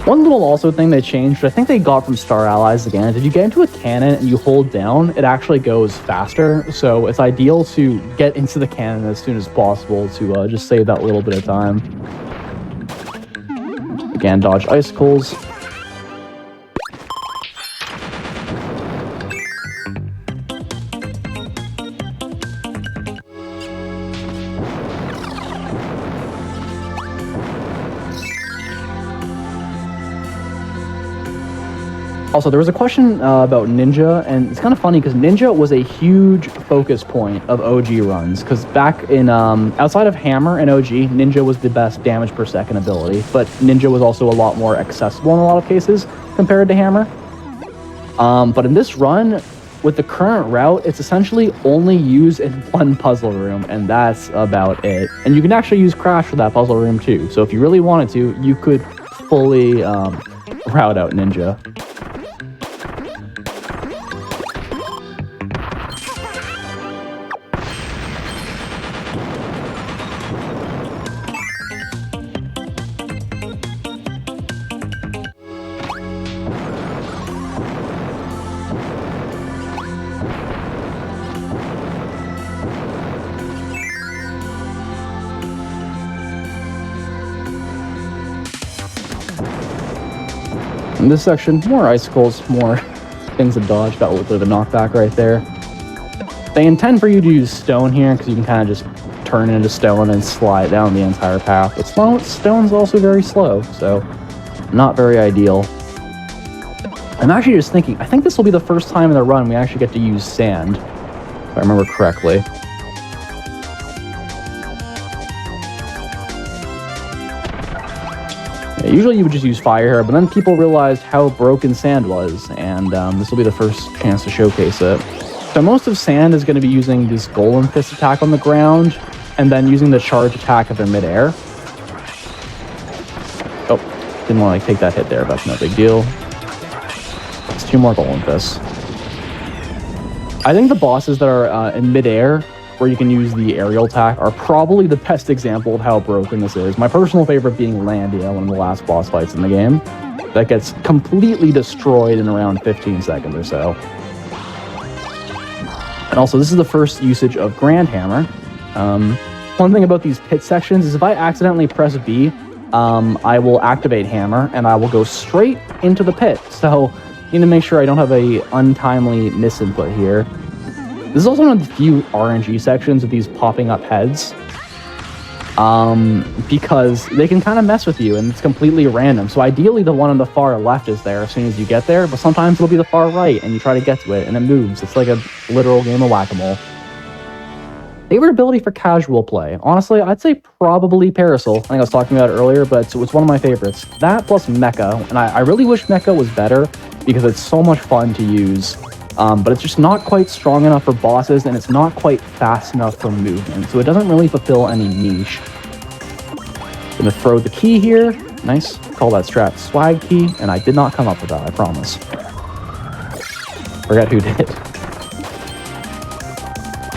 One little also thing they changed, which I think they got from Star Allies again, is if you get into a cannon and you hold down, it actually goes faster. So it's ideal to get into the cannon as soon as possible to just save that little bit of time. Again, dodge icicles. Also, there was a question about Ninja, and it's kind of funny because Ninja was a huge focus point of OG runs. Because back in outside of Hammer and OG, Ninja was the best damage per second ability, but Ninja was also a lot more accessible in a lot of cases compared to Hammer. But in this run, with the current route, it's essentially only used in one puzzle room, and that's about it. And you can actually use Crash for that puzzle room too. So if you really wanted to, you could fully route out Ninja. In this section, more icicles, more things to dodge. Got a little bit of a knockback right there. They intend for you to use stone here because you can kind of just turn into stone and slide down the entire path. But stone's also very slow, so not very ideal. I'm actually just thinking, I think this will be the first time in the run we actually get to use sand, if I remember correctly. Usually you would just use fire here, but then people realized how broken sand was, and this will be the first chance to showcase it. So most of sand is going to be using this golem fist attack on the ground, and then using the charge attack if they're midair. Oh, didn't want to take that hit there, but no big deal. It's 2 more golem fists. I think the bosses that are in midair, where you can use the aerial attack, are probably the best example of how broken this is. My personal favorite being Landia, one of the last boss fights in the game. That gets completely destroyed in around 15 seconds or so. And also, this is the first usage of Grand Hammer. One thing about these pit sections is if I accidentally press B, I will activate Hammer, and I will go straight into the pit. So, you need to make sure I don't have a untimely misinput here. This is also one of the few RNG sections of these popping up heads, because they can kind of mess with you and it's completely random. So ideally the one on the far left is there as soon as you get there, but sometimes it'll be the far right and you try to get to it and it moves. It's like a literal game of whack-a-mole. Favorite ability for casual play? Honestly, I'd say probably Parasol. I think I was talking about it earlier, but it's one of my favorites. That plus Mecha, and I really wish Mecha was better because it's so much fun to use. But it's just not quite strong enough for bosses, and it's not quite fast enough for movement, so it doesn't really fulfill any niche. Gonna throw the key here. Nice. Call that strat swag key, and I did not come up with that, I promise. Forget who did.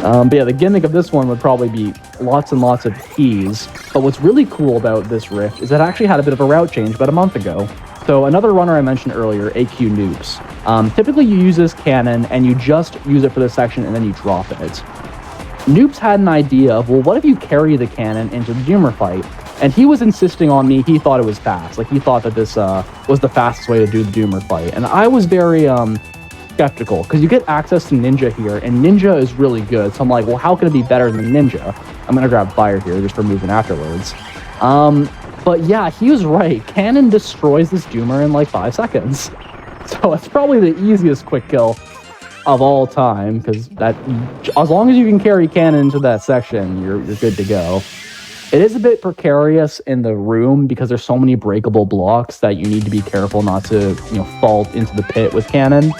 But yeah, the gimmick of this one would probably be lots and lots of keys. But what's really cool about this rift is it actually had a bit of a route change about a month ago. So another runner I mentioned earlier, AQ Noops. Typically you use this cannon and you just use it for this section and then you drop it. Noops had an idea of, well, what if you carry the cannon into the Doomer fight? And he was insisting on me, he thought it was fast. Like, he thought that this was the fastest way to do the Doomer fight. And I was very skeptical, because you get access to Ninja here, and Ninja is really good. So I'm like, well, how can it be better than Ninja? I'm going to grab Fire here just for moving afterwards. But yeah, he was right. Cannon destroys this Doomer in like 5 seconds. So it's probably the easiest quick kill of all time, because that, as long as you can carry Cannon into that section, you're good to go. It is a bit precarious in the room because there's so many breakable blocks that you need to be careful not to, fall into the pit with Cannon.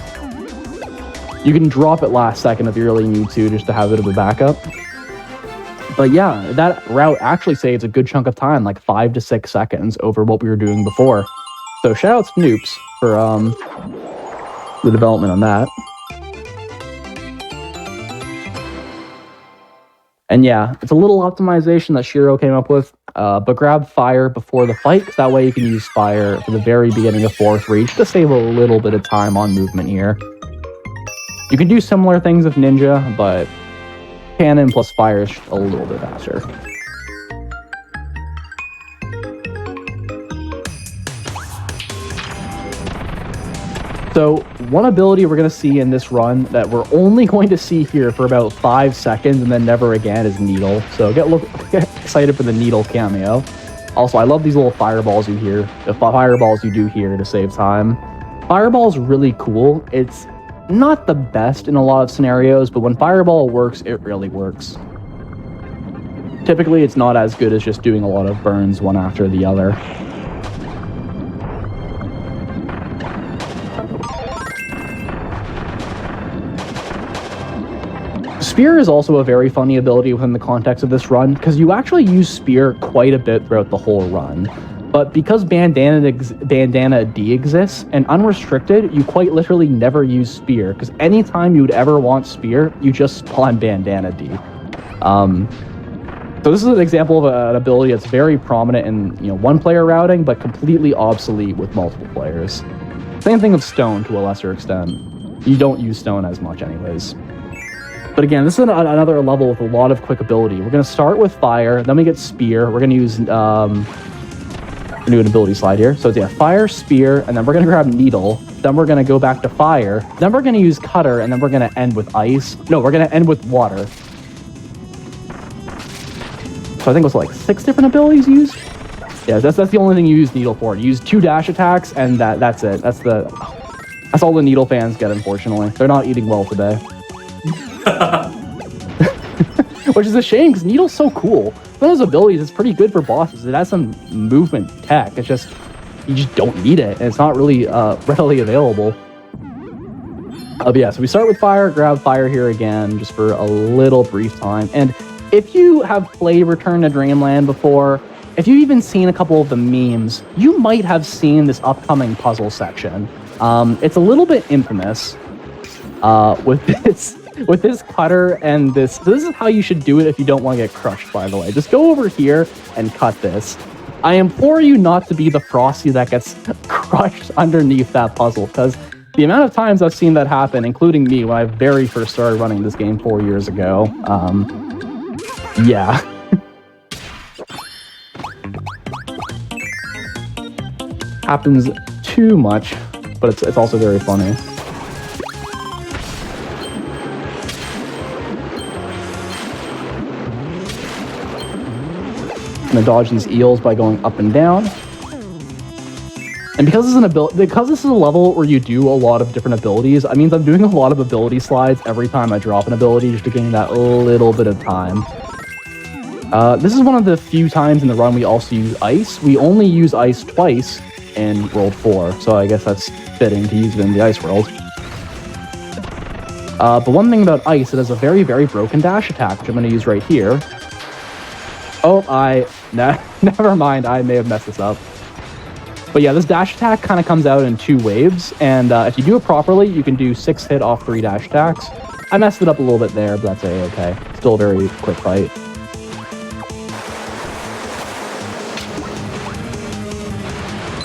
You can drop it last second if you really need to, just to have a bit of a backup. But yeah, that route actually saves a good chunk of time, like 5 to 6 seconds over what we were doing before. So shoutouts to Noops for the development on that. And yeah, it's a little optimization that Shiro came up with, but grab Fire before the fight, because that way you can use Fire for the very beginning of 4th Reach to save a little bit of time on movement here. You can do similar things with Ninja, but Cannon plus Fire is a little bit faster. So one ability we're going to see in this run that we're only going to see here for about 5 seconds and then never again is Needle. So get excited for the Needle cameo. Also, I love these little fireballs you do here to save time. Fireball's really cool. It's not the best in a lot of scenarios, but when Fireball works, it really works. Typically, it's not as good as just doing a lot of burns one after the other. Spear is also a very funny ability within the context of this run, because you actually use Spear quite a bit throughout the whole run. But because Bandana D exists, and unrestricted, you quite literally never use Spear, because anytime you would ever want Spear, you just spawn Bandana D. So this is an example of an ability that's very prominent in one-player routing, but completely obsolete with multiple players. Same thing with Stone to a lesser extent. You don't use Stone as much anyways. But again, this is another level with a lot of quick ability. We're going to start with Fire, then we get Spear. We're going to use do an ability slide here. So it's Fire, Spear, and then we're going to grab Needle. Then we're going to go back to Fire. Then we're going to use Cutter, and then we're going to end with Ice. No, we're going to end with Water. So I think it was like 6 different abilities used. Yeah, that's the only thing you use Needle for. You use 2 dash attacks, and that's it. That's all the Needle fans get, unfortunately. They're not eating well today. Which is a shame, because Needle's so cool. One of those abilities is pretty good for bosses. It has some movement tech. It's just, you just don't need it, and it's not really readily available. But yeah, so we start with Fire, grab Fire here again, just for a little brief time. And if you have played Return to Dreamland before, if you've even seen a couple of the memes, you might have seen this upcoming puzzle section. It's a little bit infamous with this cutter and this. So this is how you should do it if you don't want to get crushed, by the way. Just go over here and cut this. I implore you not to be the Frosty that gets crushed underneath that puzzle, because the amount of times I've seen that happen, including me when I very first started running this game 4 years ago, yeah. Happens too much, but it's also very funny. I'm gonna dodge these eels by going up and down. And because this is a level where you do a lot of different abilities, that means I'm doing a lot of ability slides every time I drop an ability, just to gain that little bit of time. This is one of the few times in the run we also use Ice. We only use Ice twice in World 4, so I guess that's fitting to use it in the Ice World. But one thing about Ice, it has a very, very broken dash attack, which I'm going to use right here. Oh, never mind, I may have messed this up. But yeah, this dash attack kind of comes out in 2 waves, and if you do it properly, you can do 6 hit off 3 dash attacks. I messed it up a little bit there, but that's okay. Still a very quick fight.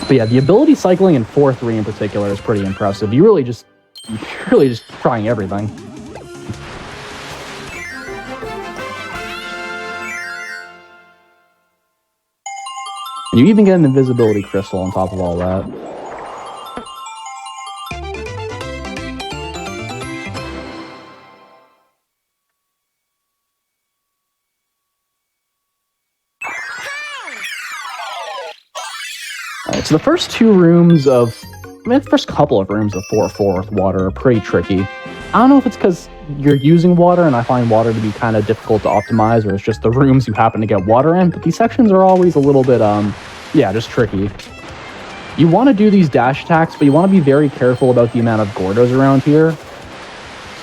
But yeah, the ability cycling in 4-3 in particular is pretty impressive. You're really just trying everything. And you even get an invisibility crystal on top of all that. Alright, so the first 2 rooms of... the first couple of rooms of 4-4 with water are pretty tricky. I don't know if it's because you're using water, and I find water to be kind of difficult to optimize, or it's just the rooms you happen to get water in, but these sections are always a little bit, just tricky. You want to do these dash attacks, but you want to be very careful about the amount of Gordos around here.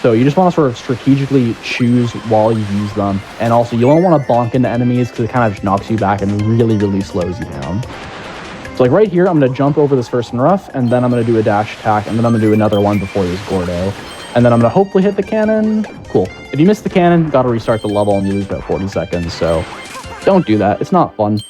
So you just want to sort of strategically choose while you use them, and also you don't want to bonk into enemies, because it kind of just knocks you back and really, really slows you down. So like right here, I'm going to jump over this first and rough, and then I'm going to do a dash attack, and then I'm going to do another one before this Gordo. And then I'm going to hopefully hit the cannon. Cool. If you miss the cannon, got to restart the level, and you lose about 40 seconds, so don't do that. It's not fun.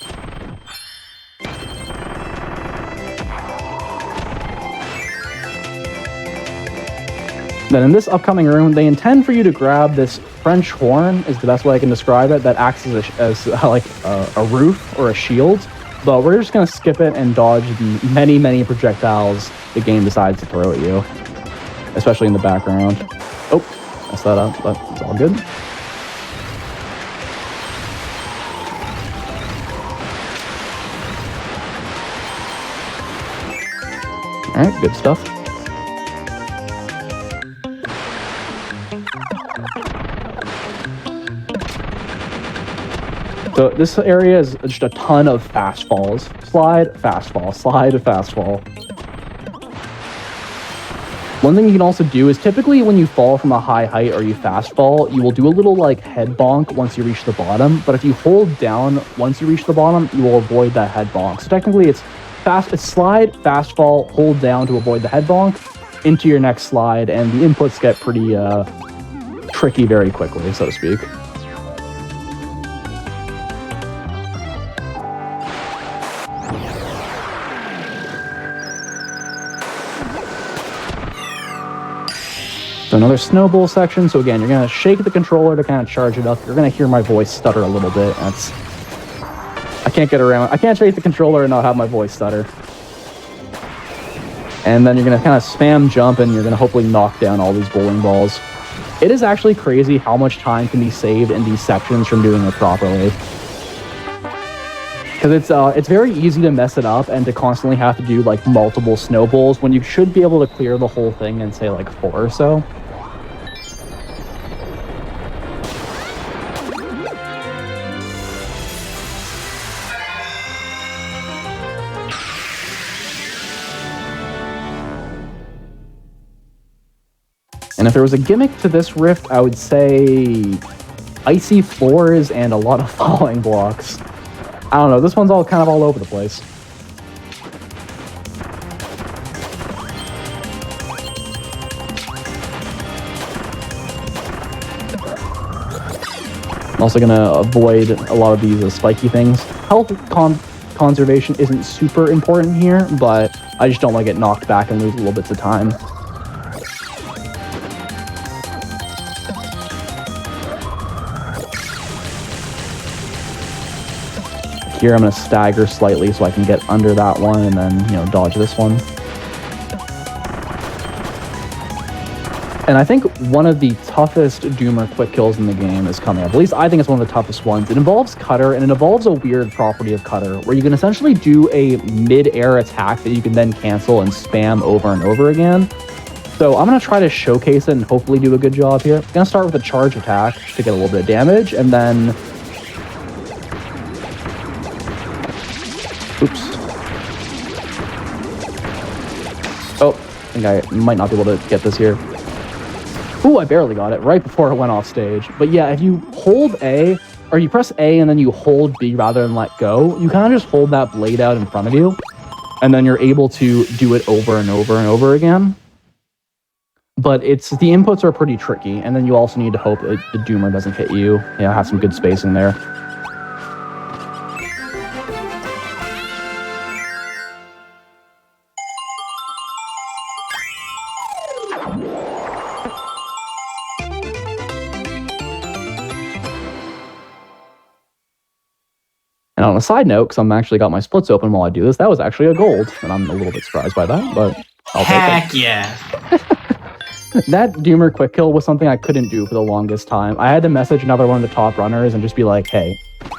Then in this upcoming room, they intend for you to grab this French horn, is the best way I can describe it, that acts as a roof or a shield. But we're just going to skip it and dodge the many, many projectiles the game decides to throw at you, especially in the background. Oh, messed that up, but it's all good. All right, good stuff. So this area is just a ton of fast falls. Slide, fast fall, slide, fast fall. One thing you can also do is typically when you fall from a high height or you fast fall, you will do a little like head bonk once you reach the bottom. But if you hold down once you reach the bottom, you will avoid that head bonk. So technically it's slide, fast fall, hold down to avoid the head bonk into your next slide, and the inputs get pretty tricky very quickly, so to speak. So another snowball section. So again, you're going to shake the controller to kind of charge it up. You're going to hear my voice stutter a little bit. I can't get around. I can't shake the controller and not have my voice stutter. And then you're going to kind of spam jump, and you're going to hopefully knock down all these bowling balls. It is actually crazy how much time can be saved in these sections from doing it properly. Because it's very easy to mess it up and to constantly have to do like multiple snowballs when you should be able to clear the whole thing in say like 4 or so. And if there was a gimmick to this rift, I would say icy floors and a lot of falling blocks. I don't know, this one's all kind of all over the place. I'm also going to avoid a lot of these spiky things. Health conservation isn't super important here, but I just don't want to get knocked back and lose little bits of time. Here I'm going to stagger slightly so I can get under that one and then, you know, dodge this one. And I think one of the toughest Doomer quick kills in the game is coming up. At least I think it's one of the toughest ones. It involves Cutter, and it involves a weird property of Cutter where you can essentially do a mid-air attack that you can then cancel and spam over and over again. So I'm going to try to showcase it and hopefully do a good job here. I'm going to start with a charge attack to get a little bit of damage, and then... Oops. Oh, I think I might not be able to get this here. Ooh, I barely got it right before it went off stage. But yeah, if you hold A, or you press A and then you hold B rather than let go, you kind of just hold that blade out in front of you, and then you're able to do it over and over and over again. But the inputs are pretty tricky, and then you also need to hope that the Doomer doesn't hit you. Yeah, have some good spacing there. And on a side note, because I'm actually got my splits open while I do this, that was actually a gold, and I'm a little bit surprised by that, but I'll take it. Heck yeah. That Doomer quick kill was something I couldn't do for the longest time. I had to message another one of the top runners and just be like, hey,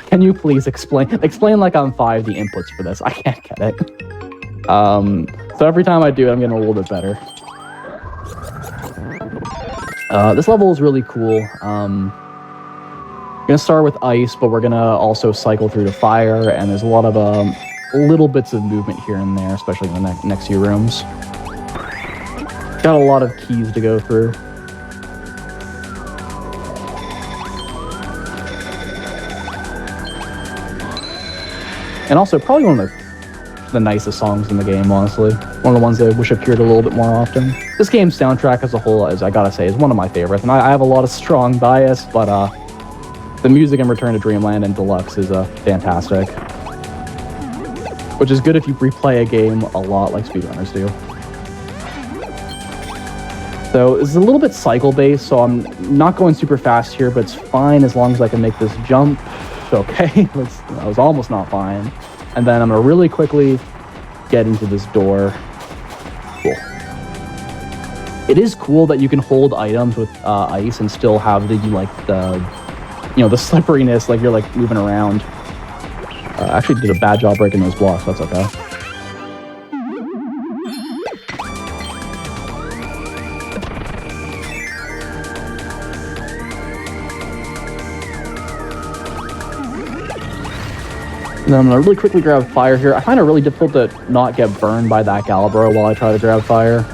can you please explain like I'm 5 the inputs for this? I can't get it. So every time I do it, I'm getting a little bit better. This level is really cool. We're gonna start with ice, but we're gonna also cycle through to fire, and there's a lot of little bits of movement here and there, especially in the next few rooms. Got a lot of keys to go through. And also probably one of the nicest songs in the game, honestly. One of the ones that I wish appeared a little bit more often. This game's soundtrack as a whole, as I gotta say, is one of my favorites, and I have a lot of strong bias, but the music in Return to Dreamland and Deluxe is fantastic. Which is good if you replay a game a lot like speedrunners do. So it's a little bit cycle-based, so I'm not going super fast here, but it's fine as long as I can make this jump. Okay, I was almost not fine. And then I'm going to really quickly get into this door. Cool. It is cool that you can hold items with ice and still have the slipperiness, like you're like moving around. Actually did a bad job breaking those blocks, that's okay. And then I'm gonna really quickly grab fire here. I find it really difficult to not get burned by that Galibro while I try to grab fire.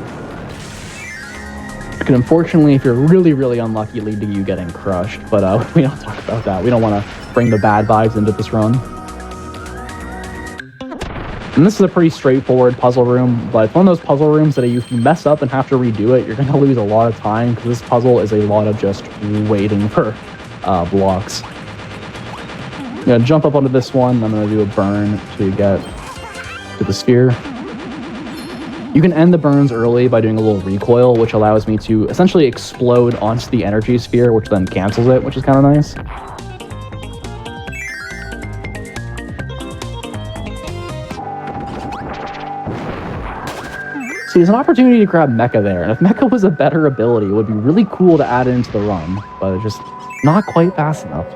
It can unfortunately, if you're really, really unlucky, lead to you getting crushed. But we don't talk about that. We don't want to bring the bad vibes into this run. And this is a pretty straightforward puzzle room, but it's one of those puzzle rooms that if you mess up and have to redo it, you're going to lose a lot of time, because this puzzle is a lot of just waiting for blocks. I'm going to jump up onto this one. I'm going to do a burn to get to the sphere. You can end the burns early by doing a little recoil, which allows me to essentially explode onto the energy sphere, which then cancels it, which is kind of nice. See, there's an opportunity to grab Mecha there, and if Mecha was a better ability, it would be really cool to add it into the run, but it's just not quite fast enough.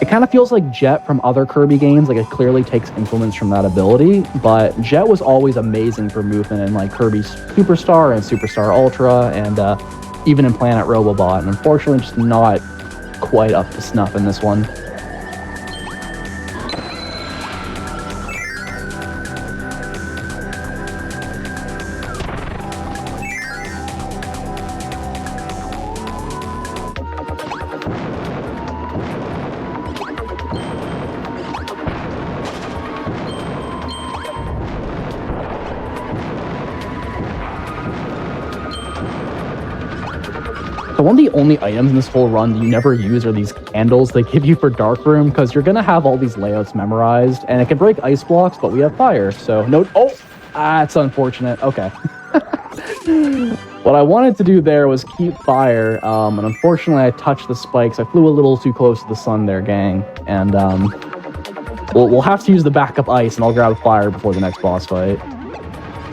It kind of feels like Jet from other Kirby games, like it clearly takes influence from that ability, but Jet was always amazing for movement in like Kirby Superstar and Superstar Ultra, and even in Planet Robobot, and unfortunately just not quite up to snuff in this one. So one of the only items in this whole run that you never use are these candles they give you for Dark Room, because you're going to have all these layouts memorized, and it can break ice blocks, but we have fire, so no... Oh! It's unfortunate. Okay. What I wanted to do there was keep fire, and unfortunately I touched the spikes. I flew a little too close to the sun there, gang, and we'll have to use the backup ice, and I'll grab fire before the next boss fight.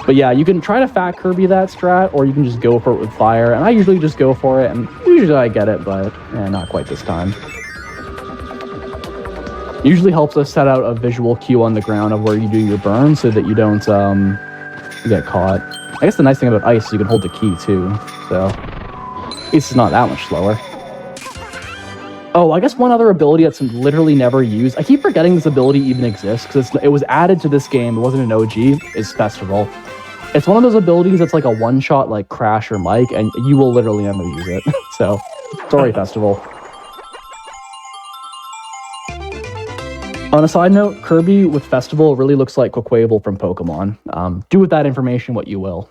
But yeah, you can try to Fat Kirby that strat, or you can just go for it with fire, and I usually just go for it, and usually I get it, but not quite this time. Usually helps us set out a visual cue on the ground of where you do your burn so that you don't get caught. I guess the nice thing about ice is you can hold the key too, so it's not that much slower. Oh, I guess one other ability that's literally never used, I keep forgetting this ability even exists, because it was added to this game, it wasn't an OG, is Festival. It's one of those abilities that's like a one-shot like Crash or Mike, and you will literally never use it. So, sorry, Festival. On a side note, Kirby with Festival really looks like Quaquaval from Pokemon. Do with that information what you will.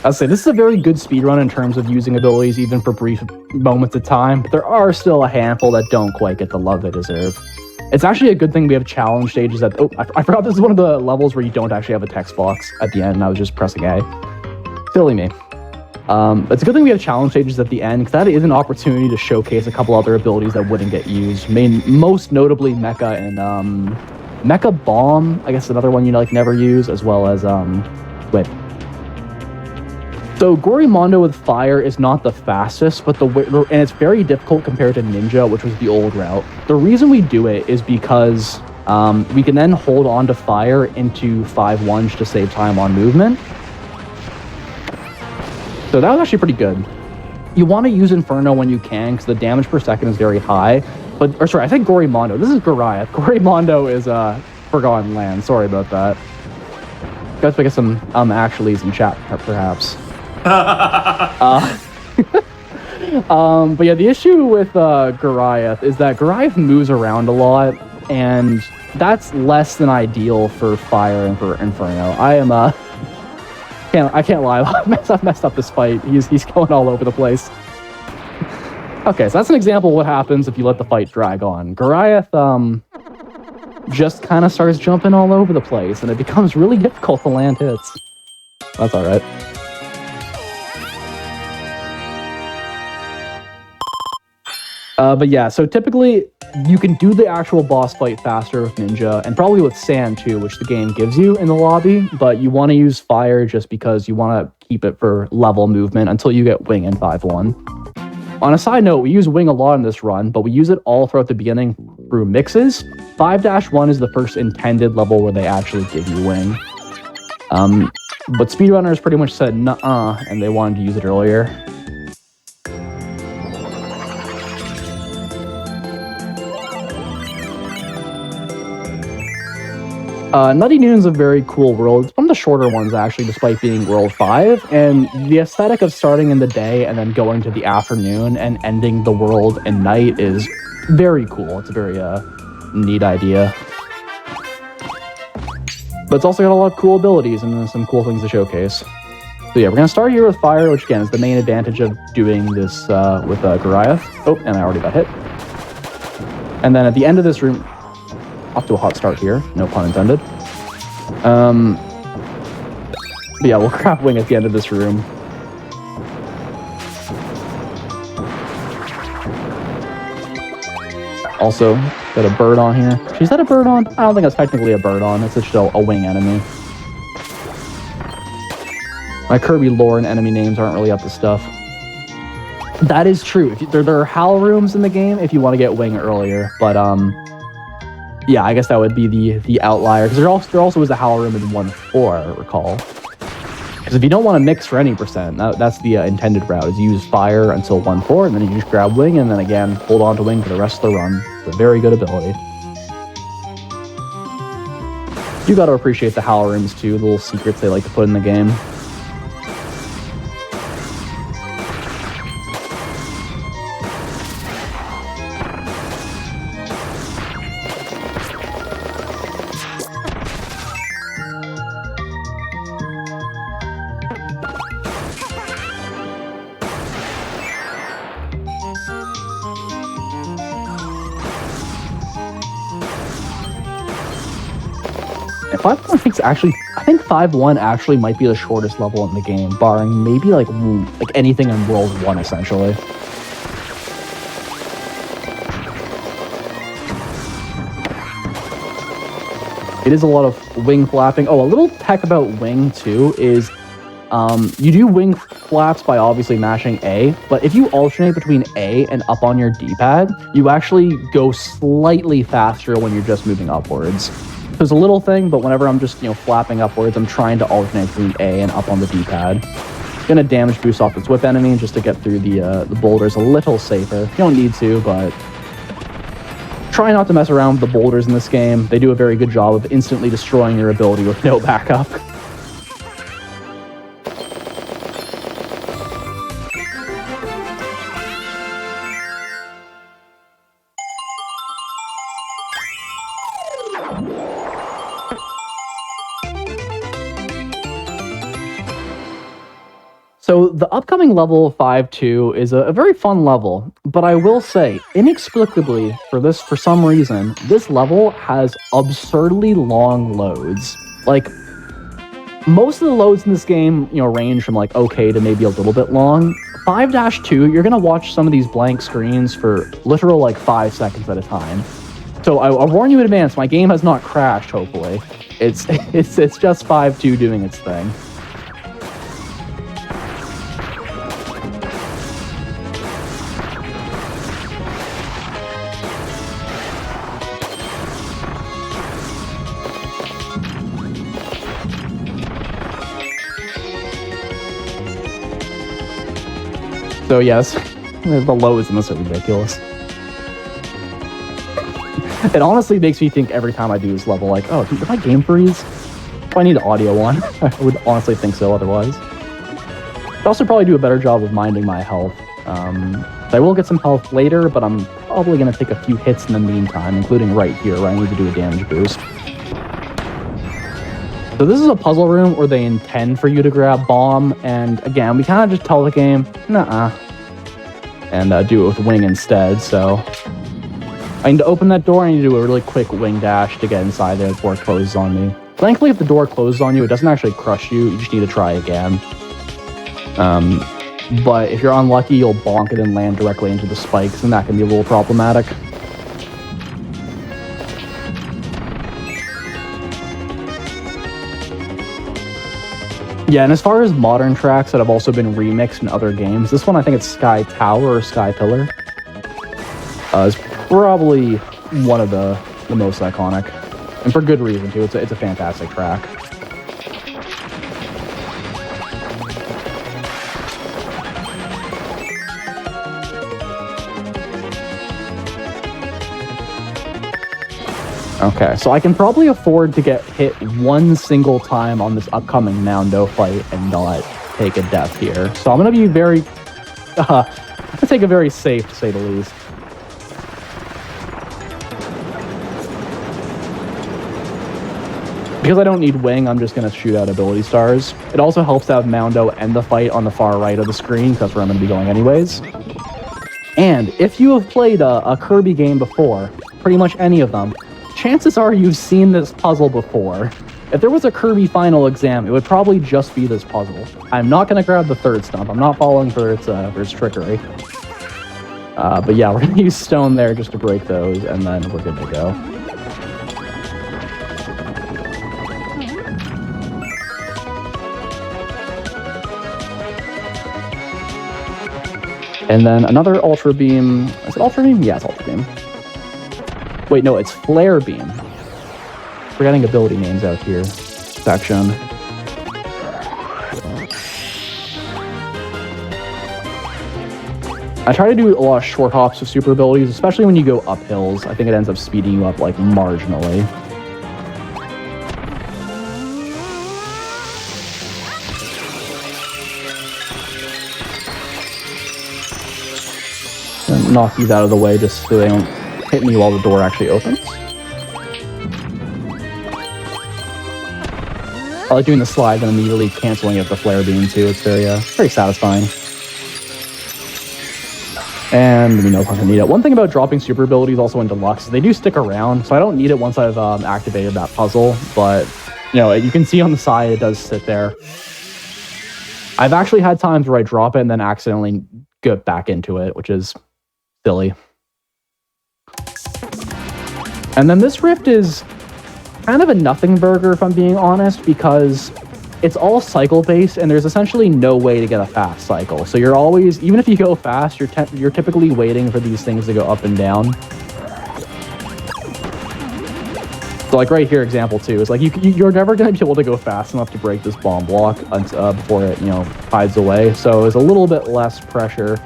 I'll say this is a very good speedrun in terms of using abilities even for brief moments of time, but there are still a handful that don't quite get the love they deserve. It's actually a good thing we have challenge stages that... Oh, I forgot this is one of the levels where you don't actually have a text box at the end, and I was just pressing A. Silly me. It's a good thing we have challenge stages at the end, because that is an opportunity to showcase a couple other abilities that wouldn't get used. Most notably Mecha and Mecha Bomb, I guess another one you like never use, as well as Whip. So Gorimondo with fire is not the fastest, but and it's very difficult compared to Ninja, which was the old route. The reason we do it is because we can then hold on to fire into 5-1 to save time on movement. So that was actually pretty good. You want to use Inferno when you can, because the damage per second is very high. Or sorry, I think Gorimondo. This is Goliath. Gorimondo is Forgotten Land. Sorry about that. Guys, we get some actuallys in chat, perhaps. But yeah, the issue with Goliath is that Goliath moves around a lot, and that's less than ideal for fire and for Inferno. I can't lie, I've messed up this fight. He's going all over the place. Okay, so that's an example of what happens if you let the fight drag on. Goliath just kind of starts jumping all over the place, and it becomes really difficult to land hits. That's alright. But yeah, so typically you can do the actual boss fight faster with Ninja, and probably with Sand too, which the game gives you in the lobby, but you want to use Fire just because you want to keep it for level movement until you get Wing in 5-1. On a side note, we use Wing a lot in this run, but we use it all throughout the beginning through mixes. 5-1 is the first intended level where they actually give you Wing. But speedrunners pretty much said nuh-uh, and they wanted to use it earlier. Nutty Noon's a very cool world. It's one of the shorter ones, actually, despite being World 5. And the aesthetic of starting in the day and then going to the afternoon and ending the world in night is very cool. It's a very neat idea. But it's also got a lot of cool abilities and some cool things to showcase. So yeah, we're going to start here with fire, which again is the main advantage of doing this with Goliath. Oh, and I already got hit. And then at the end of this room, off to a hot start here, no pun intended. But yeah, we'll grab wing at the end of this room. Also, got a bird on here. Is that a bird on? I don't think that's technically a bird on. It's just a wing enemy. My Kirby lore and enemy names aren't really up to stuff. That is true. There are HAL rooms in the game if you want to get wing earlier, but yeah, I guess that would be the outlier, because there also is a HAL room in 1.4, I recall. Because if you don't want to mix for any percent, that's the intended route, is use fire until 1.4, and then you just grab wing, and then again, hold on to wing for the rest of the run. It's a very good ability. You gotta appreciate the HAL rooms too, the little secrets they like to put in the game. And 5.6 actually, I think 5.1 actually might be the shortest level in the game, barring maybe like anything in World 1 essentially. It is a lot of wing flapping. Oh, a little tech about wing too is you do wing flaps by obviously mashing A, but if you alternate between A and up on your D-pad, you actually go slightly faster when you're just moving upwards. There's a little thing, but whenever I'm just, flapping upwards, I'm trying to alternate between A and up on the D-pad. Gonna damage boost off its whip enemy just to get through the boulders a little safer. You don't need to, but try not to mess around with the boulders in this game. They do a very good job of instantly destroying your ability with no backup. So the upcoming level 5.2 is a very fun level, but I will say, inexplicably, for some reason, this level has absurdly long loads. Like, most of the loads in this game, range from like okay to maybe a little bit long. 5-2, you're gonna watch some of these blank screens for literal like 5 seconds at a time. So I'll warn you in advance, my game has not crashed, hopefully. It's just 5.2 doing its thing. So yes, the lows in this are ridiculous. It honestly makes me think every time I do this level, like, oh, did my game freeze? Do I need the audio one? I would honestly think so otherwise. I'd also probably do a better job of minding my health. I will get some health later, but I'm probably going to take a few hits in the meantime, including right here where I need to do a damage boost. So this is a puzzle room where they intend for you to grab bomb, and again, we kind of just tell the game, nuh-uh, and do it with wing instead, so I need to open that door, I need to do a really quick wing dash to get inside there before it closes on me. Thankfully, if the door closes on you, it doesn't actually crush you, you just need to try again. But if you're unlucky, you'll bonk it and land directly into the spikes, and that can be a little problematic. Yeah, and as far as modern tracks that have also been remixed in other games, this one I think it's Sky Tower or Sky Pillar. Is probably one of the most iconic, and for good reason too. It's a fantastic track. Okay, so I can probably afford to get hit one single time on this upcoming Moundo fight and not take a death here. So I'm going to be very... I'm going to take a very safe, to say the least. Because I don't need wing, I'm just going to shoot out ability stars. It also helps to have Moundo end the fight on the far right of the screen, because that's where I'm going to be going anyways. And if you have played a Kirby game before, pretty much any of them, chances are you've seen this puzzle before. If there was a Kirby final exam, it would probably just be this puzzle. I'm not going to grab the third stump. I'm not falling for its trickery. But yeah, we're going to use stone there just to break those, and then we're good to go. And then another Ultra Beam. Is it Ultra Beam? Yeah, it's Ultra Beam. Wait, no, it's Flare Beam. Forgetting ability names out here. Section. I try to do a lot of short hops with super abilities, especially when you go up hills. I think it ends up speeding you up, like, marginally. Knock these out of the way just so they don't hit me while the door actually opens. I like doing the slide and immediately canceling it with the flare beam too. It's very satisfying. And we know if I need it. One thing about dropping super abilities also in Deluxe is they do stick around, so I don't need it once I've activated that puzzle, but you know, you can see on the side it does sit there. I've actually had times where I drop it and then accidentally get back into it, which is silly. And then this rift is kind of a nothing burger, if I'm being honest, because it's all cycle based and there's essentially no way to get a fast cycle. So you're always, even if you go fast, you're typically waiting for these things to go up and down. So like right here, example 2 is like you're never going to be able to go fast enough to break this bomb block before it, you know, hides away. So it's a little bit less pressure.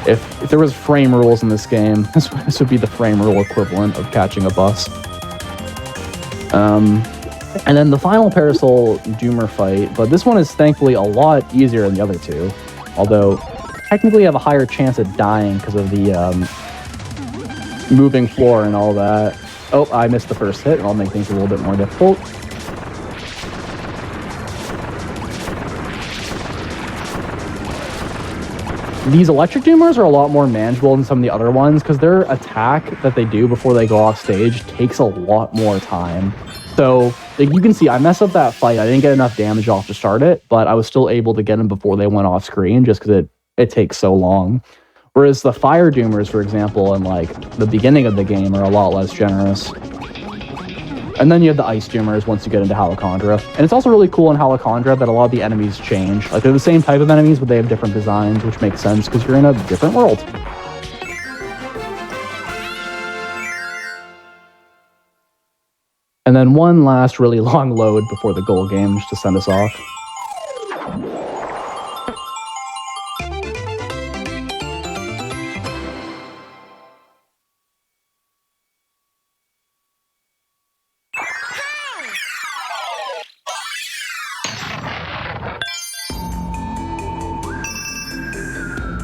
If there was frame rules in this game, this would be the frame rule equivalent of catching a bus. And then the final Parasol Doomer fight, but this one is thankfully a lot easier than the other two. Although, technically I have a higher chance of dying because of the moving floor and all that. Oh, I missed the first hit, and I'll make things a little bit more difficult. These electric doomers are a lot more manageable than some of the other ones because their attack that they do before they go off stage takes a lot more time. So like, you can see I messed up that fight. I didn't get enough damage off to start it, but I was still able to get them before they went off screen just because it takes so long. Whereas the fire doomers, for example, in like the beginning of the game are a lot less generous. And then you have the ice doomers once you get into Halakondra. And it's also really cool in Halakondra that a lot of the enemies change. Like they're the same type of enemies, but they have different designs, which makes sense because you're in a different world. And then one last really long load before the goal game just to send us off.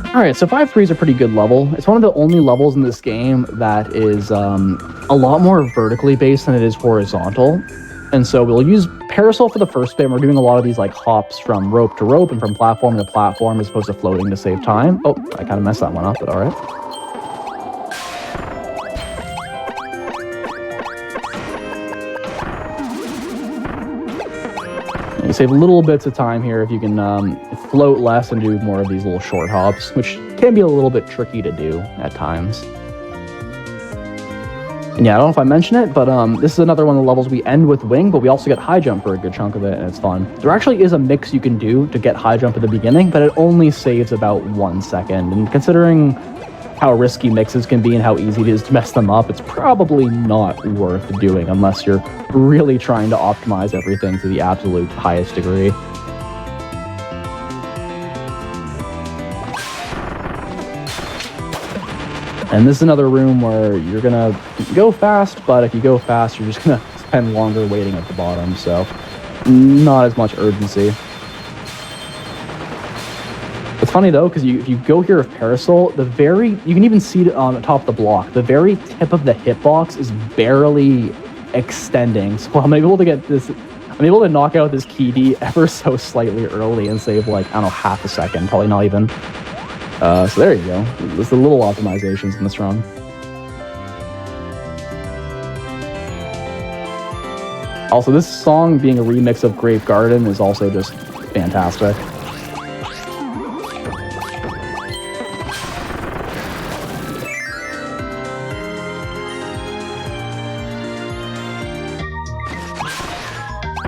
Alright, so 5-3 is a pretty good level. It's one of the only levels in this game that is a lot more vertically based than it is horizontal. And so we'll use Parasol for the first bit, and we're doing a lot of these like hops from rope to rope and from platform to platform as opposed to floating to save time. Oh, I kind of messed that one up, but alright. You save little bits of time here if you can float less and do more of these little short hops, which can be a little bit tricky to do at times. And yeah, I don't know if I mentioned it, but this is another one of the levels we end with wing, but we also get high jump for a good chunk of it, and it's fun. There actually is a mix you can do to get high jump at the beginning, but it only saves about 1 second. And considering how risky mixes can be and how easy it is to mess them up, it's probably not worth doing unless you're really trying to optimize everything to the absolute highest degree. And this is another room where you're gonna go fast, but if you go fast, you're just gonna spend longer waiting at the bottom, so not as much urgency. It's funny though, because if you go here with Parasol, you can even see it on the top of the block. The very tip of the hitbox is barely extending, so I'm able to get this. I'm able to knock out this key D ever so slightly early and save like, I don't know, half a second, probably not even. So there you go. There's the little optimizations in this run. Also, this song being a remix of Grave Garden is also just fantastic.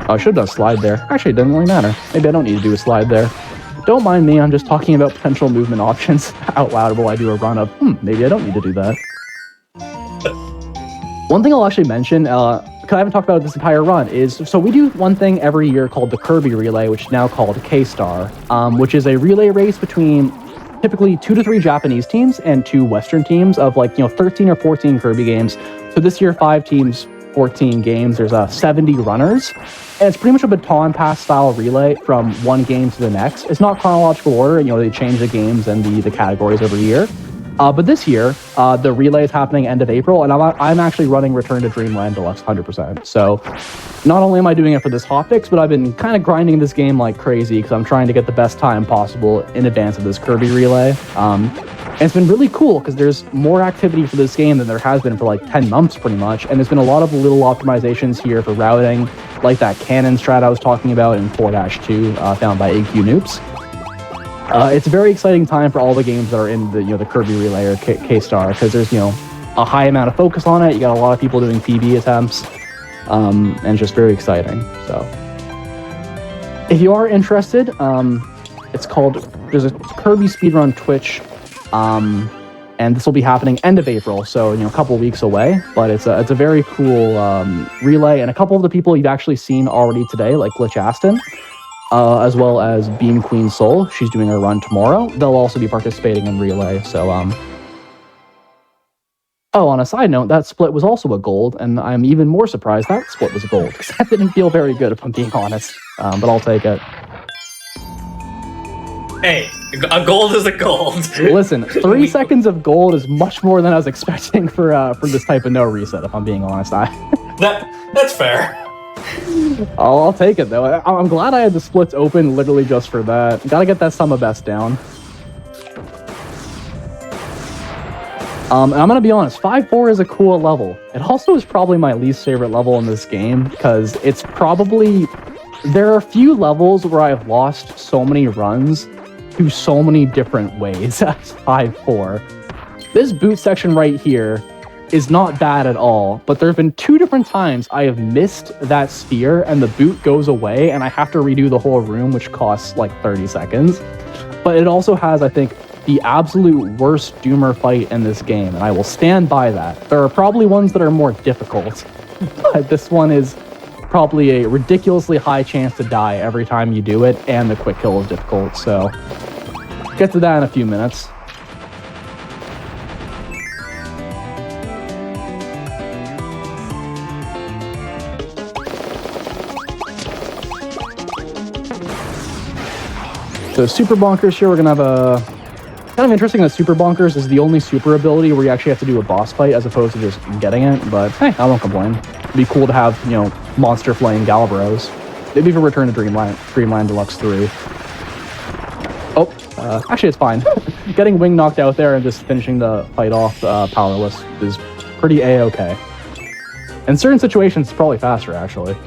Oh, I should have done a slide there. Actually, it doesn't really matter. Maybe I don't need to do a slide there. Don't mind me, I'm just talking about potential movement options out loud while I do a run of, maybe I don't need to do that. One thing I'll actually mention, because I haven't talked about this entire run, is, so we do one thing every year called the Kirby Relay, which is now called K-Star, which is a relay race between typically 2 to 3 Japanese teams and 2 Western teams of 13 or 14 Kirby games. So this year, 5 teams, 14 games, there's 70 runners, and it's pretty much a baton pass style relay from one game to the next. It's not chronological order, they change the games and the categories every year. But this year, the relay is happening end of April, and I'm actually running Return to Dreamland Deluxe 100%. So not only am I doing it for this hotfix, but I've been kind of grinding this game like crazy because I'm trying to get the best time possible in advance of this Kirby relay. And it's been really cool because there's more activity for this game than there has been for like 10 months pretty much. And there's been a lot of little optimizations here for routing, like that cannon strat I was talking about in 4-2 found by AQ Noops. It's a very exciting time for all the games that are in the Kirby Relay or K-Star because there's a high amount of focus on it. You got a lot of people doing PB attempts, and it's just very exciting. So, if you are interested, there's a Kirby Speedrun Twitch, and this will be happening end of April, so a couple weeks away. But it's a very cool relay, and a couple of the people you've actually seen already today, like Glitch Aston. As well as Beam Queen Soul. She's doing her run tomorrow. They'll also be participating in Relay, so, Oh, on a side note, that split was also a gold, and I'm even more surprised that split was a gold, because that didn't feel very good, if I'm being honest. But I'll take it. Hey, a gold is a gold. Listen, 3 seconds of gold is much more than I was expecting for this type of no reset, if I'm being honest. That's fair. I'll take it though. I'm glad I had the splits open literally just for that. Gotta get that sum of best down. And I'm gonna be honest, 5-4 is a cool level. It also is probably my least favorite level in this game because it's probably... There are a few levels where I've lost so many runs to so many different ways as 5-4. This boot section right here is not bad at all, but there have been 2 different times I have missed that sphere and the boot goes away and I have to redo the whole room, which costs like 30 seconds. But it also has, I think, the absolute worst doomer fight in this game, and I will stand by that. There are probably ones that are more difficult, but this one is probably a ridiculously high chance to die every time you do it, and the quick kill is difficult, so get to that in a few minutes. So Super Bonkers here, we're gonna have a... Kind of interesting that Super Bonkers is the only super ability where you actually have to do a boss fight as opposed to just getting it, but hey, I won't complain. It'd be cool to have, monster flaying Galabros. Maybe for Return to Dreamland Deluxe 3. Oh, actually it's fine. Getting Wing knocked out there and just finishing the fight off powerless is pretty A-okay. In certain situations, it's probably faster, actually.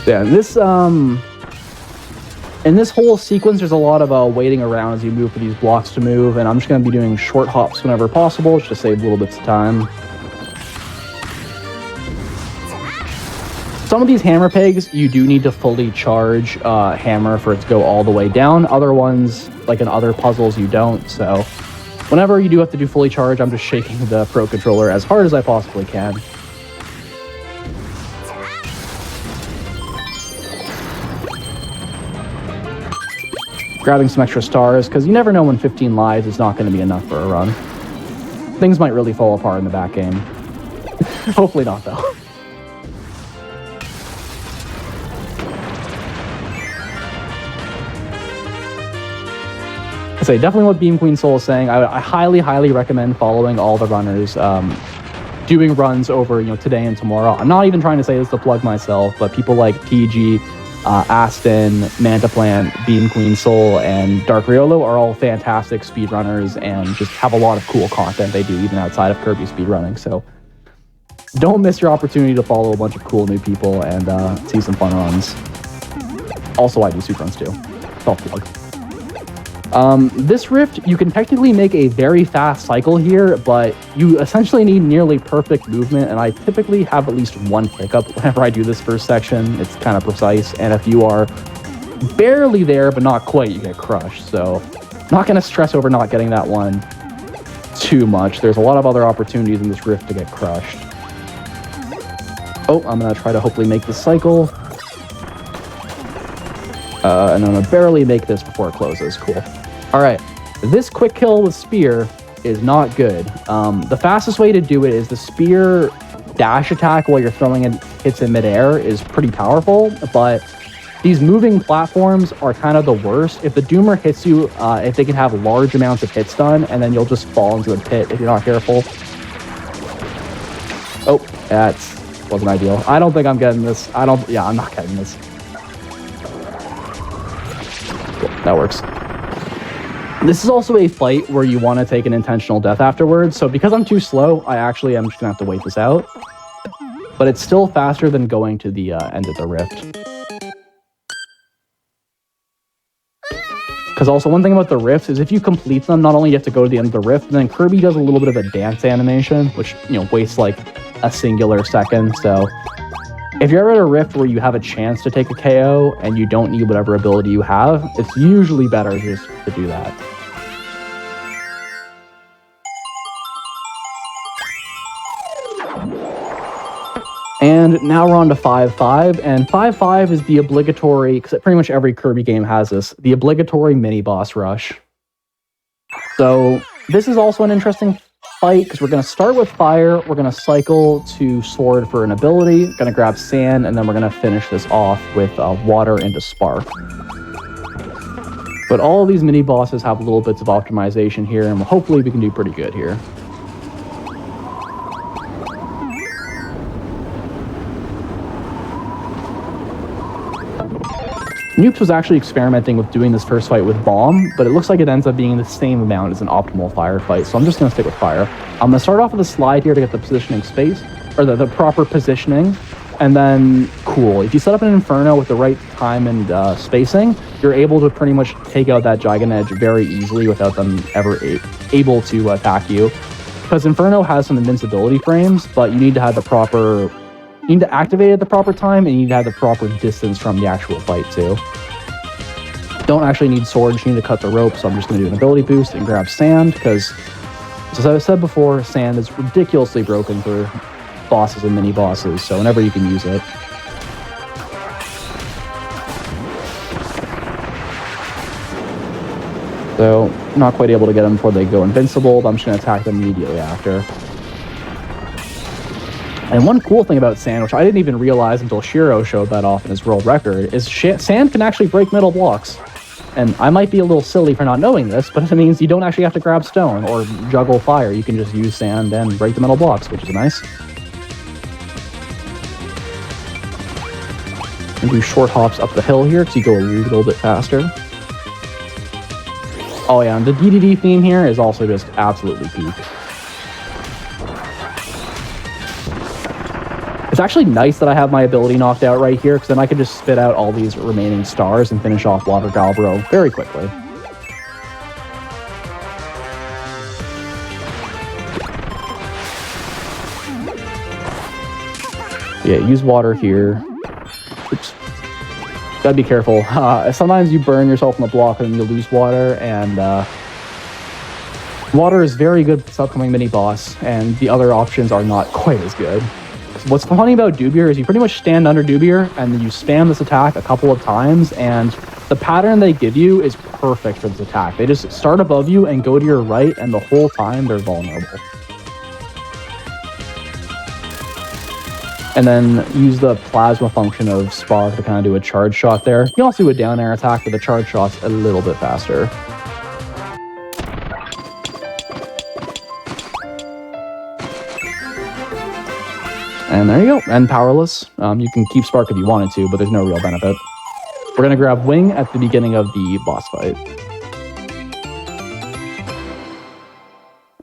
Yeah, in this whole sequence, there's a lot of waiting around as you move for these blocks to move, and I'm just going to be doing short hops whenever possible, just to save little bits of time. Some of these hammer pegs, you do need to fully charge hammer for it to go all the way down. Other ones, like in other puzzles, you don't, so whenever you do have to do fully charge, I'm just shaking the Pro Controller as hard as I possibly can. grabbing some extra stars, because you never know when 15 lives is not going to be enough for a run. Things might really fall apart in the back game. Hopefully not, though. I say definitely what Beam Queen Soul is saying. I highly, highly recommend following all the runners, doing runs over today and tomorrow. I'm not even trying to say this to plug myself, but people like PG, Aston, Mantaplant, Beam Queen Soul, and Dark Riolo are all fantastic speedrunners and just have a lot of cool content they do even outside of Kirby speedrunning. So don't miss your opportunity to follow a bunch of cool new people and see some fun runs. Also, I do speedruns too. Self-plug. This rift, you can technically make a very fast cycle here, but you essentially need nearly perfect movement, and I typically have at least one hiccup whenever I do this first section. It's kind of precise, and if you are barely there but not quite, you get crushed. So I'm not going to stress over not getting that one too much. There's a lot of other opportunities in this rift to get crushed. Oh, I'm going to try to hopefully make the cycle. And I'm going to barely make this before it closes. Cool. All right. This quick kill with spear is not good. The fastest way to do it is the spear dash attack while you're throwing it hits in midair is pretty powerful, but these moving platforms are kind of the worst. If the Doomer hits you, if they can have large amounts of hits done, and then you'll just fall into a pit if you're not careful. Oh, that wasn't ideal. I don't think I'm getting this. I'm not getting this. Cool, that works. This is also a fight where you want to take an intentional death afterwards, so because I'm too slow, I actually am just going to have to wait this out. But it's still faster than going to the end of the rift. Because also, one thing about the rifts is if you complete them, not only do you have to go to the end of the rift, then Kirby does a little bit of a dance animation, which, wastes like a singular second, so if you're ever at a rift where you have a chance to take a KO and you don't need whatever ability you have, it's usually better just to do that. And now we're on to 5-5, and 5-5 is the obligatory, because pretty much every Kirby game has this, the obligatory mini-boss rush. So this is also an interesting fight, because we're going to start with fire, we're going to cycle to sword for an ability, going to grab sand, and then we're going to finish this off with water into spark. But all of these mini-bosses have little bits of optimization here, and hopefully we can do pretty good here. Noops was actually experimenting with doing this first fight with bomb, but it looks like it ends up being the same amount as an optimal fire fight, so I'm just going to stick with fire. I'm going to start off with a slide here to get the positioning space, or the proper positioning, and then cool. If you set up an Inferno with the right time and spacing, you're able to pretty much take out that Gigant Edge very easily without them ever able to attack you. Because Inferno has some invincibility frames, but you need to have the proper... You need to activate it at the proper time, and you need to have the proper distance from the actual fight, too. Don't actually need swords, you need to cut the rope, so I'm just going to do an ability boost and grab sand, because, as I said before, sand is ridiculously broken for bosses and mini-bosses, so whenever you can use it. So, not quite able to get them before they go invincible, but I'm just going to attack them immediately after. And one cool thing about sand, which I didn't even realize until Shiro showed that off in his world record, is sand can actually break metal blocks. And I might be a little silly for not knowing this, but it means you don't actually have to grab stone or juggle fire. You can just use sand and break the metal blocks, which is nice. And do short hops up the hill here, because you go a little bit faster. Oh yeah, and the DDD theme here is also just absolutely peak. It's actually nice that I have my ability knocked out right here, because then I can just spit out all these remaining stars and finish off Water Galbro very quickly. Yeah, use water here. Oops. Gotta be careful. Sometimes you burn yourself in the block and then you lose water, and water is very good for this upcoming mini-boss, and the other options are not quite as good. What's funny about Dubier is you pretty much stand under Dubier and then you spam this attack a couple of times, and the pattern they give you is perfect for this attack. They just start above you and go to your right, and the whole time they're vulnerable. And then use the plasma function of Spark to kind of do a charge shot there. You can also do a down air attack, but the charge shot's a little bit faster. And there you go, and powerless. You can keep Spark if you wanted to, but there's no real benefit. We're gonna grab Wing at the beginning of the boss fight.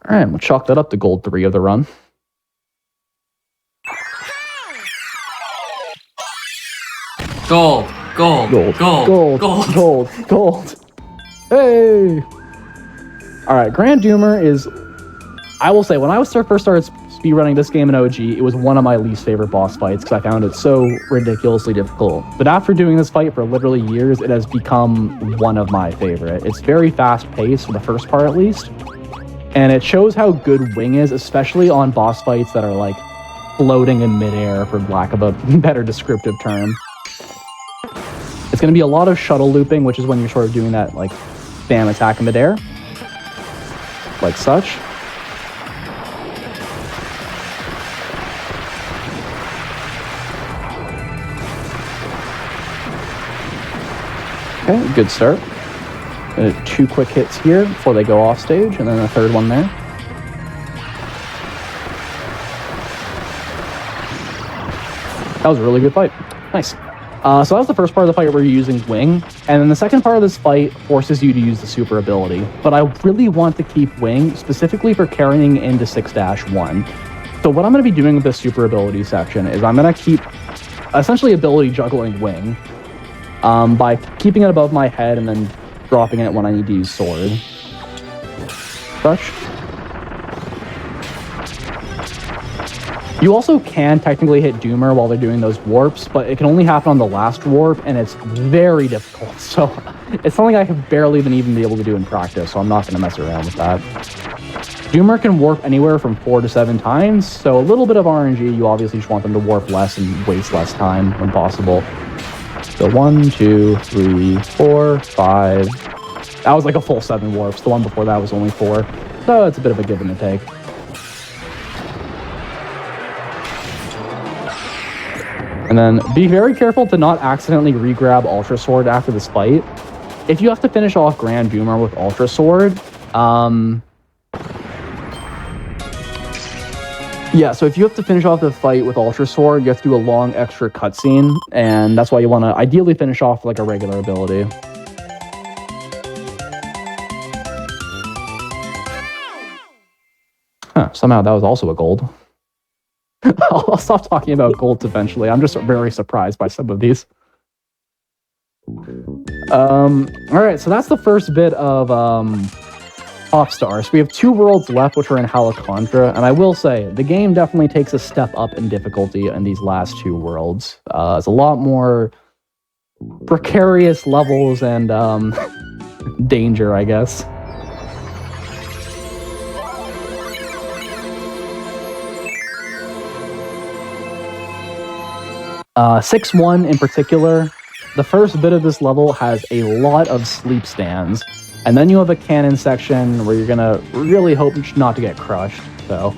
All right, we'll chalk that up to gold 3 of the run. Gold, gold, Gold, gold, gold, gold, gold, gold. Hey! All right, Grand Doomer is, I will say, when I first started speedrunning this game in OG, it was one of my least favorite boss fights because I found it so ridiculously difficult. But after doing this fight for literally years, it has become one of my favorite. It's very fast-paced for the first part at least, and it shows how good Wing is, especially on boss fights that are like floating in midair, for lack of a better descriptive term. It's going to be a lot of shuttle looping, which is when you're sort of doing that like spam attack in midair, like such. Okay, good start. 2 quick hits here before they go off stage, and then a 3rd one there. That was a really good fight. Nice. So that was the first part of the fight where you're using Wing, and then the second part of this fight forces you to use the super ability. But I really want to keep Wing, specifically for carrying into 6-1. So what I'm going to be doing with this super ability section is I'm going to keep essentially ability juggling Wing by keeping it above my head and then dropping it when I need to use Sword. Rush. You also can technically hit Doomer while they're doing those warps, but it can only happen on the last warp, and it's very difficult. So it's something I have barely even be able to do in practice, so I'm not going to mess around with that. Doomer can warp anywhere from 4 to 7 times, so a little bit of RNG. You obviously just want them to warp less and waste less time when possible. So 1, 2, 3, 4, 5. That was like a full 7 warps. The one before that was only 4. So it's a bit of a give and a take. And then be very careful to not accidentally re-grab Ultra Sword after this fight. If you have to finish off Grand Doomer with Ultra Sword, yeah, so if you have to finish off the fight with Ultra Sword, you have to do a long extra cutscene, and that's why you want to ideally finish off like a regular ability. Huh, somehow that was also a gold. I'll stop talking about golds eventually. I'm just very surprised by some of these. Alright, so that's the first bit of Pop Stars. We have 2 worlds left, which are in Halakandra, and I will say, the game definitely takes a step up in difficulty in these last 2 worlds. It's a lot more precarious levels and danger, I guess. 6-1 in particular, the first bit of this level has a lot of sleep stands, and then you have a cannon section where you're gonna really hope not to get crushed, so.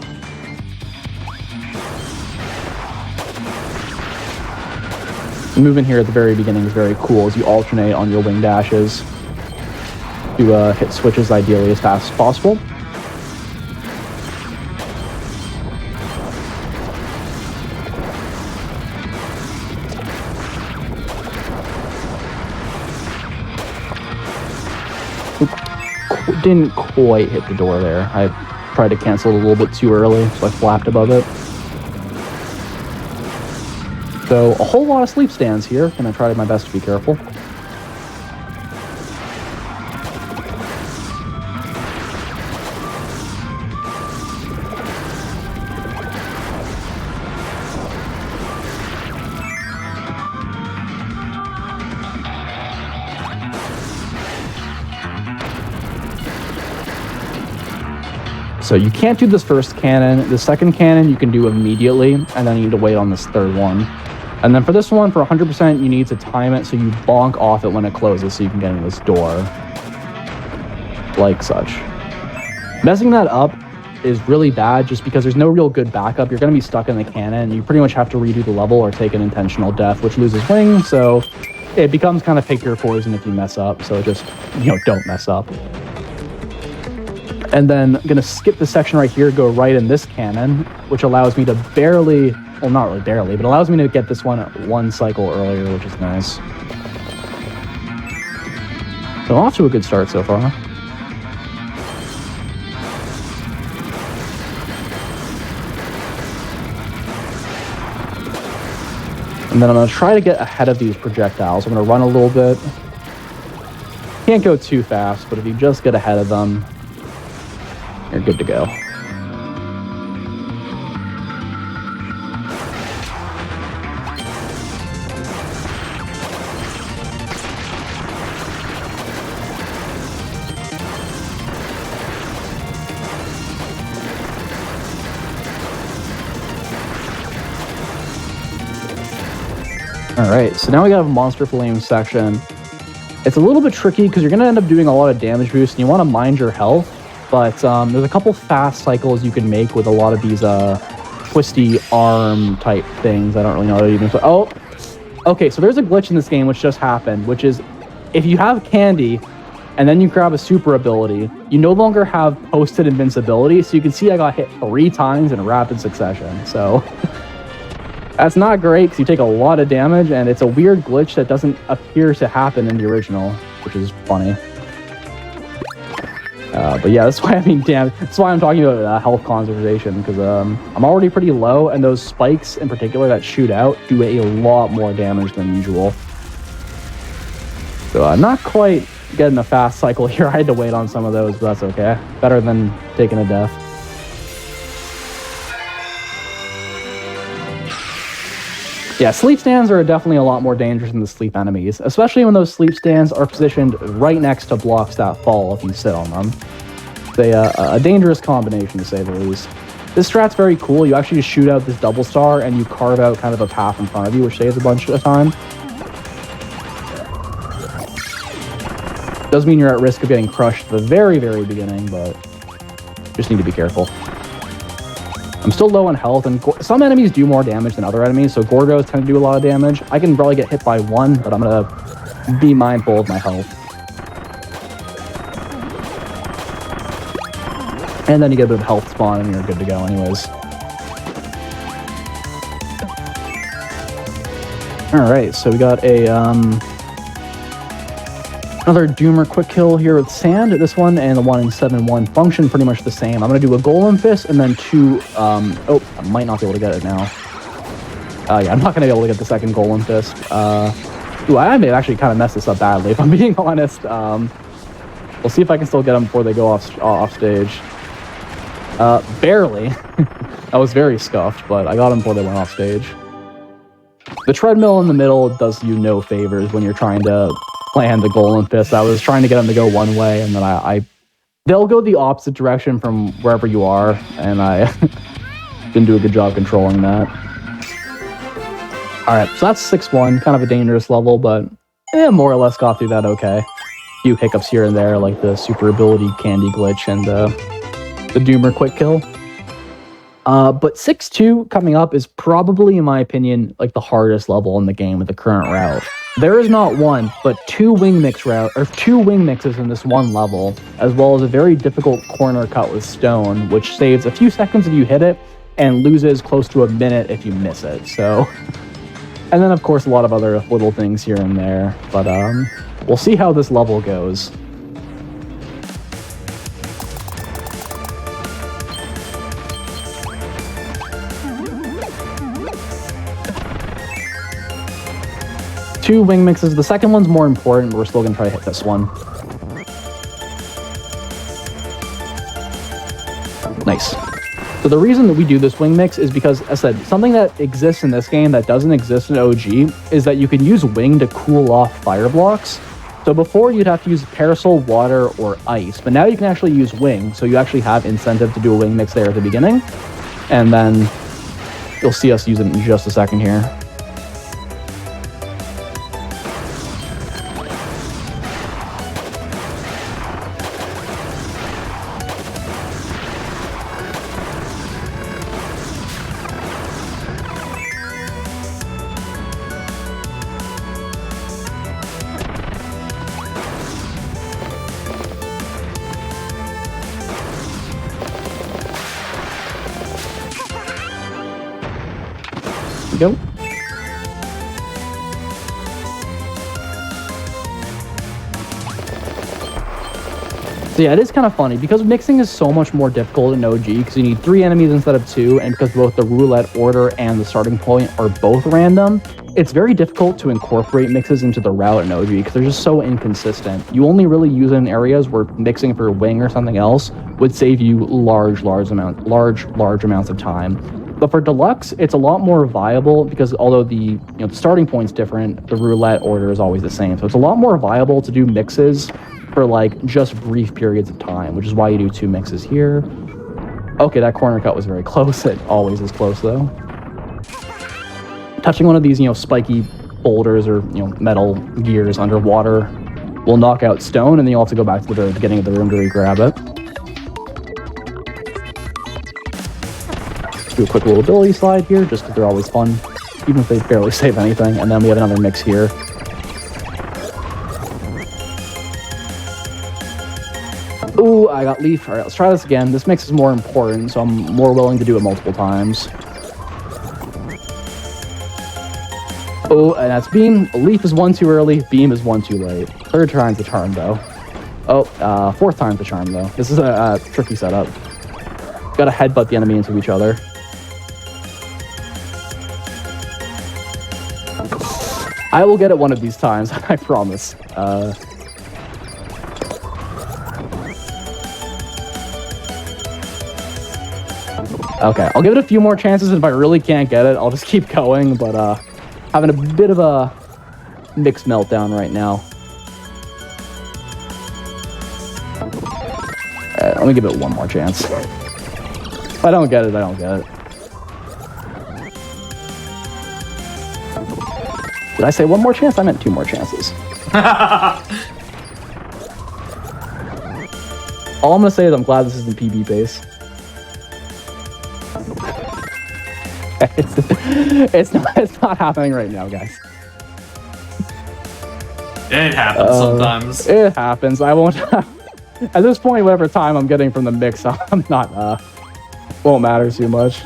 The movement here at the very beginning is very cool as you alternate on your wing dashes to hit switches ideally as fast as possible. Didn't quite hit the door there. I tried to cancel it a little bit too early, so I flapped above it. So a whole lot of sleep stands here. Gonna try my best to be careful. So you can't do this first cannon. The second cannon you can do immediately, and then you need to wait on this third one. And then for this one, for 100%, you need to time it so you bonk off it when it closes so you can get in this door. Like such. Messing that up is really bad just because there's no real good backup. You're going to be stuck in the cannon. You pretty much have to redo the level or take an intentional death, which loses wings. So it becomes kind of pick your poison if you mess up. So just, don't mess up. And then I'm going to skip the section right here, go right in this cannon, which allows me to barely, well, not really barely, but allows me to get this one one cycle earlier, which is nice. So off to a good start so far. And then I'm going to try to get ahead of these projectiles. I'm going to run a little bit. Can't go too fast, but if you just get ahead of them, you're good to go. Alright, so now we got a monster flame section. It's a little bit tricky because you're going to end up doing a lot of damage boost and you want to mind your health, but there's a couple fast cycles you can make with a lot of these twisty arm type things. I don't really know how to even... Oh! Okay, so there's a glitch in this game which just happened, which is if you have candy and then you grab a super ability, you no longer have posted invincibility, so you can see I got hit 3 times in rapid succession, so... That's not great because you take a lot of damage, and it's a weird glitch that doesn't appear to happen in the original, which is funny. But yeah, that's why that's why I'm talking about health conservation, because I'm already pretty low, and those spikes in particular that shoot out do a lot more damage than usual. So I'm not quite getting a fast cycle here. I had to wait on some of those, but that's okay. Better than taking a death. Yeah, sleep stands are definitely a lot more dangerous than the sleep enemies, especially when those sleep stands are positioned right next to blocks that fall if you sit on them. They a dangerous combination, to say the least. This strat's very cool. You actually just shoot out this double star and you carve out kind of a path in front of you, which saves a bunch of time. Does mean you're at risk of getting crushed at the very, very beginning, but just need to be careful. I'm still low on health, and some enemies do more damage than other enemies, so Gorgos tend to do a lot of damage. I can probably get hit by 1, but I'm going to be mindful of my health. And then you get a bit of health spawn, and you're good to go anyways. Alright, so we got a another Doomer quick kill here with Sand. This one and the one in 7-1 function pretty much the same. I'm going to do a Golem Fist and then 2... oh, I might not be able to get it now. Yeah, I'm not going to be able to get the second Golem Fist. Ooh, I may have actually kind of messed this up badly, if I'm being honest. We'll see if I can still get them before they go off stage. Barely. I was very scuffed, but I got them before they went off stage. The treadmill in the middle does you no favors when you're trying to plan the Golem Fist. I was trying to get them to go one way, and then they'll go the opposite direction from wherever you are, and I didn't do a good job controlling that. Alright, so that's 6-1, kind of a dangerous level, but more or less got through that okay. A few hiccups here and there, like the super ability candy glitch and the Doomer quick kill. But 6-2 coming up is probably, in my opinion, like the hardest level in the game with the current route. There is not one, but 2 wing mixes in this one level, as well as a very difficult corner cut with stone, which saves a few seconds if you hit it, and loses close to a minute if you miss it, so... And then, of course, a lot of other little things here and there, but we'll see how this level goes. Two wing mixes. The second one's more important, but we're still going to try to hit this one. Nice. So the reason that we do this wing mix is because, as I said, something that exists in this game that doesn't exist in OG is that you can use wing to cool off fire blocks. So before you'd have to use parasol, water, or ice, but now you can actually use wing, so you actually have incentive to do a wing mix there at the beginning. And then you'll see us use it in just a second here. we go. So yeah, it is kind of funny because mixing is so much more difficult in OG because you need 3 enemies instead of 2, and because both the roulette order and the starting point are both random, it's very difficult to incorporate mixes into the route in OG because they're just so inconsistent. You only really use it in areas where mixing for a wing or something else would save you large amounts of time. But for Deluxe, it's a lot more viable because although the the starting point's different, the roulette order is always the same. So it's a lot more viable to do mixes for like just brief periods of time, which is why you do 2 mixes here. Okay, that corner cut was very close. It always is close though. Touching one of these, spiky boulders or metal gears underwater will knock out stone, and then you'll have to go back to the beginning of the room to re-grab it. Do a quick little ability slide here, just because they're always fun, even if they barely save anything. And then we have another mix here. Ooh, I got leaf. All right, let's try this again. This mix is more important, so I'm more willing to do it multiple times. Oh, and that's beam. Leaf is 1 too early. Beam is 1 too late. 3rd time's the charm, though. Oh, 4th time's the charm, though. This is a tricky setup. Gotta headbutt the enemy into each other. I will get it one of these times, I promise. Okay, I'll give it a few more chances, and if I really can't get it, I'll just keep going, but having a bit of a mixed meltdown right now. Let me give it one more chance. If I don't get it, I don't get it. Did I say one more chance? I meant 2 more chances. All I'm gonna say is I'm glad this isn't PB base. It's not happening right now, guys. It happens sometimes. It happens. I won't. At this point, whatever time I'm getting from the mix, I'm not. Won't matter too much.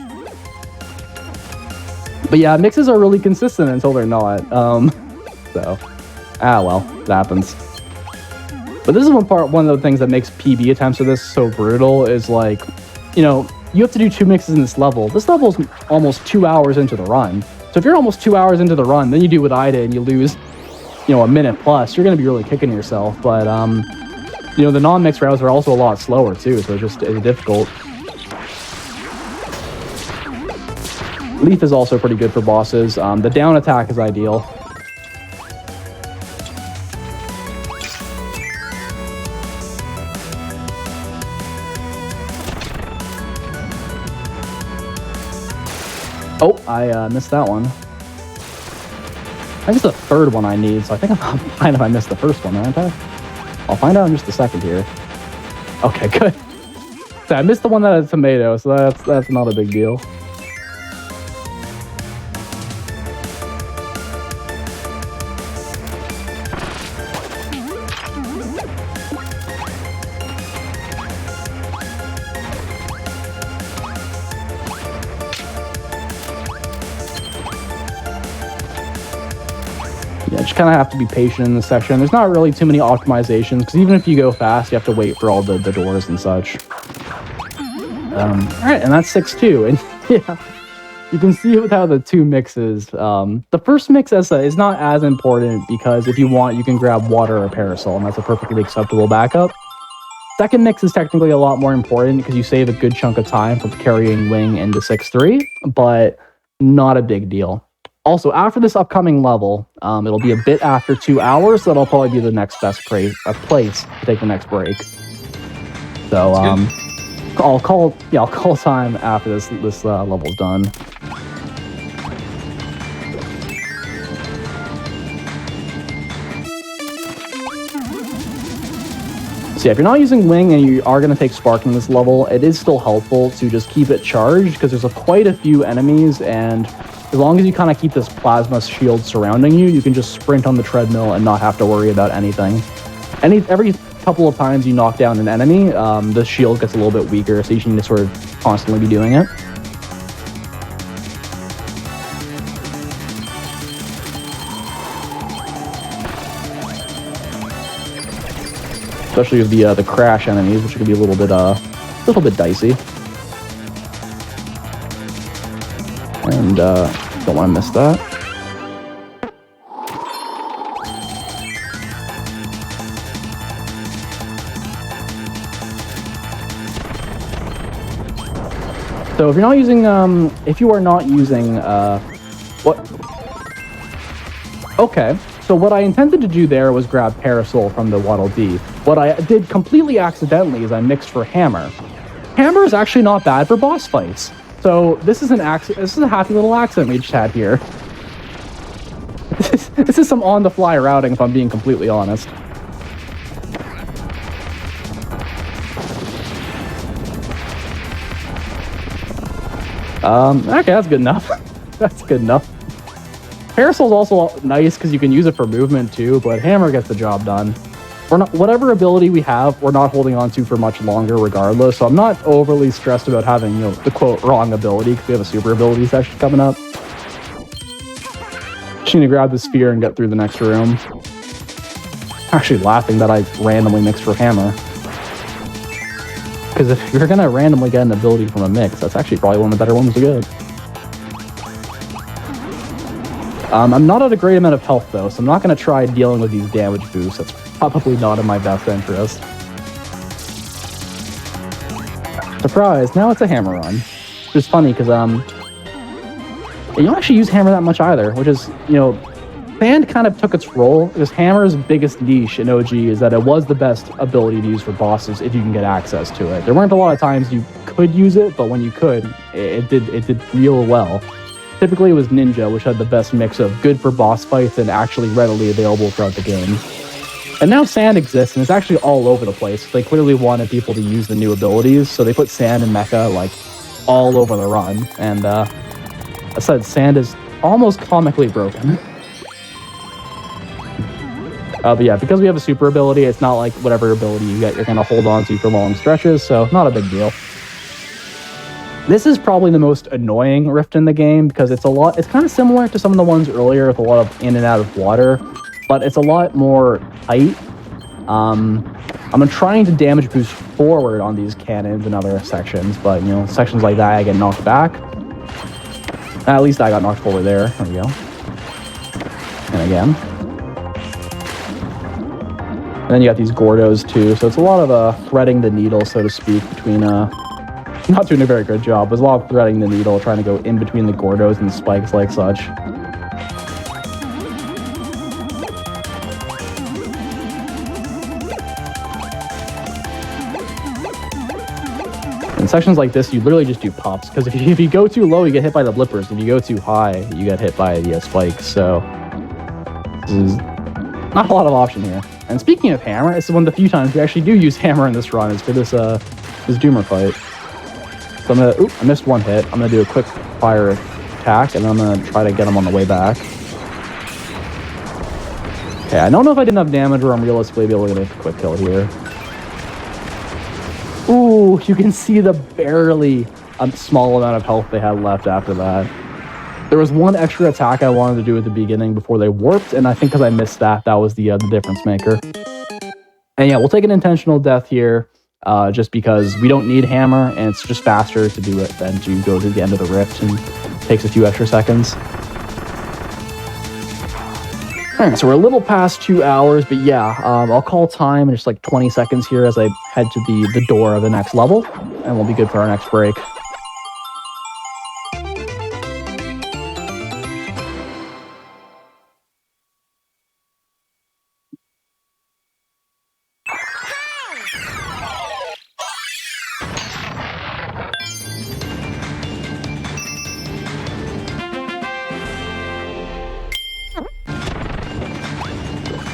But yeah, mixes are really consistent until they're not. So, well, it happens. But this is one of the things that makes PB attempts at this so brutal is like, you have to do 2 mixes in this level. This level is almost 2 hours into the run. So if you're almost 2 hours into the run, then you do what I did and you lose, a minute plus, you're going to be really kicking yourself. But, the non-mix routes are also a lot slower too, so it's difficult. Leaf is also pretty good for bosses. The down attack is ideal. Oh, I missed that one. I think it's the 3rd one I need, so I think I'm fine if I missed the 1st one, aren't I? I'll find out in just a second here. Okay, good. So I missed the one that had tomato, so that's not a big deal. Yeah, just kind of have to be patient in this section. There's not really too many optimizations, because even if you go fast, you have to wait for all the doors and such. Alright, and that's 6-2. And yeah, you can see with how the 2 mixes. The first mix is not as important, because if you want, you can grab water or parasol, and that's a perfectly acceptable backup. Second mix is technically a lot more important, because you save a good chunk of time from carrying wing into 6-3, but not a big deal. Also, after this upcoming level, it'll be a bit after 2 hours, so that'll probably be the next best place to take the next break. So, I'll call time after this level's done. So yeah, if you're not using wing and you are going to take sparking this level, it is still helpful to just keep it charged, because there's quite a few enemies, and as long as you kind of keep this plasma shield surrounding you, you can just sprint on the treadmill and not have to worry about anything. Every couple of times you knock down an enemy, the shield gets a little bit weaker, so you need to sort of constantly be doing it. especially with the crash enemies, which can be a little bit dicey. And don't want to miss that. So if you're not using, if you are not using, okay, so what I intended to do there was grab Parasol from the Waddle Dee. What I did completely accidentally is I mixed for Hammer. Hammer is actually not bad for boss fights. So this is a happy little accident we just had here. This is some on-the-fly routing, if I'm being completely honest. Okay, that's good enough. That's good enough. Parasol's also nice because you can use it for movement too, but Hammer gets the job done. Whatever ability we have, we're not holding on to for much longer regardless, so I'm not overly stressed about having, you know, the quote wrong ability because we have a super ability session coming up. Just need to grab the sphere and get through the next room. Actually laughing that I randomly mixed for Hammer. Because if you're gonna randomly get an ability from a mix, that's actually probably one of the better ones to get. I'm not at a great amount of health though, so I'm not gonna try dealing with these damage boosts. That's probably not in my best interest. Surprise! Now it's a Hammer run, which is funny because you don't actually use Hammer that much either, which is, you know, Sand kind of took its role because Hammer's biggest niche in OG is that it was the best ability to use for bosses if you can get access to it. There weren't a lot of times you could use it, but when you could, it did real well. Typically it was Ninja, which had the best mix of good for boss fights and actually readily available throughout the game. And now Sand exists, and it's actually all over the place. They clearly wanted people to use the new abilities, so they put Sand and Mecha like all over the run. And I said Sand is almost comically broken. But yeah, because we have a super ability, it's not like whatever ability you get, you're going to hold on to for long stretches, so not a big deal. This is probably the most annoying rift in the game because it's kind of similar to some of the ones earlier with a lot of in and out of water, but it's a lot more tight. I'm trying to damage boost forward on these cannons and other sections, but you know, sections like that I get knocked back. At least I got knocked forward there. There we go. And again. And then you got these Gordos too, so it's a lot of threading the needle, so to speak, between not doing a very good job. There's a lot of threading the needle, trying to go in between the Gordos and the spikes like such. In sections like this, you literally just do pops, because if you go too low, you get hit by the blippers. If you go too high, you get hit by the spikes, so this is not a lot of option here. And speaking of Hammer, this is one of the few times we actually do use Hammer in this run, is for this Doomer fight. So I'm gonna, I missed one hit. I'm gonna do a quick fire attack, and I'm gonna try to get him on the way back. Okay, I don't know if I did enough damage or I'm realistically able to get a quick kill here. Ooh, you can see the barely small amount of health they had left after that. There was one extra attack I wanted to do at the beginning before they warped, and I think because I missed that, that was the difference maker. And yeah, we'll take an intentional death here, just because we don't need Hammer, and it's just faster to do it than to go to the end of the rift, and it takes a few extra seconds. Alright, so we're a little past 2 hours, but yeah, I'll call time in just like 20 seconds here as I head to the door of the next level, and we'll be good for our next break.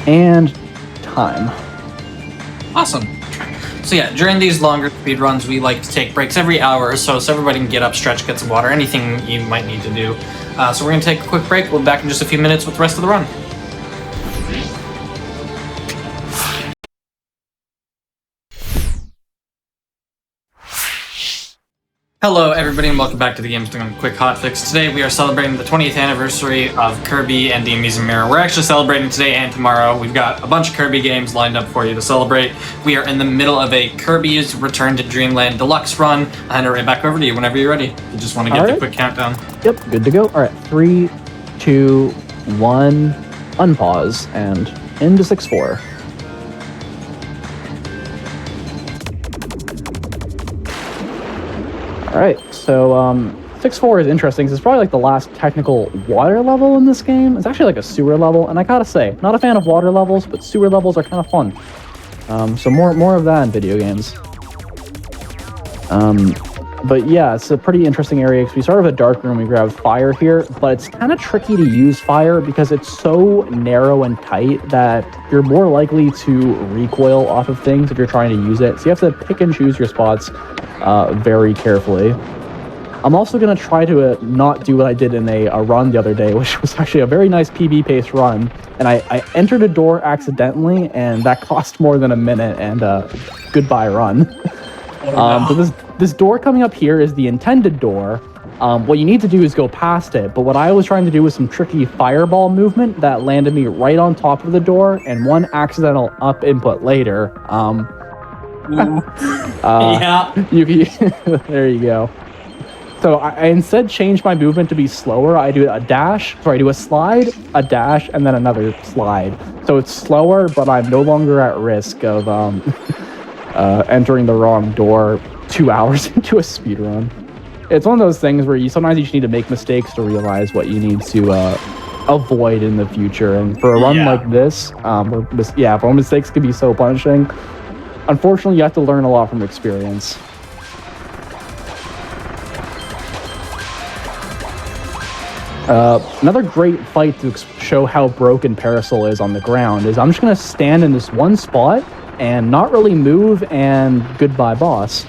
And time. Awesome. So yeah, during these longer speed runs, we like to take breaks every hour or so everybody can get up, stretch, get some water, anything you might need to do. So we're going to take a quick break. We'll be back in just a few minutes with the rest of the run. Hello, everybody, and welcome back to the Games Doing Quick Hotfix. Today, we are celebrating the 20th anniversary of Kirby and the Amazing Mirror. We're actually celebrating today and tomorrow. We've got a bunch of Kirby games lined up for you to celebrate. We are in the middle of a Kirby's Return to Dreamland Deluxe run. I'll hand it right back over to you whenever you're ready. You just want to get the quick countdown. Yep, good to go. All right, 3, 2, 1, unpause, and into 6-4. All right, so 6-4 is interesting. It's probably like the last technical water level in this game. It's actually like a sewer level, and I gotta say, not a fan of water levels, but sewer levels are kind of fun. So more of that in video games. But yeah, it's a pretty interesting area because we start with a dark room, we grab fire here, but it's kind of tricky to use fire because it's so narrow and tight that you're more likely to recoil off of things if you're trying to use it. So you have to pick and choose your spots very carefully. I'm also going to try to not do what I did in a run the other day, which was actually a very nice PB-paced run, and I entered a door accidentally, and that cost more than a minute, and goodbye run. So this door coming up here is the intended door. What you need to do is go past it, but what I was trying to do was some tricky fireball movement that landed me right on top of the door, and one accidental up input later. Yeah. There you go. So I instead changed my movement to be slower. I do a dash, sorry, I do a slide, a dash, and then another slide. So it's slower, but I'm no longer at risk of entering the wrong door 2 hours into a speedrun. It's one of those things where sometimes you just need to make mistakes to realize what you need to avoid in the future. And for a run like this, where mistakes can be so punishing, unfortunately, you have to learn a lot from experience. Another great fight to show how broken Parasol is on the ground is I'm just going to stand in this one spot and not really move, and goodbye, boss.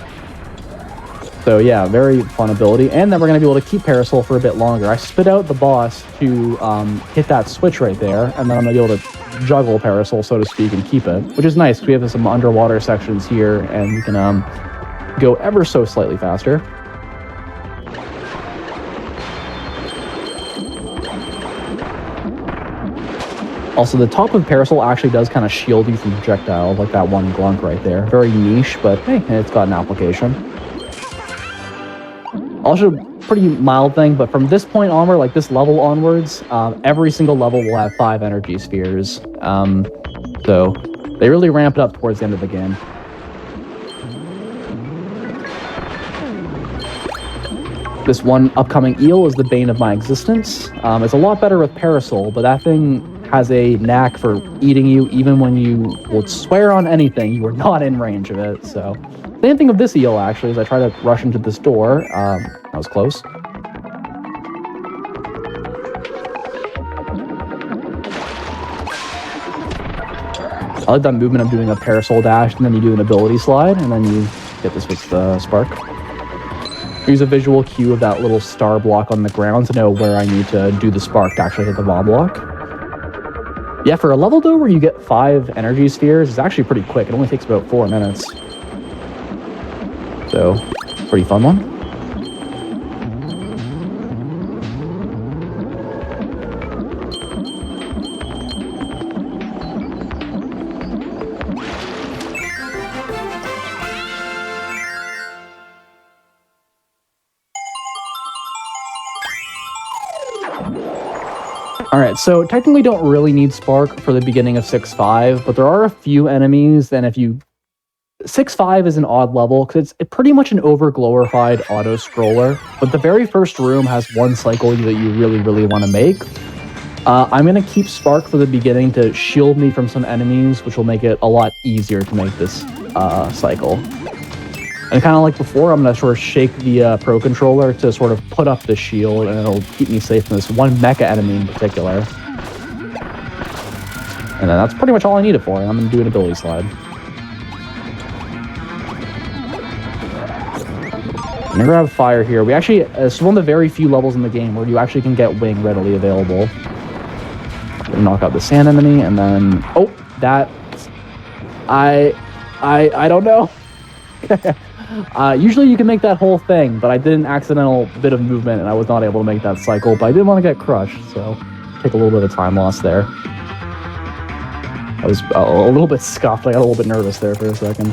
So yeah, very fun ability. And then we're going to be able to keep Parasol for a bit longer. I spit out the boss to hit that switch right there, and then I'm going to be able to juggle Parasol, so to speak, and keep it, which is nice because we have some underwater sections here, and we can go ever so slightly faster. Also, the top of Parasol actually does kind of shield you from projectile, like that one glunk right there. Very niche, but hey, it's got an application. Also, pretty mild thing, but from this point onward, like this level onwards, every single level will have 5 energy spheres. So they really ramp it up towards the end of the game. This one upcoming eel is the bane of my existence. It's a lot better with Parasol, but that thing has a knack for eating you even when you would swear on anything you were not in range of it. So same thing of this eel actually, as I try to rush into this door. That was close. I like that movement of doing a Parasol dash, and then you do an ability slide, and then you get this with the spark. Use a visual cue of that little star block on the ground to know where I need to do the spark to actually hit the bomb block. Yeah, for a level though where you get 5 energy spheres, it's actually pretty quick. It only takes about 4 minutes. So, pretty fun one. Alright, so technically don't really need Spark for the beginning of 6-5, but there are a few enemies, and if you... 6-5 is an odd level, because it's pretty much an over-glorified auto-scroller, but the very first room has one cycle that you really, really want to make. I'm going to keep Spark for the beginning to shield me from some enemies, which will make it a lot easier to make this cycle. And kind of like before, I'm going to sort of shake the Pro Controller to sort of put up the shield, and it'll keep me safe from this one mecha enemy in particular. And then that's pretty much all I need it for. I'm going to do an ability slide. I'm going to grab fire here. We actually, it's one of the very few levels in the game where you actually can get wing readily available. Knock out the sand enemy, and then... Oh, that... I don't know. Usually you can make that whole thing, but I did an accidental bit of movement and I was not able to make that cycle, but I didn't want to get crushed, so take a little bit of time loss there. I was a little bit scuffed. I got a little bit nervous there for a second.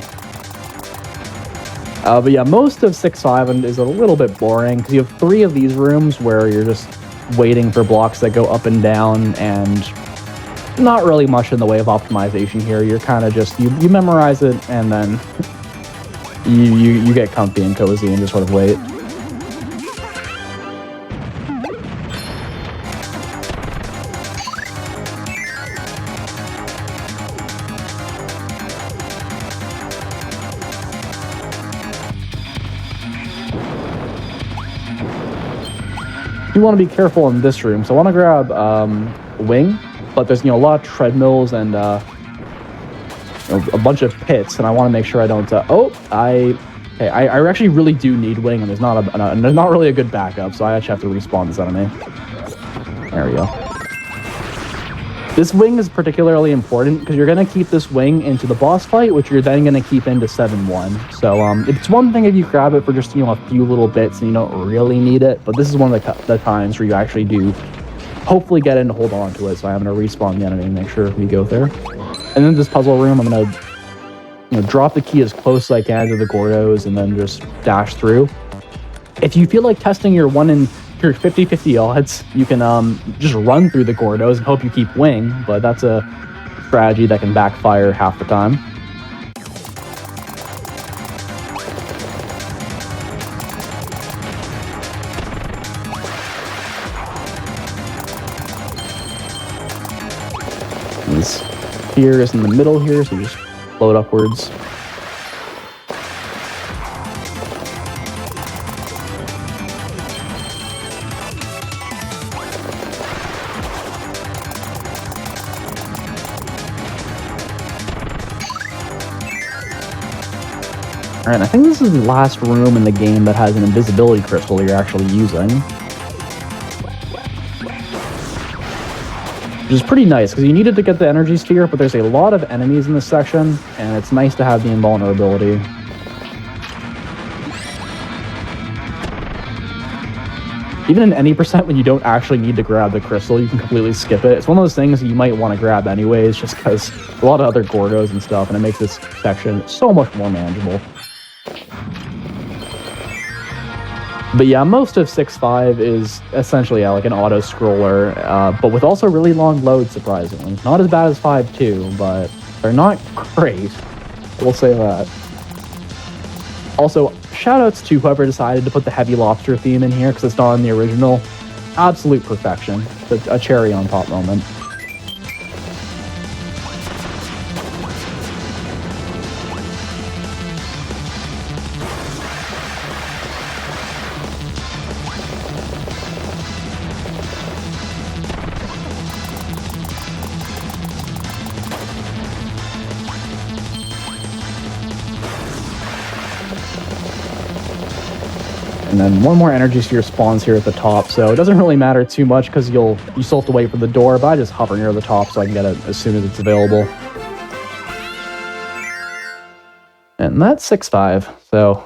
But yeah, most of 6-5 is a little bit boring because you have 3 of these rooms where you're just waiting for blocks that go up and down, and not really much in the way of optimization here. You're kind of just, you memorize it, and then you get comfy and cozy and just sort of wait. You want to be careful in this room, so I want to grab wing, but there's a lot of treadmills and a bunch of pits, and I want to make sure I don't. I actually really do need wing, and there's not really a good backup, so I actually have to respawn this enemy. There we go. This wing is particularly important because you're going to keep this wing into the boss fight, which you're then going to keep into 7-1. So it's one thing if you grab it for just a few little bits and you don't really need it, but this is one of the times where you actually do hopefully get in to hold on to it. So I'm going to respawn the enemy and make sure we go there. And then this puzzle room, I'm going to drop the key as close as I can to the Gordos and then just dash through. If you feel like testing your 50-50 odds, you can just run through the Gordos and hope you keep wing, but that's a strategy that can backfire half the time. This here is in the middle here, so you just float upwards. Alright, I think this is the last room in the game that has an invisibility crystal you're actually using. Which is pretty nice, because you needed to get the energy sphere, but there's a lot of enemies in this section, and it's nice to have the invulnerability. Even in any percent when you don't actually need to grab the crystal, you can completely skip it. It's one of those things that you might want to grab anyways, just because a lot of other Gordos and stuff, and it makes this section so much more manageable. But yeah, most of 6-5 is essentially like an auto-scroller, but with also really long loads, surprisingly. Not as bad as 5-2, but they're not great. We'll say that. Also, shoutouts to whoever decided to put the Heavy Lobster theme in here, because it's not in the original. Absolute perfection. It's a cherry on top moment. And then one more energy sphere spawns here at the top, so it doesn't really matter too much because you still have to wait for the door, but I just hover near the top so I can get it as soon as it's available. And that's 6-5, so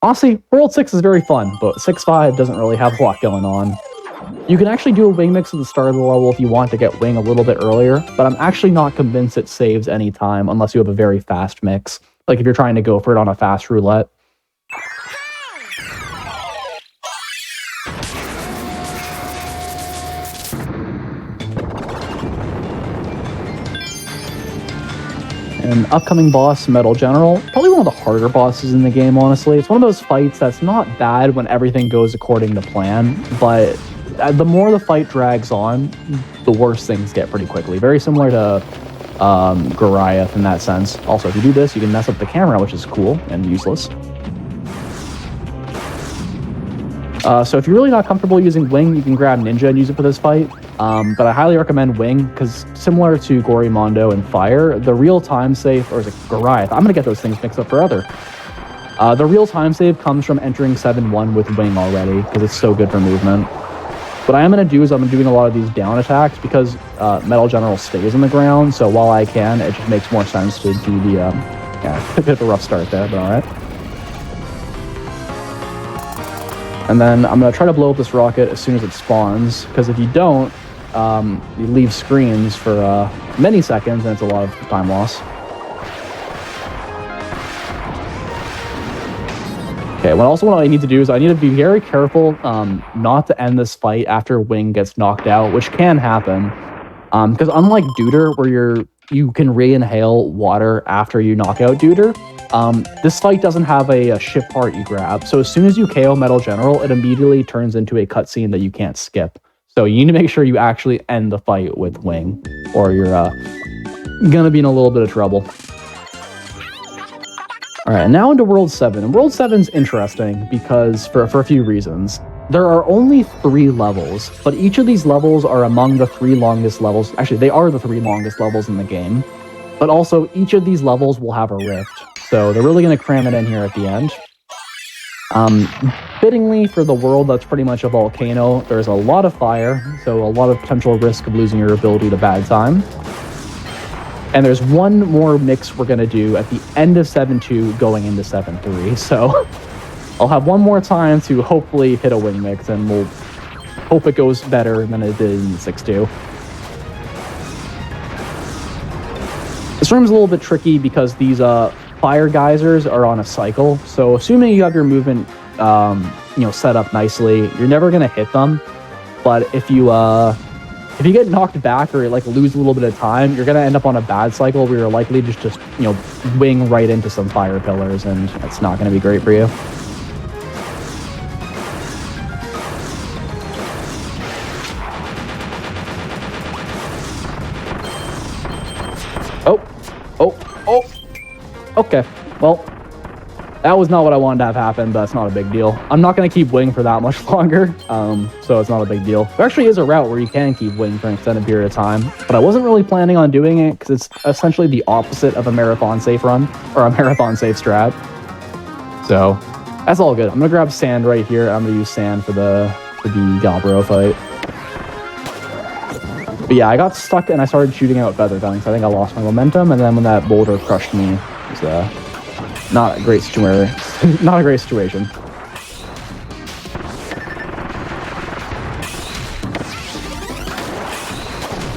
honestly, World 6 is very fun, but 6-5 doesn't really have a lot going on. You can actually do a wing mix at the start of the level if you want to get wing a little bit earlier, but I'm actually not convinced it saves any time unless you have a very fast mix. Like if you're trying to go for it on a fast roulette. An upcoming boss, Metal General, probably one of the harder bosses in the game, honestly. It's one of those fights that's not bad when everything goes according to plan, but the more the fight drags on, the worse things get pretty quickly. Very similar to Goliath in that sense. Also, if you do this, you can mess up the camera, which is cool and useless. So if you're really not comfortable using Wing, you can grab Ninja and use it for this fight. But I highly recommend Wing, because similar to Gorimondo and Fire, the real time save, or is it Goliath? I'm going to get those things mixed up forever. The real time save comes from entering 7-1 with Wing already, because it's so good for movement. What I am going to do is I'm doing a lot of these down attacks, because Metal General stays on the ground, so while I can, it just makes more sense to do the... yeah, a bit of a rough start there, but alright. And then I'm going to try to blow up this rocket as soon as it spawns, because if you don't, you leave screens for many seconds, and it's a lot of time loss. Okay, what I need to do is I need to be very careful not to end this fight after Wing gets knocked out, which can happen. Because unlike Duder, where you can re-inhale water after you knock out Duder, this fight doesn't have a ship part you grab. So as soon as you KO Metal General, it immediately turns into a cutscene that you can't skip. So you need to make sure you actually end the fight with Wing, or you're gonna be in a little bit of trouble. All right, now into World 7. And World 7's interesting because for a few reasons. There are only 3 levels, but each of these levels are among the 3 longest levels. Actually, they are the 3 longest levels in the game. But also, each of these levels will have a rift. So they're really going to cram it in here at the end. Fittingly, for the world that's pretty much a volcano, there's a lot of fire, so a lot of potential risk of losing your ability to bad time. And there's one more mix we're going to do at the end of 7.2 going into 7.3. So I'll have one more time to hopefully hit a wing mix, and we'll hope it goes better than it did in 6.2. This room's a little bit tricky because these fire geysers are on a cycle. So assuming you have your movement set up nicely, you're never going to hit them. But if you get knocked back or like lose a little bit of time, you're going to end up on a bad cycle where you're likely to just wing right into some fire pillars, and that's not going to be great for you. Oh, okay. Well, that was not what I wanted to have happen, but it's not a big deal. I'm not going to keep Wing for that much longer, so it's not a big deal. There actually is a route where you can keep Wing for an extended period of time, but I wasn't really planning on doing it because it's essentially the opposite of a marathon safe run, or a marathon safe strat. So that's all good. I'm going to grab sand right here. I'm going to use sand for the Galbro fight. But yeah, I got stuck and I started shooting out feather dunks. I think I lost my momentum, and then when that boulder crushed me, it was not a great situation. Not a great situation.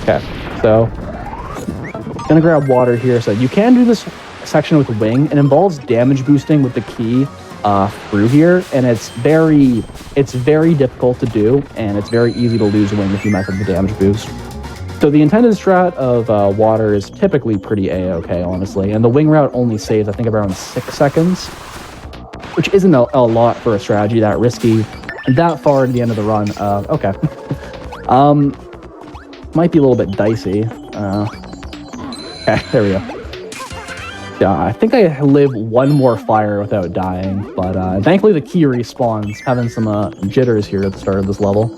Okay, so gonna grab water here. So you can do this section with Wing. It involves damage boosting with the key through here, and it's very difficult to do, and it's very easy to lose Wing if you mess up the damage boost. So the intended strat of water is typically pretty A-okay, honestly, and the Wing route only saves, I think, around 6 seconds, which isn't a lot for a strategy that risky and that far at the end of the run. Okay. Might be a little bit dicey. Okay, there we go. Yeah, I think I live one more fire without dying, but thankfully the key respawns, having some jitters here at the start of this level.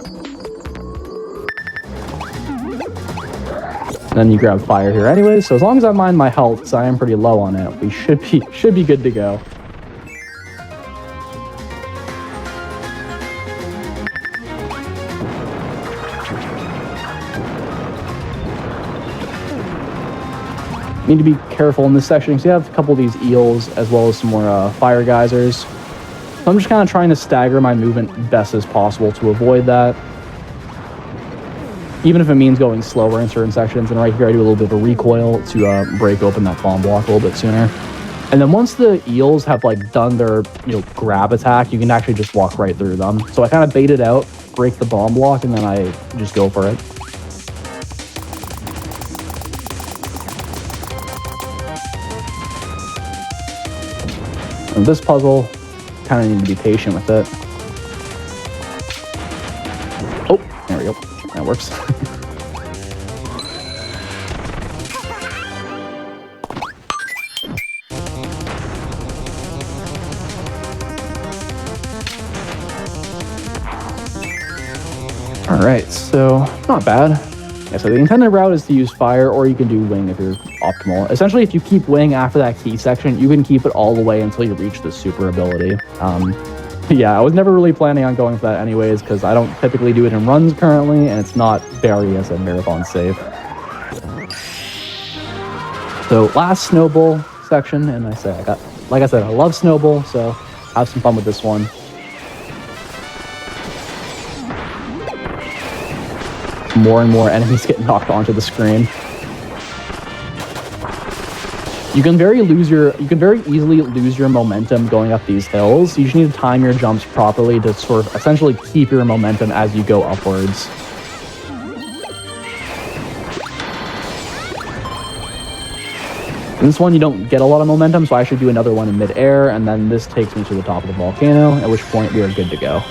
And then you grab fire here anyways, so as long as I mind my health, because I am pretty low on it, we should be good to go. Need to be careful in this section because you have a couple of these eels as well as some more fire geysers. So I'm just kind of trying to stagger my movement best as possible to avoid that, even if it means going slower in certain sections. And right here I do a little bit of a recoil to break open that bomb block a little bit sooner. And then once the eels have done their grab attack, you can actually just walk right through them. So I kind of bait it out, break the bomb block, and then I just go for it. And this puzzle, kind of need to be patient with it. Oh, there we go. That works. All right, so not bad. Yeah, so the intended route is to use fire, or you can do Wing if you're optimal. Essentially, if you keep Wing after that key section, you can keep it all the way until you reach the super ability. Yeah, I was never really planning on going for that anyways, because I don't typically do it in runs currently, and it's not very as a marathon safe. So last snowball section, and like I said, I love snowball, so have some fun with this one. more and more enemies get knocked onto the screen. You can very easily lose your momentum going up these hills. You just need to time your jumps properly to sort of essentially keep your momentum as you go upwards. In this one, you don't get a lot of momentum, so I should do another one in mid-air, and then this takes me to the top of the volcano, at which point we are good to go.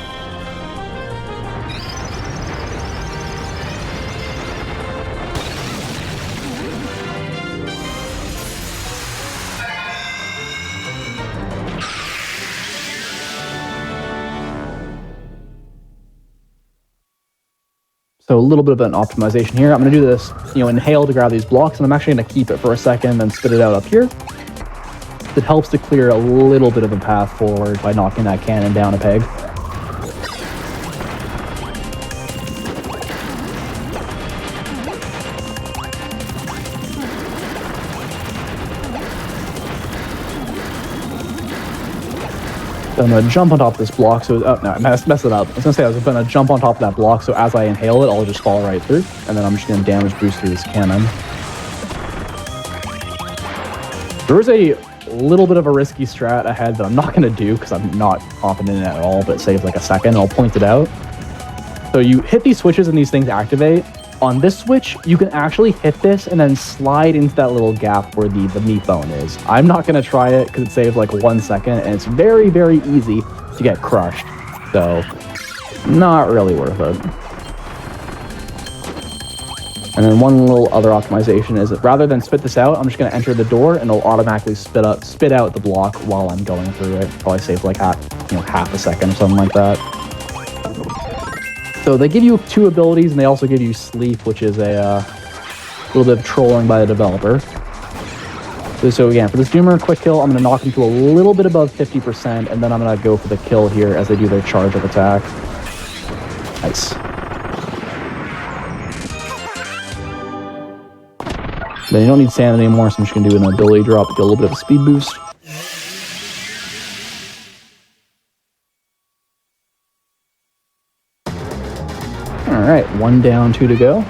So a little bit of an optimization here. I'm going to do this, inhale to grab these blocks, and I'm actually going to keep it for a second, then spit it out up here. It helps to clear a little bit of a path forward by knocking that cannon down a peg. I'm going to jump on top of this block, so... Oh, no, I messed it up. I was going to say I was going to jump on top of that block, so as I inhale it, I'll just fall right through. And then I'm just going to damage boost through this cannon. There was a little bit of a risky strat ahead that I'm not going to do, because I'm not confident in it at all, but it saves like a second. I'll point it out. So you hit these switches and these things activate. On this switch, you can actually hit this and then slide into that little gap where the meat bone is. I'm not going to try it because it saves like 1 second, and it's very, very easy to get crushed. So, not really worth it. And then one little other optimization is that rather than spit this out, I'm just going to enter the door, and it'll automatically spit out the block while I'm going through it. Probably saves like half a second or something like that. So they give you 2 abilities, and they also give you sleep, which is a little bit of trolling by the developer. So again, for this Doomer quick kill, I'm going to knock him to a little bit above 50%, and then I'm going to go for the kill here as they do their charge up attack. Nice. Then you don't need sand anymore, so I'm just going to do an ability drop to get a little bit of a speed boost. Alright, 1 down, 2 to go.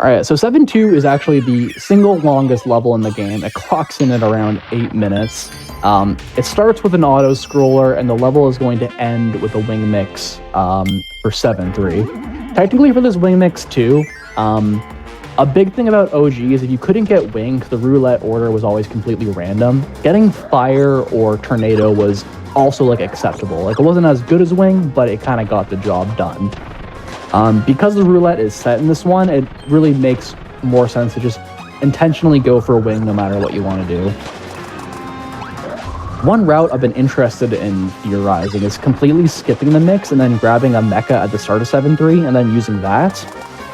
Alright, so 7-2 is actually the single longest level in the game. It clocks in at around 8 minutes. It starts with an auto-scroller, and the level is going to end with a wing mix for 7-3. Technically for this wing mix too, a big thing about OG is if you couldn't get wing, the roulette order was always completely random. Getting fire or tornado was also like acceptable. Like it wasn't as good as wing, but it kind of got the job done. Because the roulette is set in this one, it really makes more sense to just intentionally go for a wing no matter what you want to do. One route I've been interested in theorizing is completely skipping the mix and then grabbing a mecha at the start of 7-3 and then using that.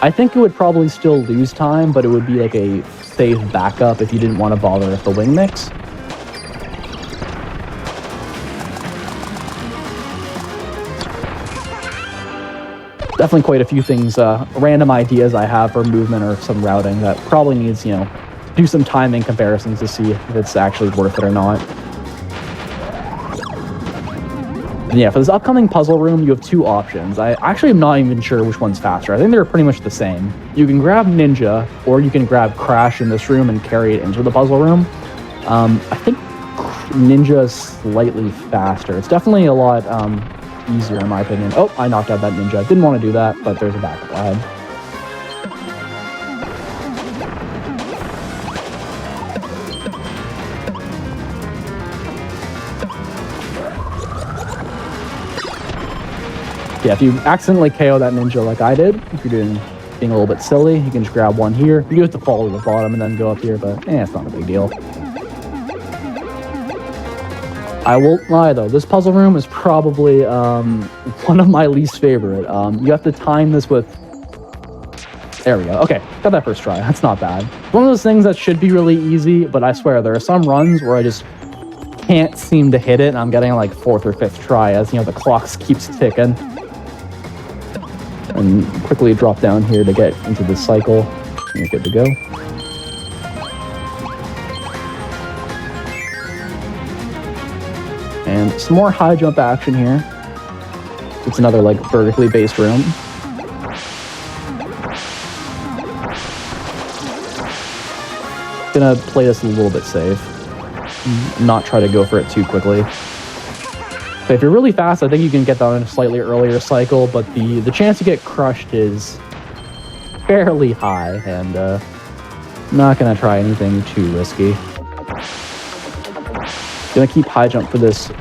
I think it would probably still lose time, but it would be like a safe backup if you didn't want to bother with the wing mix. Definitely quite a few things, random ideas I have for movement or some routing that probably needs, do some timing comparisons to see if it's actually worth it or not. And yeah, for this upcoming puzzle room, you have 2 options. I actually am not even sure which one's faster. I think they're pretty much the same. You can grab Ninja, or you can grab Crash in this room and carry it into the puzzle room. I think Ninja is slightly faster. It's definitely a lot easier in my opinion. Oh, I knocked out that Ninja. Didn't want to do that, but there's a backup ahead. Yeah, if you accidentally KO that Ninja like I did, if you're being a little bit silly, you can just grab one here. You have to fall to the bottom and then go up here, but it's not a big deal. I won't lie though, this puzzle room is probably one of my least favorite. You have to time this with... There we go. Okay, got that first try. That's not bad. One of those things that should be really easy, but I swear there are some runs where I just can't seem to hit it, and I'm getting like 4th or 5th try as, the clock keeps ticking. And quickly drop down here to get into this cycle. And you're good to go. And some more high jump action here. It's another like vertically based room. Gonna play this a little bit safe. Not try to go for it too quickly. So if you're really fast, I think you can get that in a slightly earlier cycle, but the chance to get crushed is fairly high, and not gonna try anything too risky. Gonna keep high jump for this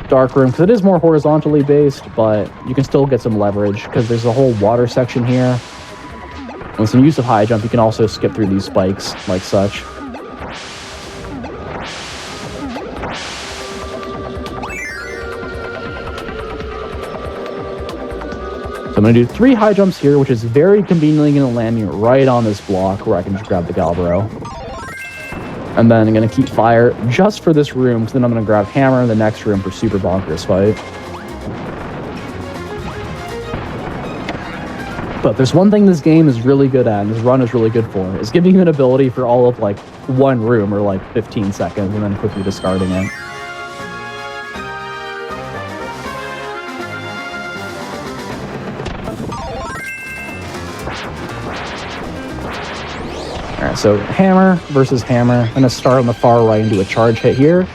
dark room, because it is more horizontally based, but you can still get some leverage, because there's a whole water section here. With some use of high jump, you can also skip through these spikes, like such. So I'm going to do 3 high jumps here, which is very conveniently going to land me right on this block where I can just grab the Galbro. And then I'm going to keep fire just for this room, because then I'm going to grab hammer in the next room for super bonkers fight. But there's one thing this game is really good at, and this run is really good for, is giving you an ability for all of like one room or like 15 seconds and then quickly discarding it. Alright, so hammer versus hammer. I'm going to start on the far right and do a charge hit here.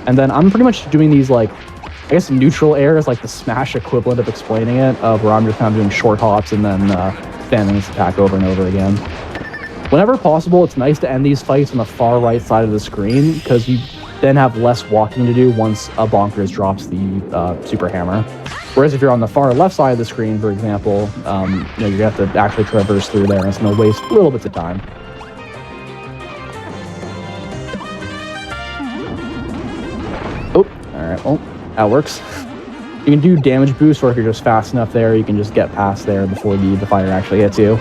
And then I'm pretty much doing these like, I guess neutral air is like the smash equivalent of explaining it, where I'm just kind of doing short hops and then spamming this attack over and over again. Whenever possible, it's nice to end these fights on the far right side of the screen, because you then have less walking to do once a bonkers drops the super hammer. Whereas if you're on the far left side of the screen, for example, you're going to have to actually traverse through there, and it's going to waste little bits of time. Oh, alright, well, that works. You can do damage boost, or if you're just fast enough there, you can just get past there before the fire actually hits you.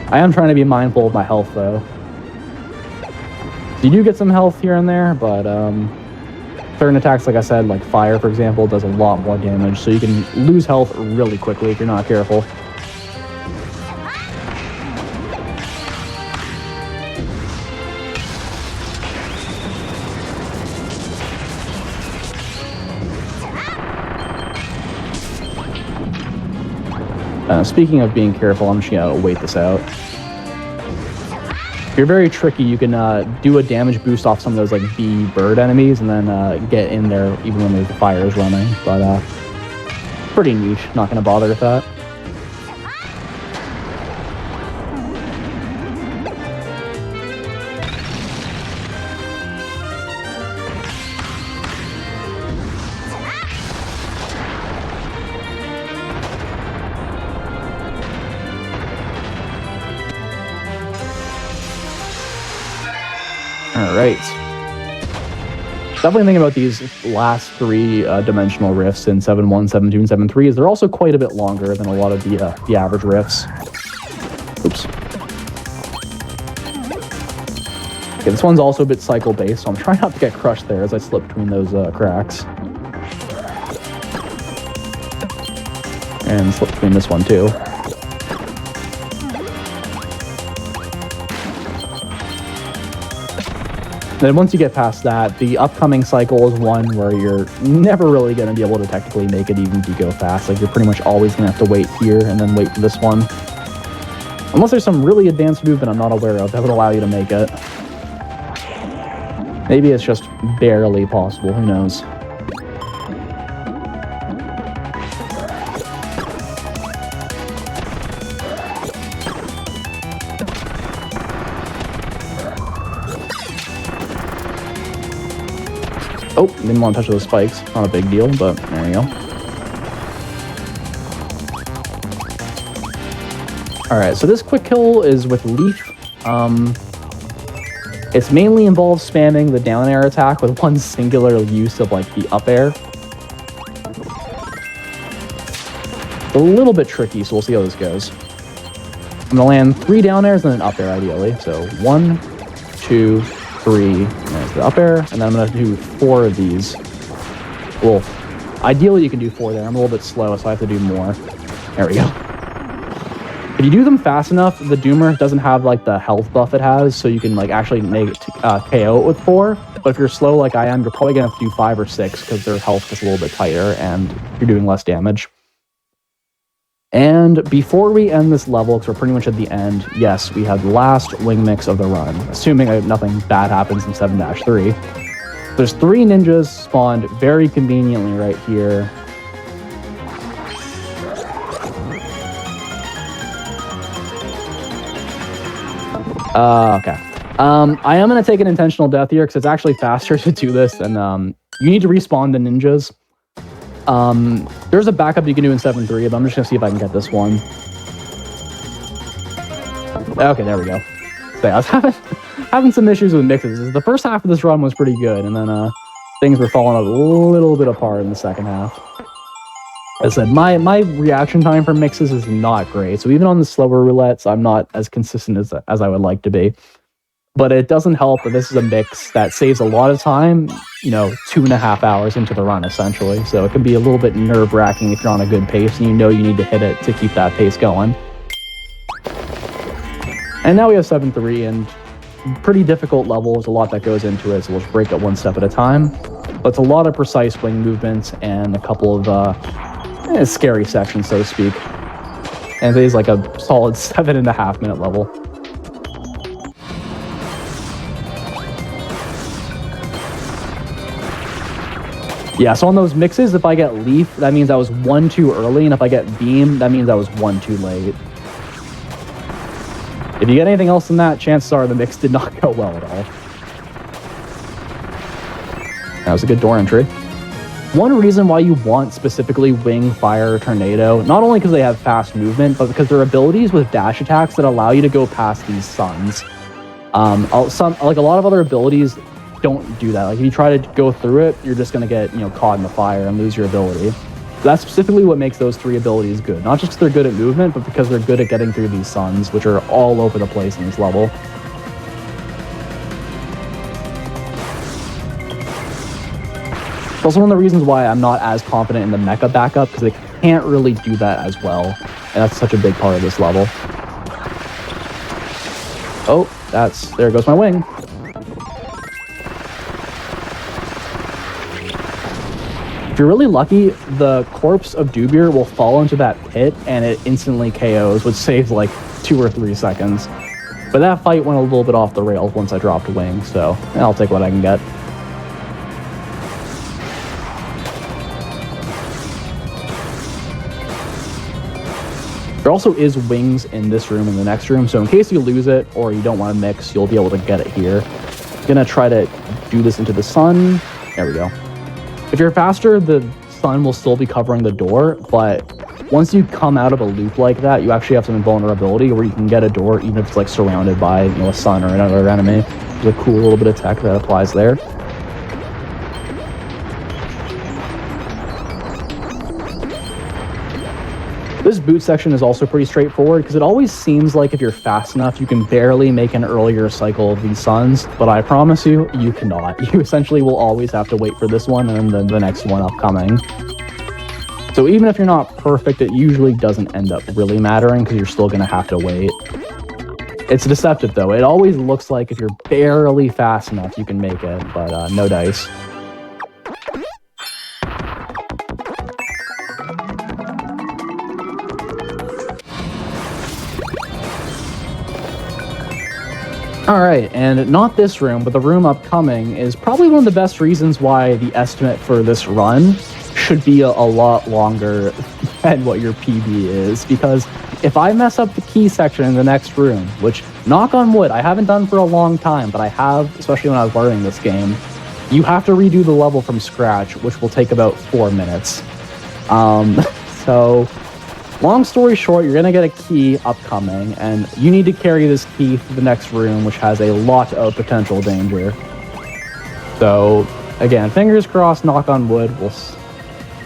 I am trying to be mindful of my health, though. So you do get some health here and there, but certain attacks, like I said, like fire, for example, does a lot more damage, so you can lose health really quickly if you're not careful. Speaking of being careful, I'm just going to wait this out. If you're very tricky, you can do a damage boost off some of those like bee bird enemies and then get in there even when the fire is running. But pretty niche, not going to bother with that. Alright. Definitely thinking about these last 3 dimensional rifts in 7.1, 7.2, and 7.3 is they're also quite a bit longer than a lot of the average rifts. Oops. Okay, this one's also a bit cycle based, so I'm trying not to get crushed there as I slip between those cracks. And slip between this one too. Then once you get past that, the upcoming cycle is one where you're never really going to be able to technically make it even if you go fast. Like, you're pretty much always going to have to wait here and then wait for this one. Unless there's some really advanced movement I'm not aware of that would allow you to make it. Maybe it's just barely possible, who knows. Oh, didn't want to touch those spikes. Not a big deal, but there you go. Alright, so this quick kill is with Leaf. It's mainly involves spamming the down air attack with one singular use of like the up air. It's a little bit tricky, so we'll see how this goes. I'm gonna land 3 down airs and an up air ideally. So 1, 2, 3, there's the up air, and then I'm going to do 4 of these. Well, ideally you can do 4 there. I'm a little bit slow, so I have to do more. There we go. If you do them fast enough, the Doomer doesn't have like the health buff it has, so you can like actually make it KO it with 4. But if you're slow like I am, you're probably gonna have to do 5 or 6 because their health is a little bit tighter and you're doing less damage. And before we end this level, because we're pretty much at the end, yes, we have the last wing mix of the run, assuming nothing bad happens in 7-3. There's 3 ninjas spawned very conveniently right here. Okay. I am going to take an intentional death here because it's actually faster to do this, and you need to respawn the ninjas. There's a backup you can do in 7-3, but I'm just going to see if I can get this one. Okay, there we go. So I was having some issues with mixes. The first half of this run was pretty good, and then things were falling a little bit apart in the second half. As I said, my reaction time for mixes is not great, so even on the slower roulettes, I'm not as consistent as I would like to be. But it doesn't help that this is a mix that saves a lot of time, 2.5 hours into the run, essentially. So it can be a little bit nerve-wracking if you're on a good pace and you need to hit it to keep that pace going. And now we have 7-3, and pretty difficult level. There's a lot that goes into it, so we'll just break it one step at a time. But it's a lot of precise wing movements and a couple of scary sections, so to speak. And it is like a solid 7.5 minute level. Yeah, so on those mixes, if I get Leaf, that means I was 1 too early, and if I get Beam, that means I was 1 too late. If you get anything else than that, chances are the mix did not go well at all. That was a good door entry. One reason why you want specifically Wing, Fire, Tornado, not only because they have fast movement, but because they're abilities with dash attacks that allow you to go past these suns. Like a lot of other abilities don't do that. Like if you try to go through it, you're just going to get caught in the fire and lose your ability. That's specifically what makes those 3 abilities good. Not just because they're good at movement, but because they're good at getting through these suns, which are all over the place in this level. It's also one of the reasons why I'm not as confident in the mecha backup, because they can't really do that as well. And that's such a big part of this level. Oh, there goes my wing. If you're really lucky, the corpse of Doobier will fall into that pit and it instantly KOs, which saves like 2 or 3 seconds. But that fight went a little bit off the rails once I dropped wing, so I'll take what I can get. There also is wings in this room and the next room, so in case you lose it or you don't want to mix, you'll be able to get it here. I'm gonna try to do this into the sun. There we go. If you're faster, the sun will still be covering the door, but once you come out of a loop like that, you actually have some invulnerability where you can get a door even if it's like surrounded by a sun or another enemy. There's a cool little bit of tech that applies there. This boot section is also pretty straightforward because it always seems like if you're fast enough, you can barely make an earlier cycle of these suns, but I promise you, you cannot. You essentially will always have to wait for this one and then the next one upcoming. So even if you're not perfect, it usually doesn't end up really mattering because you're still going to have to wait. It's deceptive though. It always looks like if you're barely fast enough, you can make it, but no dice. Alright, and not this room, but the room upcoming is probably one of the best reasons why the estimate for this run should be a lot longer than what your PB is, because if I mess up the key section in the next room, which, knock on wood, I haven't done for a long time, but I have, especially when I was learning this game, you have to redo the level from scratch, which will take about 4 minutes. So... long story short, you're going to get a key upcoming, and you need to carry this key to the next room, which has a lot of potential danger. So, again, fingers crossed, knock on wood, we'll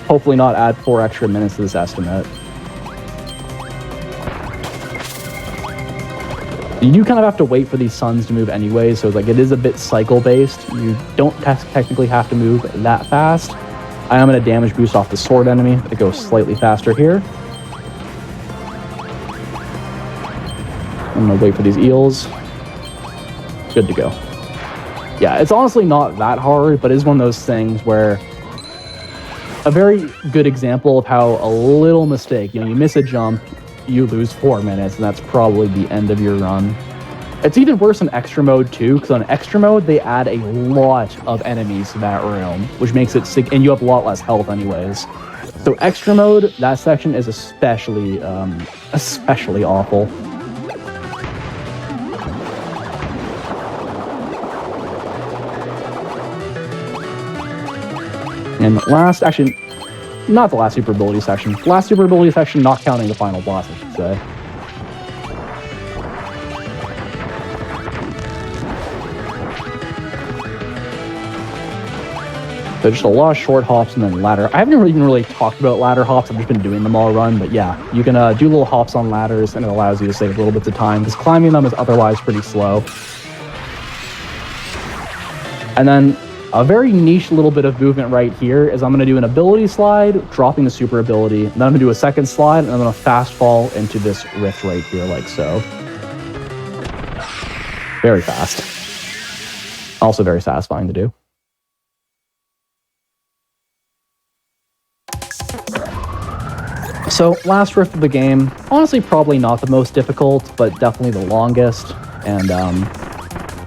hopefully not add 4 extra minutes to this estimate. You do kind of have to wait for these suns to move anyway, so like it is a bit cycle-based. You don't technically have to move that fast. I am going to damage boost off the sword enemy. It goes slightly faster here. I'm gonna wait for these eels. Good to go. Yeah, it's honestly not that hard, but it is one of those things where a very good example of how a little mistake, you miss a jump, you lose 4 minutes, and that's probably the end of your run. It's even worse in extra mode too, because on extra mode they add a lot of enemies to that room, which makes it sick, and you have a lot less health anyways. So extra mode, that section is especially awful. And last, actually, not the last super ability section. Last super ability section, not counting the final boss, I should say. So just a lot of short hops and then ladder. I haven't even really talked about ladder hops. I've just been doing them all run. But yeah, you can do little hops on ladders, and it allows you to save little bits of time, because climbing them is otherwise pretty slow. And then a very niche little bit of movement right here is I'm going to do an ability slide, dropping the super ability. Then I'm going to do a second slide, and I'm going to fast fall into this rift right here, like so. Very fast. Also very satisfying to do. So, last rift of the game, honestly probably not the most difficult, but definitely the longest, and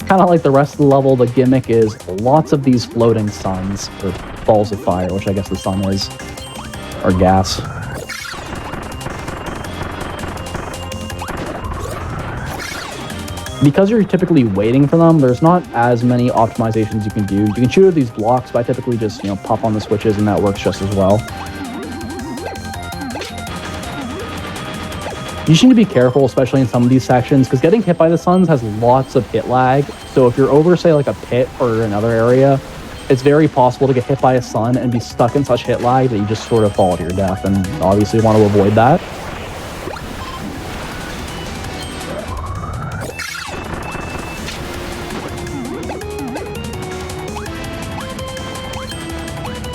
kind of like the rest of the level, the gimmick is lots of these floating suns, or balls of fire, which I guess the sun is, or gas. Because you're typically waiting for them, there's not as many optimizations you can do. You can shoot at these blocks, but I typically just, pop on the switches, and that works just as well. You just need to be careful, especially in some of these sections, because getting hit by the suns has lots of hit lag. So if you're over, say, like a pit or another area, it's very possible to get hit by a sun and be stuck in such hit lag that you just sort of fall to your death, and obviously want to avoid that.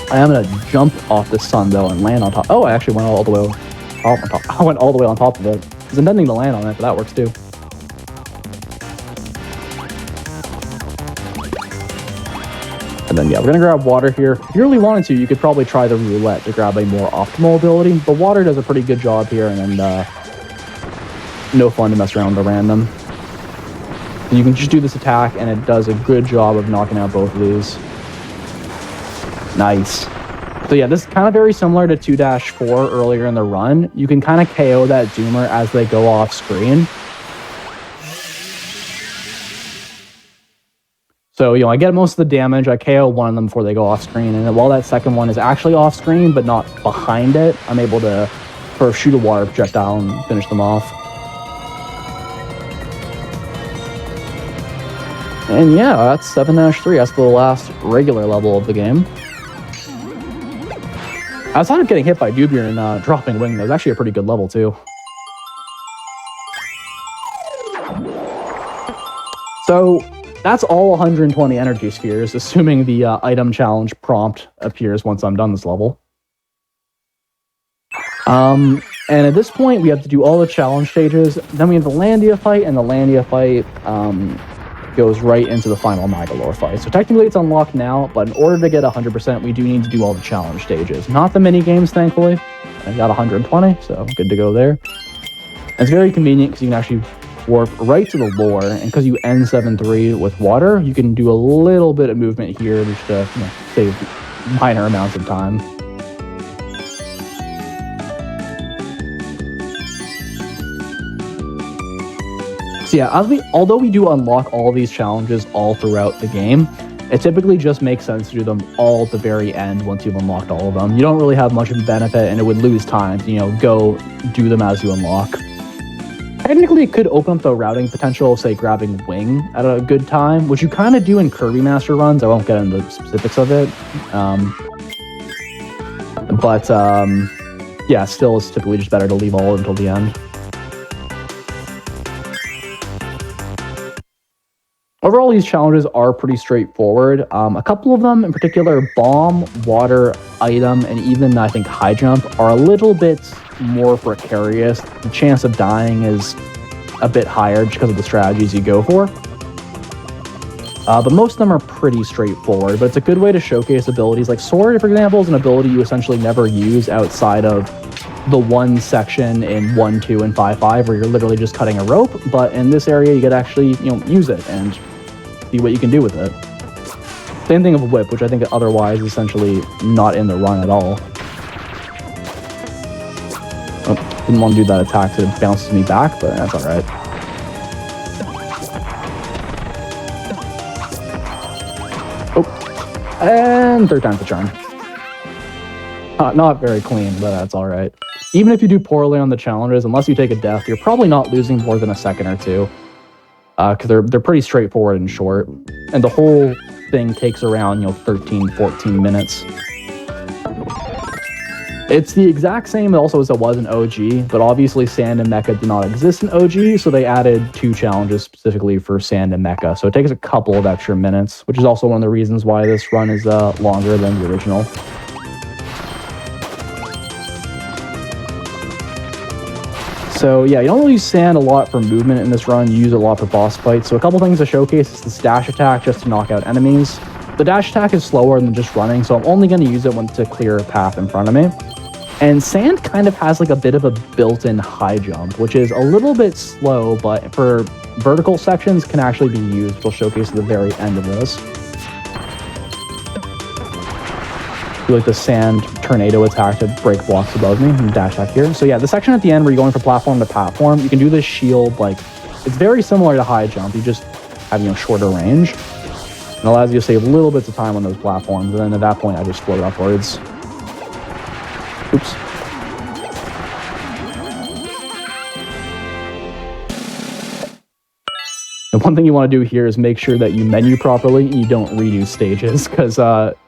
I am going to jump off the sun, though, and land on top. Oh, I actually went all the way on top. I went all the way on top of it. I was intending to land on it, but that works too. And then, yeah, we're going to grab water here. If you really wanted to, you could probably try the roulette to grab a more optimal ability. But water does a pretty good job here, and then no fun to mess around with a random. And you can just do this attack, and it does a good job of knocking out both of these. Nice. So yeah, this is kind of very similar to 2-4 earlier in the run. You can kind of KO that Doomer as they go off screen. So, I get most of the damage. I KO one of them before they go off screen. And then while that second one is actually off screen, but not behind it, I'm able to sort of shoot a water projectile and finish them off. And yeah, that's 7-3. That's the last regular level of the game. Outside of getting hit by Dubier and dropping wing, that was actually a pretty good level, too. So, that's all 120 energy spheres, assuming the item challenge prompt appears once I'm done this level. And at this point, we have to do all the challenge stages. Then we have the Landia fight, and the Landia fight goes right into the final Magolor fight. So technically it's unlocked now, but in order to get 100%, we do need to do all the challenge stages. Not the mini games, thankfully. I got 120, so good to go there. And it's very convenient because you can actually warp right to the lore, and because you end 7-3 with water, you can do a little bit of movement here just to save minor amounts of time. So yeah, although we do unlock all these challenges all throughout the game, it typically just makes sense to do them all at the very end once you've unlocked all of them. You don't really have much of a benefit, and it would lose time to, go do them as you unlock. Technically, it could open up the routing potential of, say, grabbing Wing at a good time, which you kind of do in Kirby Master runs. I won't get into the specifics of it. Yeah, still, it's typically just better to leave all until the end. Overall, these challenges are pretty straightforward. A couple of them, in particular, bomb, water, item, and even, I think, high jump, are a little bit more precarious. The chance of dying is a bit higher just because of the strategies you go for. But most of them are pretty straightforward, but it's a good way to showcase abilities. Like Sword, for example, is an ability you essentially never use outside of the one section in 1.2 and 5.5 where you're literally just cutting a rope, but in this area you get to actually, use it and see what you can do with it. Same thing with Whip, which I think otherwise is essentially not in the run at all. Oh, didn't want to do that attack, so it bounces me back, but that's alright. Oh, and third time's the charm. Not very clean, but that's alright. Even if you do poorly on the challenges, unless you take a death, you're probably not losing more than a second or two. Because they're pretty straightforward and short. And the whole thing takes around, 13, 14 minutes. It's the exact same also as it was in OG, but obviously Sand and Mecha did not exist in OG, so they added 2 challenges specifically for Sand and Mecha. So it takes a couple of extra minutes, which is also one of the reasons why this run is longer than the original. So yeah, you don't really use Sand a lot for movement in this run, you use it a lot for boss fights. So a couple things to showcase is this dash attack just to knock out enemies. The dash attack is slower than just running, so I'm only going to use it to clear a path in front of me. And Sand kind of has like a bit of a built-in high jump, which is a little bit slow, but for vertical sections can actually be used. We'll showcase at the very end of this. Do like the Sand tornado attack to break blocks above me and dash back here. So yeah, the section at the end where you're going from platform to platform, you can do this shield, like, it's very similar to high jump. You just have, shorter range. And allows you to save little bits of time on those platforms. And then at that point, I just float upwards. Oops. The one thing you want to do here is make sure that you menu properly and you don't redo stages, because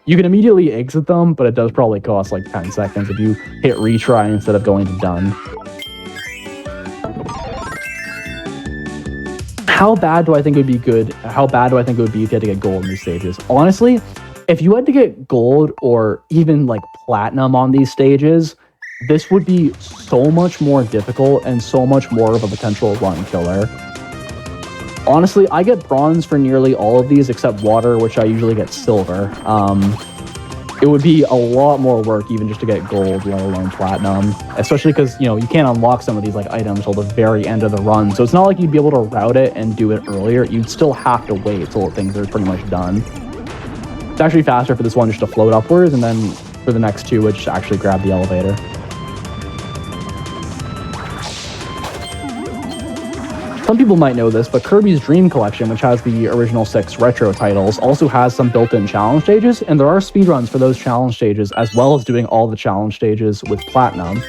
you can immediately exit them, but it does probably cost like 10 seconds if you hit retry instead of going to done. How bad do I think it would be good? How bad do I think it would be if you had to get gold in these stages? Honestly, if you had to get gold or even like platinum on these stages, this would be so much more difficult and so much more of a potential run killer. Honestly, I get bronze for nearly all of these except water, which I usually get silver. It would be a lot more work even just to get gold, let alone platinum. Especially because, you can't unlock some of these like items till the very end of the run. So it's not like you'd be able to route it and do it earlier. You'd still have to wait till things are pretty much done. It's actually faster for this one just to float upwards, and then for the next 2, just actually grab the elevator. Some people might know this, but Kirby's Dream Collection, which has the original 6 retro titles, also has some built-in challenge stages, and there are speedruns for those challenge stages, as well as doing all the challenge stages with Platinum.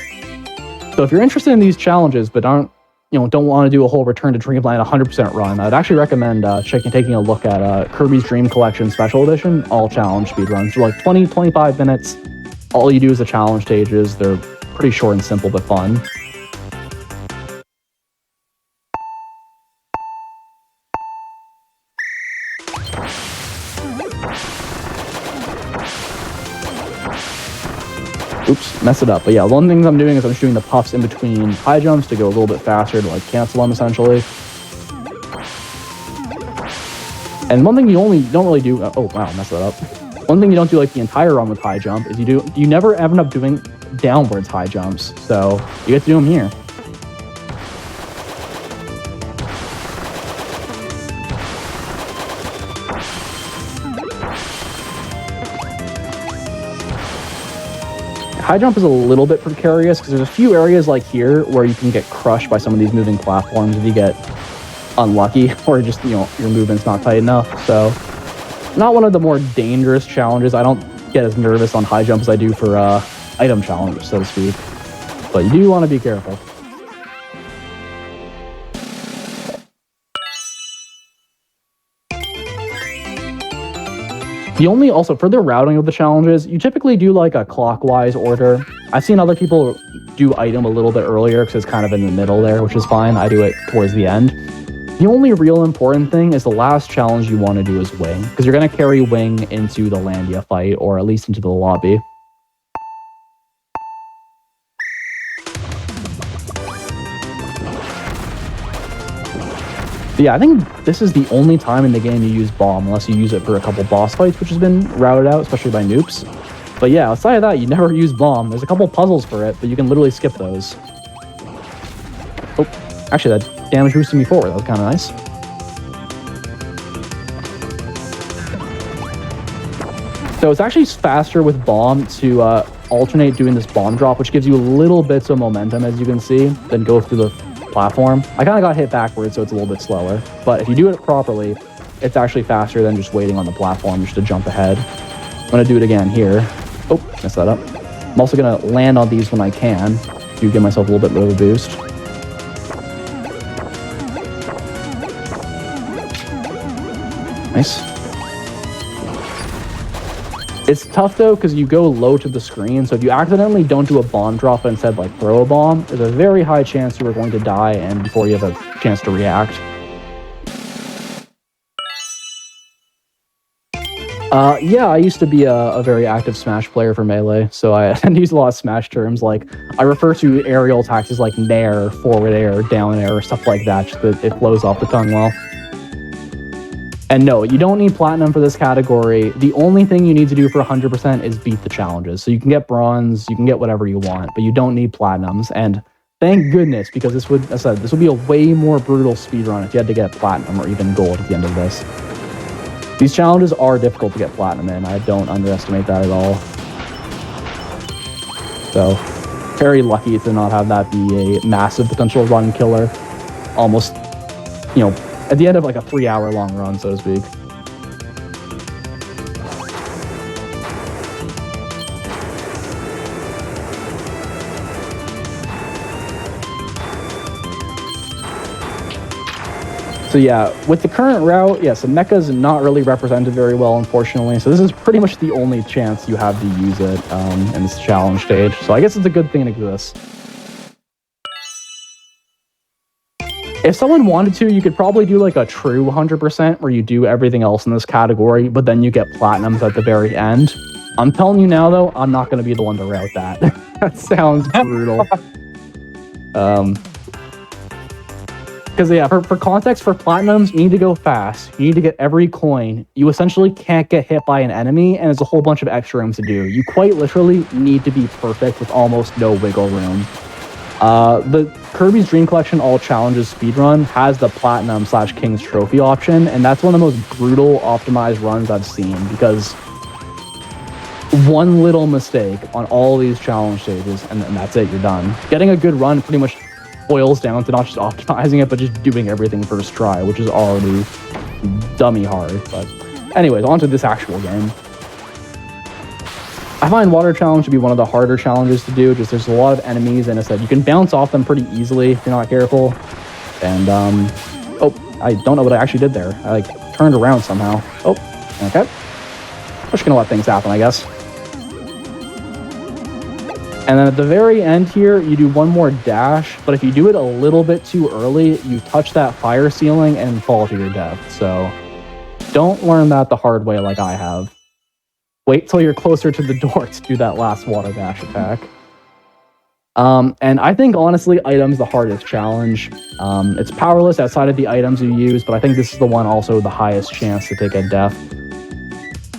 So if you're interested in these challenges, but don't want to do a whole Return to Dreamland 100% run, I'd actually recommend taking a look at Kirby's Dream Collection Special Edition, all challenge speedruns. They're like 20, 25 minutes. All you do is the challenge stages. They're pretty short and simple, but fun. Oops, mess it up. But yeah, one thing I'm doing is I'm just doing the puffs in between high jumps to go a little bit faster to like cancel them essentially. And one thing you don't really do, oh wow, messed that up. One thing you don't do like the entire run with high jump is you never end up doing downwards high jumps. So you get to do them here. High jump is a little bit precarious because there's a few areas like here where you can get crushed by some of these moving platforms if you get unlucky or just, your movement's not tight enough. So not one of the more dangerous challenges. I don't get as nervous on high jump as I do for item challenges, so to speak. But you do want to be careful. Also for the routing of the challenges, you typically do like a clockwise order. I've seen other people do item a little bit earlier because it's kind of in the middle there, which is fine. I do it towards the end. The only real important thing is the last challenge you want to do is wing, because you're going to carry wing into the Landia fight, or at least into the lobby. Yeah, I think this is the only time in the game you use bomb, unless you use it for a couple boss fights, which has been routed out, especially by noobs. But yeah, outside of that, you never use bomb. There's a couple puzzles for it, but you can literally skip those. Oh, actually, that damage boosted me forward. That was kind of nice. So it's actually faster with bomb to alternate doing this bomb drop, which gives you little bits of momentum, as you can see, then go through the platform. I kind of got hit backwards, so it's a little bit slower. But if you do it properly, it's actually faster than just waiting on the platform just to jump ahead. I'm going to do it again here. Oh, messed that up. I'm also going to land on these when I can to give myself a little bit of a boost. Nice. It's tough though because you go low to the screen, so if you accidentally don't do a bomb drop but instead like throw a bomb, there's a very high chance you are going to die and before you have a chance to react. Yeah, I used to be a very active Smash player for Melee, so I tend to use a lot of Smash terms. Like, I refer to aerial attacks as like nair, forward air, down air, stuff like that, just that it flows off the tongue well. And no, you don't need Platinum for this category. The only thing you need to do for 100% is beat the challenges. So you can get Bronze, you can get whatever you want, but you don't need Platinums. And thank goodness, because this would, as I said, this would be a way more brutal speedrun if you had to get Platinum or even Gold at the end of this. These challenges are difficult to get Platinum in. I don't underestimate that at all. So, very lucky to not have that be a massive potential run killer. Almost, you know, at the end of like a 3-hour long run, so to speak. So yeah, with the current route, yes, the mecha's not really represented very well, unfortunately. So this is pretty much the only chance you have to use it in this challenge stage. So I guess it's a good thing it exists. If someone wanted to, you could probably do like a true 100% where you do everything else in this category, but then you get Platinums at the very end. I'm telling you now, though, I'm not going to be the one to route that. That sounds brutal. Because yeah, for context, for Platinums, you need to go fast. You need to get every coin. You essentially can't get hit by an enemy, and there's a whole bunch of extra rooms to do. You quite literally need to be perfect with almost no wiggle room. The Kirby's Dream Collection All Challenges speedrun has the Platinum/King's Trophy option, and that's one of the most brutal optimized runs I've seen, because one little mistake on all these challenge stages, and that's it, you're done. Getting a good run pretty much boils down to not just optimizing it, but just doing everything first try, which is already dummy hard. But anyways, on to this actual game. I find Water Challenge to be one of the harder challenges to do, just there's a lot of enemies, and as I said, you can bounce off them pretty easily if you're not careful. And, oh, I don't know what I actually did there. I, like, turned around somehow. Oh, okay. I'm just gonna let things happen, I guess. And then at the very end here, you do one more dash, but if you do it a little bit too early, you touch that fire ceiling and fall to your death. So don't learn that the hard way like I have. Wait till you're closer to the door to do that last water dash attack. And I think, honestly, item's the hardest challenge. It's powerless outside of the items you use, but I think this is the one also the highest chance to take a death.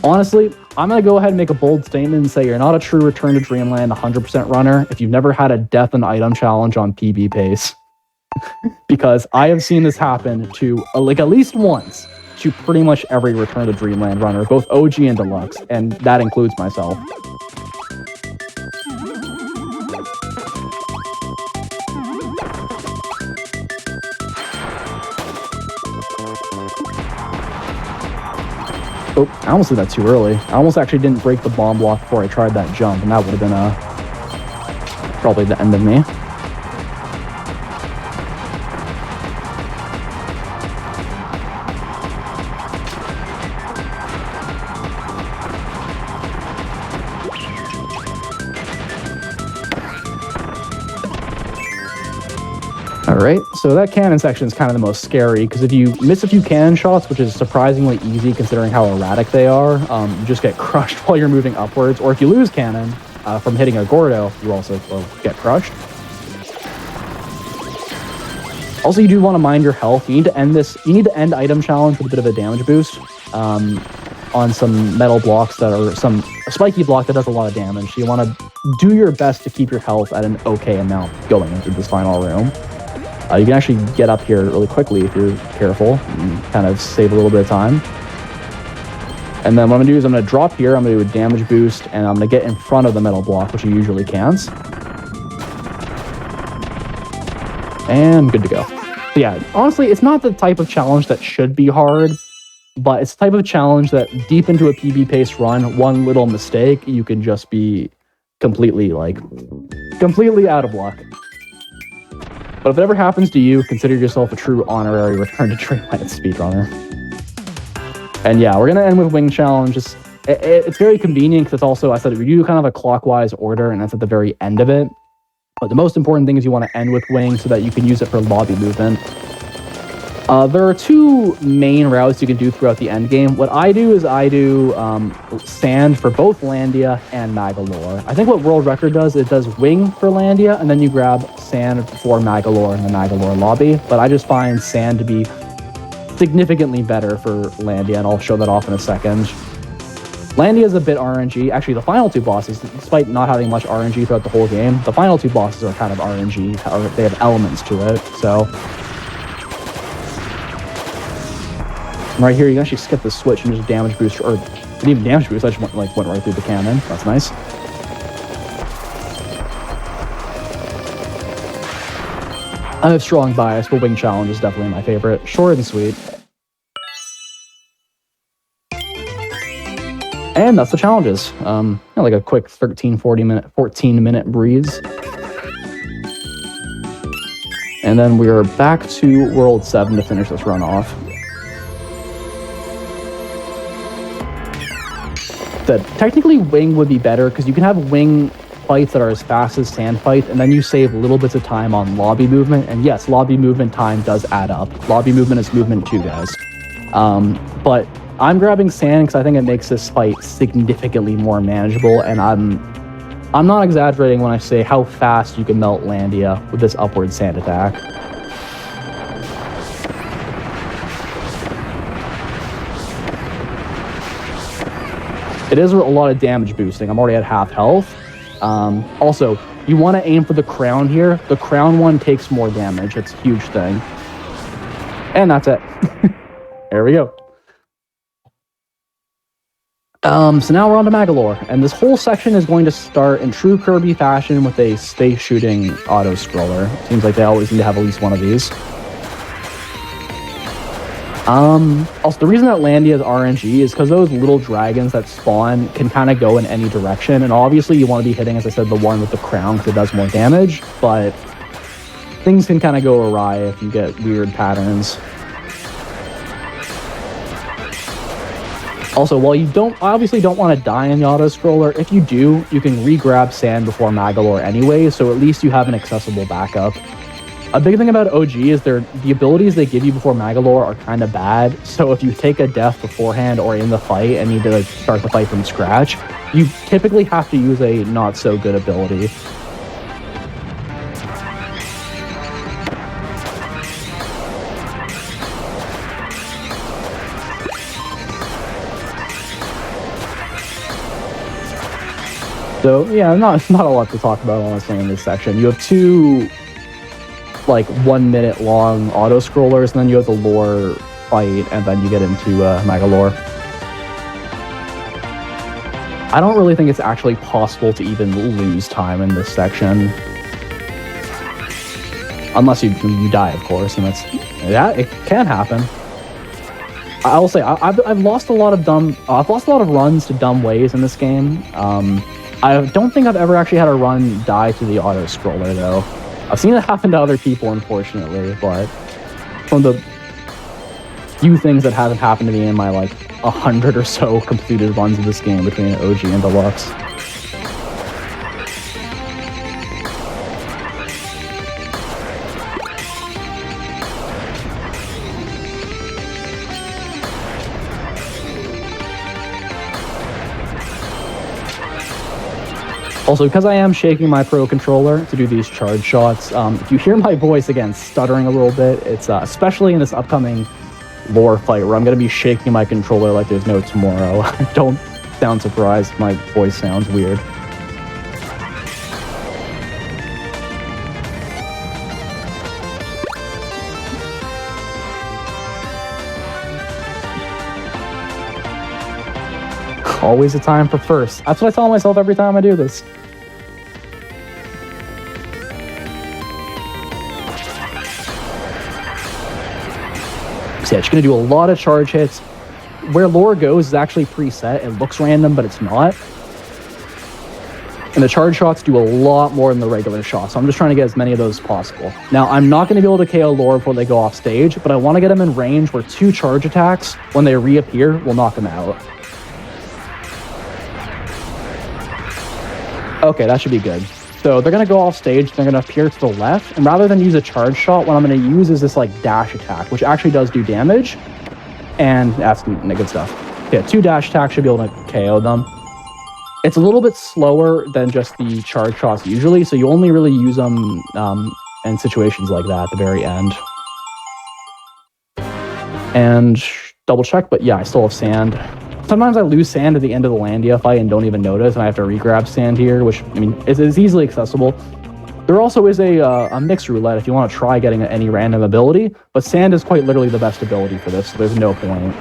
Honestly, I'm going to go ahead and make a bold statement and say you're not a true Return to Dreamland 100% runner if you've never had a death and item challenge on PB pace. Because I have seen this happen to, like, at least once, to pretty much every Return to Dreamland runner, both OG and Deluxe, and that includes myself. Oh, I almost did that too early. I almost actually didn't break the bomb block before I tried that jump, and that would have been probably the end of me. Alright, so that cannon section is kind of the most scary, because if you miss a few cannon shots, which is surprisingly easy considering how erratic they are, you just get crushed while you're moving upwards, or if you lose cannon from hitting a Gordo, you also will get crushed. Also, you do want to mind your health. You need to end this. You need to end item challenge with a bit of a damage boost on some metal blocks that are some spiky block that does a lot of damage. So you want to do your best to keep your health at an okay amount going into this final room. You can actually get up here really quickly if you're careful and kind of save a little bit of time. And then what I'm going to do is I'm going to drop here, I'm going to do a damage boost, and I'm going to get in front of the metal block, which you usually can't. And good to go. So yeah, honestly, it's not the type of challenge that should be hard, but it's the type of challenge that deep into a PB-paced run, one little mistake, you can just be completely out of luck. But if it ever happens to you, consider yourself a true honorary Return to Dreamland speedrunner. And yeah, we're going to end with Wing Challenge. It's very convenient because it's also, I said, we do kind of a clockwise order, and that's at the very end of it. But the most important thing is you want to end with Wing so that you can use it for lobby movement. There are two main routes you can do throughout the end game. What I do is I do sand for both Landia and Magalore. I think what World Record does, it does Wing for Landia, and then you grab sand for Magalore in the Magalore lobby. But I just find sand to be significantly better for Landia, and I'll show that off in a second. Landia is a bit RNG. Actually, the final two bosses, despite not having much RNG throughout the whole game, the final two bosses are kind of RNG, or they have elements to it, so... Right here, you can actually skip the switch and just damage boost, or didn't even damage boost, I just went right through the cannon. That's nice. I have strong bias, but Wing Challenge is definitely my favorite. Short and sweet. And that's the challenges. Like a quick 14-minute breeze. And then we are back to World 7 to finish this run off. That technically Wing would be better because you can have Wing fights that are as fast as sand fights, and then you save little bits of time on lobby movement. And yes, lobby movement time does add up. Lobby movement is movement too, guys. But I'm grabbing sand because I think it makes this fight significantly more manageable, and I'm not exaggerating when I say how fast you can melt Landia with this upward sand attack. It is a lot of damage boosting. I'm already at half health. Also, you want to aim for the crown here. The crown one takes more damage. It's a huge thing. And that's it. There we go. So now we're on to Magalore, and this whole section is going to start in true Kirby fashion with a space shooting auto-scroller. Seems like they always need to have at least one of these. Also, the reason that Landia is RNG is because those little dragons that spawn can kind of go in any direction, and obviously you want to be hitting, as I said, the one with the crown because it does more damage, but things can kind of go awry if you get weird patterns. Also, while you obviously don't want to die in the auto-scroller, if you do, you can re-grab sand before Magalore anyway, so at least you have an accessible backup. A big thing about OG is the abilities they give you before Magalore are kind of bad, so if you take a death beforehand or in the fight and need to start the fight from scratch, you typically have to use a not-so-good ability. So, yeah, not a lot to talk about, honestly, in this section. You have two 1 minute long auto-scrollers, and then you have the lore fight, and then you get into Magalore. I don't really think it's actually possible to even lose time in this section. Unless you die, of course, and it can happen. I will say, I've lost a lot of runs to dumb ways in this game. I don't think I've ever actually had a run die to the auto-scroller, though. I've seen it happen to other people, unfortunately, but from the few things that haven't happened to me in my 100 or so completed runs of this game between OG and Deluxe. Also, because I am shaking my Pro controller to do these charge shots, if you hear my voice, again, stuttering a little bit, it's especially in this upcoming lore fight where I'm going to be shaking my controller like there's no tomorrow. Don't sound surprised if my voice sounds weird. Always a time for first. That's what I tell myself every time I do this. So yeah, just gonna do a lot of charge hits. Where lore goes is actually preset. It looks random, but it's not. And the charge shots do a lot more than the regular shots, so I'm just trying to get as many of those as possible. Now, I'm not going to be able to KO lore before they go off stage, but I want to get them in range where 2 charge attacks, when they reappear, will knock them out. Okay, that should be good. So they're going to go off stage, they're going to appear to the left, and rather than use a charge shot, what I'm going to use is this like dash attack, which actually does do damage, and that's good stuff. Yeah, 2 dash attacks should be able to KO them. It's a little bit slower than just the charge shots usually, so you only really use them in situations like that at the very end. And double check, but yeah, I still have sand. Sometimes I lose sand at the end of the Landia fight and don't even notice, and I have to re-grab sand here, which, I mean, is easily accessible. There also is a mixed roulette if you want to try getting any random ability, but sand is quite literally the best ability for this, so there's no point.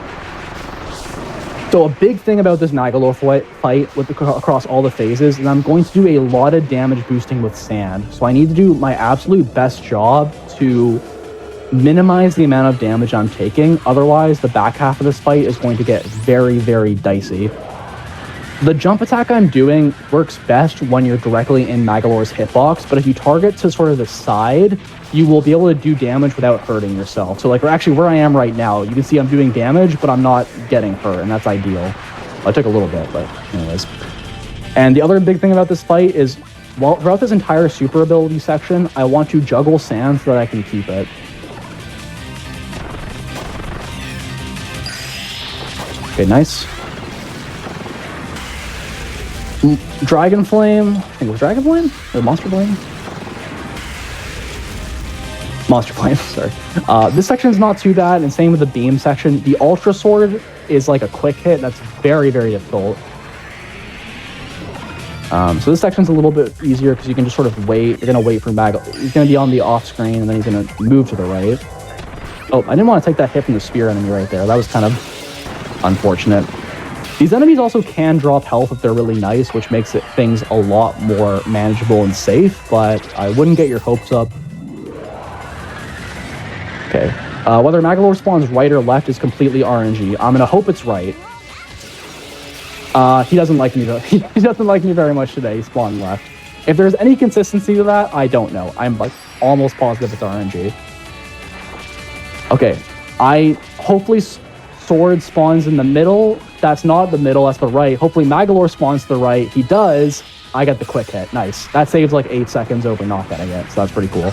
So a big thing about this Nagalore fight across all the phases is I'm going to do a lot of damage boosting with sand. So I need to do my absolute best job to minimize the amount of damage I'm taking. Otherwise, the back half of this fight is going to get very, very dicey. The jump attack I'm doing works best when you're directly in Magalore's hitbox, but if you target to sort of the side, you will be able to do damage without hurting yourself. So like actually where I am right now, you can see I'm doing damage, but I'm not getting hurt, and that's ideal. Well, it took a little bit, but anyways. And the other big thing about this fight is, throughout this entire super ability section, I want to juggle sand so that I can keep it. Okay, nice. Dragon Flame. I think it was Dragon Flame? Or Monster Flame? Monster Flame, sorry. This section is not too bad, and same with the beam section. The Ultra Sword is like a quick hit that's very, very difficult. So this section's a little bit easier because you can just sort of wait. You're going to wait for Mag. He's going to be on the off screen, and then he's going to move to the right. Oh, I didn't want to take that hit from the spear enemy right there. That was kind of unfortunate. These enemies also can drop health if they're really nice, which makes things a lot more manageable and safe, but I wouldn't get your hopes up. Okay. Whether Magalore spawns right or left is completely RNG. I'm going to hope it's right. He doesn't like me though. He doesn't like me very much today. He spawned left. If there's any consistency to that, I don't know. I'm like almost positive it's RNG. Okay. Hopefully Sword spawns in the middle. That's not the middle, that's the right. Hopefully Magalore spawns to the right. He does. I get the quick hit. Nice. That saves like 8 seconds over not getting it, so that's pretty cool.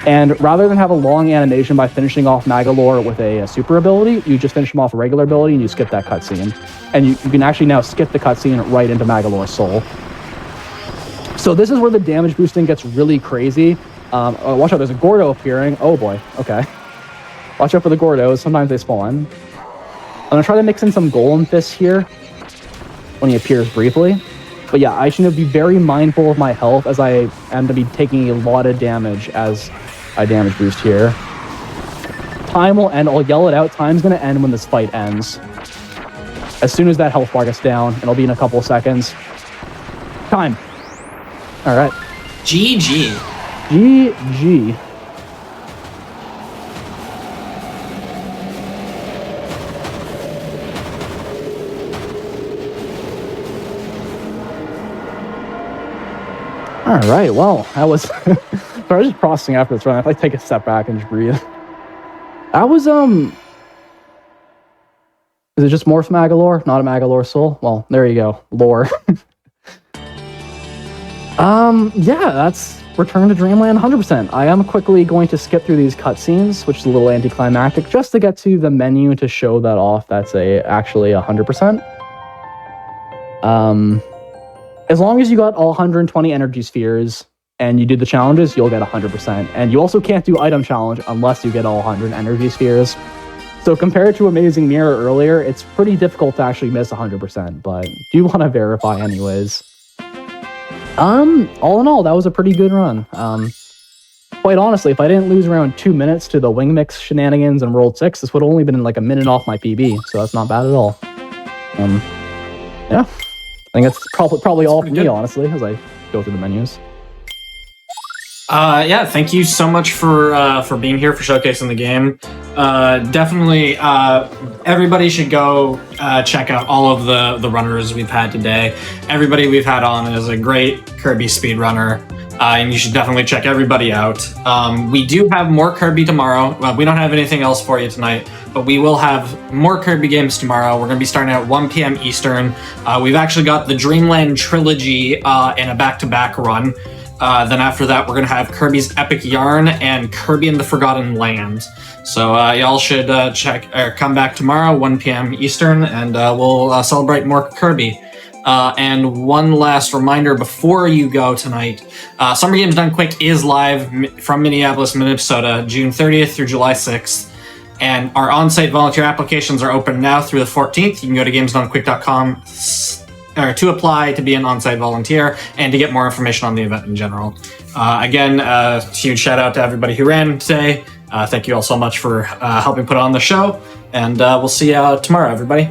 And rather than have a long animation by finishing off Magalore with a super ability, you just finish him off a regular ability and you skip that cutscene. And you can actually now skip the cutscene right into Magalore's soul. So this is where the damage boosting gets really crazy. Watch out, there's a Gordo appearing. Oh boy, okay. Watch out for the Gordos, sometimes they spawn. I'm going to try to mix in some Golem Fists here when he appears briefly. But yeah, I should be very mindful of my health as I am to be taking a lot of damage as I damage boost here. Time will end. I'll yell it out. Time's going to end when this fight ends. As soon as that health bar gets down, it'll be in a couple of seconds. Time. All right. GG. GG. All right, well, that was... Sorry, I was just processing after this run. I have to take a step back and just breathe. That was, Is it just Morph Magalore? Not a Magalore soul? Well, there you go. Lore. Yeah, that's Return to Dreamland 100%. I am quickly going to skip through these cutscenes, which is a little anticlimactic, just to get to the menu to show that off. That's actually 100%. As long as you got all 120 energy spheres and you do the challenges, you'll get 100%. And you also can't do item challenge unless you get all 100 energy spheres. So compared to Amazing Mirror earlier, it's pretty difficult to actually miss 100%, but do want to verify anyways. All in all, that was a pretty good run. Quite honestly, if I didn't lose around 2 minutes to the wing mix shenanigans in World 6, this would have only been like a minute off my PB, so that's not bad at all. Yeah, I think that's probably all for me, honestly, as I go through the menus. Yeah, thank you so much for being here, for showcasing the game. Definitely, everybody should go check out all of the runners we've had today. Everybody we've had on is a great Kirby speedrunner, and you should definitely check everybody out. We do have more Kirby tomorrow. We don't have anything else for you tonight, but we will have more Kirby games tomorrow. We're going to be starting at 1 p.m. Eastern. We've actually got the Dreamland trilogy in a back-to-back run. Then after that, we're going to have Kirby's Epic Yarn and Kirby and the Forgotten Land. So y'all should come back tomorrow, 1 p.m. Eastern, and we'll celebrate more Kirby. And one last reminder before you go tonight, Summer Games Done Quick is live from Minneapolis, Minnesota, June 30th through July 6th. And our on-site volunteer applications are open now through the 14th. You can go to gamesdonequick.com to apply to be an on-site volunteer and to get more information on the event in general. Again, huge shout out to everybody who ran today. Thank you all so much for helping put on the show, and we'll see you tomorrow, everybody.